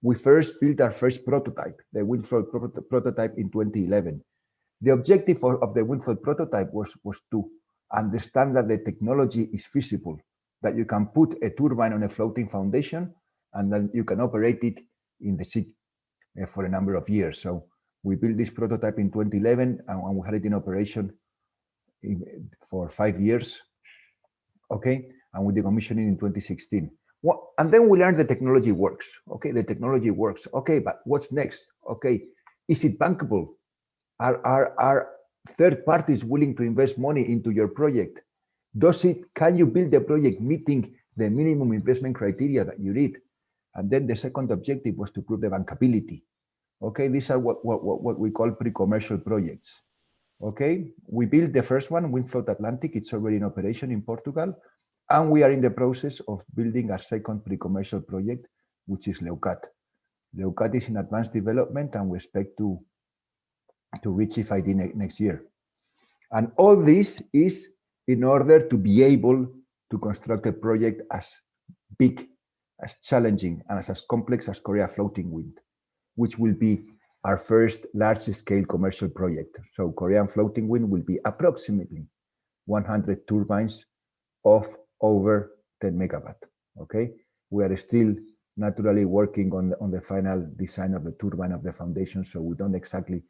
We first built our first prototype, the WindFloat prototype, in 2011. The objective of the WindFloat prototype was to understand that the technology is feasible, that you can put a turbine on a floating foundation and then you can operate it in the sea for a number of years. So we built this prototype in 2011 and we had it in operation for 5 years. Okay, and we decommissioned it in 2016. And then we learned the technology works. Okay, the technology works. Okay, but what's next? Okay, is it bankable? Are third parties willing to invest money into your project? Can you build the project meeting the minimum investment criteria that you need? And then the second objective was to prove the bankability. Okay, these are what we call pre-commercial projects. Okay, we built the first one, WindFloat Atlantic. It's already in operation in Portugal. And we are in the process of building a second pre-commercial project, which is Leucat. Leucat is in advanced development and we expect to reach FID next year. And all this is in order to be able to construct a project as big, as challenging, and as complex as Korea Floating Wind, which will be our first large-scale commercial project. So Korean Floating Wind will be approximately 100 turbines of over 10 megawatt. Okay, we are still naturally working on the final design of the turbine of the foundation, so we don't exactly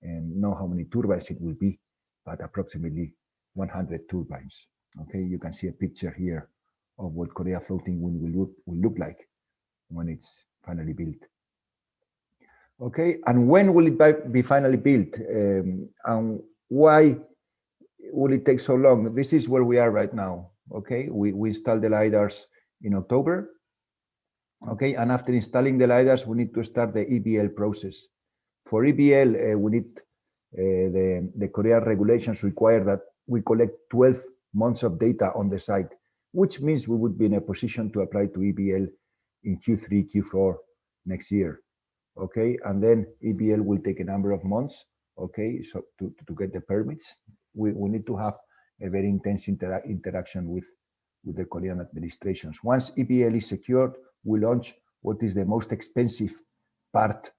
know how many turbines it will be, but approximately 100 turbines. Okay, you can see a picture here of what Korea Floating Wind will look like when it's finally built. Okay, and when will it be finally built? And why will it take so long? This is where we are right now. Okay, we installed the LiDARs in October. Okay, and after installing the LiDARs, we need to start the EBL process. For EBL, we need the Korean regulations require that we collect 12 months of data on the site, which means we would be in a position to apply to EBL in Q3, Q4 next year. Okay, and then EBL will take a number of months. Okay, so to get the permits, we need to have a very intense interaction with the Korean administrations. Once EBL is secured, we launch what is the most expensive part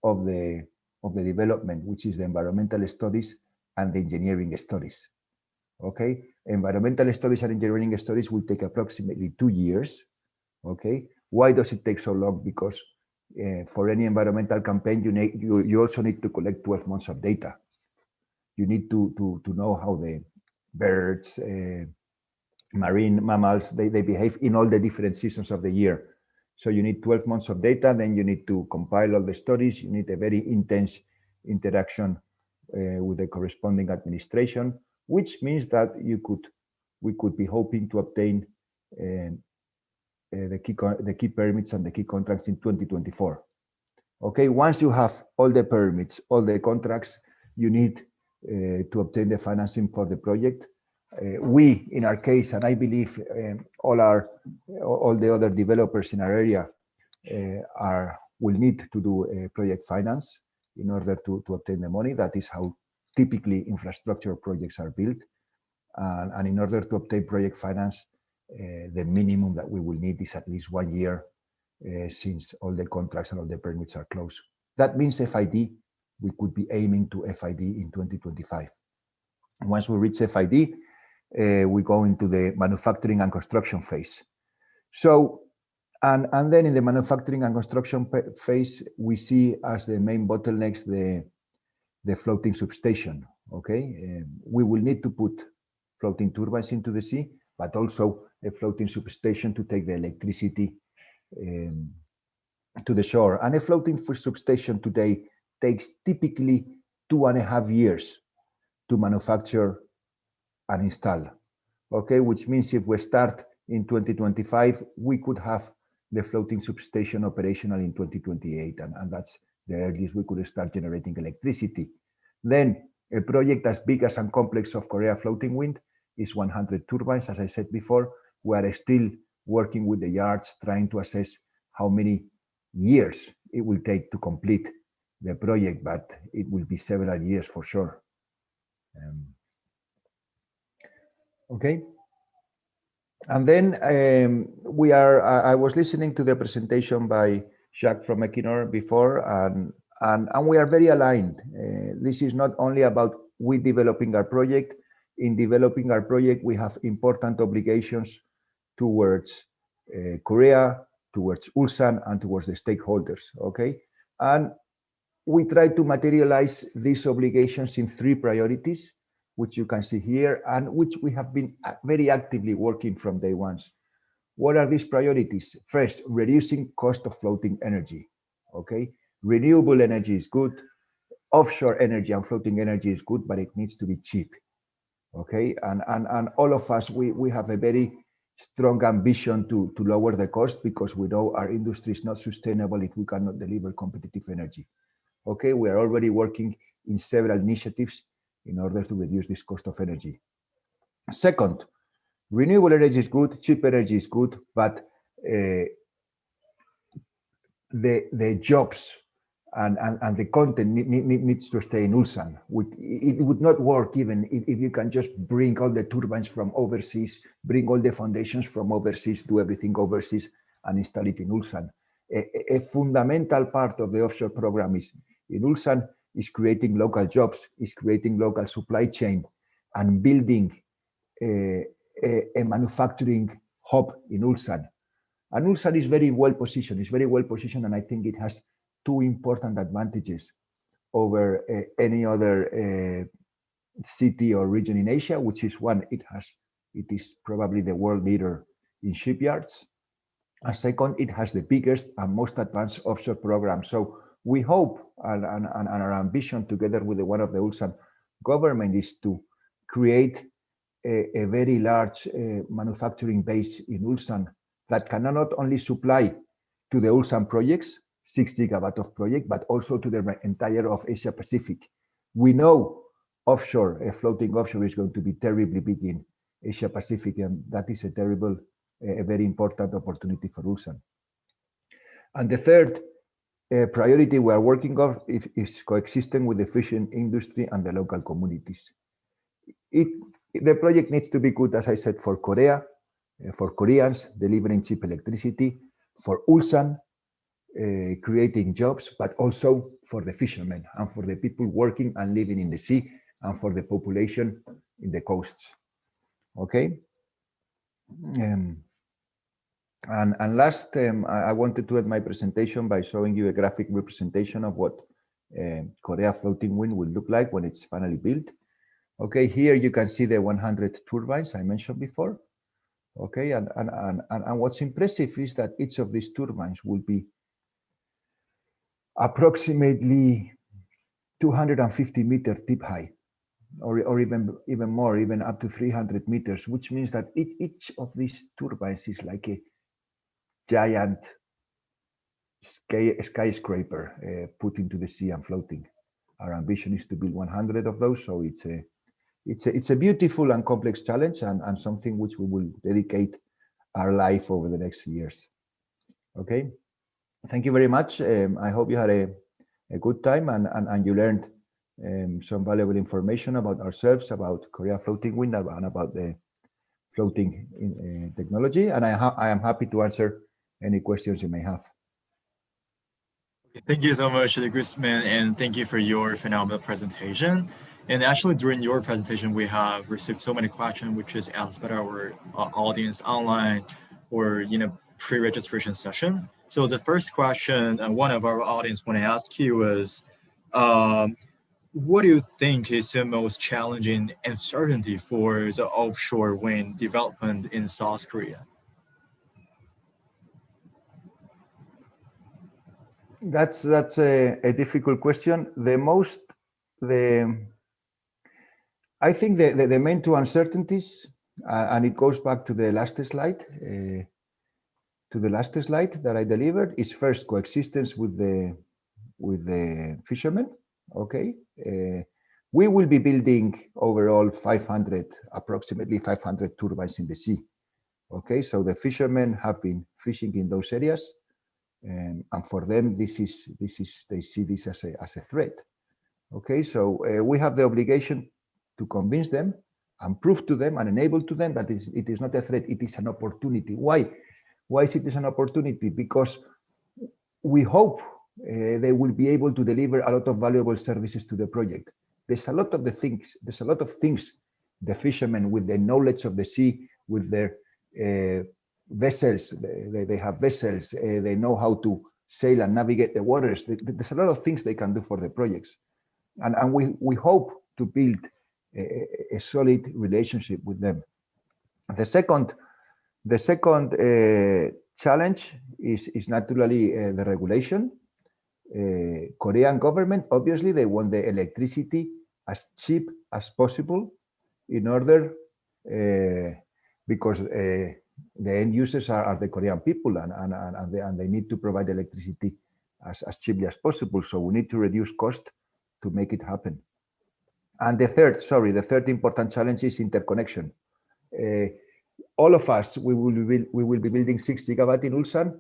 of the development, which is the environmental studies and the engineering studies. Okay, environmental studies and engineering studies will take approximately 2 years. Okay, why does it take so long? Because for any environmental campaign, you also need to collect 12 months of data. You need to know how the birds, marine mammals, they behave in all the different seasons of the year. So you need 12 months of data, then you need to compile all the studies. You need a very intense interaction with the corresponding administration, which means that we could be hoping to obtain the key permits and the key contracts in 2024. Okay, once you have all the permits, all the contracts, you need to obtain the financing for the project. We, in our case, and I believe all the other developers in our area will need to do project finance in order to obtain the money. That is how typically infrastructure projects are built. And in order to obtain project finance, the minimum that we will need is at least 1 year since all the contracts and all the permits are closed. That means FID, we could be aiming to FID in 2025. Once we reach FID, we go into the manufacturing and construction phase. So, and then in the manufacturing and construction phase, we see as the main bottlenecks the floating substation. Okay, we will need to put floating turbines into the sea, but also a floating substation to take the electricity to the shore. And a floating substation today takes typically 2.5 years to manufacture and install. Okay, which means if we start in 2025, we could have the floating substation operational in 2028, and that's the earliest we could start generating electricity. Then a project as big as and complex of Korea floating wind is 100 turbines. As I said before, we are still working with the yards trying to assess how many years it will take to complete the project, but it will be several years for sure. Okay. And then I was listening to the presentation by Jacques from Equinor before, and we are very aligned. This is not only about we developing our project. In developing our project, we have important obligations towards Korea, towards Ulsan, and towards the stakeholders, okay? And we try to materialize these obligations in 3 priorities, which you can see here, and which we have been very actively working from day one. What are these priorities? First, reducing cost of floating energy, okay? Renewable energy is good, offshore energy and floating energy is good, but it needs to be cheap, okay? And all of us, we have a very strong ambition to lower the cost, because we know our industry is not sustainable if we cannot deliver competitive energy. Okay, we are already working in several initiatives in order to reduce this cost of energy. Second, renewable energy is good, cheap energy is good, but the jobs and the content needs to stay in Ulsan. It would not work even if you can just bring all the turbines from overseas, bring all the foundations from overseas, do everything overseas and install it in Ulsan. A fundamental part of the offshore program is in Ulsan is creating local jobs, is creating local supply chain, and building a manufacturing hub in Ulsan. And Ulsan is very well positioned. And I think it has 2 important advantages over any other city or region in Asia, which is one, it is probably the world leader in shipyards. And second, it has the biggest and most advanced offshore program. So we hope, and our ambition together with one of the Ulsan government is to create a very large manufacturing base in Ulsan that can not only supply to the Ulsan projects, 6 gigawatt of project, but also to the entire of Asia Pacific. We know offshore, floating offshore is going to be terribly big in Asia Pacific, and that is a very important opportunity for Ulsan. And the third priority we are working on is coexisting with the fishing industry and the local communities. The project needs to be good, as I said, for Korea, for Koreans delivering cheap electricity, for Ulsan creating jobs, but also for the fishermen and for the people working and living in the sea, and for the population in the coasts. Okay. And last, I wanted to end my presentation by showing you a graphic representation of what Korea floating wind will look like when it's finally built. Okay, here you can see the 100 turbines I mentioned before. Okay, and what's impressive is that each of these turbines will be approximately 250 meter deep high, or even more, even up to 300 meters, which means that each of these turbines is like a giant skyscraper put into the sea and floating. Our ambition is to build 100 of those, so it's a beautiful and complex challenge, and something which we will dedicate our life over the next years. Okay, thank you very much. I hope you had a good time and you learned some valuable information about ourselves, about Korea floating wind, and about the floating technology. And I am happy to answer any questions you may have. Thank you so much, Grisman, and thank you for your phenomenal presentation. And actually, during your presentation, we have received so many questions, which is asked by our audience online or pre-registration session. So the first question, one of our audience want to ask you is, what do you think is the most challenging uncertainty for the offshore wind development in South Korea? That's a difficult question. I think the main two uncertainties, and it goes back to the last slide, that I delivered, is first coexistence with the fishermen. Okay, we will be building overall approximately 500 turbines in the sea. Okay, so the fishermen have been fishing in those areas, and for them they see this as a threat. Okay, so we have the obligation to convince them and prove to them and enable to them that it is not a threat, it is an opportunity. Why? Why is it an opportunity? Because we hope they will be able to deliver a lot of valuable services to the project. There's a lot of things the fishermen, with the knowledge of the sea, with their vessels, they have vessels, they know how to sail and navigate the waters. There's a lot of things they can do for the projects. And we hope to build a solid relationship with them. The second challenge is naturally the regulation. Korean government, obviously, they want the electricity as cheap as possible in order, because the end users are the Korean people, and they need to provide electricity as cheaply as possible. So we need to reduce cost to make it happen. And the third important challenge is interconnection. All of us, we will be building 6 gigawatt in Ulsan.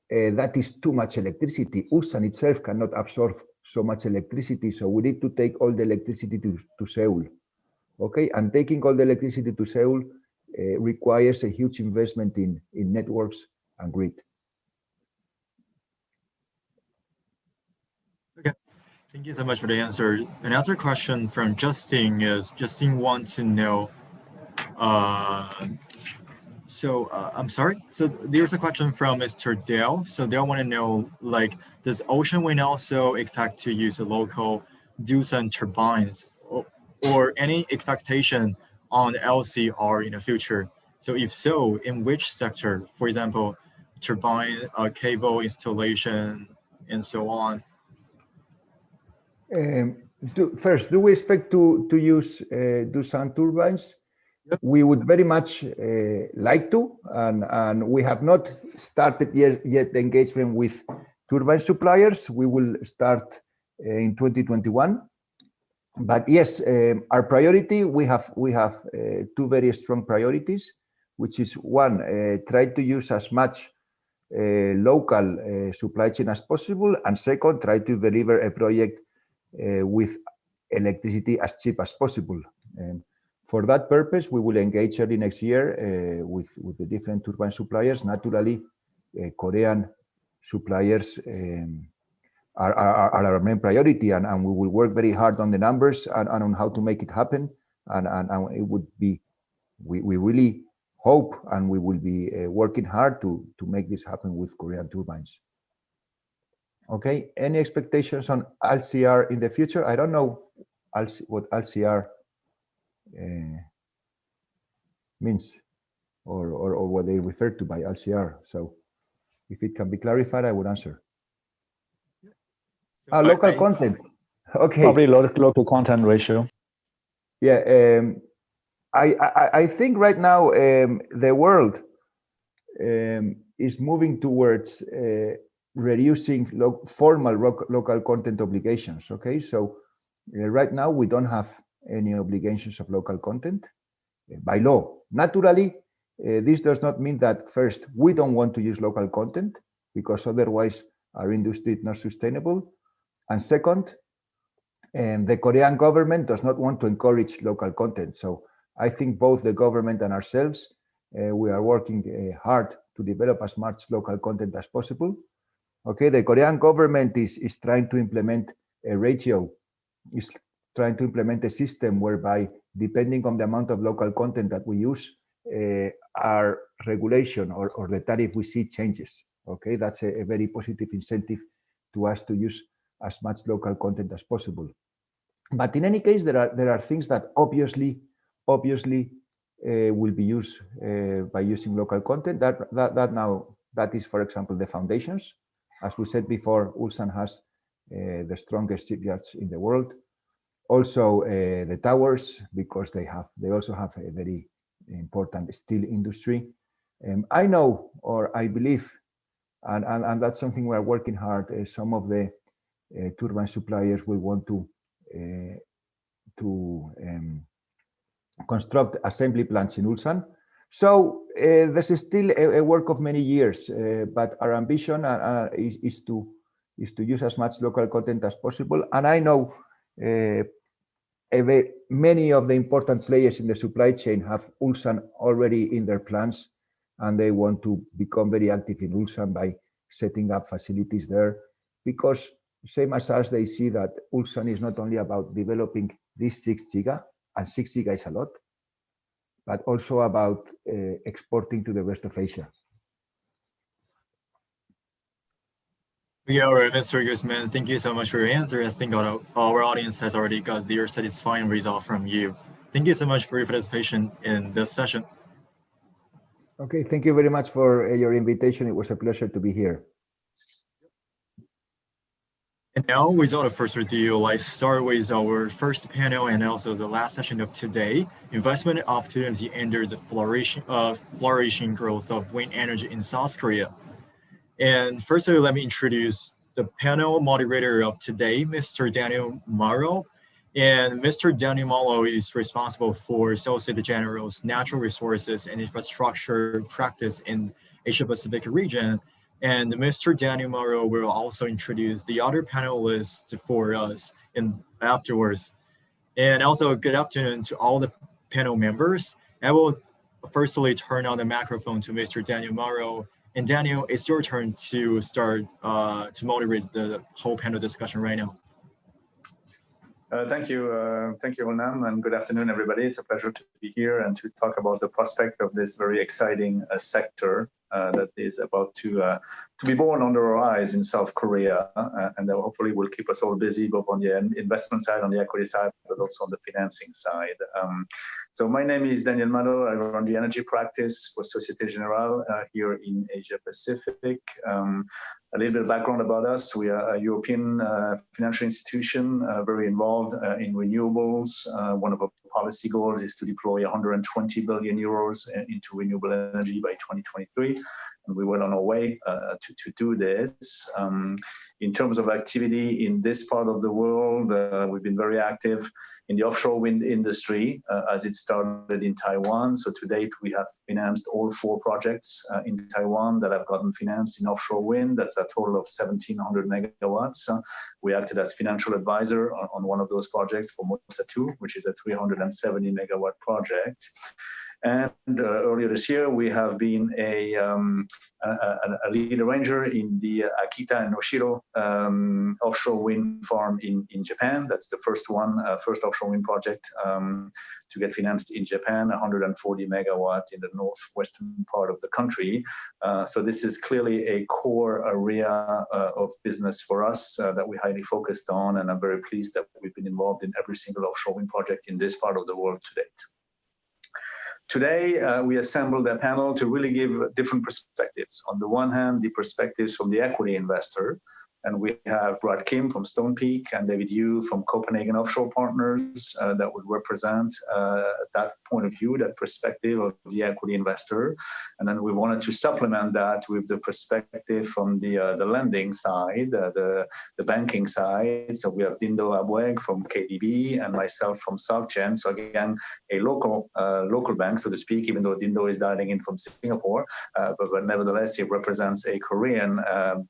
That is too much electricity. Ulsan itself cannot absorb so much electricity, so we need to take all the electricity to Seoul. Okay, and taking all the electricity to Seoul requires a huge investment in networks and grid. Okay, thank you so much for the answer. Another question from Justin is, Justin wants to know, I'm sorry. So there's a question from Mr. Dale. So they'll want to know, like, does ocean wind also expect to use a local Doosan turbines or any expectation on LCR in the future? So if so, in which sector? For example, turbine, cable installation, and so on. First, do we expect to use Doosan turbines? Yep. We would very much like to, and we have not started yet the engagement with turbine suppliers. We will start in 2021. But yes, our priority, we have two very strong priorities, which is one, try to use as much local supply chain as possible, and second, try to deliver a project with electricity as cheap as possible. For that purpose, we will engage early next year with the different turbine suppliers. Naturally, Korean suppliers are our main priority, and we will work very hard on the numbers and on how to make it happen. And it would be, we really hope, and we will be working hard to make this happen with Korean turbines. Okay, any expectations on LCR in the future? I don't know what LCR means or what they refer to by LCR. So if it can be clarified, I would answer. So local content. Okay. Probably local content ratio. Yeah, I think right now the world is moving towards reducing formal local content obligations. Okay, so right now we don't have any obligations of local content by law. Naturally, this does not mean that first, we don't want to use local content, because otherwise our industry is not sustainable. And second, the Korean government does not want to encourage local content. So I think both the government and ourselves, we are working hard to develop as much local content as possible. Okay, the Korean government is trying to implement a ratio, is trying to implement a system whereby, depending on the amount of local content that we use, our regulation or the tariff we see changes. Okay, that's a very positive incentive to us to use as much local content as possible. But in any case, there are things that obviously will be used by using local content. That is, for example, the foundations. As we said before, Ulsan has the strongest shipyards in the world. Also, the towers, because they also have a very important steel industry. I know, or I believe, and that's something we're working hard. Some of the turbine suppliers will want to construct assembly plants in Ulsan. So this is still a work of many years, but our ambition is to use as much local content as possible. And I know many of the important players in the supply chain have Ulsan already in their plans, and they want to become very active in Ulsan by setting up facilities there, because same as us, they see that Ulsan is not only about developing this 6 giga, and 6 giga is a lot, but also about exporting to the rest of Asia. Yeah, all right, Mr. Guzman, thank you so much for your answer. I think our audience has already got their satisfying result from you. Thank you so much for your participation in this session. Okay, thank you very much for your invitation. It was a pleasure to be here. And now, without further ado, let's start with our first panel and also the last session of today, investment opportunity under the flourishing growth of wind energy in South Korea. And firstly, let me introduce the panel moderator of today, Mr. Daniel Morrow. And Mr. Daniel Morrow is responsible for Solicitor General's natural resources and infrastructure practice in Asia-Pacific region. And Mr. Daniel Morrow will also introduce the other panelists for us afterwards. And also, good afternoon to all the panel members. I will firstly turn on the microphone to Mr. Daniel Morrow. And Daniel, it's your turn to start to moderate the whole panel discussion right now. Thank you, Honam, and good afternoon, everybody. It's a pleasure to be here and to talk about the prospect of this very exciting sector that is about to be born under our eyes in South Korea, and that hopefully will keep us all busy, both on the investment side, on the equity side, but also on the financing side. So my name is Daniel Mano. I run the energy practice for Societe Generale here in Asia Pacific. A little bit of background about us. We are a European financial institution, very involved in renewables. One of our policy goals is to deploy 120 billion euros into renewable energy by 2023. And we were on our way to do this. In terms of activity in this part of the world, we've been very active in the offshore wind industry as it started in Taiwan. So to date, we have financed all 4 projects in Taiwan that have gotten financed in offshore wind. That's a total of 1,700 megawatts. We acted as financial advisor on one of those projects for Mosa 2, which is a 370 megawatt project. And earlier this year, we have been a lead arranger in the Akita and Oshiro offshore wind farm in Japan. That's the first offshore wind project to get financed in Japan, 140 megawatt in the northwestern part of the country. So this is clearly a core area of business for us that we highly focused on, and I'm very pleased that we've been involved in every single offshore wind project in this part of the world to date. Today, we assembled a panel to really give different perspectives. On the one hand, the perspectives from the equity investor, and we have Brad Kim from Stonepeak and David Yu from Copenhagen Offshore Partners that would represent that point of view, that perspective of the equity investor. And then we wanted to supplement that with the perspective from the lending side, the banking side. So we have Dindo Abweg from KDB and myself from SocGen. So again, a local bank, so to speak, even though Dindo is dialing in from Singapore, but nevertheless, he represents a Korean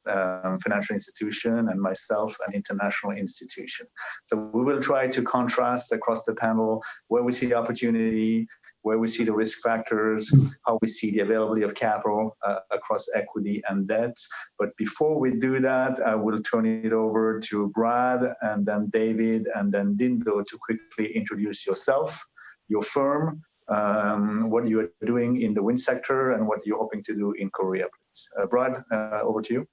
financial institution, and myself an international institution. So we will try to contrast across the panel where we see the opportunity, where we see the risk factors, how we see the availability of capital across equity and debt. But before we do that, I will turn it over to Brad and then David and then Dindo to quickly introduce yourself, your firm, what you are doing in the wind sector, and what you're hoping to do in Korea, please. Brad, over to you.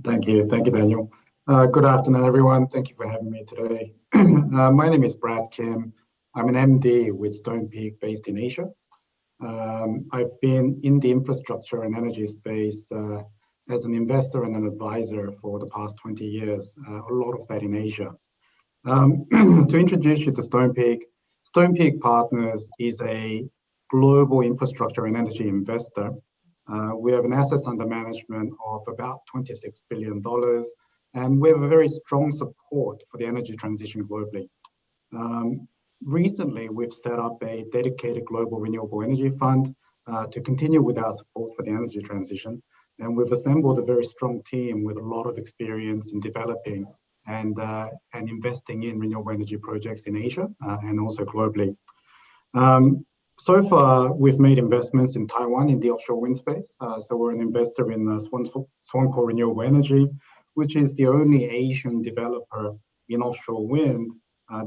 Thank you, Daniel. Good afternoon, everyone. Thank you for having me today. My name is Brad Kim. I'm an MD with Stonepeak based in Asia. I've been in the infrastructure and energy space as an investor and an advisor for the past 20 years, a lot of that in Asia. To introduce you to Stonepeak, Stonepeak Partners is a global infrastructure and energy investor. We have an assets under management of about $26 billion, and we have a very strong support for the energy transition globally. Recently, we've set up a dedicated global renewable energy fund to continue with our support for the energy transition. And we've assembled a very strong team with a lot of experience in developing and investing in renewable energy projects in Asia and also globally. So far, we've made investments in Taiwan in the offshore wind space. So we're an investor in Swancore Renewable Energy, which is the only Asian developer in offshore wind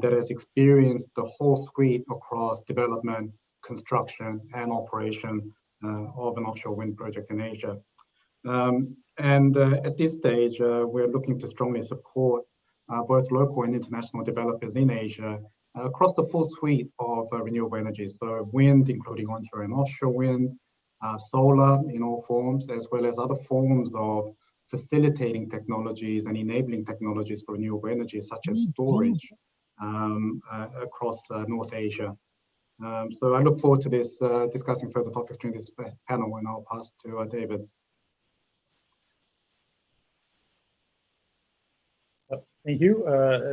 that has experienced the whole suite across development, construction, and operation of an offshore wind project in Asia. At this stage, we're looking to strongly support both local and international developers in Asia across the full suite of renewable energy. So wind, including onshore and offshore wind, solar in all forms, as well as other forms of facilitating technologies and enabling technologies for renewable energy, such as storage across North Asia. So I look forward to this discussing further topics during this panel, and I'll pass to David. Thank you.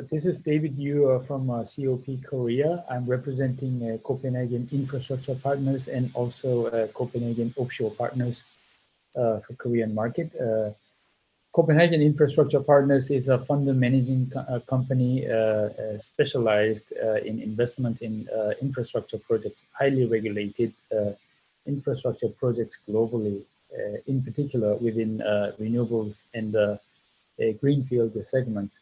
This is David Yu from COP Korea. I'm representing Copenhagen Infrastructure Partners and also Copenhagen Offshore Partners for Korean market. Copenhagen Infrastructure Partners is a fund managing company specialized in investment in infrastructure projects, highly regulated infrastructure projects globally, in particular within renewables and greenfield segments.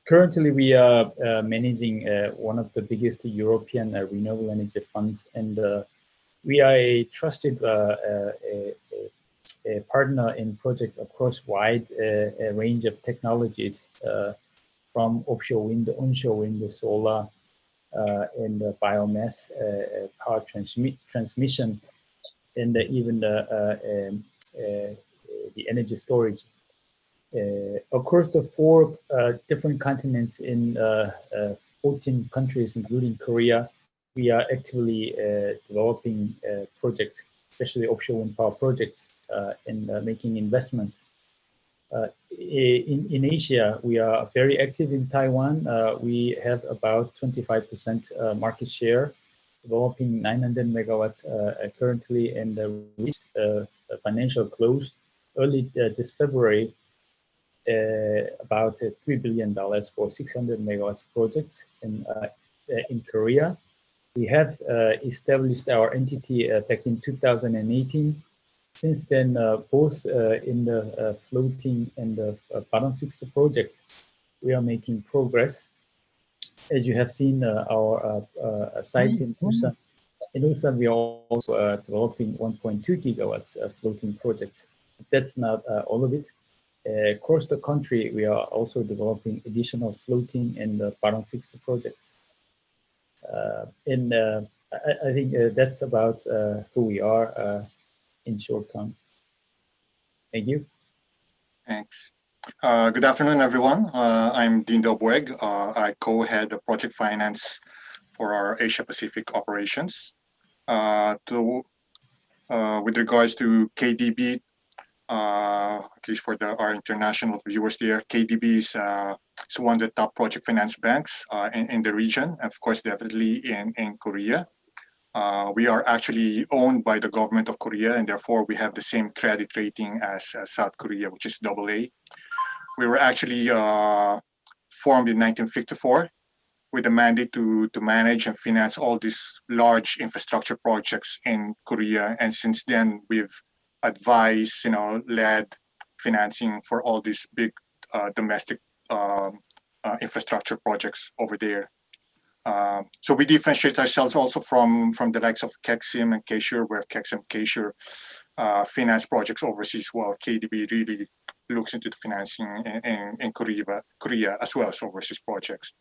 Currently, we are managing one of the biggest European renewable energy funds, and we are a trusted a partner in projects across wide range of technologies, from offshore wind, onshore wind, solar, and biomass power transmission, and even the energy storage. Across the 4 different continents in 14 countries, including Korea, we are actively developing projects, especially offshore wind power projects, and making investments. In Asia, we are very active in Taiwan. We have about 25% market share, developing 900 megawatts currently, and reached a financial close early this February, about $3 billion for 600 megawatts projects in Korea. We have established our entity back in 2018. Since then, both in the floating and the bottom fixed projects, we are making progress. As you have seen, our site in Busan. In Busan, we are also developing 1.2 gigawatts of floating projects. That's not all of it. Across the country, we are also developing additional floating and bottom fixed projects. I think that's about who we are in short term. Thank you. Thanks. Good afternoon, everyone. I'm Dean Delboeg. I co-head the project finance for our Asia Pacific operations. With regards to KDB, at least for our international viewers there, KDB is one of the top project finance banks in the region, of course, definitely in Korea. We are actually owned by the government of Korea, and therefore we have the same credit rating as South Korea, which is AA. We were actually formed in 1954 with a mandate to manage and finance all these large infrastructure projects in Korea. And since then, we've advised, led financing for all these big domestic infrastructure projects over there. So we differentiate ourselves also from the likes of KEXIM and K-SURE, where KEXIM, K-SURE finance projects overseas, while KDB really looks into the financing in Korea as well as overseas projects.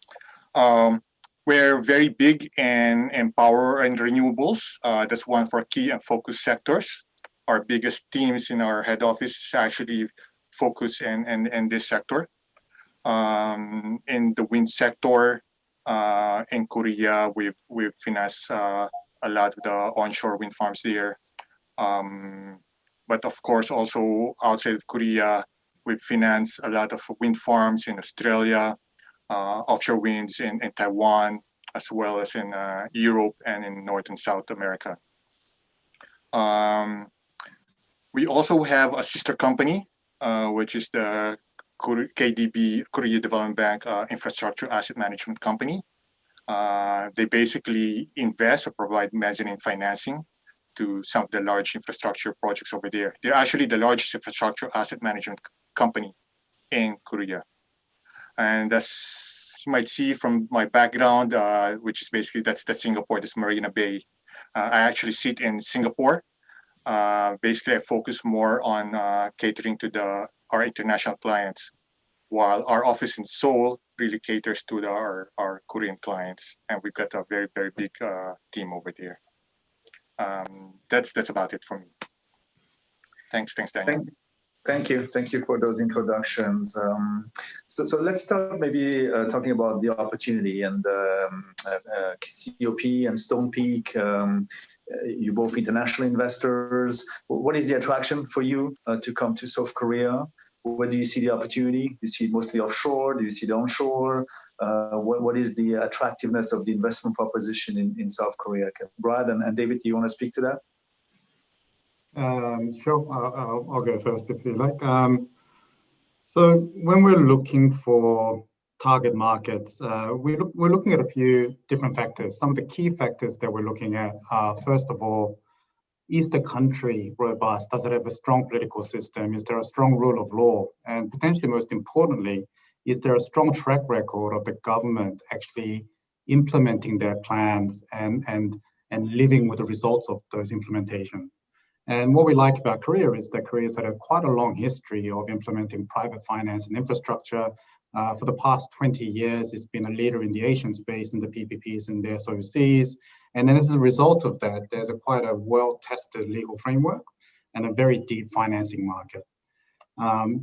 We're very big in power and renewables. That's one of our key and focus sectors. Our biggest teams in our head office is actually focused in this sector. In the wind sector, in Korea, we've financed a lot of the onshore wind farms there. But of course, also outside of Korea, we've financed a lot of wind farms in Australia, offshore winds in Taiwan, as well as in Europe and in North and South America. We also have a sister company, which is the KDB, Korea Development Bank Infrastructure Asset Management Company. They basically invest or provide mezzanine financing to some of the large infrastructure projects over there. They're actually the largest infrastructure asset management company in Korea. And as you might see from my background, which is basically that's Singapore, this Marina Bay. I actually sit in Singapore. Basically, I focus more on catering to our international clients, while our office in Seoul really caters to our Korean clients, and we've got a very, very big team over there. That's about it for me. Thanks, Daniel. Thank you for those introductions. So let's start maybe talking about the opportunity and COP and Stonepeak. You're both international investors. What is the attraction for you to come to South Korea? Where do you see the opportunity? Do you see it mostly offshore? Do you see it onshore? What is the attractiveness of the investment proposition in South Korea? Brad and David, do you want to speak to that? Sure, I'll go first if you like. So when we're looking for target markets, we're looking at a few different factors. Some of the key factors that we're looking at are, first of all, is the country robust? Does it have a strong political system? Is there a strong rule of law? And potentially most importantly, is there a strong track record of the government actually implementing their plans and living with the results of those implementations? And what we like about Korea is that Korea's had quite a long history of implementing private finance and infrastructure. For the past 20 years, it's been a leader in the Asian space in the PPPs and the SOCs. And then as a result of that, there's quite a well-tested legal framework and a very deep financing market.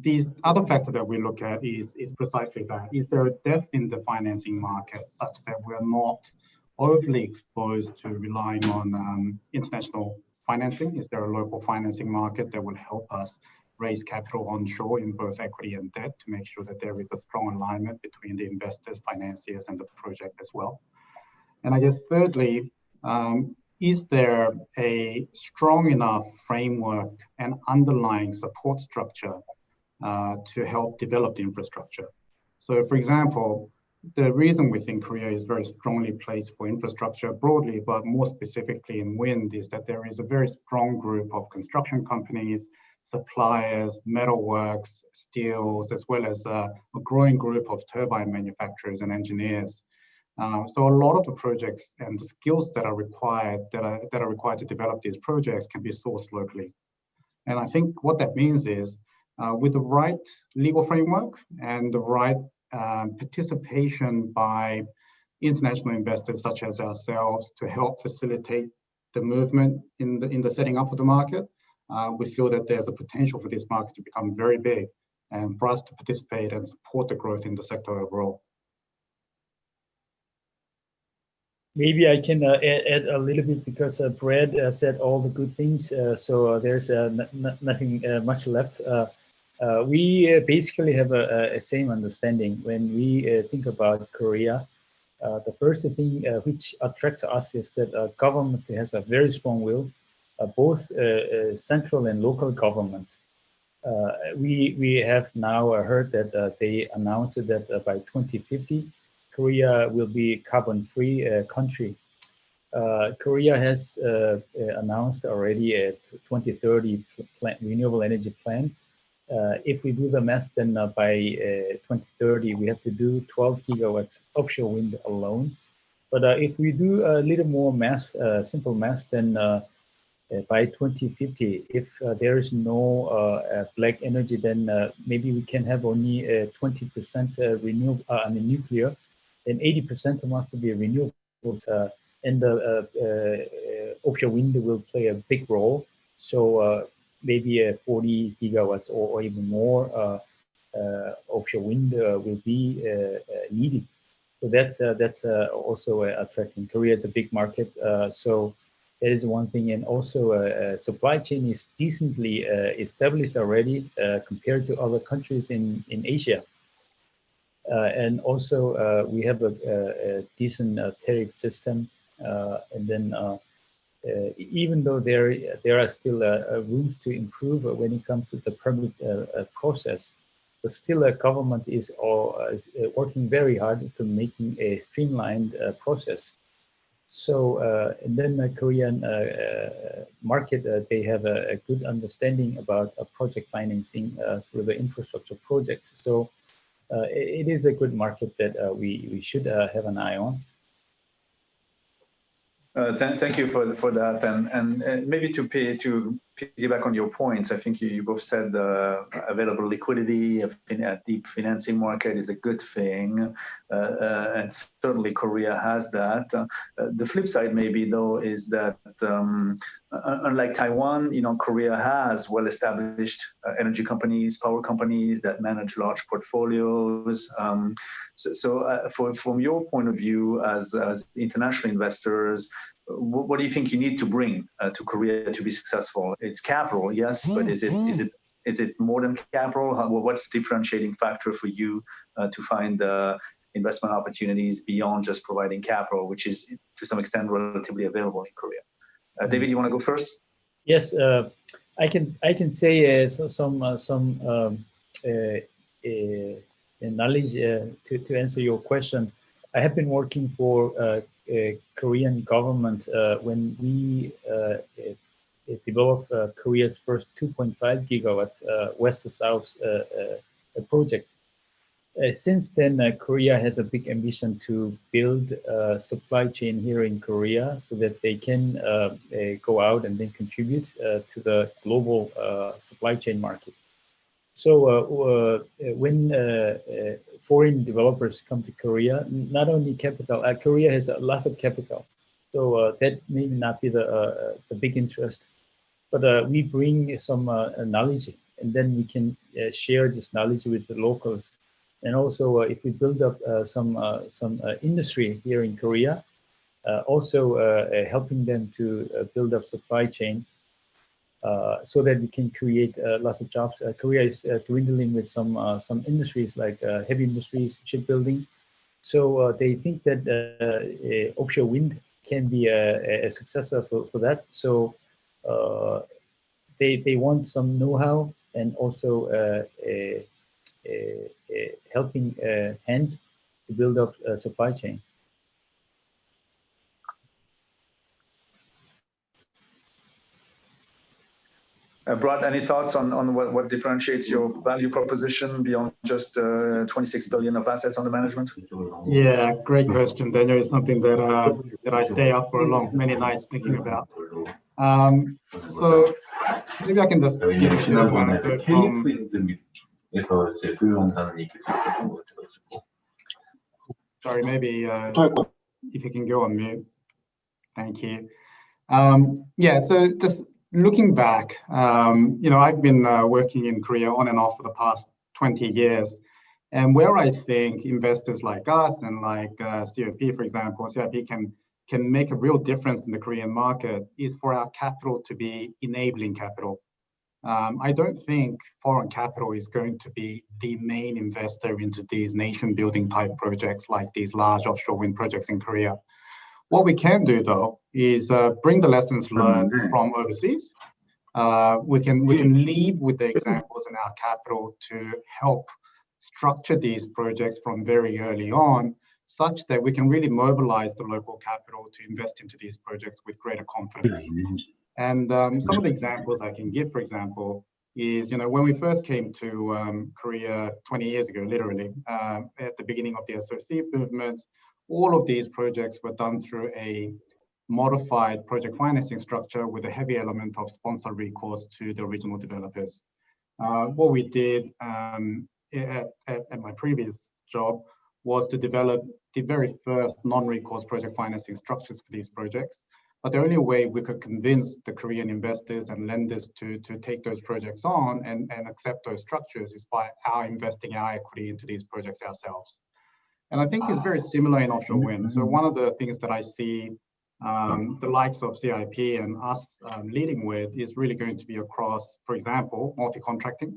These other factor that we look at is precisely that. Is there a depth in the financing market such that we're not overly exposed to relying on international financing? Is there a local financing market that will help us raise capital onshore in both equity and debt to make sure that there is a strong alignment between the investors, financiers, and the project as well? And I guess thirdly, is there a strong enough framework and underlying support structure to help develop the infrastructure? So for example, the reason we think Korea is very strongly placed for infrastructure broadly, but more specifically in wind, is that there is a very strong group of construction companies, suppliers, metalworks, steels, as well as a growing group of turbine manufacturers and engineers. So a lot of the projects and the skills that are required to develop these projects can be sourced locally. And I think what that means is with the right legal framework and the right participation by international investors such as ourselves to help facilitate the movement in the setting up of the market, we feel that there's a potential for this market to become very big and for us to participate and support the growth in the sector overall. Maybe I can add a little bit because Brad said all the good things, so there's nothing much left. We basically have a same understanding when we think about Korea. The first thing which attracts us is that government has a very strong will, both central and local government. We have now heard that they announced that by 2050, Korea will be carbon-free country. Korea has announced already a 2030 renewable energy plan. If we do the math, then by 2030, we have to do 12 gigawatts offshore wind alone. But if we do a little more math, simple math, then by 2050, if there is no black energy, then maybe we can have only 20% renewable, nuclear, and 80% must be renewables. And the offshore wind will play a big role. So maybe 40 gigawatts or even more offshore wind will be needed. So that's also attracting. Korea is a big market, so that is one thing. And also supply chain is decently established already compared to other countries in Asia. And also we have a decent tariff system. And then even though there are still rooms to improve when it comes to the permit process, but still government is working very hard to making a streamlined process. So and then the Korean market, they have a good understanding about project financing through the infrastructure projects. So it is a good market that we should have an eye on. Thank you for that, and maybe to piggyback on your points, I think you both said available liquidity, a deep financing market is a good thing, and certainly Korea has that. The flip side, maybe though, is that unlike Taiwan, Korea has well-established energy companies, power companies that manage large portfolios. So from your point of view as international investors, what do you think you need to bring to Korea to be successful? It's capital, yes, but is it more than capital? What's the differentiating factor for you to find investment opportunities beyond just providing capital, which is to some extent relatively available in Korea? David, you want to go first? Yes, I can say some knowledge to answer your question. I have been working for Korean government when we developed Korea's first 2.5 gigawatt west-to-south project. Since then, Korea has a big ambition to build a supply chain here in Korea so that they can go out and then contribute to the global supply chain market. So when foreign developers come to Korea, not only capital, Korea has lots of capital, so that may not be the big interest, but we bring some knowledge, and then we can share this knowledge with the locals. And also, if we build up some industry here in Korea, also helping them to build up supply chain, so that we can create lots of jobs. Korea is dwindling with some industries like heavy industries, shipbuilding. So they think that offshore wind can be a successor for that. So they want some know-how and also a helping hand to build up a supply chain. Brad, any thoughts on what differentiates your value proposition beyond just 26 billion of assets under management? Yeah, great question, Daniel. It's something that I stay up for many nights thinking about. So maybe I can just give a short anecdote from. Sorry, maybe if you can go on mute. Thank you. Yeah, so just looking back, I've been working in Korea on and off for the past 20 years. And where I think investors like us and like COP, for example, COP can make a real difference in the Korean market is for our capital to be enabling capital. I don't think foreign capital is going to be the main investor into these nation-building type projects like these large offshore wind projects in Korea. What we can do, though, is bring the lessons learned from overseas. We can lead with the examples in our capital to help structure these projects from very early on, such that we can really mobilize the local capital to invest into these projects with greater confidence. And some of the examples I can give, for example, is when we first came to Korea 20 years ago, literally, at the beginning of the SOC movement, all of these projects were done through a modified project financing structure with a heavy element of sponsor recourse to the regional developers. What we did at my previous job was to develop the very first non-recourse project financing structures for these projects. But the only way we could convince the Korean investors and lenders to take those projects on and accept those structures is by our investing our equity into these projects ourselves. And I think it's very similar in offshore wind. So one of the things that I see the likes of CIP and us leading with is really going to be across, for example, multi-contracting,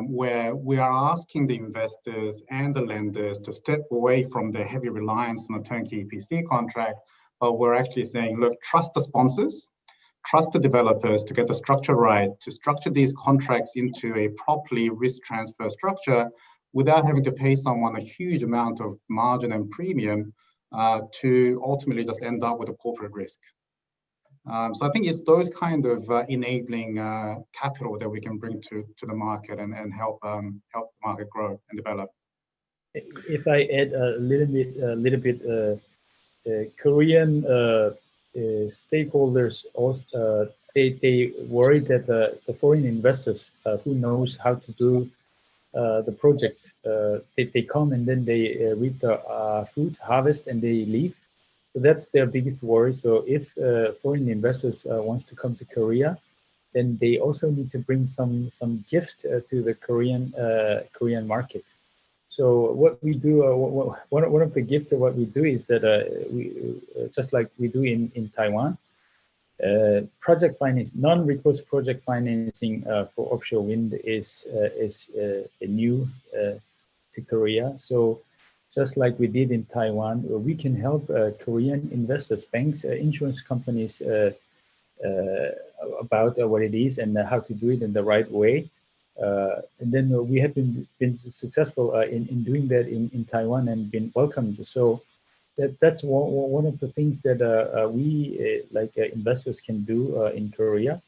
where we are asking the investors and the lenders to step away from their heavy reliance on a turnkey EPC contract, but we're actually saying, look, trust the sponsors, trust the developers to get the structure right, to structure these contracts into a properly risk transfer structure without having to pay someone a huge amount of margin and premium to ultimately just end up with a corporate risk. So I think it's those kind of enabling capital that we can bring to the market and help the market grow and develop. If I add a little bit, Korean stakeholders also they worry that the foreign investors who knows how to do the projects, they come and then they reap the fruit, harvest, and they leave. So that's their biggest worry. So if foreign investors wants to come to Korea, then they also need to bring some gift to the Korean market. So what we do, one of the gifts of what we do is that we just like we do in Taiwan, project finance, non-recourse project financing for offshore wind is new to Korea. So just like we did in Taiwan, we can help Korean investors, banks, insurance companies about what it is and how to do it in the right way. And then we have been successful in doing that in Taiwan and been welcomed. So that's one of the things that we like investors can do in Korea.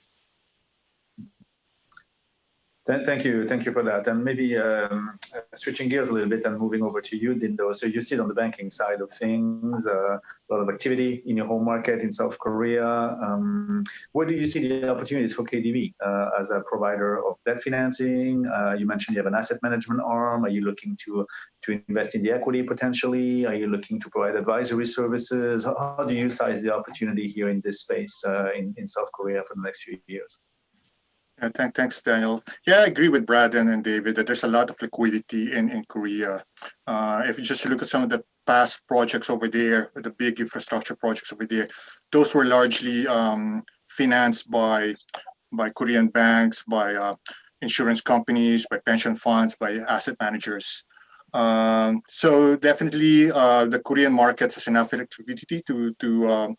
Thank you for that. And maybe switching gears a little bit and moving over to you, Dindo. So you sit on the banking side of things, a lot of activity in your home market in South Korea. Where do you see the opportunities for KDB as a provider of debt financing? You mentioned you have an asset management arm. Are you looking to invest in the equity potentially? Are you looking to provide advisory services? How do you size the opportunity here in this space in South Korea for the next few years? Thanks, Daniel. Yeah, I agree with Brad and David that there's a lot of liquidity in Korea. If you just look at some of the past projects over there, the big infrastructure projects over there, those were largely financed by Korean banks, by insurance companies, by pension funds, by asset managers. So definitely the Korean market has enough liquidity to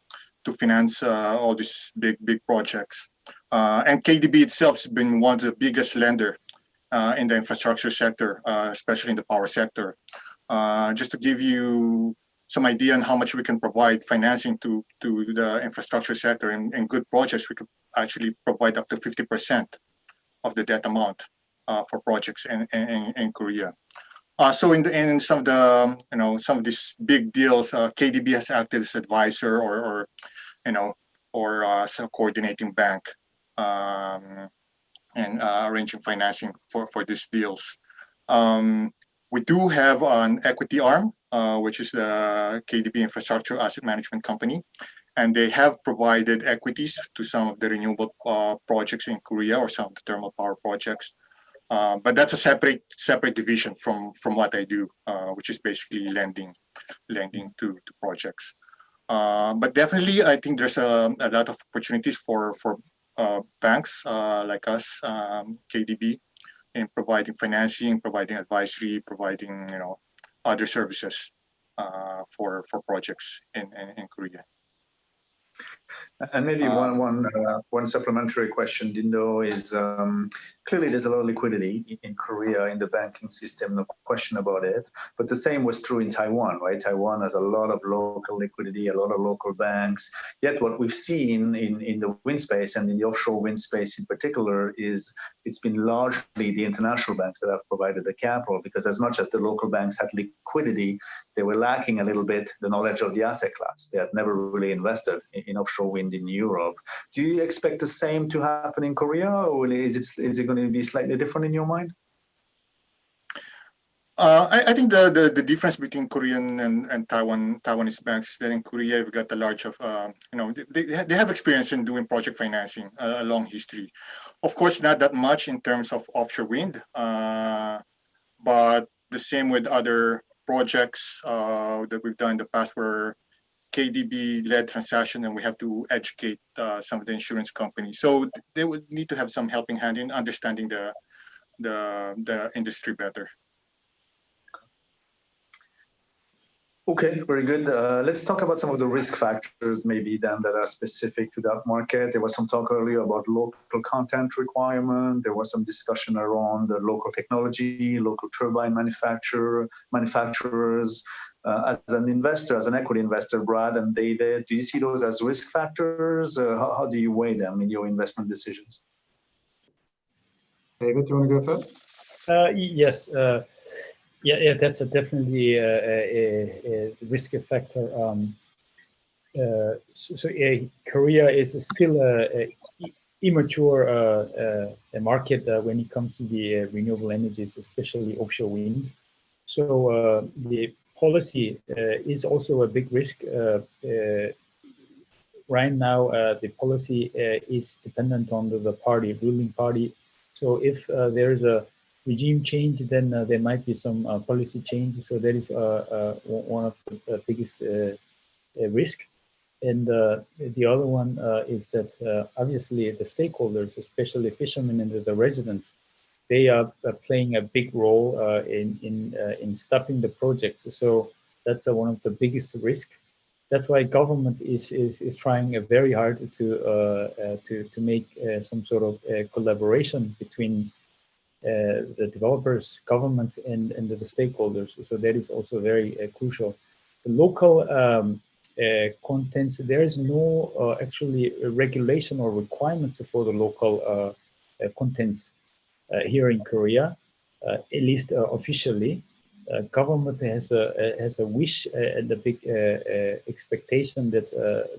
finance all these big projects. And KDB itself has been one of the biggest lender in the infrastructure sector, especially in the power sector. Just to give you some idea on how much we can provide financing to the infrastructure sector in good projects, we could actually provide up to 50% of the debt amount for projects in Korea. So in some of the some of these big deals, KDB has acted as advisor or some coordinating bank and arranging financing for these deals. We do have an equity arm, which is the KDB Infrastructure Asset Management Company, and they have provided equities to some of the renewable projects in Korea or some of the thermal power projects. But that's a separate division from what I do, which is basically lending to projects. But definitely, I think there's a lot of opportunities for banks like us, KDB, in providing financing, providing advisory, providing other services for projects in Korea. And maybe one supplementary question, Dindo, is clearly there's a lot of liquidity in Korea in the banking system, no question about it. But the same was true in Taiwan, right? Taiwan has a lot of local liquidity, a lot of local banks. Yet what we've seen in the wind space and in the offshore wind space in particular is it's been largely the international banks that have provided the capital, because as much as the local banks had liquidity, they were lacking a little bit the knowledge of the asset class. They had never really invested in offshore wind in Europe. Do you expect the same to happen in Korea, or is it going to be slightly different in your mind? I think the difference between Korean and Taiwanese banks is that in Korea we've got a large of they have experience in doing project financing, a long history. Of course, not that much in terms of offshore wind, but the same with other projects that we've done in the past where KDB-led transaction, and we have to educate some of the insurance companies. So they would need to have some helping hand in understanding the industry better. Okay, very good. Let's talk about some of the risk factors maybe then that are specific to that market. There was some talk earlier about local content requirement. There was some discussion around the local technology, local turbine manufacturers. As an investor, as an equity investor, Brad and David, do you see those as risk factors? How do you weigh them in your investment decisions? David, do you want to go first? Yes. Yeah, that's definitely a risk factor. Korea is still an immature market when it comes to the renewable energies, especially offshore wind. So the policy is also a big risk. Right now, the policy is dependent on the ruling party. So if there is a regime change, then there might be some policy change. So that is one of the biggest risk. And the other one is that obviously the stakeholders, especially fishermen and the residents, they are playing a big role in stopping the projects. So that's one of the biggest risks. That's why government is trying very hard to make some sort of collaboration between the developers, government, and the stakeholders. So that is also very crucial. The local contents, there is no actually regulation or requirement for the local contents here in Korea, at least officially. Government has a wish and a big expectation that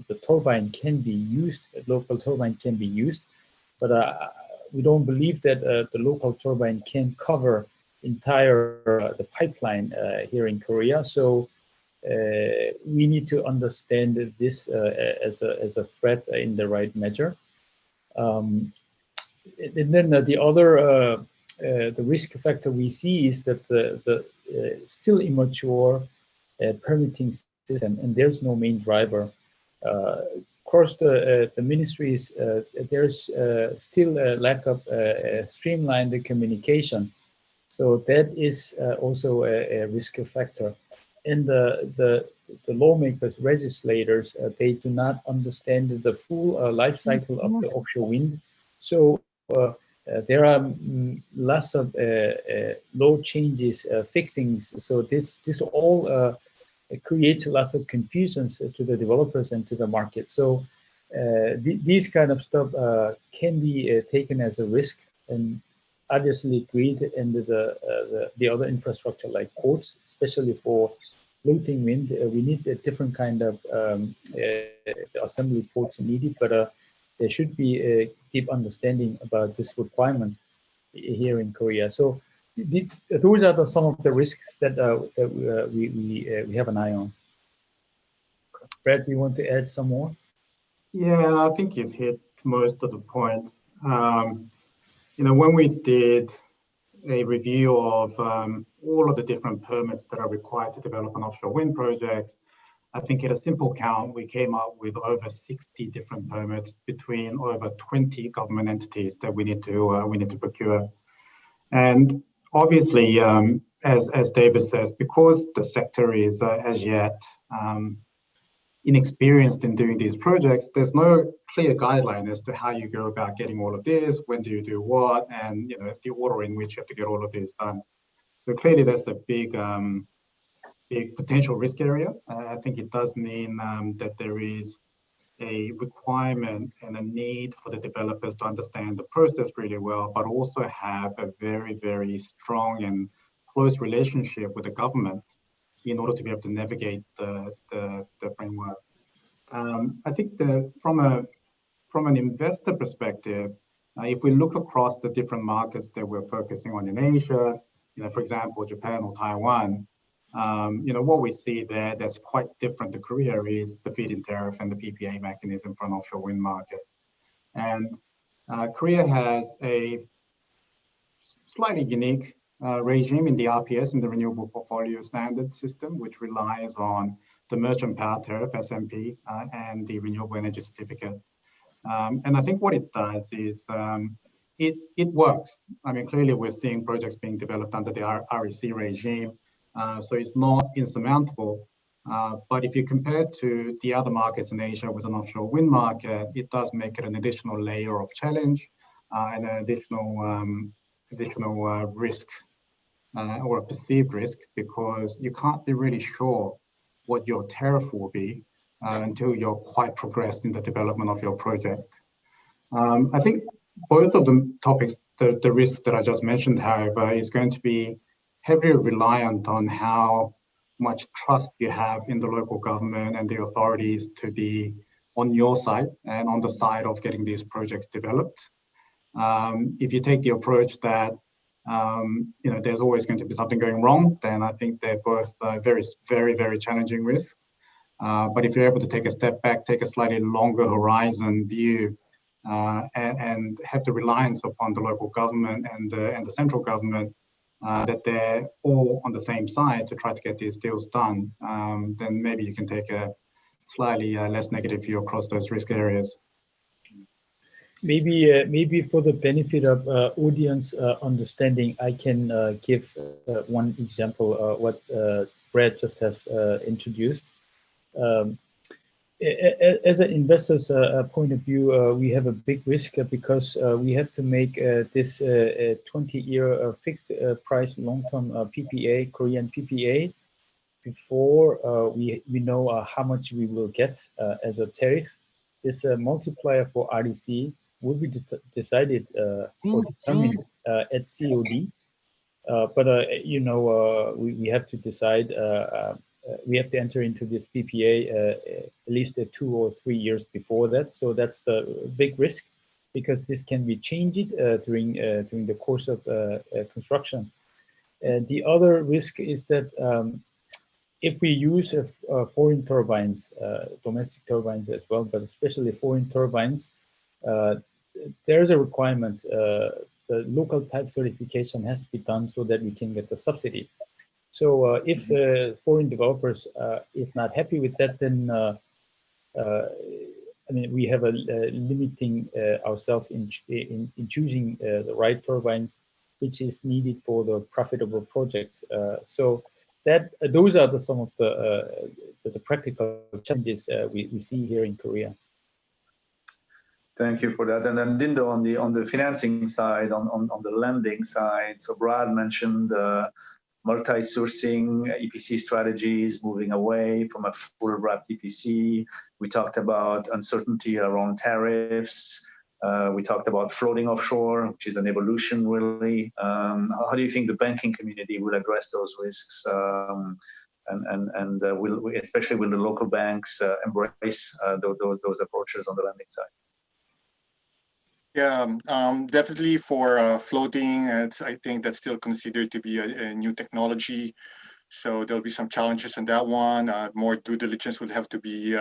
the turbine can be used, local turbine can be used, but we don't believe that the local turbine can cover entire the pipeline here in Korea. So we need to understand this as a threat in the right measure. And then the other the risk factor we see is that the still immature permitting system, and there's no main driver. Of course, the ministries, there's still a lack of streamlined communication. So that is also a risk factor. And the lawmakers, legislators, they do not understand the full life cycle of the offshore wind. So there are lots of law changes, fixings. So this all creates lots of confusions to the developers and to the market. So these kind of stuff can be taken as a risk, and obviously grid and the other infrastructure like ports, especially for floating wind, we need a different kind of assembly ports needed, but there should be a deep understanding about this requirement here in Korea. So those are some of the risks that we have an eye on. Brad, do you want to add some more? Yeah, I think you've hit most of the points. When we did a review of all of the different permits that are required to develop an offshore wind project, I think at a simple count, we came up with over 60 different permits between over 20 government entities that we need to procure. And obviously, as David says, because the sector is as yet inexperienced in doing these projects, there's no clear guideline as to how you go about getting all of this, when do you do what, and the order in which you have to get all of this done. So clearly that's a big potential risk area. I think it does mean that there is a requirement and a need for the developers to understand the process really well, but also have a very, very strong and close relationship with the government in order to be able to navigate the framework. I think that from an investor perspective, if we look across the different markets that we're focusing on in Asia, for example, Japan or Taiwan, what we see there that's quite different to Korea is the feed-in tariff and the PPA mechanism for an offshore wind market. And Korea has a slightly unique regime in the RPS, in the Renewable Portfolio Standard System, which relies on the Merchant Power Tariff, SMP, and the Renewable Energy Certificate. And I think what it does is it works. I mean, clearly we're seeing projects being developed under the REC regime, so it's not insurmountable. But if you compare to the other markets in Asia with an offshore wind market, it does make it an additional layer of challenge and an additional risk or a perceived risk, because you can't be really sure what your tariff will be until you're quite progressed in the development of your project. I think both of the topics, the risks that I just mentioned, however, is going to be heavily reliant on how much trust you have in the local government and the authorities to be on your side and on the side of getting these projects developed. If you take the approach that there's always going to be something going wrong, then I think they're both very, very, very challenging risks. But if you're able to take a step back, take a slightly longer horizon view, and have the reliance upon the local government and the central government, that they're all on the same side to try to get these deals done, then maybe you can take a slightly less negative view across those risk areas. Maybe for the benefit of audience understanding, I can give one example what Brad just has introduced. As an investor's point of view, we have a big risk because we have to make this 20-year fixed price long-term PPA, Korean PPA, before we know how much we will get as a tariff. This multiplier for REC will be decided or determined at COD. But we have to decide. We have to enter into this PPA at least 2 or 3 years before that. So that's the big risk, because this can be changed during the course of construction. The other risk is that if we use foreign turbines, domestic turbines as well, but especially foreign turbines, there's a requirement. The local type certification has to be done so that we can get the subsidy. So if foreign developers is not happy with that, then I mean, we have a limiting ourselves in choosing the right turbines, which is needed for the profitable projects. So that those are some of the practical challenges we see here in Korea. Thank you for that. And then Dindo, on the financing side, on the lending side, so Brad mentioned multi-sourcing EPC strategies, moving away from a full wrapped EPC. We talked about uncertainty around tariffs. We talked about floating offshore, which is an evolution, really. How do you think the banking community will address those risks? And especially will the local banks embrace those approaches on the lending side? Yeah, definitely for floating, I think that's still considered to be a new technology. So there'll be some challenges in that one. More due diligence would have to be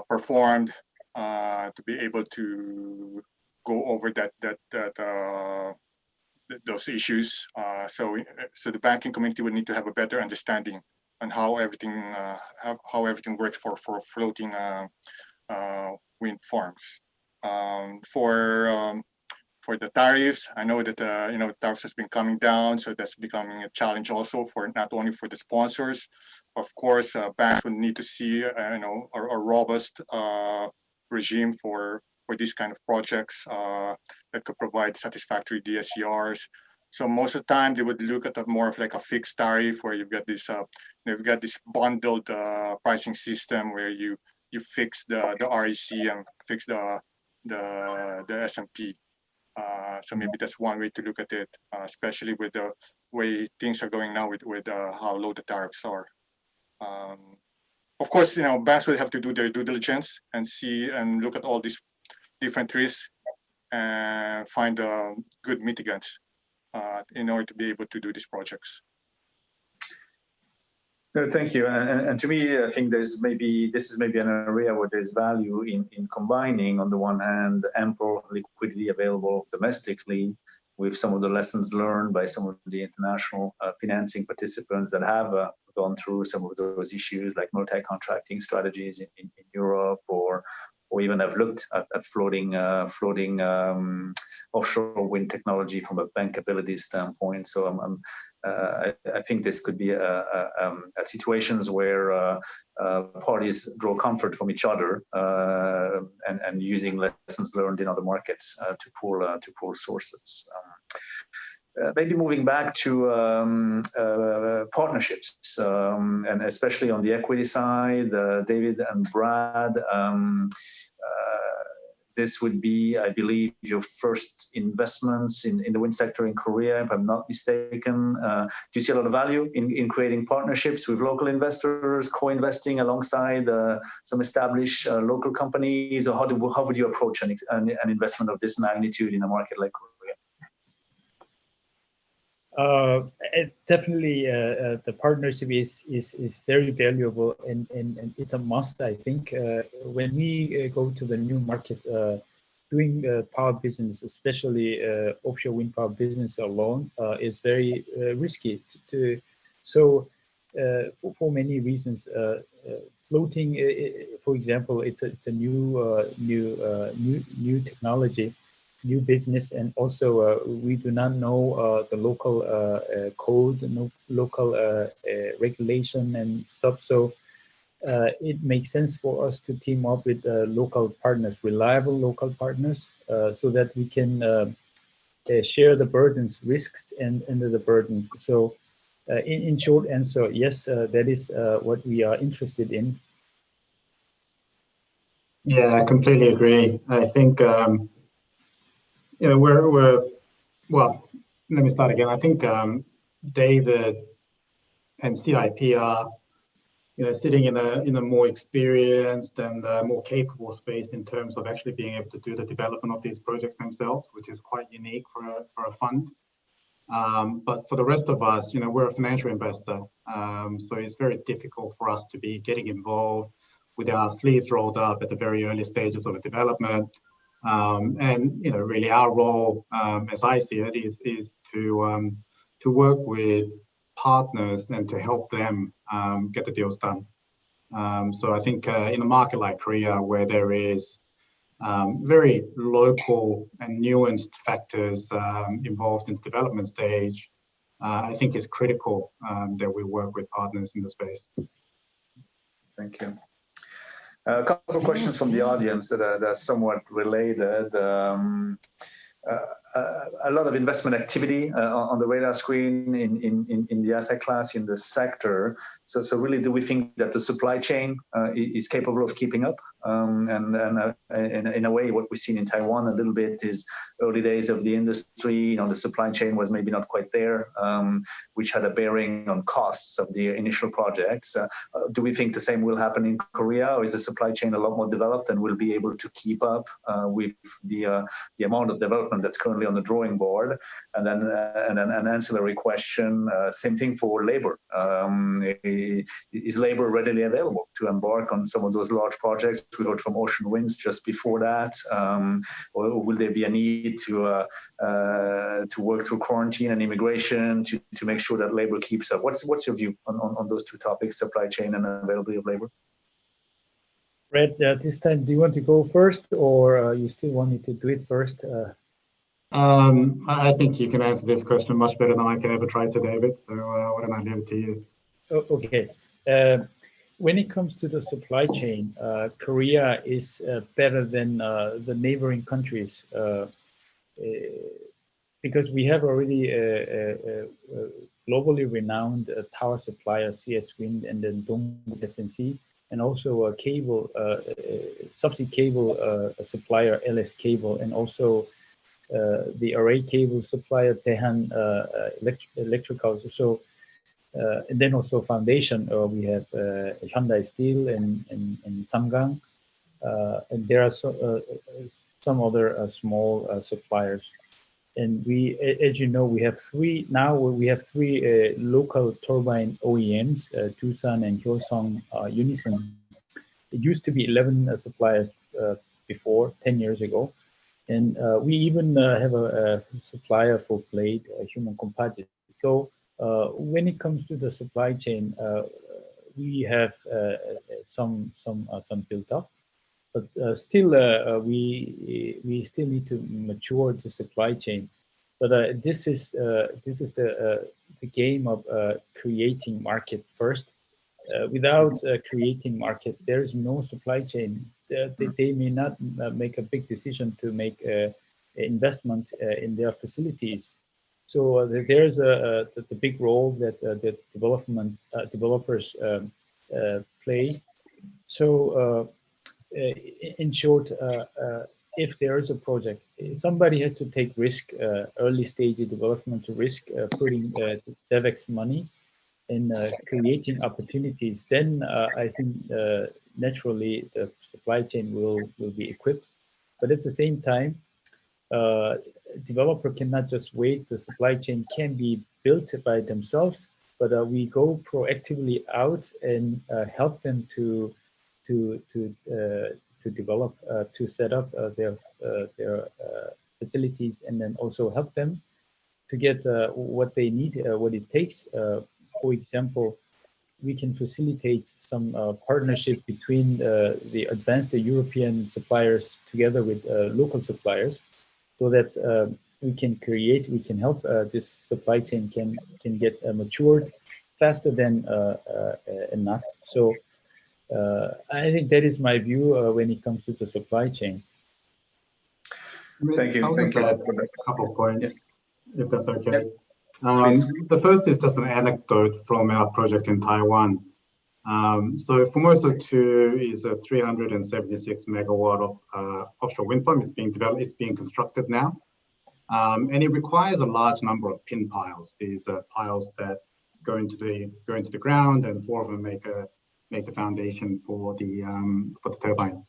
performed to be able to go over those issues. So the banking community would need to have a better understanding on how everything works for floating wind farms. For for the tariffs. I know that tariffs has been coming down, so that's becoming a challenge also for not only for the sponsors. Of course, banks would need to see a robust regime for these kind of projects that could provide satisfactory DSCRs. So most of the time they would look at more of like a fixed tariff where you've got this bundled pricing system where you fix the REC and fix the S&P. So maybe that's one way to look at it, especially with the way things are going now with how low the tariffs are. Of course, banks will have to do their due diligence and see and look at all these different risks and find good mitigants in order to be able to do these projects. Thank you. And to me, I think this is maybe an area where there's value in combining, on the one hand, ample liquidity available domestically with some of the lessons learned by some of the international financing participants that have gone through some of those issues, like multi-contracting strategies in Europe, or even have looked at floating offshore wind technology from a bankability standpoint. So I think this could be situations where parties draw comfort from each other and using lessons learned in other markets to pool sources. Maybe moving back to partnerships, and especially on the equity side, David and Brad, this would be, I believe, your first investments in the wind sector in Korea, if I'm not mistaken. Do you see a lot of value in creating partnerships with local investors, co-investing alongside some established local companies, or how would you approach an investment of this magnitude in a market like Korea? Definitely, the partnership is very valuable, and it's a must. I think when we go to the new market, doing power business, especially offshore wind power business alone, is very risky. So for many reasons, floating, for example, it's a new technology, new business, and also we do not know the local code, no local regulation and stuff. So it makes sense for us to team up with local partners, reliable local partners, so that we can share the burdens, risks, and the burdens. So in short answer, yes, that is what we are interested in. Yeah, I completely agree. I think well, let me start again. I think David and CIP are sitting in a more experienced and more capable space in terms of actually being able to do the development of these projects themselves, which is quite unique for a fund. But for the rest of us, we're a financial investor, so it's very difficult for us to be getting involved with our sleeves rolled up at the very early stages of a development. And really our role, as I see it, is to work with partners and to help them get the deals done. So I think in a market like Korea, where there is very local and nuanced factors involved in the development stage, I think it's critical that we work with partners in the space. Thank you. A couple of questions from the audience that are somewhat related. A lot of investment activity on the radar screen in the asset class, in the sector. So really, do we think that the supply chain is capable of keeping up? And in a way, what we've seen in Taiwan a little bit is early days of the industry. The supply chain was maybe not quite there, which had a bearing on costs of the initial projects. Do we think the same will happen in Korea, or is the supply chain a lot more developed and will be able to keep up with the amount of development that's currently on the drawing board? And then an ancillary question, same thing for labor. Is labor readily available to embark on some of those large projects? We heard from Ocean Winds just before that. Or will there be a need to work through quarantine and immigration to make sure that labor keeps up? What's your view on those two topics, supply chain and availability of labor? Brett, this time, do you want to go first, or you still want me to do it first? I think you can answer this question much better than I can ever try to, David. So why don't I leave it to you? Okay. When it comes to the supply chain, Korea is better than the neighboring countries because we have already a globally renowned tower supplier, CS Wind, and then Dongguan SNC, and also a cable, subsea cable supplier, LS Cable, and also the array cable supplier, Daehan Electrical. So, and then also foundation, we have Hyundai Steel and Samgang, and there are some other small suppliers. And we, as you know, we have three local turbine OEMs, Doosan and Hyosung Unison. It used to be 11 suppliers before, 10 years ago. And we even have a supplier for blade, Human Composite. So when it comes to the supply chain, we have some built up. But still, we still need to mature the supply chain. But this is the game of creating market first. Without creating market, there is no supply chain. They may not make a big decision to make investment in their facilities. So there's the big role that the developers play. So in short, if there is a project, somebody has to take risk, early stage development risk, putting DevEx money in creating opportunities. Then I think naturally the supply chain will be equipped. But at the same time, developer cannot just wait. The supply chain can be built by themselves, but we go proactively out and help them to develop, to set up their facilities, and then also help them to get what they need, what it takes. For example, we can facilitate some partnership between the advanced European suppliers together with local suppliers, so that we can help this supply chain can get matured faster than enough. So I think that is my view when it comes to the supply chain. Thank you. I'll just add a couple of points, if that's okay. The first is just an anecdote from our project in Taiwan. So Formosa 2 is a 376 megawatt of offshore wind farm. It's being developed, it's being constructed now. And it requires a large number of pin piles. These are piles that go into the ground, and 4 of them make the foundation for the turbine.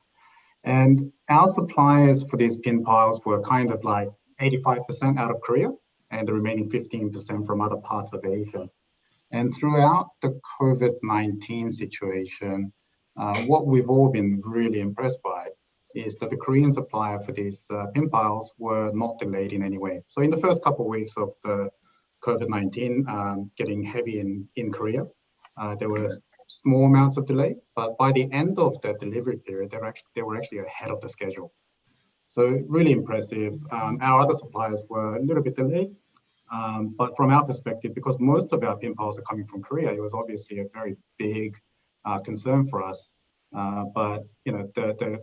And our suppliers for these pin piles were kind of like 85% out of Korea, and the remaining 15% from other parts of Asia. And throughout the COVID-19 situation, what we've all been really impressed by is that the Korean supplier for these pin piles were not delayed in any way. So in the first couple of weeks of the COVID-19 getting heavy in Korea, there were small amounts of delay, but by the end of the delivery period, they were actually ahead of the schedule. So really impressive. Our other suppliers were a little bit delayed, but from our perspective, because most of our pin piles are coming from Korea, it was obviously a very big concern for us. But you know, the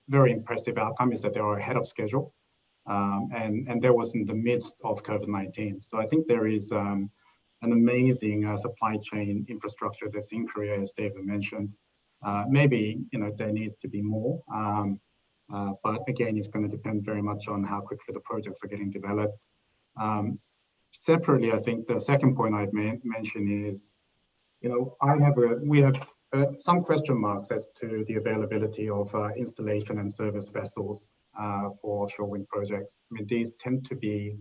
very impressive outcome is that they are ahead of schedule, and that was in the midst of COVID-19. So I think there is an amazing supply chain infrastructure that's in Korea, as David mentioned. Maybe there needs to be more, but again, it's going to depend very much on how quickly the projects are getting developed. Separately, I think the second point I'd mention is, we have some question marks as to the availability of installation and service vessels for offshore wind projects. I mean, these tend to be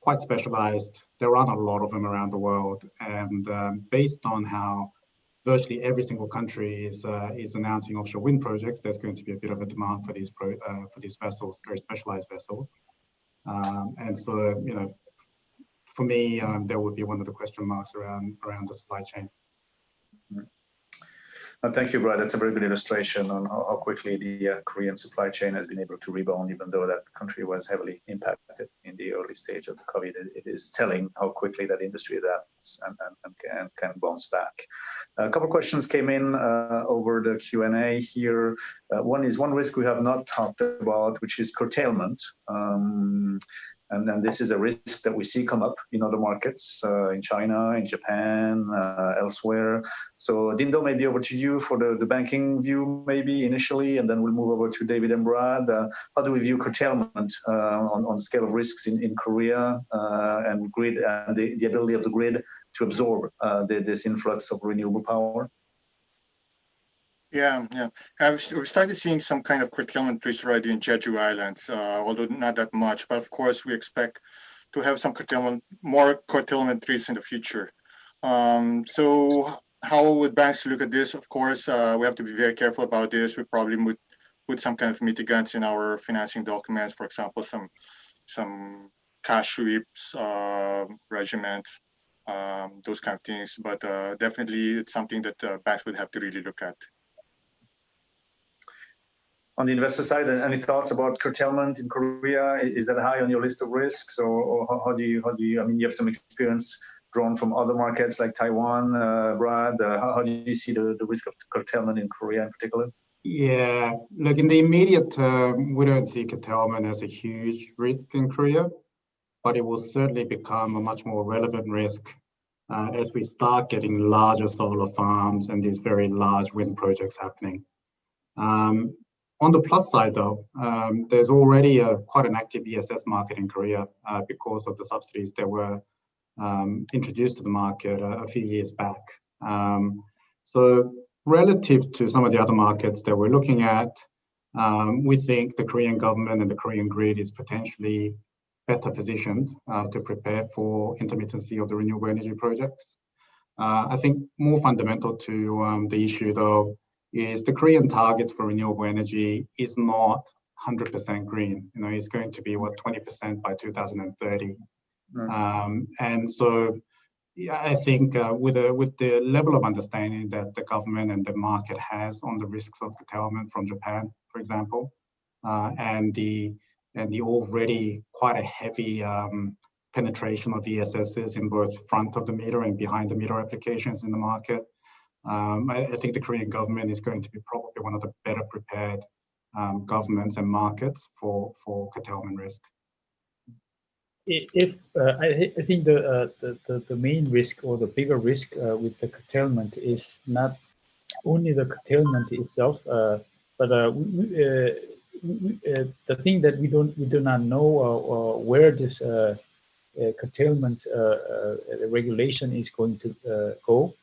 quite specialized. There aren't a lot of them around the world, and based on how virtually every single country is announcing offshore wind projects, there's going to be a bit of a demand for these vessels, very specialized vessels. And so, for me, there would be one of the question marks around the supply chain. Thank you, Brad. That's a very good illustration on how quickly the Korean supply chain has been able to rebound, even though that country was heavily impacted in the early stage of the COVID. It is telling how quickly that industry adapts and can bounce back. A couple of questions came in over the Q&A here. One risk we have not talked about, which is curtailment. And then this is a risk that we see come up in other markets, in China, in Japan, elsewhere. So Dindo, maybe over to you for the banking view, maybe initially, and then we'll move over to David and Brad. How do we view curtailment on the scale of risks in Korea and grid and the ability of the grid to absorb this influx of renewable power? Yeah. We've started seeing some kind of curtailment risk already in Jeju Islands, although not that much. But of course, we expect to have some more curtailment risks in the future. So how would banks look at this? Of course, we have to be very careful about this. We probably would put some kind of mitigants in our financing documents, for example, some cash sweeps, regiments, those kind of things. But definitely, it's something that banks would have to really look at. On the investor side, any thoughts about curtailment in Korea? Is that high on your list of risks, or how do you? I mean, you have some experience drawn from other markets like Taiwan, Brad. How do you see the risk of curtailment in Korea in particular? Yeah, look, in the immediate term, we don't see curtailment as a huge risk in Korea, but it will certainly become a much more relevant risk as we start getting larger solar farms and these very large wind projects happening. On the plus side, though, there's already quite an active ESS market in Korea because of the subsidies that were introduced to the market a few years back. So relative to some of the other markets that we're looking at, we think the Korean government and the Korean grid is potentially better positioned to prepare for intermittency of the renewable energy projects. I think more fundamental to the issue, though, is the Korean targets for renewable energy is not 100% green. You know, it's going to be 20% by 2030. And so, yeah, I think with the level of understanding that the government and the market has on the risks of curtailment from Japan, for example, and the already quite a heavy penetration of ESSs in both front of the meter and behind the meter applications in the market. I think the Korean government is going to be probably one of the better prepared governments and markets for curtailment risk. I think the main risk or the bigger risk with the curtailment is not only the curtailment itself, but the thing that we do not know where this curtailment regulation is going to go.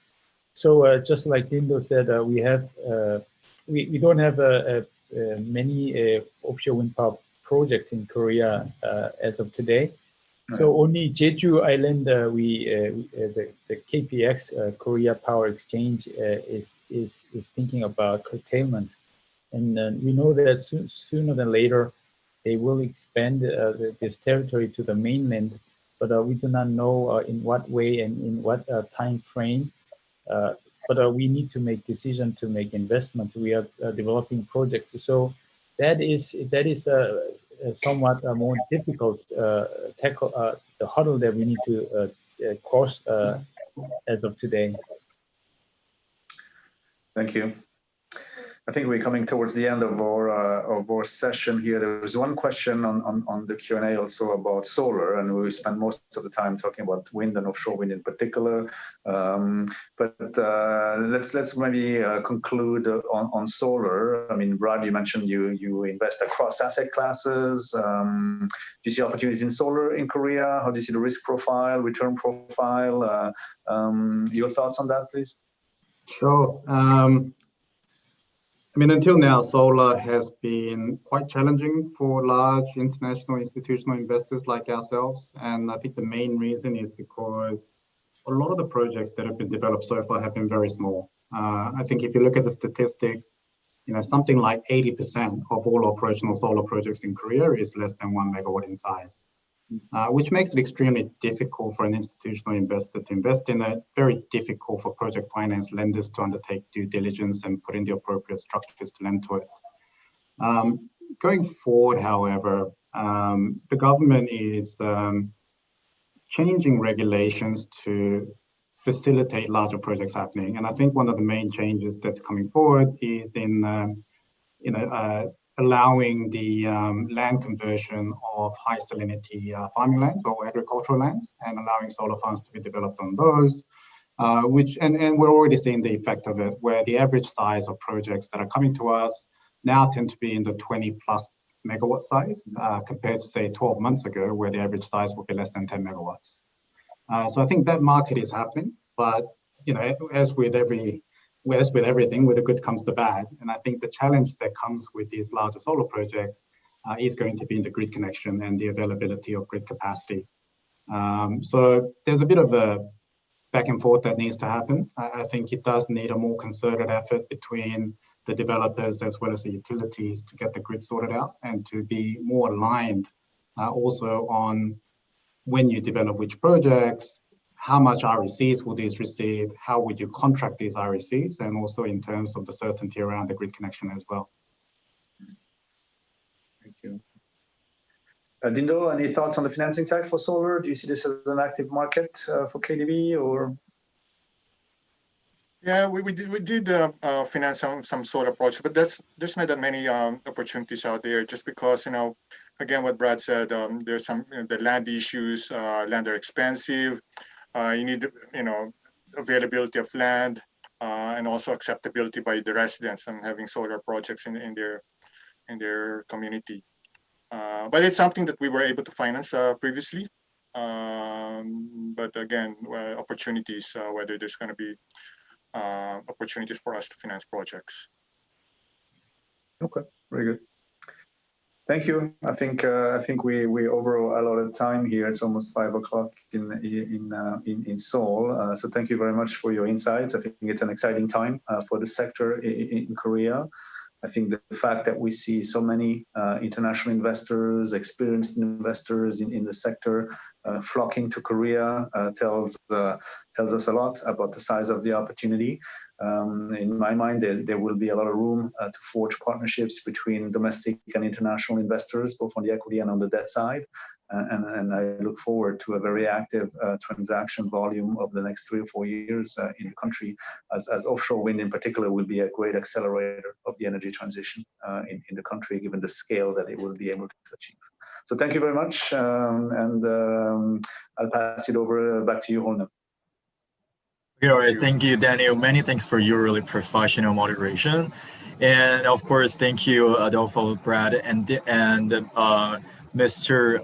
So just like Dindo said, we don't have many offshore wind power projects in Korea as of today. Right. So only Jeju Island, the KPX Korea Power Exchange is thinking about curtailment, and we know that sooner than later they will expand this territory to the mainland, but we do not know in what way and in what time frame. But we need to make decision to make investment. We are developing projects, so that is somewhat more difficult tackle the hurdle that we need to cross as of today. Thank you. I think we're coming towards the end of our session here. There was one question on the Q&A also about solar, and we spend most of the time talking about wind and offshore wind in particular. But let's maybe conclude on solar. I mean, Brad, you mentioned you invest across asset classes. Do you see opportunities in solar in Korea? How do you see the risk profile, return profile? Your thoughts on that, please? Sure. I mean, until now, solar has been quite challenging for large international institutional investors like ourselves. And I think the main reason is because a lot of the projects that have been developed so far have been very small. I think if you look at the statistics, you know, something like 80% of all operational solar projects in Korea is less than 1 megawatt in size. which makes it extremely difficult for an institutional investor to invest in it, very difficult for project finance lenders to undertake due diligence and put in the appropriate structures to lend to it. Going forward, however, the government is changing regulations to facilitate larger projects happening. And I think one of the main changes that's coming forward is in allowing the land conversion of high salinity farming lands or agricultural lands, and allowing solar farms to be developed on those, and we're already seeing the effect of it, where the average size of projects that are coming to us now tend to be in the 20+ megawatt size, compared to say 12 months ago, where the average size would be less than 10 megawatts. So I think that market is happening, but as with everything, with the good comes the bad. And I think the challenge that comes with these larger solar projects is going to be in the grid connection and the availability of grid capacity. So there's a bit of a back and forth that needs to happen. I think it does need a more concerted effort between the developers as well as the utilities to get the grid sorted out, and to be more aligned also on when you develop which projects, how much RECs will these receive, how would you contract these RECs, and also in terms of the certainty around the grid connection as well. Thank you. Dindo, any thoughts on the financing side for solar? Do you see this as an active market for KDB, or? Yeah, we did finance some solar projects, but there's not that many opportunities out there, just because, again, what Brad said, there's some the land issues. Land are expensive. You need availability of land, and also acceptability by the residents and having solar projects in their community. But it's something that we were able to finance previously. But again, opportunities, whether there's going to be opportunities for us to finance projects. Okay, very good. Thank you. I think we over a lot of time here. It's almost 5 o'clock in Seoul. So thank you very much for your insights. I think it's an exciting time for the sector in Korea. I think the fact that we see so many international investors, experienced investors in the sector flocking to Korea tells us a lot about the size of the opportunity. In my mind, there will be a lot of room to forge partnerships between domestic and international investors, both on the equity and on the debt side. And I look forward to a very active transaction volume over the next 3 or 4 years in the country, as offshore wind in particular will be a great accelerator of the energy transition in the country, given the scale that it will be able to achieve. So thank you very much, and I'll pass it over back to you, Holnam. All right, thank you, Daniel. Many thanks for your really professional moderation, and of course, thank you, Adolfo, Brad, and Mr.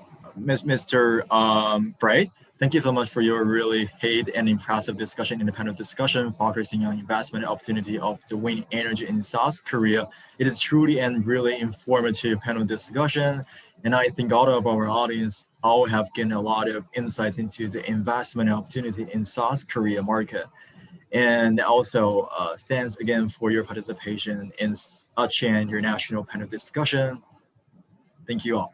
Bright. Thank you so much for your really hate and impressive discussion, independent discussion, focusing on investment opportunity of the wind energy in South Korea. It is truly and really informative panel discussion. And I think all of our audience all have gained a lot of insights into the investment opportunity in South Korea market. And also, thanks again for your participation in such an international panel discussion. Thank you all.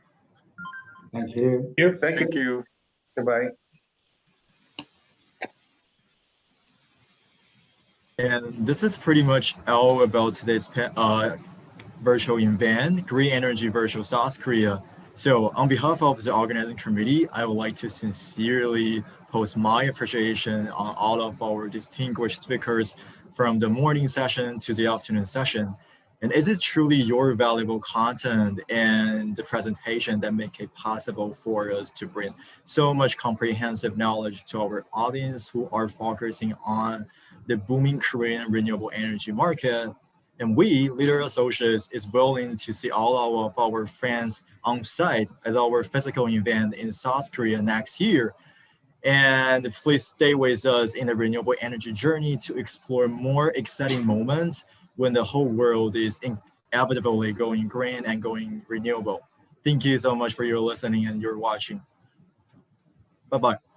Thank you. Thank you. Goodbye. And this is pretty much all about today's virtual event, Green Energy Virtual South Korea. So on behalf of the organizing committee, I would like to sincerely post my appreciation on all of our distinguished speakers from the morning session to the afternoon session. And it is truly your valuable content and the presentation that make it possible for us to bring so much comprehensive knowledge to our audience who are focusing on the booming Korean renewable energy market. And we, Leader Associates, is willing to see all of our friends on site at our physical event in South Korea next year. And please stay with us in the renewable energy journey to explore more exciting moments when the whole world is inevitably going green and going renewable. Thank you so much for your listening and your watching. Bye-bye.